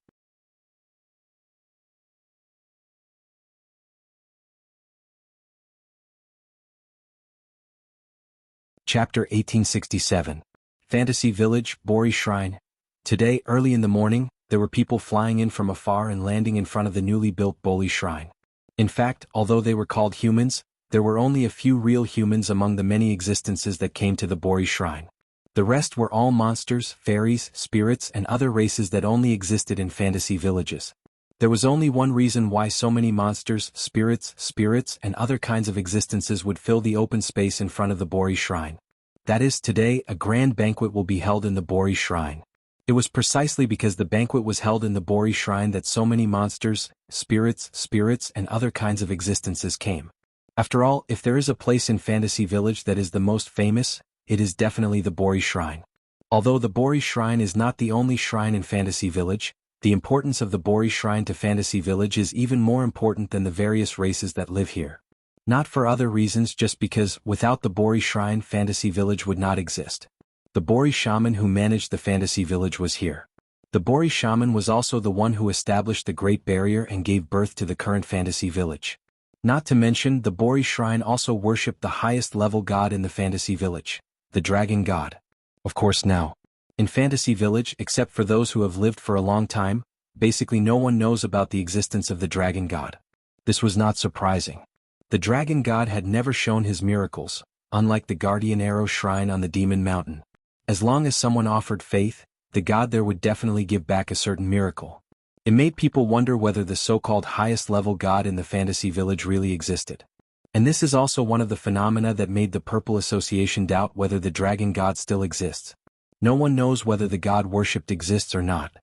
Chapter 1867. Fantasy Village, Bori Shrine. Today, early in the morning, there were people flying in from afar and landing in front of the newly built Bori Shrine. In fact, although they were called humans, there were only a few real humans among the many existences that came to the Bori Shrine. The rest were all monsters, fairies, spirits, and other races that only existed in fantasy villages. There was only one reason why so many monsters, spirits, and other kinds of existences would fill the open space in front of the Bori Shrine. That is, today, a grand banquet will be held in the Bori Shrine. It was precisely because the banquet was held in the Bori Shrine that so many monsters, spirits, and other kinds of existences came. After all, if there is a place in Fantasy Village that is the most famous, it is definitely the Bori Shrine. Although the Bori Shrine is not the only shrine in Fantasy Village, the importance of the Bori Shrine to Fantasy Village is even more important than the various races that live here. Not for other reasons, just because, without the Bori Shrine, Fantasy Village would not exist. The Bori Shaman who managed the Fantasy Village was here. The Bori Shaman was also the one who established the Great Barrier and gave birth to the current Fantasy Village. Not to mention, the Bori Shrine also worshipped the highest level god in the Fantasy Village, the Dragon God. Of course now, in Fantasy Village, except for those who have lived for a long time, basically no one knows about the existence of the Dragon God. This was not surprising. The Dragon God had never shown his miracles, unlike the Guardian Arrow Shrine on the Demon Mountain. As long as someone offered faith, the god there would definitely give back a certain miracle. It made people wonder whether the so-called highest level god in the Fantasy Village really existed. And this is also one of the phenomena that made the Purple Association doubt whether the Dragon God still exists. No one knows whether the god worshipped exists or not.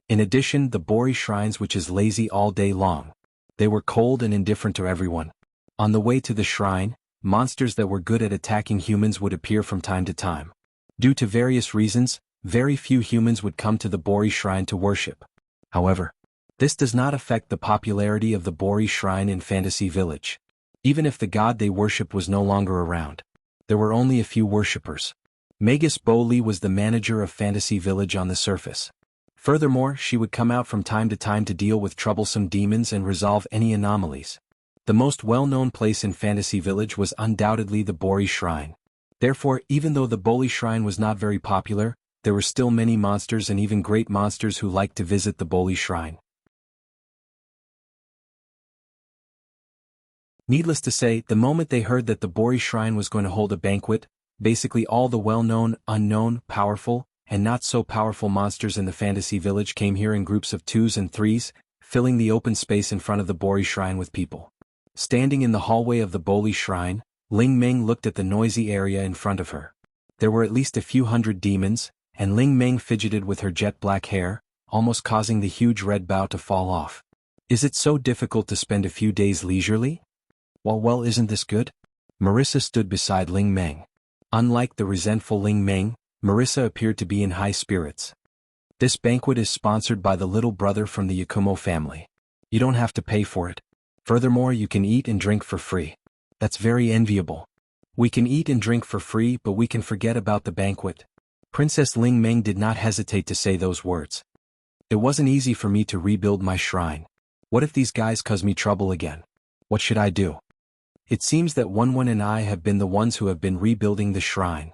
In addition, the Bori Shrines, which is lazy all day long. They were cold and indifferent to everyone. On the way to the shrine, monsters that were good at attacking humans would appear from time to time. Due to various reasons, very few humans would come to the Bori Shrine to worship. However, this does not affect the popularity of the Bori Shrine in Fantasy Village. Even if the god they worshipped was no longer around, there were only a few worshippers. Magus Boli was the manager of Fantasy Village on the surface. Furthermore, she would come out from time to deal with troublesome demons and resolve any anomalies. The most well-known place in Fantasy Village was undoubtedly the Bori Shrine. Therefore, even though the Bori Shrine was not very popular, there were still many monsters and even great monsters who liked to visit the Bori Shrine. Needless to say, the moment they heard that the Bori Shrine was going to hold a banquet, basically all the well-known, unknown, powerful, and not-so-powerful monsters in the Fantasy Village came here in groups of 2s and 3s, filling the open space in front of the Bori Shrine with people. Standing in the hallway of the Bori Shrine, Ling Meng looked at the noisy area in front of her. There were at least a few hundred demons, and Ling Meng fidgeted with her jet-black hair, almost causing the huge red bow to fall off. Is it so difficult to spend a few days leisurely? Well, isn't this good? Marissa stood beside Ling Meng. Unlike the resentful Ling Meng, Marissa appeared to be in high spirits. This banquet is sponsored by the little brother from the Yakumo family. You don't have to pay for it. Furthermore, you can eat and drink for free. That's very enviable. We can eat and drink for free, but we can forget about the banquet. Princess Ling Meng did not hesitate to say those words. It wasn't easy for me to rebuild my shrine. What if these guys cause me trouble again? What should I do? It seems that Wenwen and I have been the ones who have been rebuilding the shrine.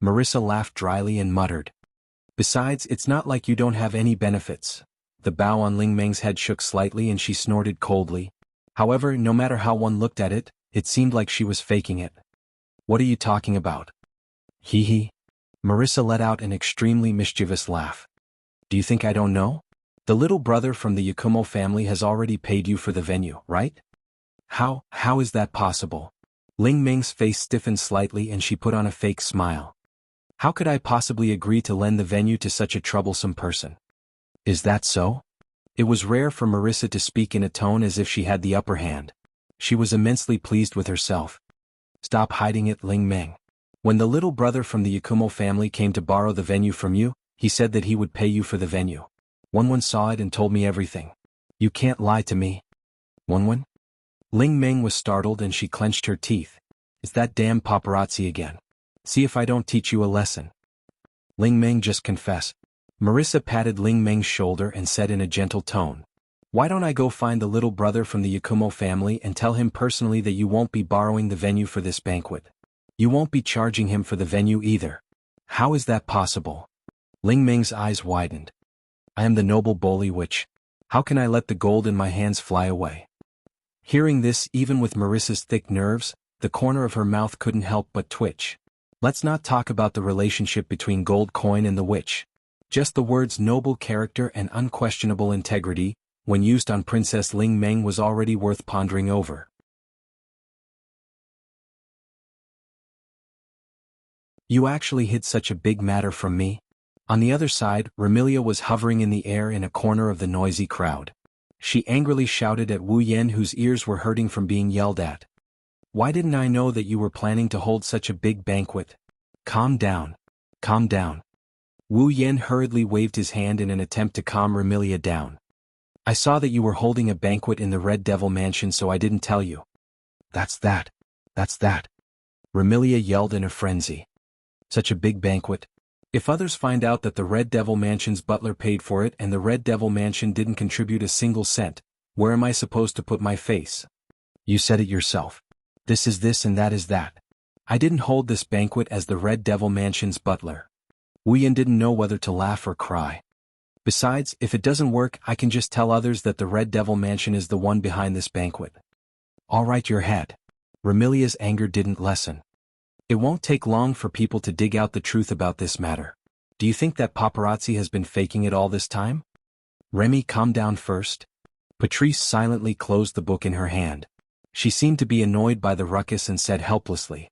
Marissa laughed dryly and muttered. Besides, it's not like you don't have any benefits. The bow on Ling Meng's head shook slightly and she snorted coldly. However, no matter how one looked at it, it seemed like she was faking it. What are you talking about? Hee hee. Marissa let out an extremely mischievous laugh. Do you think I don't know? The little brother from the Yakumo family has already paid you for the venue, right? How is that possible? Ling Meng's face stiffened slightly and she put on a fake smile. How could I possibly agree to lend the venue to such a troublesome person? Is that so? It was rare for Marissa to speak in a tone as if she had the upper hand. She was immensely pleased with herself. Stop hiding it, Ling Meng. When the little brother from the Yakumo family came to borrow the venue from you, he said that he would pay you for the venue. Wenwen saw it and told me everything. You can't lie to me. Wenwen? Ling Meng was startled and she clenched her teeth. It's that damn paparazzi again. See if I don't teach you a lesson. Ling Meng, just confess. Marissa patted Ling Meng's shoulder and said in a gentle tone. Why don't I go find the little brother from the Yakumo family and tell him personally that you won't be borrowing the venue for this banquet? You won't be charging him for the venue either. How is that possible? Ling Meng's eyes widened. I am the noble Boli witch. How can I let the gold in my hands fly away? Hearing this, even with Marissa's thick nerves, the corner of her mouth couldn't help but twitch. Let's not talk about the relationship between gold coin and the witch. Just the words noble character and unquestionable integrity, when used on Princess Ling Meng, was already worth pondering over. You actually hid such a big matter from me? On the other side, Remilia was hovering in the air in a corner of the noisy crowd. She angrily shouted at Wu Yan, whose ears were hurting from being yelled at. Why didn't I know that you were planning to hold such a big banquet? Calm down. Calm down. Wu Yan hurriedly waved his hand in an attempt to calm Remilia down. I saw that you were holding a banquet in the Red Devil Mansion, so I didn't tell you. That's that. That's that. Remilia yelled in a frenzy. Such a big banquet. If others find out that the Red Devil Mansion's butler paid for it and the Red Devil Mansion didn't contribute a single cent, where am I supposed to put my face? You said it yourself. This is this and that is that. I didn't hold this banquet as the Red Devil Mansion's butler. Wu Yan didn't know whether to laugh or cry. Besides, if it doesn't work, I can just tell others that the Red Devil Mansion is the one behind this banquet. All right, your head. Remilia's anger didn't lessen. It won't take long for people to dig out the truth about this matter. Do you think that paparazzi has been faking it all this time? Remy, calm down first. Patrice silently closed the book in her hand. She seemed to be annoyed by the ruckus and said helplessly.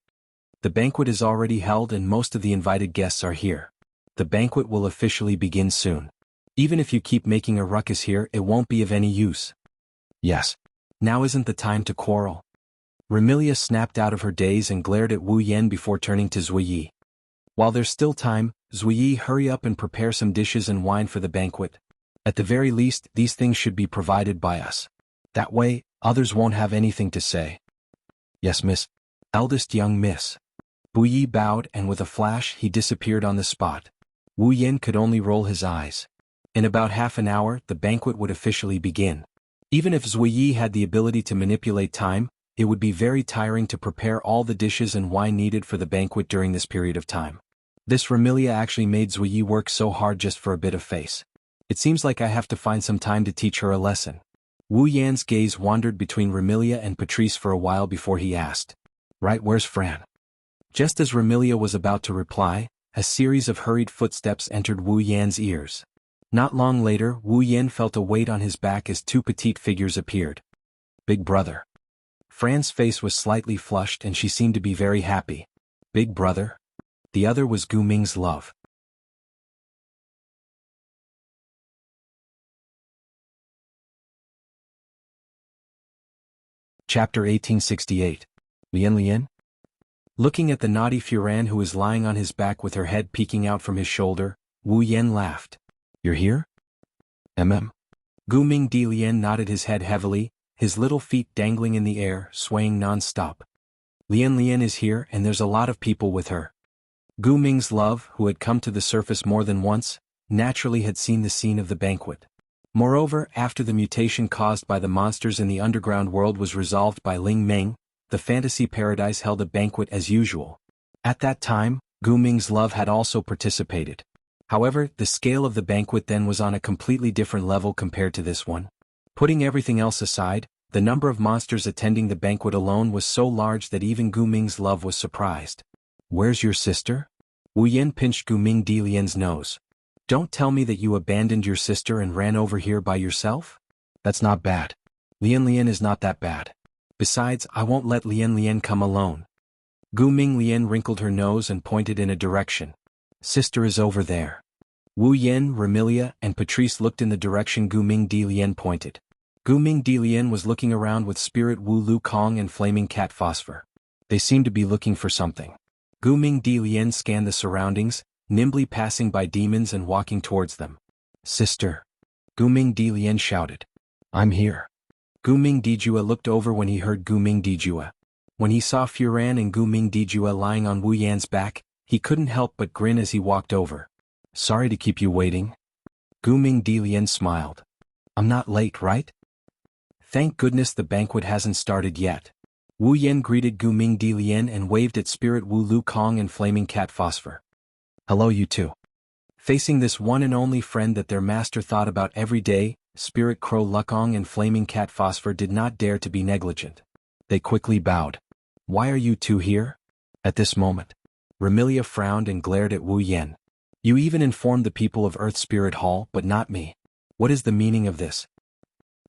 The banquet is already held and most of the invited guests are here. The banquet will officially begin soon. Even if you keep making a ruckus here, it won't be of any use. Yes. Now isn't the time to quarrel. Remilia snapped out of her daze and glared at Wu Yan before turning to Zuiyi. While there's still time, Zuiyi, hurry up and prepare some dishes and wine for the banquet. At the very least, these things should be provided by us. That way, others won't have anything to say. Yes, miss. Eldest young miss. Bu Yi bowed and with a flash he disappeared on the spot. Wu Yan could only roll his eyes. In about half an hour, the banquet would officially begin. Even if Zuiyi had the ability to manipulate time, it would be very tiring to prepare all the dishes and wine needed for the banquet during this period of time. This Remilia actually made Zuiyi work so hard just for a bit of face. It seems like I have to find some time to teach her a lesson. Wu Yan's gaze wandered between Remilia and Patrice for a while before he asked. Right, where's Fran? Just as Remilia was about to reply, a series of hurried footsteps entered Wu Yan's ears. Not long later, Wu Yan felt a weight on his back as two petite figures appeared. Big brother. Fran's face was slightly flushed and she seemed to be very happy. Big brother? The other was Gu Ming's love. Chapter 1868. Lian Lian? Looking at the naughty Furan who was lying on his back with her head peeking out from his shoulder, Wu Yan laughed. You're here? Gu Ming Di Lian nodded his head heavily, his little feet dangling in the air, swaying non-stop. Lian Lian is here and there's a lot of people with her. Gu Ming's love, who had come to the surface more than once, naturally had seen the scene of the banquet. Moreover, after the mutation caused by the monsters in the underground world was resolved by Ling Meng, the fantasy paradise held a banquet as usual. At that time, Gu Ming's love had also participated. However, the scale of the banquet then was on a completely different level compared to this one. Putting everything else aside, the number of monsters attending the banquet alone was so large that even Gu Ming's love was surprised. Where's your sister? Wu Yan pinched Gu Ming Di Lian's nose. Don't tell me that you abandoned your sister and ran over here by yourself? That's not bad. Lian Lian is not that bad. Besides, I won't let Lian Lian come alone. Gu Ming Lian wrinkled her nose and pointed in a direction. Sister is over there. Wu Yan, Remilia, and Patrice looked in the direction Gu Ming Di Lian pointed. Gu Ming Di Lian was looking around with Spirit Wu Lu Kong and Flaming Cat Phosphor. They seemed to be looking for something. Gu Mingdi scanned the surroundings, nimbly passing by demons and walking towards them. Sister. Gu Mingdi shouted. I'm here. Gu Mingdijua looked over when he heard Gu Mingdijua. When he saw Furan and Gu Mingdijua lying on Wu Yan's back, he couldn't help but grin as he walked over. Sorry to keep you waiting. Gu Mingdi smiled. I'm not late, right? Thank goodness the banquet hasn't started yet. Wu Yan greeted Gu Mingdi and waved at Spirit Wu Lu Kong and Flaming Cat Phosphor. Hello you two. Facing this one and only friend that their master thought about every day, Spirit Crow Lukong and Flaming Cat Phosphor did not dare to be negligent. They quickly bowed. Why are you two here? At this moment, Remilia frowned and glared at Wu Yan. You even informed the people of Earth Spirit Hall, but not me. What is the meaning of this?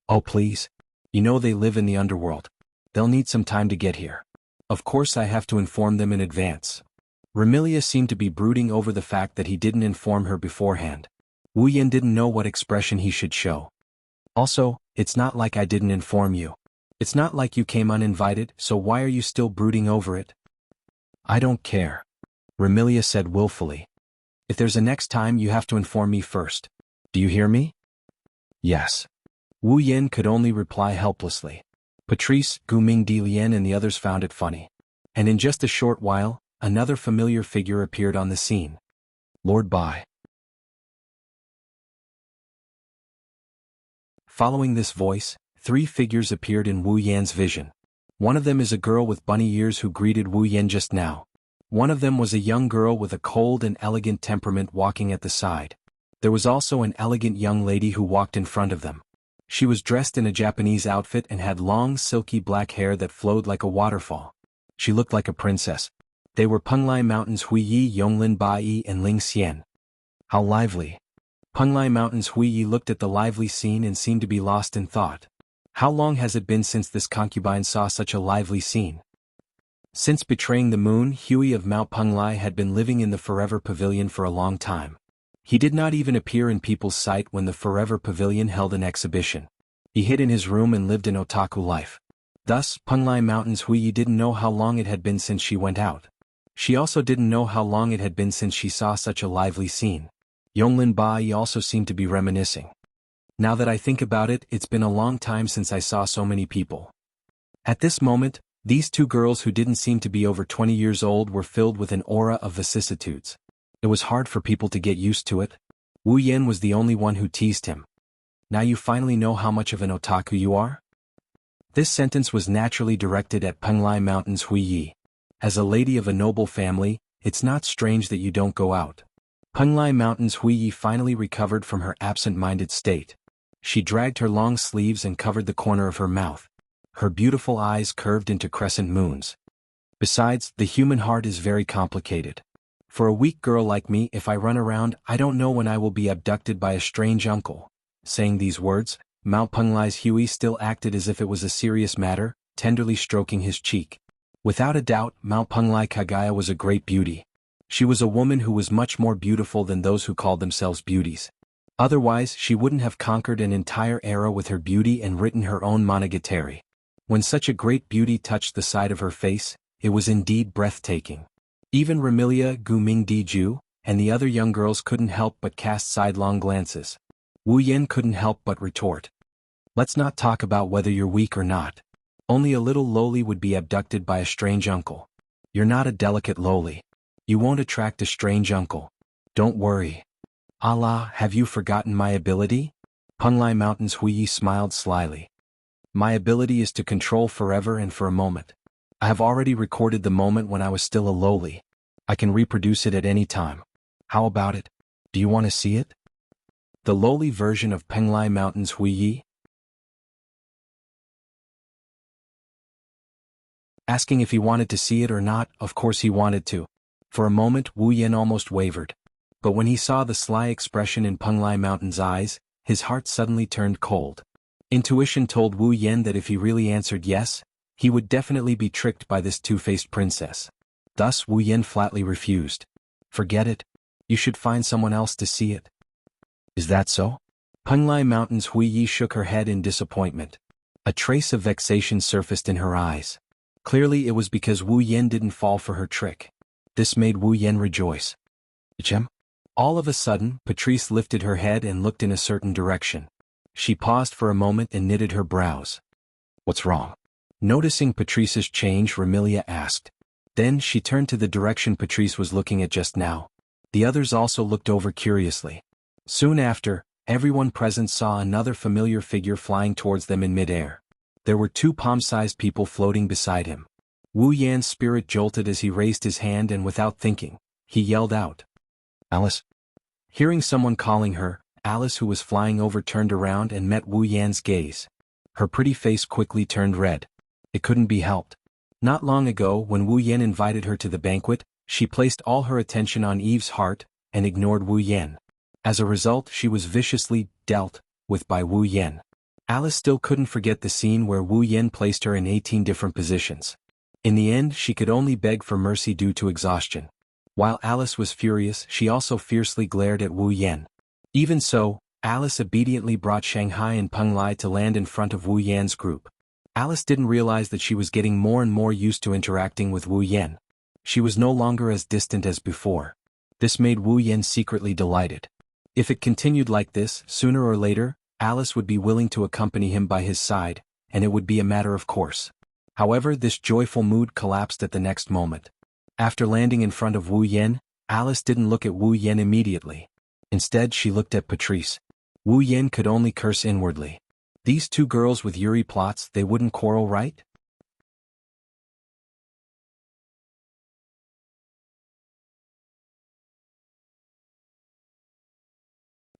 Oh please. You know they live in the underworld. They'll need some time to get here. Of course I have to inform them in advance. Remilia seemed to be brooding over the fact that he didn't inform her beforehand. Wu Yan didn't know what expression he should show. Also, it's not like I didn't inform you. It's not like you came uninvited, so why are you still brooding over it? I don't care. Remilia said willfully. If there's a next time you have to inform me first. Do you hear me? Yes. Wu Yan could only reply helplessly. Patrice, Gu Mingdi and the others found it funny. And in just a short while, another familiar figure appeared on the scene. Lord Bai. Following this voice, 3 figures appeared in Wu Yan's vision. One of them is a girl with bunny ears who greeted Wu Yan just now. One of them was a young girl with a cold and elegant temperament walking at the side. There was also an elegant young lady who walked in front of them. She was dressed in a Japanese outfit and had long silky black hair that flowed like a waterfall. She looked like a princess. They were Penglai Mountain's Huiyi, Yonglin Bai, and Ling Xian. How lively. Penglai Mountain's Huiyi looked at the lively scene and seemed to be lost in thought. How long has it been since this concubine saw such a lively scene? Since betraying the moon, Huey of Mount Penglai had been living in the Forever Pavilion for a long time. He did not even appear in people's sight when the Forever Pavilion held an exhibition. He hid in his room and lived an otaku life. Thus, Penglai Mountain's Huiyi didn't know how long it had been since she went out. She also didn't know how long it had been since she saw such a lively scene. Yonglin Bai also seemed to be reminiscing. Now that I think about it, it's been a long time since I saw so many people. At this moment, these 2 girls who didn't seem to be over 20 years old were filled with an aura of vicissitudes. It was hard for people to get used to it. Wu Yan was the only one who teased him. Now you finally know how much of an otaku you are? This sentence was naturally directed at Penglai Mountain's Huiyi. As a lady of a noble family, it's not strange that you don't go out. Penglai Mountain's Huiyi finally recovered from her absent-minded state. She dragged her long sleeves and covered the corner of her mouth. Her beautiful eyes curved into crescent moons. Besides, the human heart is very complicated. For a weak girl like me, if I run around, I don't know when I will be abducted by a strange uncle. Saying these words, Mount Penglai's Huey still acted as if it was a serious matter, tenderly stroking his cheek. Without a doubt, Mount Penglai Kagaya was a great beauty. She was a woman who was much more beautiful than those who called themselves beauties. Otherwise, she wouldn't have conquered an entire era with her beauty and written her own monogatari. When such a great beauty touched the side of her face, it was indeed breathtaking. Even Remilia, Gu Mingdi, and the other young girls couldn't help but cast sidelong glances. Wu Yan couldn't help but retort. Let's not talk about whether you're weak or not. Only a little lowly would be abducted by a strange uncle. You're not a delicate lowly. You won't attract a strange uncle. Don't worry. Allah, have you forgotten my ability? Penglai Mountain's Huiyi smiled slyly. My ability is to control forever and for a moment. I have already recorded the moment when I was still a lowly. I can reproduce it at any time. How about it? Do you want to see it? The lowly version of Penglai Mountain's Huiyi? Asking if he wanted to see it or not, of course he wanted to. For a moment Wu Yan almost wavered. But when he saw the sly expression in Penglai Mountain's eyes, his heart suddenly turned cold. Intuition told Wu Yan that if he really answered yes, he would definitely be tricked by this two-faced princess. Thus Wu Yan flatly refused. Forget it. You should find someone else to see it. Is that so? Penglai Mountain's Huiyi shook her head in disappointment. A trace of vexation surfaced in her eyes. Clearly it was because Wu Yan didn't fall for her trick. This made Wu Yan rejoice. Gem? All of a sudden, Patrice lifted her head and looked in a certain direction. She paused for a moment and knitted her brows. What's wrong? Noticing Patrice's change, Remilia asked. Then she turned to the direction Patrice was looking at just now. The others also looked over curiously. Soon after, everyone present saw another familiar figure flying towards them in midair. There were two palm-sized people floating beside him. Wu Yan's spirit jolted as he raised his hand and without thinking, he yelled out. Alice. Hearing someone calling her, Alice, who was flying over, turned around and met Wu Yan's gaze. Her pretty face quickly turned red. It couldn't be helped. Not long ago, when Wu Yan invited her to the banquet, she placed all her attention on Eve's heart and ignored Wu Yan. As a result, she was viciously dealt with by Wu Yan. Alice still couldn't forget the scene where Wu Yan placed her in 18 different positions. In the end, she could only beg for mercy due to exhaustion. While Alice was furious, she also fiercely glared at Wu Yan. Even so, Alice obediently brought Shanghai and Peng Lai to land in front of Wu Yan's group. Alice didn't realize that she was getting more and more used to interacting with Wu Yan. She was no longer as distant as before. This made Wu Yan secretly delighted. If it continued like this, sooner or later, Alice would be willing to accompany him by his side, and it would be a matter of course. However, this joyful mood collapsed at the next moment. After landing in front of Wu Yan, Alice didn't look at Wu Yan immediately. Instead, she looked at Patrice. Wu Yan could only curse inwardly. These two girls with Yuri plots, they wouldn't quarrel, right?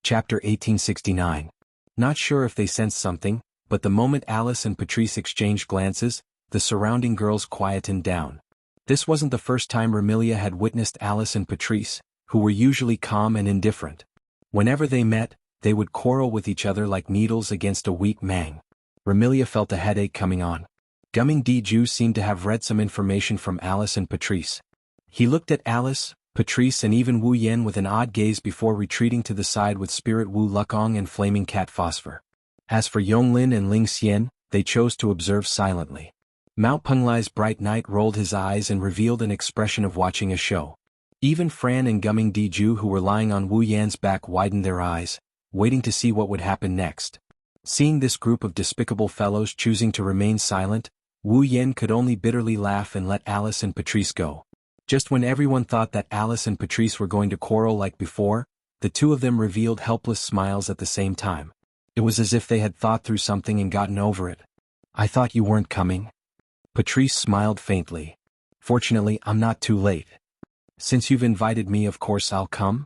Chapter 1869. Not sure if they sensed something, but the moment Alice and Patrice exchanged glances, the surrounding girls quietened down. This wasn't the first time Remilia had witnessed Alice and Patrice, who were usually calm and indifferent. Whenever they met, they would quarrel with each other like needles against a weak mang. Remilia felt a headache coming on. Gumming Diju seemed to have read some information from Alice and Patrice. He looked at Alice, Patrice and even Wu Yan with an odd gaze before retreating to the side with Spirit Wu Lukong and Flaming Cat Phosphor. As for Yonglin and Ling Xian, they chose to observe silently. Mao Penglai's bright knight rolled his eyes and revealed an expression of watching a show. Even Fran and Gumming Diju, who were lying on Wu Yan's back, widened their eyes, waiting to see what would happen next. Seeing this group of despicable fellows choosing to remain silent, Wu Yan could only bitterly laugh and let Alice and Patrice go. Just when everyone thought that Alice and Patrice were going to quarrel like before, the two of them revealed helpless smiles at the same time. It was as if they had thought through something and gotten over it. I thought you weren't coming. Patrice smiled faintly. Fortunately, I'm not too late. Since you've invited me, of course I'll come.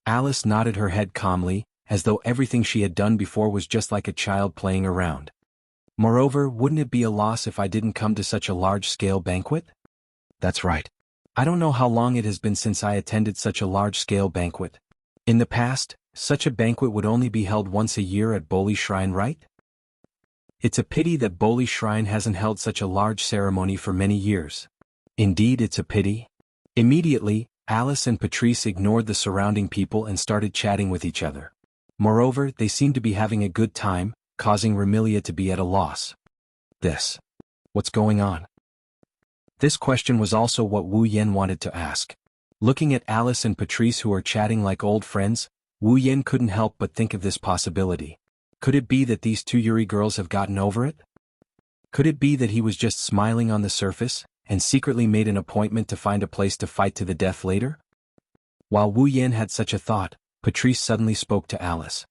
Alice nodded her head calmly, as though everything she had done before was just like a child playing around. Moreover, wouldn't it be a loss if I didn't come to such a large-scale banquet? That's right. I don't know how long it has been since I attended such a large-scale banquet. In the past, such a banquet would only be held once a year at Boli Shrine, right? It's a pity that Boli Shrine hasn't held such a large ceremony for many years. Indeed, it's a pity. Immediately, Alice and Patrice ignored the surrounding people and started chatting with each other. Moreover, they seemed to be having a good time, causing Remilia to be at a loss. What's going on? This question was also what Wu Yan wanted to ask. Looking at Alice and Patrice, who are chatting like old friends, Wu Yan couldn't help but think of this possibility. Could it be that these two Yuri girls have gotten over it? Could it be that he was just smiling on the surface, and secretly made an appointment to find a place to fight to the death later? While Wu Yan had such a thought, Patrice suddenly spoke to Alice.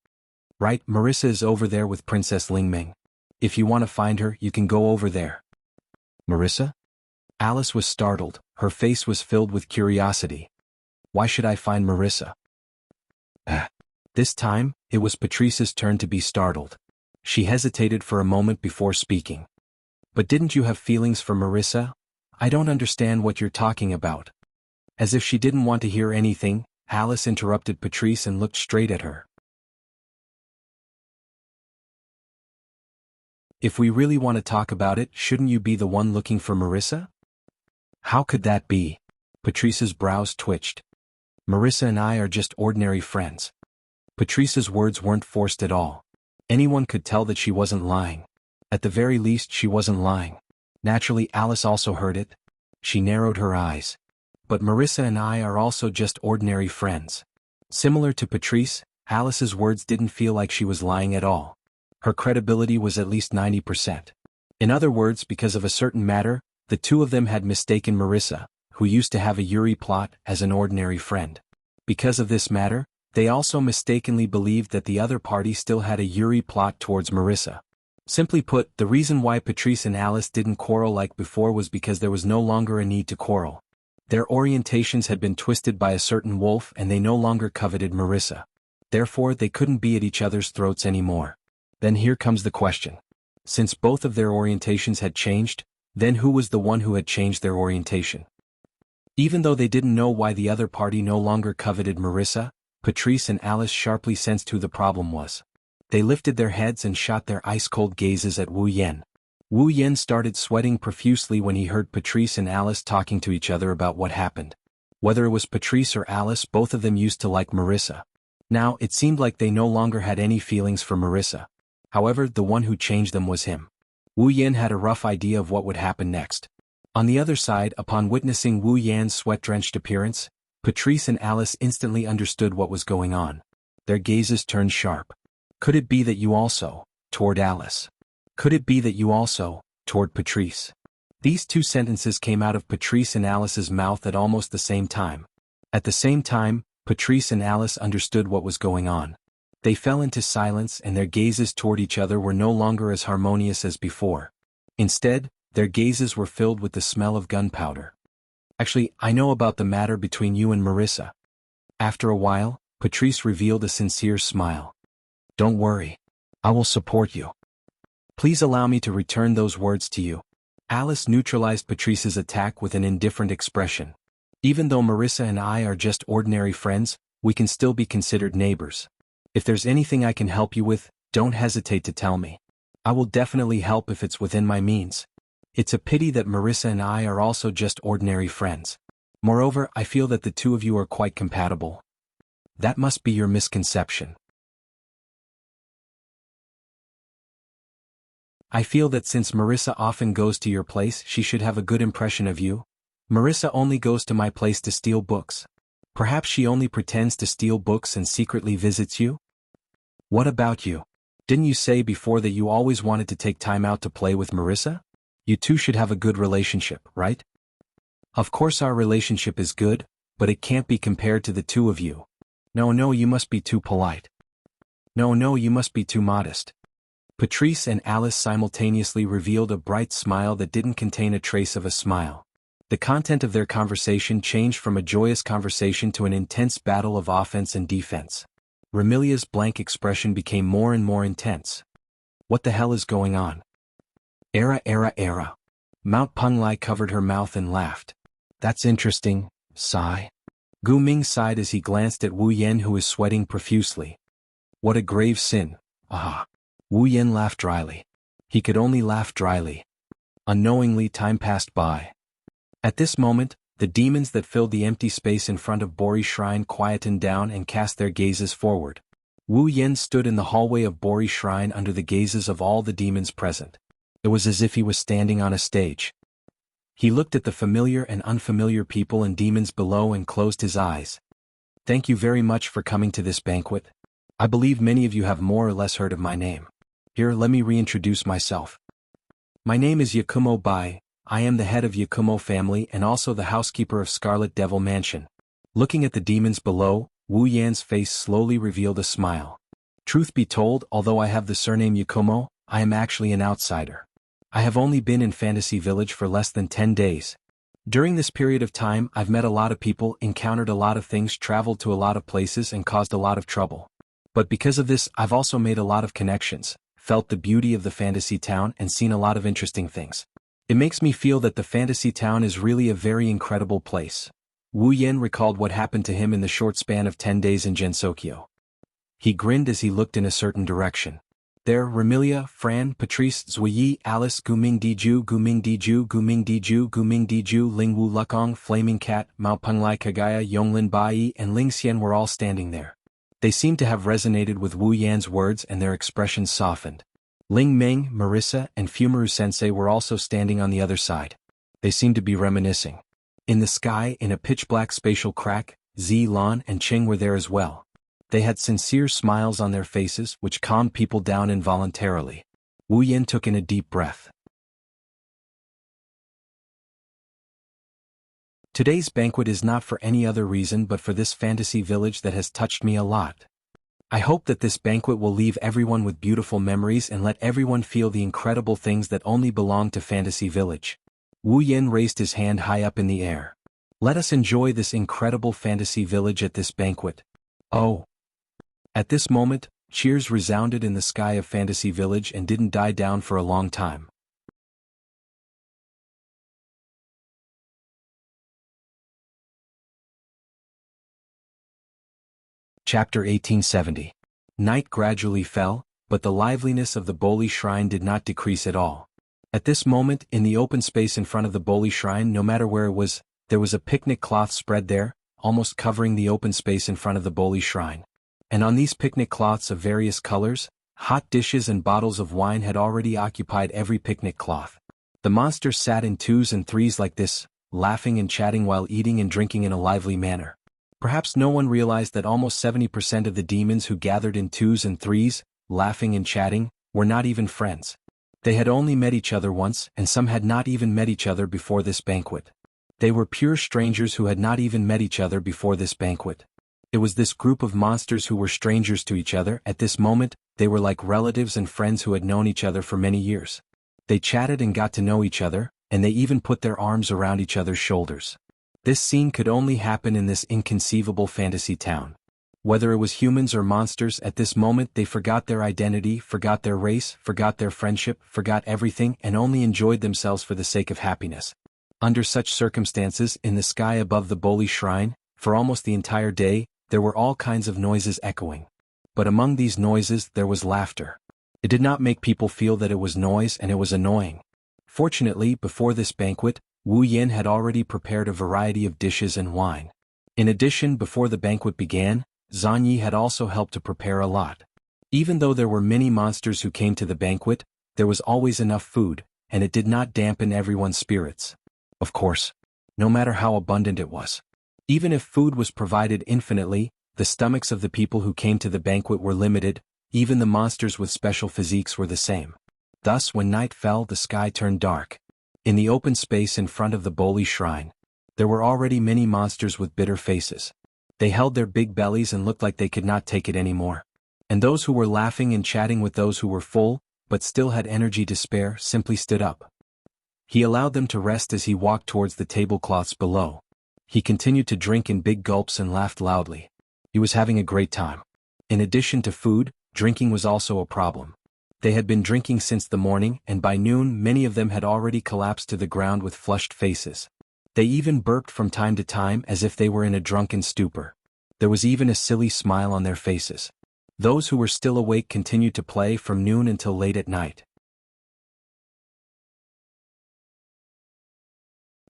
Right, Marissa is over there with Princess Lingming. If you want to find her, you can go over there. Marissa? Alice was startled, her face was filled with curiosity. Why should I find Marissa? This time, it was Patrice's turn to be startled. She hesitated for a moment before speaking. But didn't you have feelings for Marissa? I don't understand what you're talking about. As if she didn't want to hear anything, Alice interrupted Patrice and looked straight at her. If we really want to talk about it, shouldn't you be the one looking for Marissa? How could that be? Patrice's brows twitched. Marissa and I are just ordinary friends. Patrice's words weren't forced at all. Anyone could tell that she wasn't lying. At the very least, she wasn't lying. Naturally, Alice also heard it. She narrowed her eyes. but Marissa and I are also just ordinary friends. Similar to Patrice, Alice's words didn't feel like she was lying at all. Her credibility was at least 90%. In other words, because of a certain matter, the two of them had mistaken Marissa, who used to have a Yuri plot, as an ordinary friend. Because of this matter, they also mistakenly believed that the other party still had a Yuri plot towards Marissa. Simply put, the reason why Patrice and Alice didn't quarrel like before was because there was no longer a need to quarrel. Their orientations had been twisted by a certain wolf and they no longer coveted Marissa. Therefore, they couldn't be at each other's throats anymore. Then here comes the question. Since both of their orientations had changed, then who was the one who had changed their orientation? Even though they didn't know why the other party no longer coveted Marissa, Patrice and Alice sharply sensed who the problem was. They lifted their heads and shot their ice-cold gazes at Wu Yan. Wu Yan started sweating profusely when he heard Patrice and Alice talking to each other about what happened. Whether it was Patrice or Alice, both of them used to like Marissa. Now, it seemed like they no longer had any feelings for Marissa. However, the one who changed them was him. Wu Yan had a rough idea of what would happen next. On the other side, upon witnessing Wu Yan's sweat-drenched appearance, Patrice and Alice instantly understood what was going on. Their gazes turned sharp. Could it be that you also, toward Alice? Could it be that you also, toward Patrice? These two sentences came out of Patrice and Alice's mouth at almost the same time. At the same time, Patrice and Alice understood what was going on. They fell into silence and their gazes toward each other were no longer as harmonious as before. Instead, their gazes were filled with the smell of gunpowder. Actually, I know about the matter between you and Marissa. After a while, Patrice revealed a sincere smile. Don't worry. I will support you. Please allow me to return those words to you. Alice neutralized Patrice's attack with an indifferent expression. Even though Marissa and I are just ordinary friends, we can still be considered neighbors. If there's anything I can help you with, don't hesitate to tell me. I will definitely help if it's within my means. It's a pity that Marissa and I are also just ordinary friends. Moreover, I feel that the two of you are quite compatible. That must be your misconception. I feel that since Marissa often goes to your place, she should have a good impression of you. Marissa only goes to my place to steal books. Perhaps she only pretends to steal books and secretly visits you? What about you? Didn't you say before that you always wanted to take time out to play with Marissa? You two should have a good relationship, right? Of course our relationship is good, but it can't be compared to the two of you. No, you must be too polite. No, you must be too modest. Patrice and Alice simultaneously revealed a bright smile that didn't contain a trace of a smile. The content of their conversation changed from a joyous conversation to an intense battle of offense and defense. Remilia's blank expression became more and more intense. What the hell is going on? Era. Mount Penglai covered her mouth and laughed. That's interesting, sigh. Gu Ming sighed as he glanced at Wu Yan who was sweating profusely. What a grave sin, aha. Wu Yan laughed dryly. He could only laugh dryly. Unknowingly, time passed by. At this moment, the demons that filled the empty space in front of Bori's shrine quietened down and cast their gazes forward. Wu Yan stood in the hallway of Bori's shrine under the gazes of all the demons present. It was as if he was standing on a stage. He looked at the familiar and unfamiliar people and demons below and closed his eyes. Thank you very much for coming to this banquet. I believe many of you have more or less heard of my name. Here, let me reintroduce myself. My name is Yakumo Bai. I am the head of Yakumo family and also the housekeeper of Scarlet Devil Mansion. Looking at the demons below, Wu Yan's face slowly revealed a smile. Truth be told, although I have the surname Yakumo, I am actually an outsider. I have only been in Fantasy Village for less than 10 days. During this period of time, I've met a lot of people, encountered a lot of things, traveled to a lot of places and caused a lot of trouble. But because of this, I've also made a lot of connections, felt the beauty of the fantasy town and seen a lot of interesting things. It makes me feel that the fantasy town is really a very incredible place. Wu Yan recalled what happened to him in the short span of 10 days in Gensokyo. He grinned as he looked in a certain direction. There, Remilia, Fran, Patrice, Zuyi, Alice, Guming Diju, Lingwu Lukong, Flaming Cat, Mao Penglai Kagaya, Yonglin Bai, and Ling Xian were all standing there. They seemed to have resonated with Wu Yan's words and their expressions softened. Ling Meng, Marissa, and Fumaru Sensei were also standing on the other side. They seemed to be reminiscing. In the sky, in a pitch-black spatial crack, Zi Lan and Qing were there as well. They had sincere smiles on their faces which calmed people down involuntarily. Wu Yin took in a deep breath. Today's banquet is not for any other reason but for this fantasy village that has touched me a lot. I hope that this banquet will leave everyone with beautiful memories and let everyone feel the incredible things that only belong to Fantasy Village. Wu Yin raised his hand high up in the air. Let us enjoy this incredible Fantasy Village at this banquet. Oh! At this moment, cheers resounded in the sky of Fantasy Village and didn't die down for a long time. Chapter 1870. Night gradually fell, but the liveliness of the Boli Shrine did not decrease at all. At this moment, in the open space in front of the Boli Shrine, no matter where it was, there was a picnic cloth spread there, almost covering the open space in front of the Boli Shrine. And on these picnic cloths of various colors, hot dishes and bottles of wine had already occupied every picnic cloth. The monsters sat in twos and threes like this, laughing and chatting while eating and drinking in a lively manner. Perhaps no one realized that almost 70% of the demons who gathered in twos and threes, laughing and chatting, were not even friends. They had only met each other once, and some had not even met each other before this banquet. They were pure strangers who had not even met each other before this banquet. It was this group of monsters who were strangers to each other. At this moment, they were like relatives and friends who had known each other for many years. They chatted and got to know each other, and they even put their arms around each other's shoulders. This scene could only happen in this inconceivable fantasy town. Whether it was humans or monsters, at this moment they forgot their identity, forgot their race, forgot their friendship, forgot everything, and only enjoyed themselves for the sake of happiness. Under such circumstances, in the sky above the Boli Shrine, for almost the entire day, there were all kinds of noises echoing. But among these noises there was laughter. It did not make people feel that it was noise, and it was annoying. Fortunately, before this banquet, Wu Yin had already prepared a variety of dishes and wine. In addition, before the banquet began, Zhan Yi had also helped to prepare a lot. Even though there were many monsters who came to the banquet, there was always enough food, and it did not dampen everyone's spirits. Of course, no matter how abundant it was. Even if food was provided infinitely, the stomachs of the people who came to the banquet were limited. Even the monsters with special physiques were the same. Thus, when night fell, the sky turned dark. In the open space in front of the Boli Shrine, there were already many monsters with bitter faces. They held their big bellies and looked like they could not take it anymore. And those who were laughing and chatting with those who were full, but still had energy to spare, simply stood up. He allowed them to rest as he walked towards the tablecloths below. He continued to drink in big gulps and laughed loudly. He was having a great time. In addition to food, drinking was also a problem. They had been drinking since the morning, and by noon many of them had already collapsed to the ground with flushed faces. They even burped from time to time as if they were in a drunken stupor. There was even a silly smile on their faces. Those who were still awake continued to play from noon until late at night.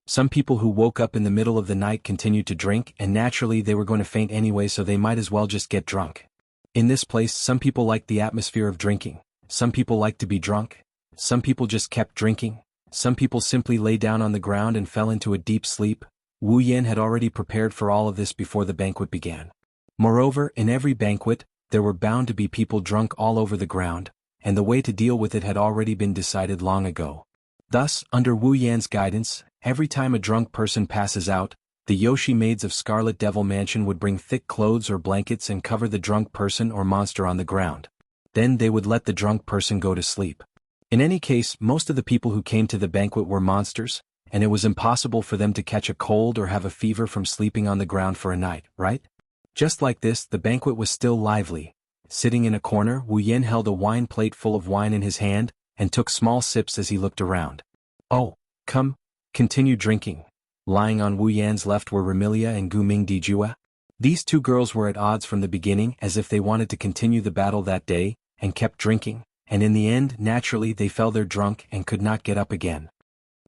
Some people who woke up in the middle of the night continued to drink, and naturally they were going to faint anyway, so they might as well just get drunk. In this place, some people liked the atmosphere of drinking. Some people liked to be drunk. Some people just kept drinking. Some people simply lay down on the ground and fell into a deep sleep. Wu Yin had already prepared for all of this before the banquet began. Moreover, in every banquet, there were bound to be people drunk all over the ground, and the way to deal with it had already been decided long ago. Thus, under Wu Yan's guidance, every time a drunk person passes out, the Yoshi maids of Scarlet Devil Mansion would bring thick clothes or blankets and cover the drunk person or monster on the ground. Then they would let the drunk person go to sleep. In any case, most of the people who came to the banquet were monsters, and it was impossible for them to catch a cold or have a fever from sleeping on the ground for a night, right? Just like this, the banquet was still lively. Sitting in a corner, Wu Yin held a wine plate full of wine in his hand, and took small sips as he looked around. Oh, come, continue drinking. Lying on Wu Yan's left were Remilia and Gu Ming Dijua. These two girls were at odds from the beginning, as if they wanted to continue the battle that day, and kept drinking, and in the end, naturally they fell there drunk and could not get up again.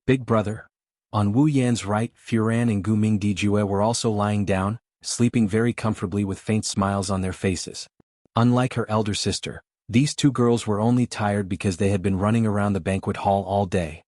Big brother. On Wu Yan's right, Furan and Gu Ming Dijue were also lying down, sleeping very comfortably with faint smiles on their faces. Unlike her elder sister, these two girls were only tired because they had been running around the banquet hall all day.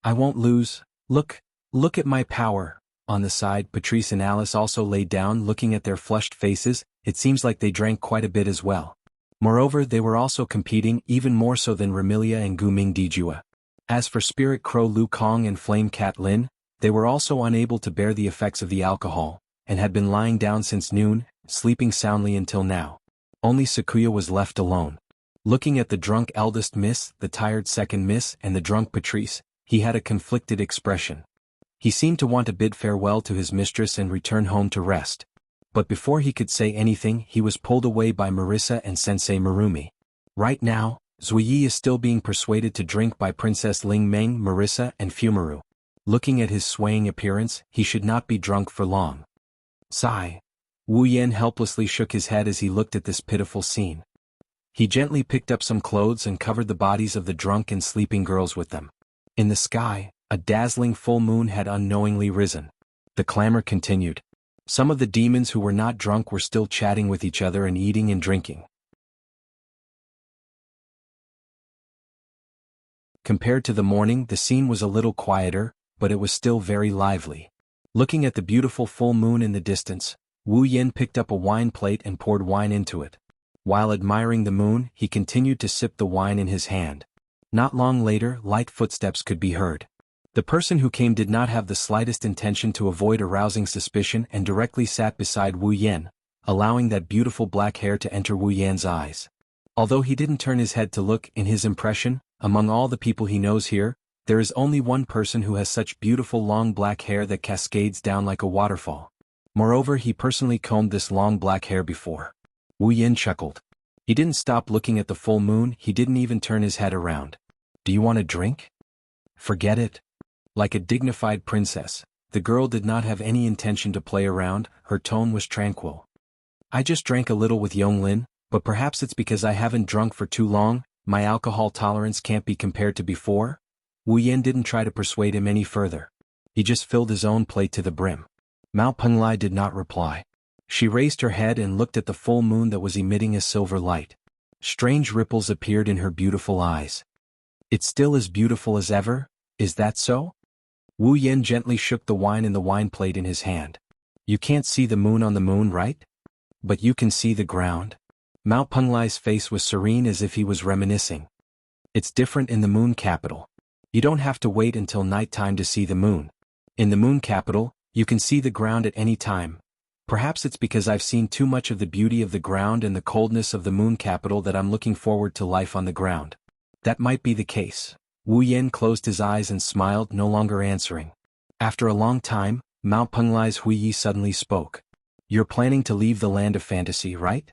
I won't lose. Look at my power. On the side, Patrice and Alice also lay down, looking at their flushed faces. It seems like they drank quite a bit as well. Moreover, they were also competing, even more so than Remilia and Guming Dijua. As for Spirit Crow Lu Kong and Flame Cat Lin, they were also unable to bear the effects of the alcohol, and had been lying down since noon, sleeping soundly until now. Only Sakuya was left alone. Looking at the drunk eldest miss, the tired second miss, and the drunk Patrice, he had a conflicted expression. He seemed to want to bid farewell to his mistress and return home to rest. But before he could say anything, he was pulled away by Marissa and Sensei Marumi. Right now, Zuiyi is still being persuaded to drink by Princess Ling Meng, Marissa, and Fumaru. Looking at his swaying appearance, he should not be drunk for long. Sigh. Wu Yan helplessly shook his head as he looked at this pitiful scene. He gently picked up some clothes and covered the bodies of the drunk and sleeping girls with them. In the sky, a dazzling full moon had unknowingly risen. The clamor continued. Some of the demons who were not drunk were still chatting with each other and eating and drinking. Compared to the morning, the scene was a little quieter, but it was still very lively. Looking at the beautiful full moon in the distance, Wu Yin picked up a wine plate and poured wine into it. While admiring the moon, he continued to sip the wine in his hand. Not long later, light footsteps could be heard. The person who came did not have the slightest intention to avoid arousing suspicion and directly sat beside Wu Yan, allowing that beautiful black hair to enter Wu Yan's eyes. Although he didn't turn his head to look, in his impression, among all the people he knows here, there is only one person who has such beautiful long black hair that cascades down like a waterfall. Moreover, he personally combed this long black hair before. Wu Yan chuckled. He didn't stop looking at the full moon, he didn't even turn his head around. Do you want a drink? Forget it. Like a dignified princess, the girl did not have any intention to play around, her tone was tranquil. I just drank a little with Yonglin, but perhaps it's because I haven't drunk for too long, my alcohol tolerance can't be compared to before? Wu Yan didn't try to persuade him any further. He just filled his own plate to the brim. Mao Penglai did not reply. She raised her head and looked at the full moon that was emitting a silver light. Strange ripples appeared in her beautiful eyes. It's still as beautiful as ever, is that so? Wu Yan gently shook the wine in the wine plate in his hand. You can't see the moon on the moon, right? But you can see the ground. Mao Penglai's face was serene as if he was reminiscing. It's different in the moon capital. You don't have to wait until night time to see the moon. In the moon capital, you can see the ground at any time. Perhaps it's because I've seen too much of the beauty of the ground and the coldness of the moon capital that I'm looking forward to life on the ground. That might be the case. Wu Yan closed his eyes and smiled, no longer answering. After a long time, Mao Penglai's Huiyi suddenly spoke. You're planning to leave the land of fantasy, right?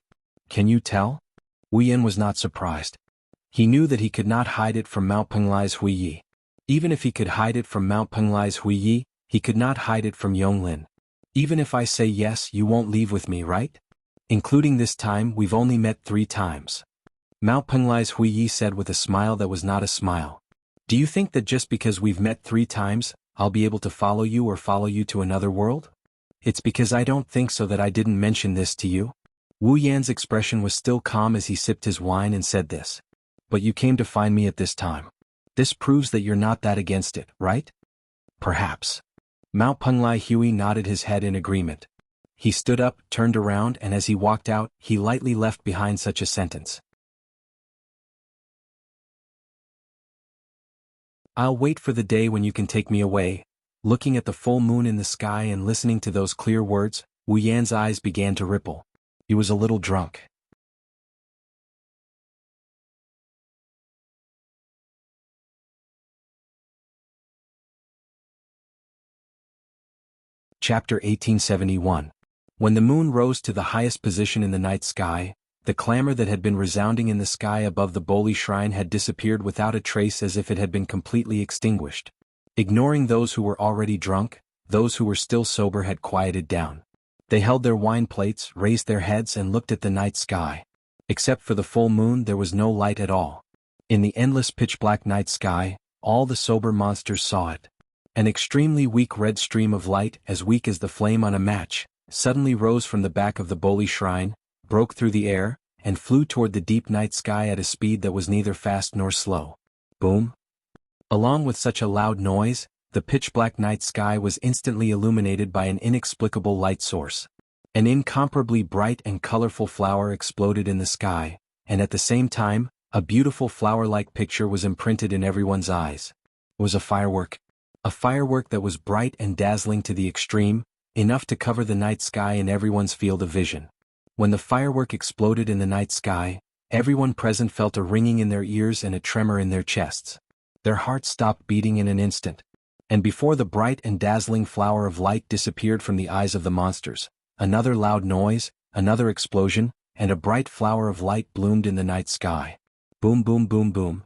Can you tell? Wu Yan was not surprised. He knew that he could not hide it from Mao Penglai's Huiyi. Even if he could hide it from Mao Penglai's Huiyi, he could not hide it from Yonglin. Even if I say yes, you won't leave with me, right? Including this time, we've only met 3 times. Mao Penglai's Huiyi said with a smile that was not a smile. Do you think that just because we've met 3 times, I'll be able to follow you or follow you to another world? It's because I don't think so that I didn't mention this to you. Wu Yan's expression was still calm as he sipped his wine and said this. But you came to find me at this time. This proves that you're not that against it, right? Perhaps. Mao Penglai Hui nodded his head in agreement. He stood up, turned around, and as he walked out, he lightly left behind such a sentence. I'll wait for the day when you can take me away. Looking at the full moon in the sky and listening to those clear words, Wu Yan's eyes began to ripple. He was a little drunk. Chapter 1871. When the moon rose to the highest position in the night sky, the clamor that had been resounding in the sky above the Boli shrine had disappeared without a trace, as if it had been completely extinguished. Ignoring those who were already drunk, those who were still sober had quieted down. They held their wine plates, raised their heads and looked at the night sky. Except for the full moon, there was no light at all. In the endless pitch-black night sky, all the sober monsters saw it. An extremely weak red stream of light, as weak as the flame on a match, suddenly rose from the back of the Boli shrine, broke through the air, and flew toward the deep night sky at a speed that was neither fast nor slow. Boom! Along with such a loud noise, the pitch-black night sky was instantly illuminated by an inexplicable light source. An incomparably bright and colorful flower exploded in the sky, and at the same time, a beautiful flower-like picture was imprinted in everyone's eyes. It was a firework. A firework that was bright and dazzling to the extreme, enough to cover the night sky in everyone's field of vision. When the firework exploded in the night sky, everyone present felt a ringing in their ears and a tremor in their chests. Their hearts stopped beating in an instant. And before the bright and dazzling flower of light disappeared from the eyes of the monsters, another loud noise, another explosion, and a bright flower of light bloomed in the night sky. Boom, boom, boom, boom.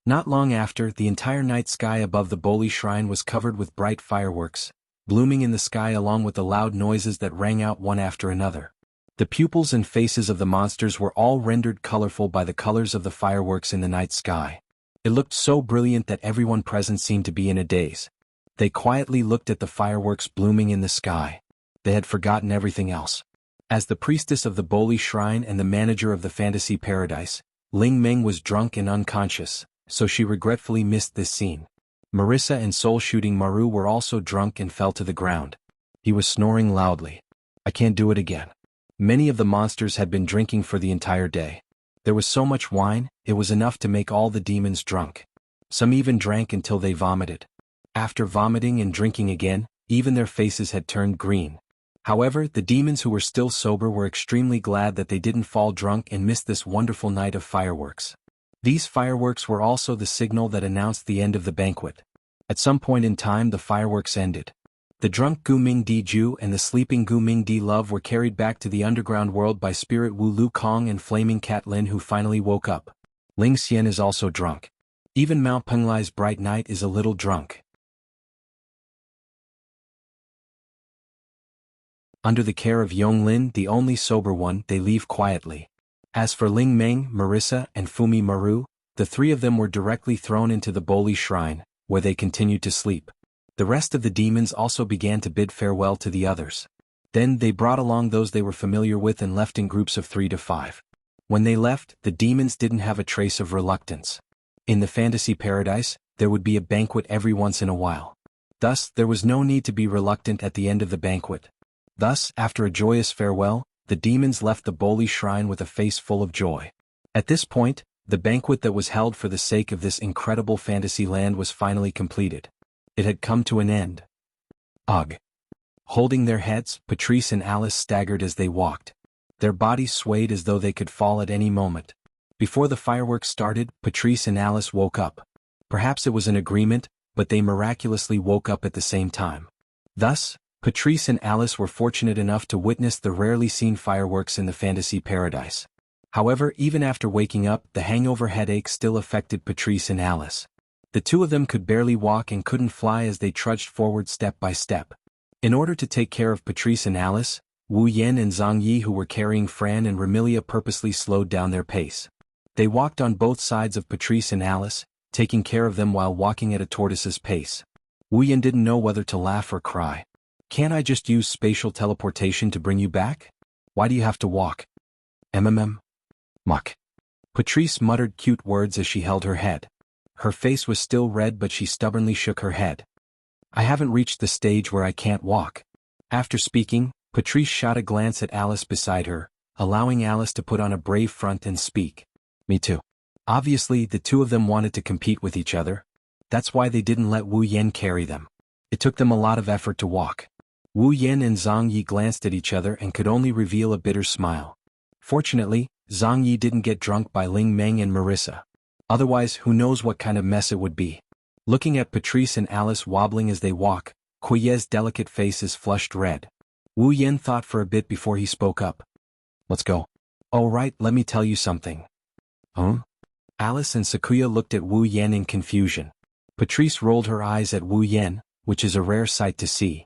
Not long after, the entire night sky above the Boli shrine was covered with bright fireworks, blooming in the sky along with the loud noises that rang out one after another. The pupils and faces of the monsters were all rendered colorful by the colors of the fireworks in the night sky. It looked so brilliant that everyone present seemed to be in a daze. They quietly looked at the fireworks blooming in the sky. They had forgotten everything else. As the priestess of the Boli shrine and the manager of the fantasy paradise, Ling Meng was drunk and unconscious, so she regretfully missed this scene. Marissa and soul-shooting Maru were also drunk and fell to the ground. He was snoring loudly. I can't do it again. Many of the monsters had been drinking for the entire day. There was so much wine, it was enough to make all the demons drunk. Some even drank until they vomited. After vomiting and drinking again, even their faces had turned green. However, the demons who were still sober were extremely glad that they didn't fall drunk and miss this wonderful night of fireworks. These fireworks were also the signal that announced the end of the banquet. At some point in time the fireworks ended. The drunk Gu Mingdi Ju and the sleeping Gu Mingdi Love were carried back to the underground world by Spirit Wu Lu Kong and Flaming Cat Lin, who finally woke up. Ling Xian is also drunk. Even Mount Penglai's Bright Knight is a little drunk. Under the care of Yong Lin, the only sober one, they leave quietly. As for Ling Meng, Marissa, and Fumi Maru, the three of them were directly thrown into the Boli shrine, where they continued to sleep. The rest of the demons also began to bid farewell to the others. Then they brought along those they were familiar with and left in groups of 3 to 5. When they left, the demons didn't have a trace of reluctance. In the fantasy paradise, there would be a banquet every once in a while. Thus, there was no need to be reluctant at the end of the banquet. Thus, after a joyous farewell, the demons left the Boli shrine with a face full of joy. At this point, the banquet that was held for the sake of this incredible fantasy land was finally completed. It had come to an end. Ugh. Holding their heads, Patrice and Alice staggered as they walked. Their bodies swayed as though they could fall at any moment. Before the fireworks started, Patrice and Alice woke up. Perhaps it was an agreement, but they miraculously woke up at the same time. Thus, Patrice and Alice were fortunate enough to witness the rarely seen fireworks in the fantasy paradise. However, even after waking up, the hangover headache still affected Patrice and Alice. The two of them could barely walk and couldn't fly as they trudged forward step by step. In order to take care of Patrice and Alice, Wu Yan and Zhang Yi, who were carrying Fran and Remilia, purposely slowed down their pace. They walked on both sides of Patrice and Alice, taking care of them while walking at a tortoise's pace. Wu Yan didn't know whether to laugh or cry. Can't I just use spatial teleportation to bring you back? Why do you have to walk? Muck. Patrice muttered cute words as she held her head. Her face was still red, but she stubbornly shook her head. I haven't reached the stage where I can't walk. After speaking, Patrice shot a glance at Alice beside her, allowing Alice to put on a brave front and speak. Me too. Obviously, the two of them wanted to compete with each other. That's why they didn't let Wu Yan carry them. It took them a lot of effort to walk. Wu Yan and Zhang Yi glanced at each other and could only reveal a bitter smile. Fortunately, Zhang Yi didn't get drunk by Ling Meng and Marissa. Otherwise, who knows what kind of mess it would be. Looking at Patrice and Alice wobbling as they walk, Kuye's delicate face is flushed red. Wu Yan thought for a bit before he spoke up. Let's go. All right, let me tell you something. Huh? Alice and Sakuya looked at Wu Yan in confusion. Patrice rolled her eyes at Wu Yan, which is a rare sight to see.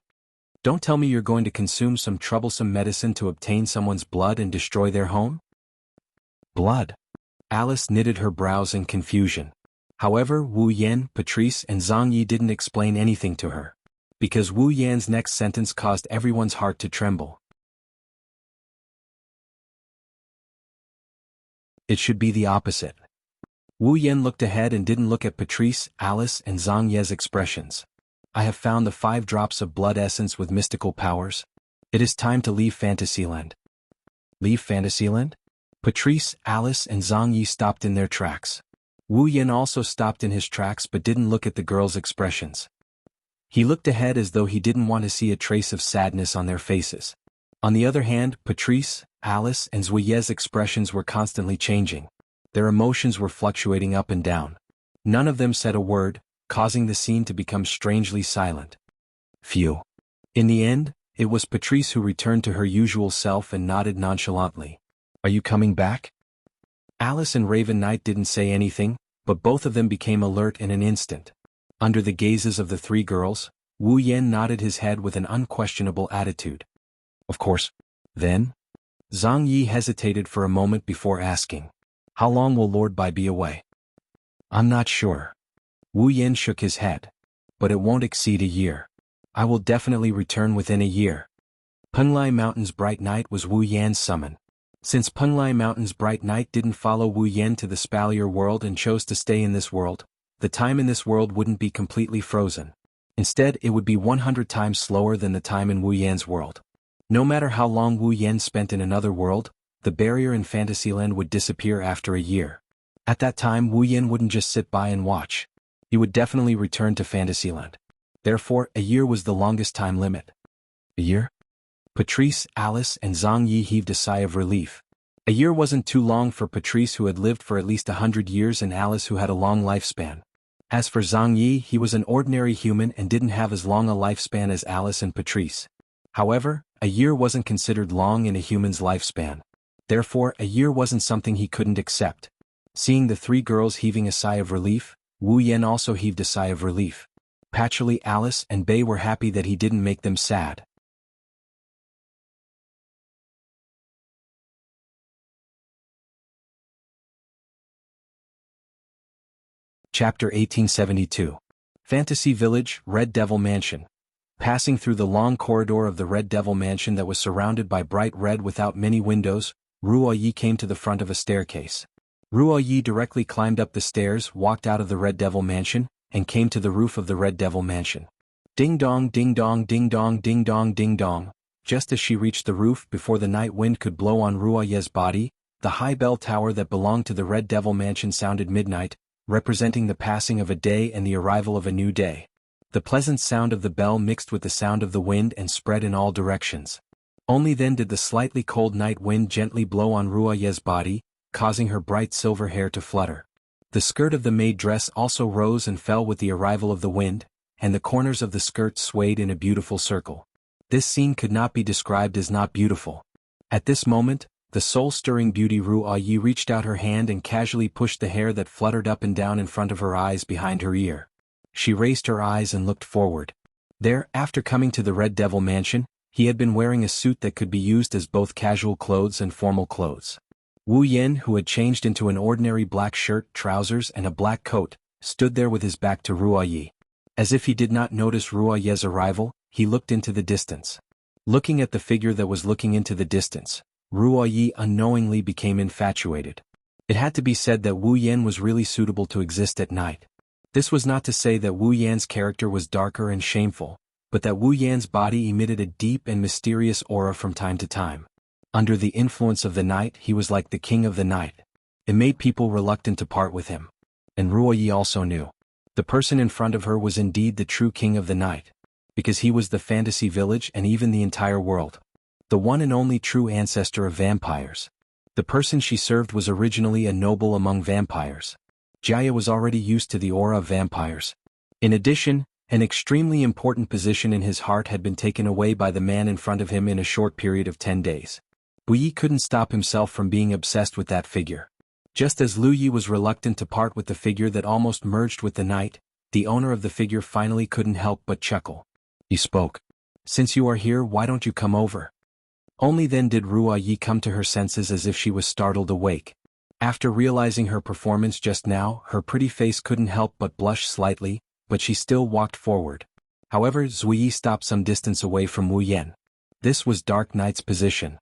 Don't tell me you're going to consume some troublesome medicine to obtain someone's blood and destroy their home? Blood? Alice knitted her brows in confusion. However, Wu Yan, Patrice, and Zhang Yi didn't explain anything to her. Because Wu Yan's next sentence caused everyone's heart to tremble. It should be the opposite. Wu Yan looked ahead and didn't look at Patrice, Alice, and Zhang Yi's expressions. I have found the 5 drops of blood essence with mystical powers. It is time to leave Fantasyland. Leave Fantasyland? Patrice, Alice and Zhang Yi stopped in their tracks. Wu Yan also stopped in his tracks but didn't look at the girls' expressions. He looked ahead as though he didn't want to see a trace of sadness on their faces. On the other hand, Patrice, Alice and Zuye's expressions were constantly changing. Their emotions were fluctuating up and down. None of them said a word, causing the scene to become strangely silent. Phew. In the end, it was Patrice who returned to her usual self and nodded nonchalantly. Are you coming back? Alice and Raven Knight didn't say anything, but both of them became alert in an instant. Under the gazes of the 3 girls, Wu Yan nodded his head with an unquestionable attitude. Of course. Then? Zhang Yi hesitated for a moment before asking. How long will Lord Bai be away? I'm not sure. Wu Yan shook his head. But it won't exceed a year. I will definitely return within a year. Penglai Mountain's Bright Knight was Wu Yan's summon. Since Penglai Mountain's Bright Knight didn't follow Wu Yan to the Spalier world and chose to stay in this world, the time in this world wouldn't be completely frozen. Instead, it would be 100 times slower than the time in Wu Yan's world. No matter how long Wu Yan spent in another world, the barrier in Fantasyland would disappear after a year. At that time, Wu Yan wouldn't just sit by and watch. He would definitely return to Fantasyland. Therefore, a year was the longest time limit. A year? Patrice, Alice and Zhang Yi heaved a sigh of relief. A year wasn't too long for Patrice, who had lived for at least 100 years, and Alice, who had a long lifespan. As for Zhang Yi, he was an ordinary human and didn't have as long a lifespan as Alice and Patrice. However, a year wasn't considered long in a human's lifespan. Therefore, a year wasn't something he couldn't accept. Seeing the 3 girls heaving a sigh of relief, Wu Yan also heaved a sigh of relief. Naturally, Alice and Bei were happy that he didn't make them sad. Chapter 1872. Fantasy Village, Red Devil Mansion. Passing through the long corridor of the Red Devil Mansion that was surrounded by bright red without many windows, Ruo Yi came to the front of a staircase. Ruo Yi directly climbed up the stairs, walked out of the Red Devil Mansion, and came to the roof of the Red Devil Mansion. Ding dong, ding dong, ding dong, ding dong, ding dong. Just as she reached the roof before the night wind could blow on Ruo Yi's body, the high bell tower that belonged to the Red Devil Mansion sounded midnight, representing the passing of a day and the arrival of a new day. The pleasant sound of the bell mixed with the sound of the wind and spread in all directions. Only then did the slightly cold night wind gently blow on Ruo Yi's body, causing her bright silver hair to flutter. The skirt of the maid dress also rose and fell with the arrival of the wind, and the corners of the skirt swayed in a beautiful circle. This scene could not be described as not beautiful. At this moment, the soul-stirring beauty Ruo Yi reached out her hand and casually pushed the hair that fluttered up and down in front of her eyes behind her ear. She raised her eyes and looked forward. There, after coming to the Red Devil Mansion, he had been wearing a suit that could be used as both casual clothes and formal clothes. Wu Yan, who had changed into an ordinary black shirt, trousers and a black coat, stood there with his back to Ruo Yi. As if he did not notice Ruo Yi's arrival, he looked into the distance. Looking at the figure that was looking into the distance, Ruo Yi unknowingly became infatuated. It had to be said that Wu Yan was really suitable to exist at night. This was not to say that Wu Yan's character was darker and shameful, but that Wu Yan's body emitted a deep and mysterious aura from time to time. Under the influence of the night, he was like the king of the night. It made people reluctant to part with him. And Ruo Yi also knew. The person in front of her was indeed the true king of the night. Because he was the fantasy village and even the entire world. The one and only true ancestor of vampires. The person she served was originally a noble among vampires. Jaya was already used to the aura of vampires. In addition, an extremely important position in his heart had been taken away by the man in front of him in a short period of 10 days. Bu Yi couldn't stop himself from being obsessed with that figure. Just as Lu Yi was reluctant to part with the figure that almost merged with the night, the owner of the figure finally couldn't help but chuckle. He spoke. "Since you are here, why don't you come over?" Only then did Ruo Yi come to her senses, as if she was startled awake. After realizing her performance just now, her pretty face couldn't help but blush slightly, but she still walked forward. However, Zui Yi stopped some distance away from Wu Yan. This was Dark Knight's position.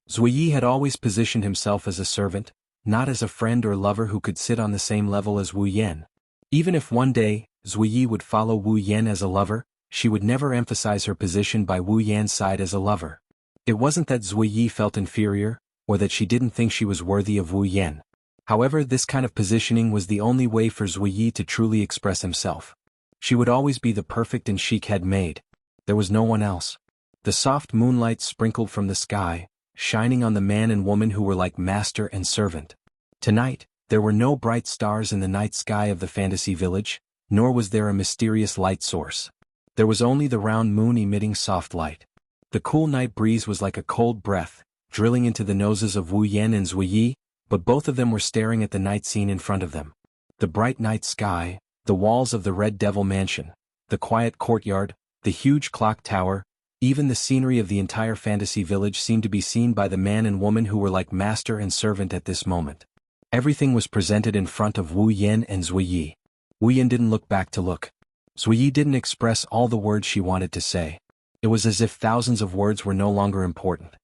Zui Yi had always positioned himself as a servant, not as a friend or lover who could sit on the same level as Wu Yan. Even if one day, Zui Yi would follow Wu Yan as a lover, she would never emphasize her position by Wu Yan's side as a lover. It wasn't that Zui Yi felt inferior, or that she didn't think she was worthy of Wu Yan. However, this kind of positioning was the only way for Zui Yi to truly express himself. She would always be the perfect and Sheik had made. There was no one else. The soft moonlight sprinkled from the sky, shining on the man and woman who were like master and servant. Tonight, there were no bright stars in the night sky of the fantasy village, nor was there a mysterious light source. There was only the round moon emitting soft light. The cool night breeze was like a cold breath, drilling into the noses of Wu Yan and Zui Yi, but both of them were staring at the night scene in front of them. The bright night sky, the walls of the Red Devil Mansion, the quiet courtyard, the huge clock tower, even the scenery of the entire fantasy village seemed to be seen by the man and woman who were like master and servant at this moment. Everything was presented in front of Wu Yan and Zui Yi. Wu Yan didn't look back to look. Zui Yi didn't express all the words she wanted to say. It was as if thousands of words were no longer important.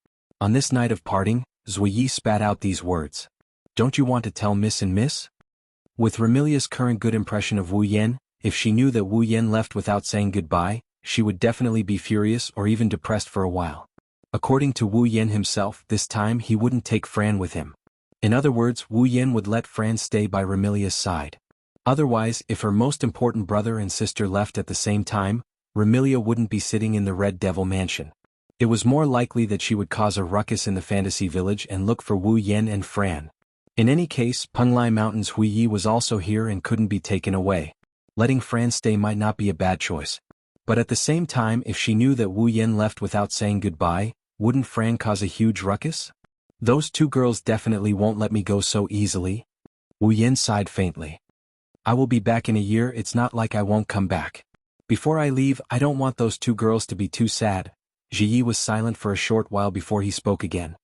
On this night of parting, Zui Yi spat out these words. "Don't you want to tell Miss and Miss?" With Remilia's current good impression of Wu Yan, if she knew that Wu Yan left without saying goodbye, she would definitely be furious or even depressed for a while. According to Wu Yan himself, this time he wouldn't take Fran with him. In other words, Wu Yan would let Fran stay by Remilia's side. Otherwise, if her most important brother and sister left at the same time, Remilia wouldn't be sitting in the Red Devil Mansion. It was more likely that she would cause a ruckus in the fantasy village and look for Wu Yan and Fran. In any case, Penglai Mountain's Hui Yi was also here and couldn't be taken away. Letting Fran stay might not be a bad choice. But at the same time, if she knew that Wu Yan left without saying goodbye, wouldn't Fran cause a huge ruckus? Those two girls definitely won't let me go so easily. Wu Yan sighed faintly. I will be back in a year, it's not like I won't come back. Before I leave, I don't want those two girls to be too sad. Ji Yi was silent for a short while before he spoke again.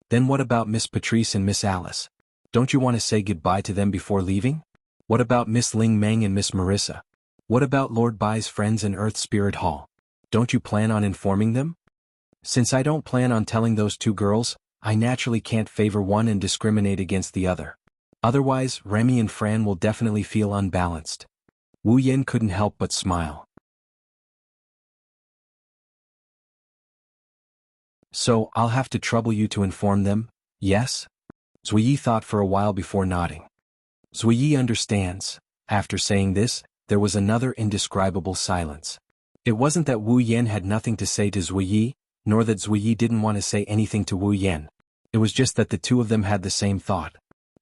Then what about Miss Patrice and Miss Alice? Don't you want to say goodbye to them before leaving? What about Miss Ling Meng and Miss Marissa? What about Lord Bai's friends in Earth Spirit Hall? Don't you plan on informing them? Since I don't plan on telling those two girls, I naturally can't favor one and discriminate against the other. Otherwise, Remy and Fran will definitely feel unbalanced. Wu Yan couldn't help but smile. So, I'll have to trouble you to inform them, yes? Zui Yi thought for a while before nodding. Zui Yi understands. After saying this, there was another indescribable silence. It wasn't that Wu Yan had nothing to say to Zui Yi, nor that Zui Yi didn't want to say anything to Wu Yan. It was just that the two of them had the same thought.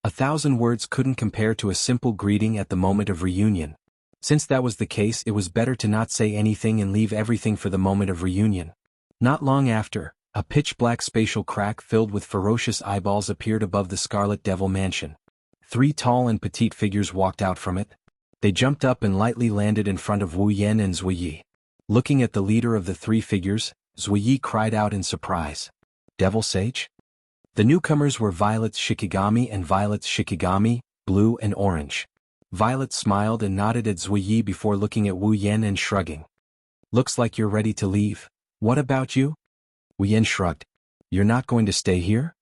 1,000 words couldn't compare to a simple greeting at the moment of reunion. Since that was the case, it was better to not say anything and leave everything for the moment of reunion. Not long after, a pitch-black spatial crack filled with ferocious eyeballs appeared above the Scarlet Devil Mansion. 3 tall and petite figures walked out from it. They jumped up and lightly landed in front of Wu Yan and Zui Yi. Looking at the leader of the 3 figures, Zui Yi cried out in surprise. Devil Sage? The newcomers were Violet's Shikigami and Violet's Shikigami, blue and orange. Violet smiled and nodded at Zui Yi before looking at Wu Yan and shrugging. Looks like you're ready to leave. What about you? Wu Yan shrugged. You're not going to stay here?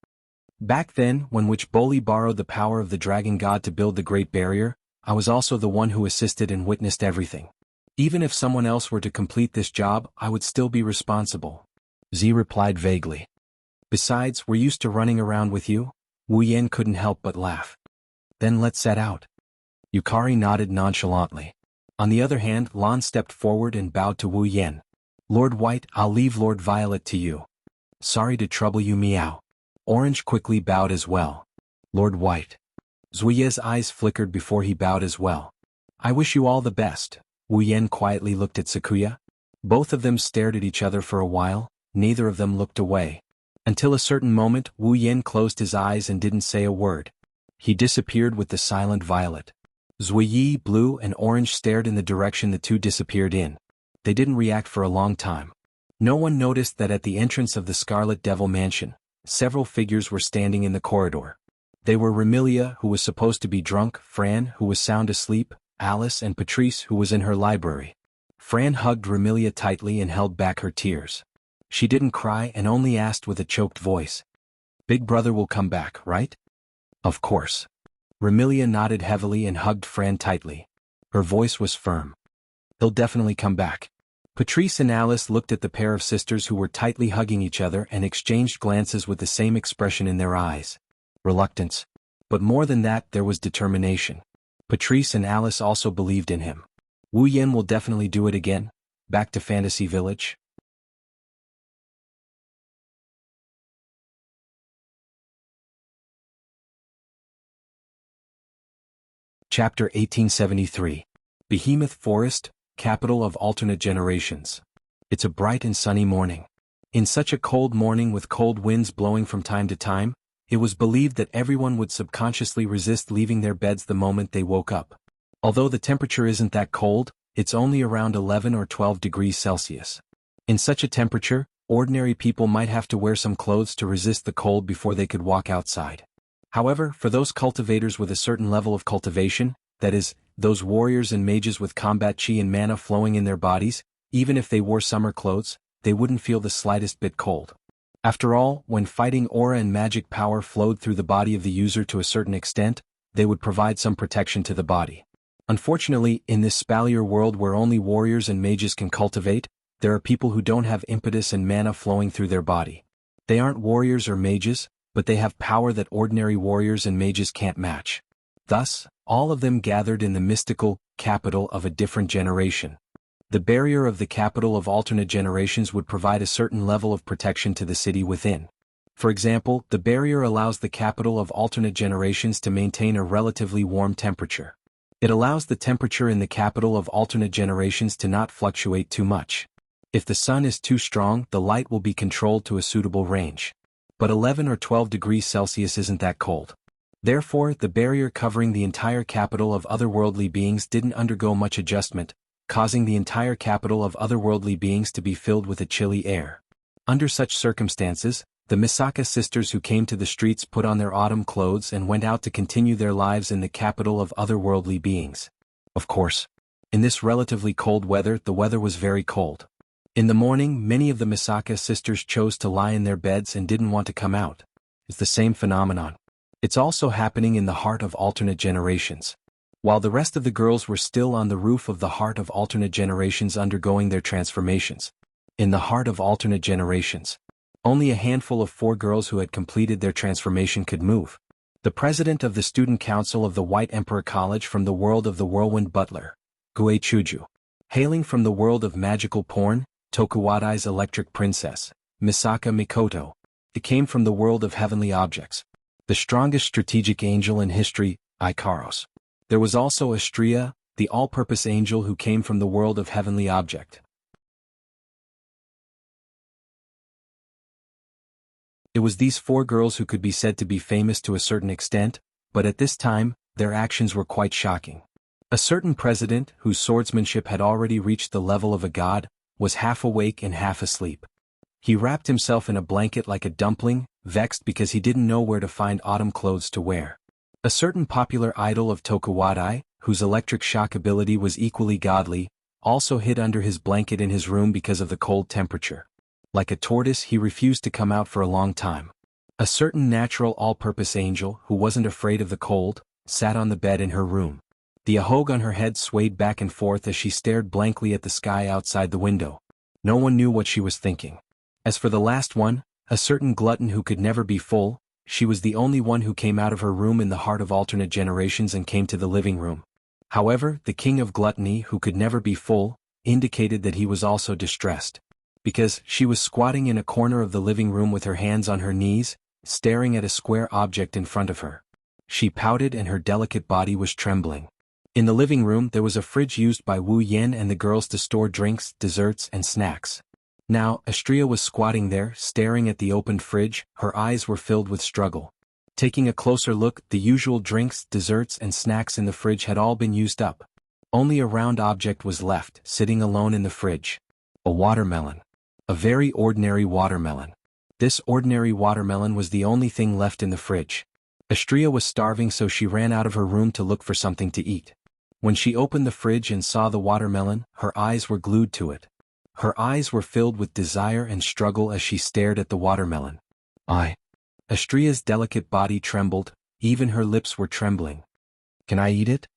Back then, when Boli borrowed the power of the dragon god to build the Great Barrier, I was also the one who assisted and witnessed everything. Even if someone else were to complete this job, I would still be responsible. Z replied vaguely. Besides, we're used to running around with you. Wu Yan couldn't help but laugh. Then let's set out. Yukari nodded nonchalantly. On the other hand, Lan stepped forward and bowed to Wu Yan. Lord White, I'll leave Lord Violet to you. Sorry to trouble you, meow. Orange quickly bowed as well. Lord White. Zuiye's eyes flickered before he bowed as well. I wish you all the best. Wu Yan quietly looked at Sakuya. Both of them stared at each other for a while, neither of them looked away. Until a certain moment, Wu Yan closed his eyes and didn't say a word. He disappeared with the silent Violet. Zuiyi, blue and orange stared in the direction the two disappeared in. They didn't react for a long time. No one noticed that at the entrance of the Scarlet Devil Mansion, several figures were standing in the corridor. They were Remilia, who was supposed to be drunk, Fran, who was sound asleep, Alice and Patrice, who was in her library. Fran hugged Remilia tightly and held back her tears. She didn't cry and only asked with a choked voice. Big brother will come back, right? Of course. Remilia nodded heavily and hugged Fran tightly. Her voice was firm. He'll definitely come back. Patrice and Alice looked at the pair of sisters who were tightly hugging each other and exchanged glances with the same expression in their eyes. Reluctance. But more than that, there was determination. Patrice and Alice also believed in him. Wu Yan will definitely do it again. Back to Fantasy Village. Chapter 1873. Behemoth Forest, Capital of Alternate Generations. It's a bright and sunny morning. In such a cold morning with cold winds blowing from time to time, it was believed that everyone would subconsciously resist leaving their beds the moment they woke up. Although the temperature isn't that cold, it's only around 11 or 12 degrees Celsius. In such a temperature, ordinary people might have to wear some clothes to resist the cold before they could walk outside. However, for those cultivators with a certain level of cultivation, that is, those warriors and mages with combat chi and mana flowing in their bodies, even if they wore summer clothes, they wouldn't feel the slightest bit cold. After all, when fighting aura and magic power flowed through the body of the user to a certain extent, they would provide some protection to the body. Unfortunately, in this spalier world where only warriors and mages can cultivate, there are people who don't have impetus and mana flowing through their body. They aren't warriors or mages, but they have power that ordinary warriors and mages can't match. Thus, all of them gathered in the mystical capital of a different generation. The barrier of the capital of alternate generations would provide a certain level of protection to the city within. For example, the barrier allows the capital of alternate generations to maintain a relatively warm temperature. It allows the temperature in the capital of alternate generations to not fluctuate too much. If the sun is too strong, the light will be controlled to a suitable range. But 11 or 12 degrees Celsius isn't that cold. Therefore, the barrier covering the entire capital of otherworldly beings didn't undergo much adjustment, causing the entire capital of otherworldly beings to be filled with a chilly air. Under such circumstances, the Misaka sisters who came to the streets put on their autumn clothes and went out to continue their lives in the capital of otherworldly beings. Of course, in this relatively cold weather, the weather was very cold. In the morning, many of the Misaka sisters chose to lie in their beds and didn't want to come out. It's the same phenomenon. It's also happening in the heart of alternate generations. While the rest of the girls were still on the roof of the heart of alternate generations undergoing their transformations. In the heart of alternate generations, only a handful of 4 girls who had completed their transformation could move. The president of the student council of the White Emperor College from the world of the Whirlwind Butler, Gue Chuju. Hailing from the world of magical porn, Tokuwadai's electric princess, Misaka Mikoto. It came from the world of heavenly objects. The strongest strategic angel in history, Ikaros. There was also Astrea, the all-purpose angel who came from the world of heavenly object. It was these 4 girls who could be said to be famous to a certain extent, but at this time, their actions were quite shocking. A certain president, whose swordsmanship had already reached the level of a god, was half awake and half asleep. He wrapped himself in a blanket like a dumpling, vexed because he didn't know where to find autumn clothes to wear. A certain popular idol of Tokuwadai, whose electric shock ability was equally godly, also hid under his blanket in his room because of the cold temperature. Like a tortoise, he refused to come out for a long time. A certain natural all-purpose angel, who wasn't afraid of the cold, sat on the bed in her room. The ahog on her head swayed back and forth as she stared blankly at the sky outside the window. No one knew what she was thinking. As for the last one, a certain glutton who could never be full, she was the only one who came out of her room in the heart of alternate generations and came to the living room. However, the king of gluttony, who could never be full, indicated that he was also distressed. Because she was squatting in a corner of the living room with her hands on her knees, staring at a square object in front of her. She pouted and her delicate body was trembling. In the living room there was a fridge used by Wu Yan and the girls to store drinks, desserts, and snacks. Now, Astrea was squatting there, staring at the opened fridge, her eyes were filled with struggle. Taking a closer look, the usual drinks, desserts, and snacks in the fridge had all been used up. Only a round object was left, sitting alone in the fridge. A watermelon. A very ordinary watermelon. This ordinary watermelon was the only thing left in the fridge. Astrea was starving, so she ran out of her room to look for something to eat. When she opened the fridge and saw the watermelon, her eyes were glued to it. Her eyes were filled with desire and struggle as she stared at the watermelon. Astrea's delicate body trembled, even her lips were trembling. Can I eat it?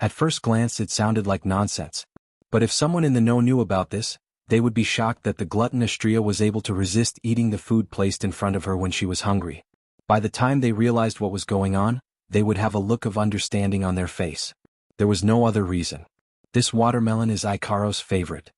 At first glance it sounded like nonsense. But if someone in the know knew about this, they would be shocked that the glutton Astria was able to resist eating the food placed in front of her when she was hungry. By the time they realized what was going on, they would have a look of understanding on their face. There was no other reason. This watermelon is Ikaro's favorite.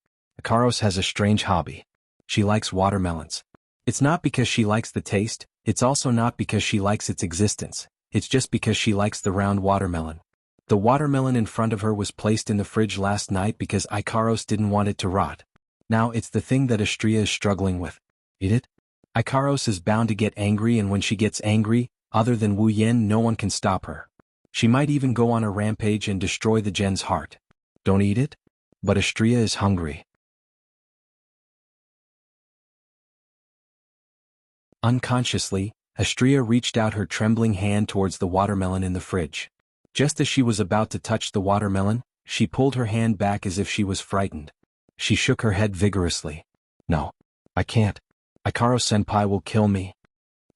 Ikaros has a strange hobby. She likes watermelons. It's not because she likes the taste, it's also not because she likes its existence, it's just because she likes the round watermelon. The watermelon in front of her was placed in the fridge last night because Ikaros didn't want it to rot. Now it's the thing that Astria is struggling with. Eat it? Ikaros is bound to get angry, and when she gets angry, other than Wu Yen, no one can stop her. She might even go on a rampage and destroy the gen's heart. Don't eat it? But Astria is hungry. Unconsciously, Astria reached out her trembling hand towards the watermelon in the fridge. Just as she was about to touch the watermelon, she pulled her hand back as if she was frightened. She shook her head vigorously. No, I can't. Ikaro-senpai will kill me.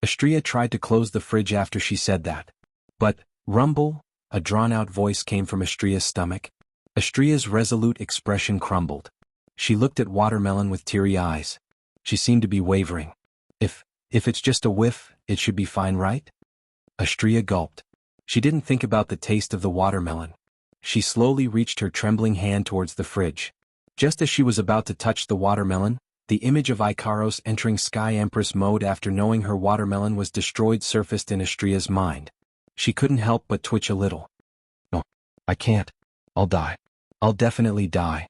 Astria tried to close the fridge after she said that. But, rumble, a drawn-out voice came from Astria's stomach. Astria's resolute expression crumbled. She looked at watermelon with teary eyes. She seemed to be wavering. If it's just a whiff, it should be fine, right? Astria gulped. She didn't think about the taste of the watermelon. She slowly reached her trembling hand towards the fridge. Just as she was about to touch the watermelon, the image of Ikaros entering Sky Empress mode after knowing her watermelon was destroyed surfaced in Astria's mind. She couldn't help but twitch a little. No, I can't. I'll die. I'll definitely die.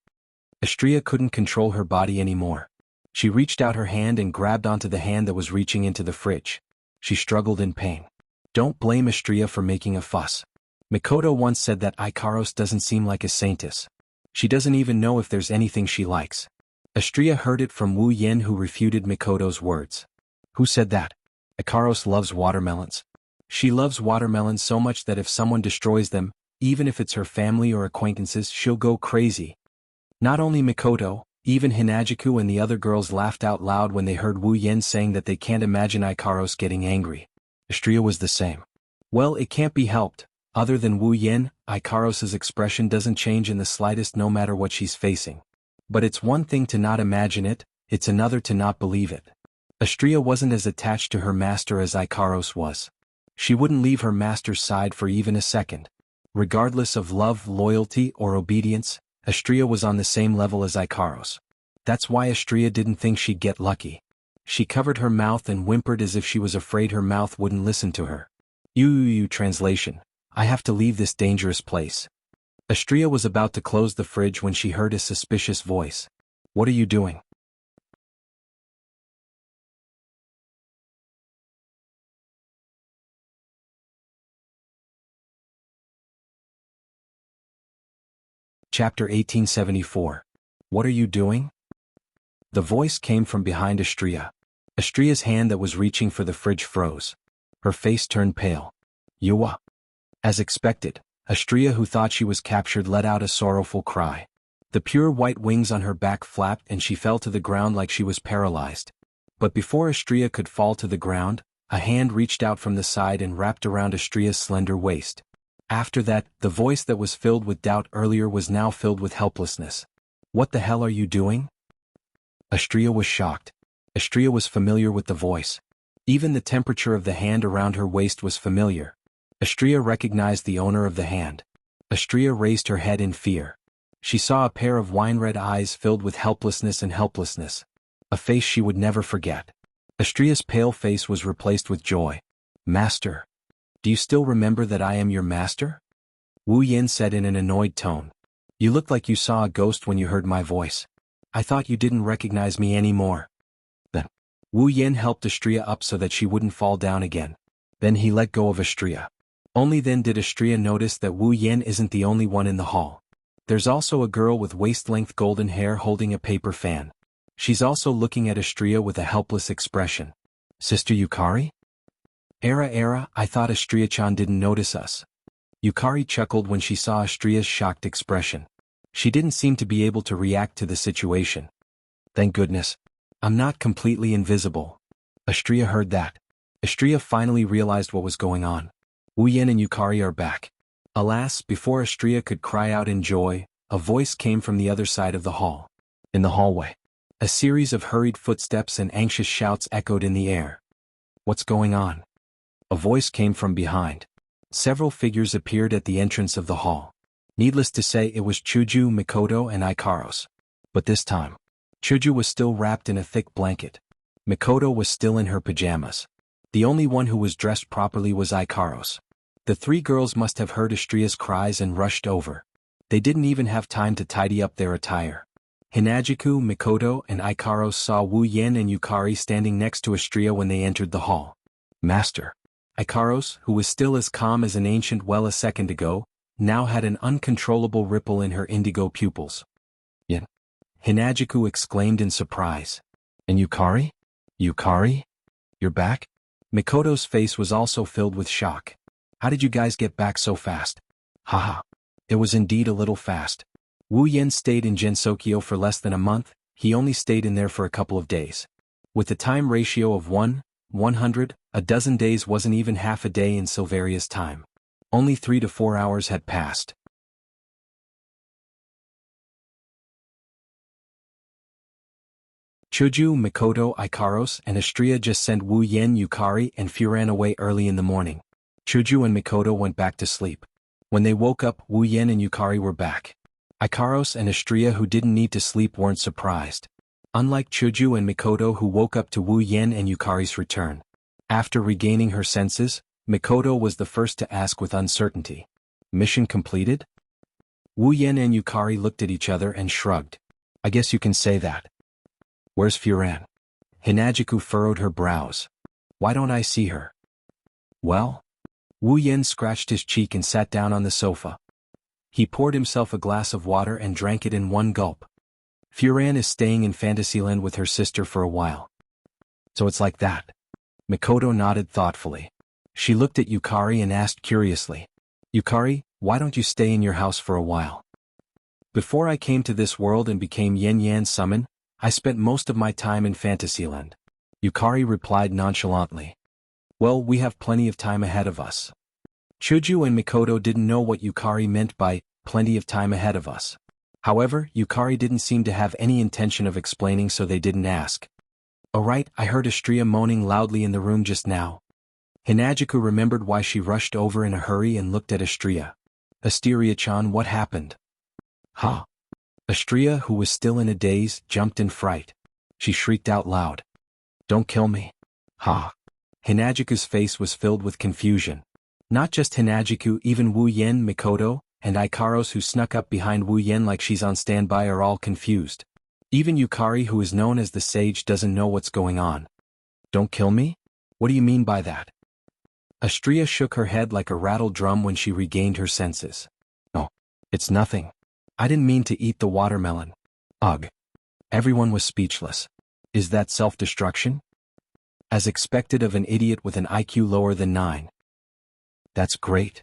Astria couldn't control her body anymore. She reached out her hand and grabbed onto the hand that was reaching into the fridge. She struggled in pain. Don't blame Astria for making a fuss. Mikoto once said that Ikaros doesn't seem like a saintess. She doesn't even know if there's anything she likes. Astria heard it from Wu Yen, who refuted Mikoto's words. Who said that? Ikaros loves watermelons. She loves watermelons so much that if someone destroys them, even if it's her family or acquaintances, she'll go crazy. Not only Mikoto, even Hinajiku and the other girls laughed out loud when they heard Wu Yen saying that they can't imagine Ikaros getting angry. Astria was the same. Well, it can't be helped. Other than Wu Yen, Ikaros's expression doesn't change in the slightest no matter what she's facing. But it's one thing to not imagine it, it's another to not believe it. Astria wasn't as attached to her master as Ikaros was. She wouldn't leave her master's side for even a second. Regardless of love, loyalty, or obedience, Astria was on the same level as Ikaros. That's why Astria didn't think she'd get lucky. She covered her mouth and whimpered as if she was afraid her mouth wouldn't listen to her. Translation. I have to leave this dangerous place. Astria was about to close the fridge when she heard a suspicious voice. What are you doing? Chapter 1874. What are you doing? The voice came from behind Astria. Astria's hand that was reaching for the fridge froze. Her face turned pale. Yuwa. As expected, Astria, who thought she was captured, let out a sorrowful cry. The pure white wings on her back flapped and she fell to the ground like she was paralyzed. But before Astria could fall to the ground, a hand reached out from the side and wrapped around Astria's slender waist. After that, the voice that was filled with doubt earlier was now filled with helplessness. What the hell are you doing? Astria was shocked. Astria was familiar with the voice. Even the temperature of the hand around her waist was familiar. Astria recognized the owner of the hand. Astria raised her head in fear. She saw a pair of wine-red eyes filled with helplessness and helplessness. A face she would never forget. Astria's pale face was replaced with joy. Master. Do you still remember that I am your master? Wu Yen said in an annoyed tone. You looked like you saw a ghost when you heard my voice. I thought you didn't recognize me anymore. Then, Wu Yen helped Astria up so that she wouldn't fall down again. Then he let go of Astria. Only then did Astria notice that Wu Yen isn't the only one in the hall. There's also a girl with waist-length golden hair holding a paper fan. She's also looking at Astria with a helpless expression. Sister Yukari? Era, I thought Astria-chan didn't notice us. Yukari chuckled when she saw Astria's shocked expression. She didn't seem to be able to react to the situation. Thank goodness. I'm not completely invisible. Astria heard that. Astria finally realized what was going on. Wu Yan and Yukari are back. Alas, before Astria could cry out in joy, a voice came from the other side of the hall. In the hallway, a series of hurried footsteps and anxious shouts echoed in the air. What's going on? A voice came from behind. Several figures appeared at the entrance of the hall. Needless to say, it was Chuju, Mikoto, and Ikaros. But this time, Chuju was still wrapped in a thick blanket. Mikoto was still in her pajamas. The only one who was dressed properly was Ikaros. The three girls must have heard Astria's cries and rushed over. They didn't even have time to tidy up their attire. Hinajiku, Mikoto, and Ikaros saw Wu Yan and Yukari standing next to Astria when they entered the hall. Master. Ikaros, who was still as calm as an ancient well a second ago, now had an uncontrollable ripple in her indigo pupils. Yan. Hinajiku exclaimed in surprise. And Yukari? Yukari? You're back? Mikoto's face was also filled with shock. How did you guys get back so fast? Haha. It was indeed a little fast. Wu Yan stayed in Gensokyo for less than a month. He only stayed in there for a couple of days. With the time ratio of 100, a dozen days wasn't even half a day in Silveria's time. Only 3 to 4 hours had passed. Chuju, Mikoto, Ikaros, and Astria just sent Wu Yan, Yukari, and Furan away early in the morning. Chuju and Mikoto went back to sleep. When they woke up, Wu Yan and Yukari were back. Ikaros and Astria, who didn't need to sleep, weren't surprised. Unlike Chuju and Mikoto, who woke up to Wu Yan and Yukari's return. After regaining her senses, Mikoto was the first to ask with uncertainty. Mission completed? Wu Yan and Yukari looked at each other and shrugged. I guess you can say that. Where's Furan? Hinajiku furrowed her brows. Why don't I see her? Well? Wu Yan scratched his cheek and sat down on the sofa. He poured himself a glass of water and drank it in one gulp. Furan is staying in Fantasyland with her sister for a while. So it's like that. Mikoto nodded thoughtfully. She looked at Yukari and asked curiously, Yukari, why don't you stay in your house for a while? Before I came to this world and became Yen Yan's summon, I spent most of my time in Fantasyland. Yukari replied nonchalantly. Well, we have plenty of time ahead of us. Chuju and Mikoto didn't know what Yukari meant by plenty of time ahead of us. However, Yukari didn't seem to have any intention of explaining, so they didn't ask. Oh right, I heard Astria moaning loudly in the room just now. Hinajiku remembered why she rushed over in a hurry and looked at Astria. Asteria-chan, what happened? Ha! Astria, who was still in a daze, jumped in fright. She shrieked out loud. Don't kill me. Ha! Hinajiku's face was filled with confusion. Not just Hinajiku, even Wu Yan, Mikoto, and Ikaros, who snuck up behind Wu Yan like she's on standby, are all confused. Even Yukari, who is known as the sage, doesn't know what's going on. Don't kill me? What do you mean by that? Astria shook her head like a rattled drum when she regained her senses. Oh, it's nothing. I didn't mean to eat the watermelon. Ugh. Everyone was speechless. Is that self-destruction? As expected of an idiot with an IQ lower than 9. That's great.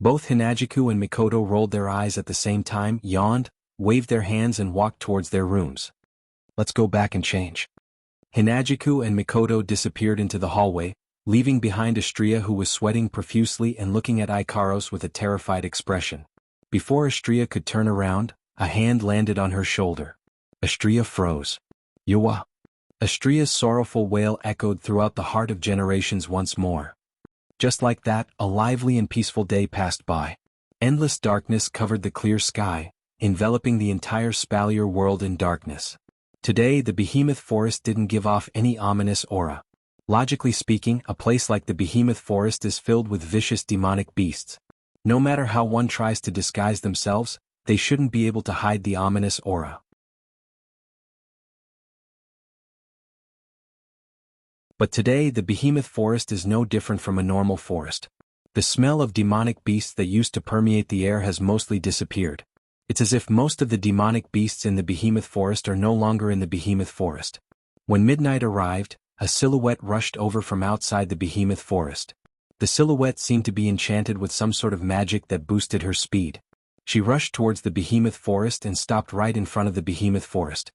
Both Hinajiku and Mikoto rolled their eyes at the same time, yawned, waved their hands and walked towards their rooms. Let's go back and change. Hinajiku and Mikoto disappeared into the hallway, leaving behind Astria, who was sweating profusely and looking at Ikaros with a terrified expression. Before Astria could turn around, a hand landed on her shoulder. Astria froze. Yuwa. Astria's sorrowful wail echoed throughout the heart of generations once more. Just like that, a lively and peaceful day passed by. Endless darkness covered the clear sky, enveloping the entire Spalier world in darkness. Today, the Behemoth Forest didn't give off any ominous aura. Logically speaking, a place like the Behemoth Forest is filled with vicious demonic beasts. No matter how one tries to disguise themselves, they shouldn't be able to hide the ominous aura. But today, the Behemoth Forest is no different from a normal forest. The smell of demonic beasts that used to permeate the air has mostly disappeared. It's as if most of the demonic beasts in the Behemoth Forest are no longer in the Behemoth Forest. When midnight arrived, a silhouette rushed over from outside the Behemoth Forest. The silhouette seemed to be enchanted with some sort of magic that boosted her speed. She rushed towards the Behemoth Forest and stopped right in front of the Behemoth Forest.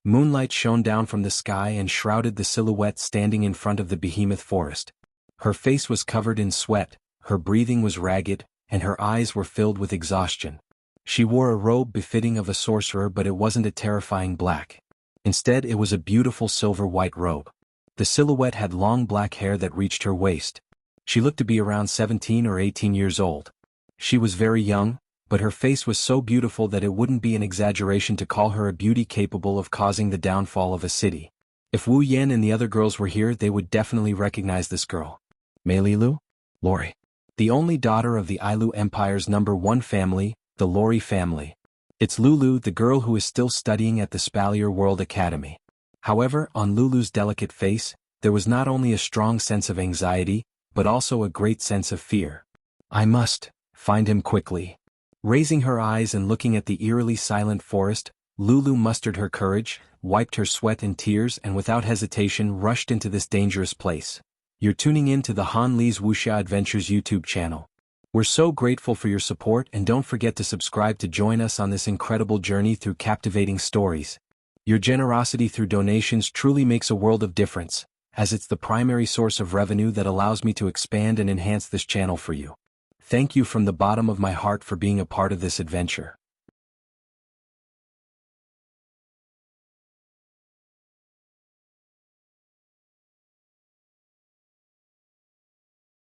Moonlight shone down from the sky and shrouded the silhouette standing in front of the Behemoth Forest. Her face was covered in sweat, her breathing was ragged, and her eyes were filled with exhaustion. She wore a robe befitting of a sorcerer, but it wasn't a terrifying black. Instead, it was a beautiful silver-white robe. The silhouette had long black hair that reached her waist. She looked to be around 17 or 18 years old. She was very young, but her face was so beautiful that it wouldn't be an exaggeration to call her a beauty capable of causing the downfall of a city. If Wu Yan and the other girls were here, they would definitely recognize this girl. Meililu? Lori. The only daughter of the Ailu Empire's #1 family, the Lori family. It's Lulu, the girl who is still studying at the Spalier World Academy. However, on Lulu's delicate face, there was not only a strong sense of anxiety, but also a great sense of fear. I must find him quickly. Raising her eyes and looking at the eerily silent forest, Lulu mustered her courage, wiped her sweat and tears, and without hesitation rushed into this dangerous place. You're tuning in to the Han Li's Wuxia Adventures YouTube channel. We're so grateful for your support, and don't forget to subscribe to join us on this incredible journey through captivating stories. Your generosity through donations truly makes a world of difference, as it's the primary source of revenue that allows me to expand and enhance this channel for you. Thank you from the bottom of my heart for being a part of this adventure.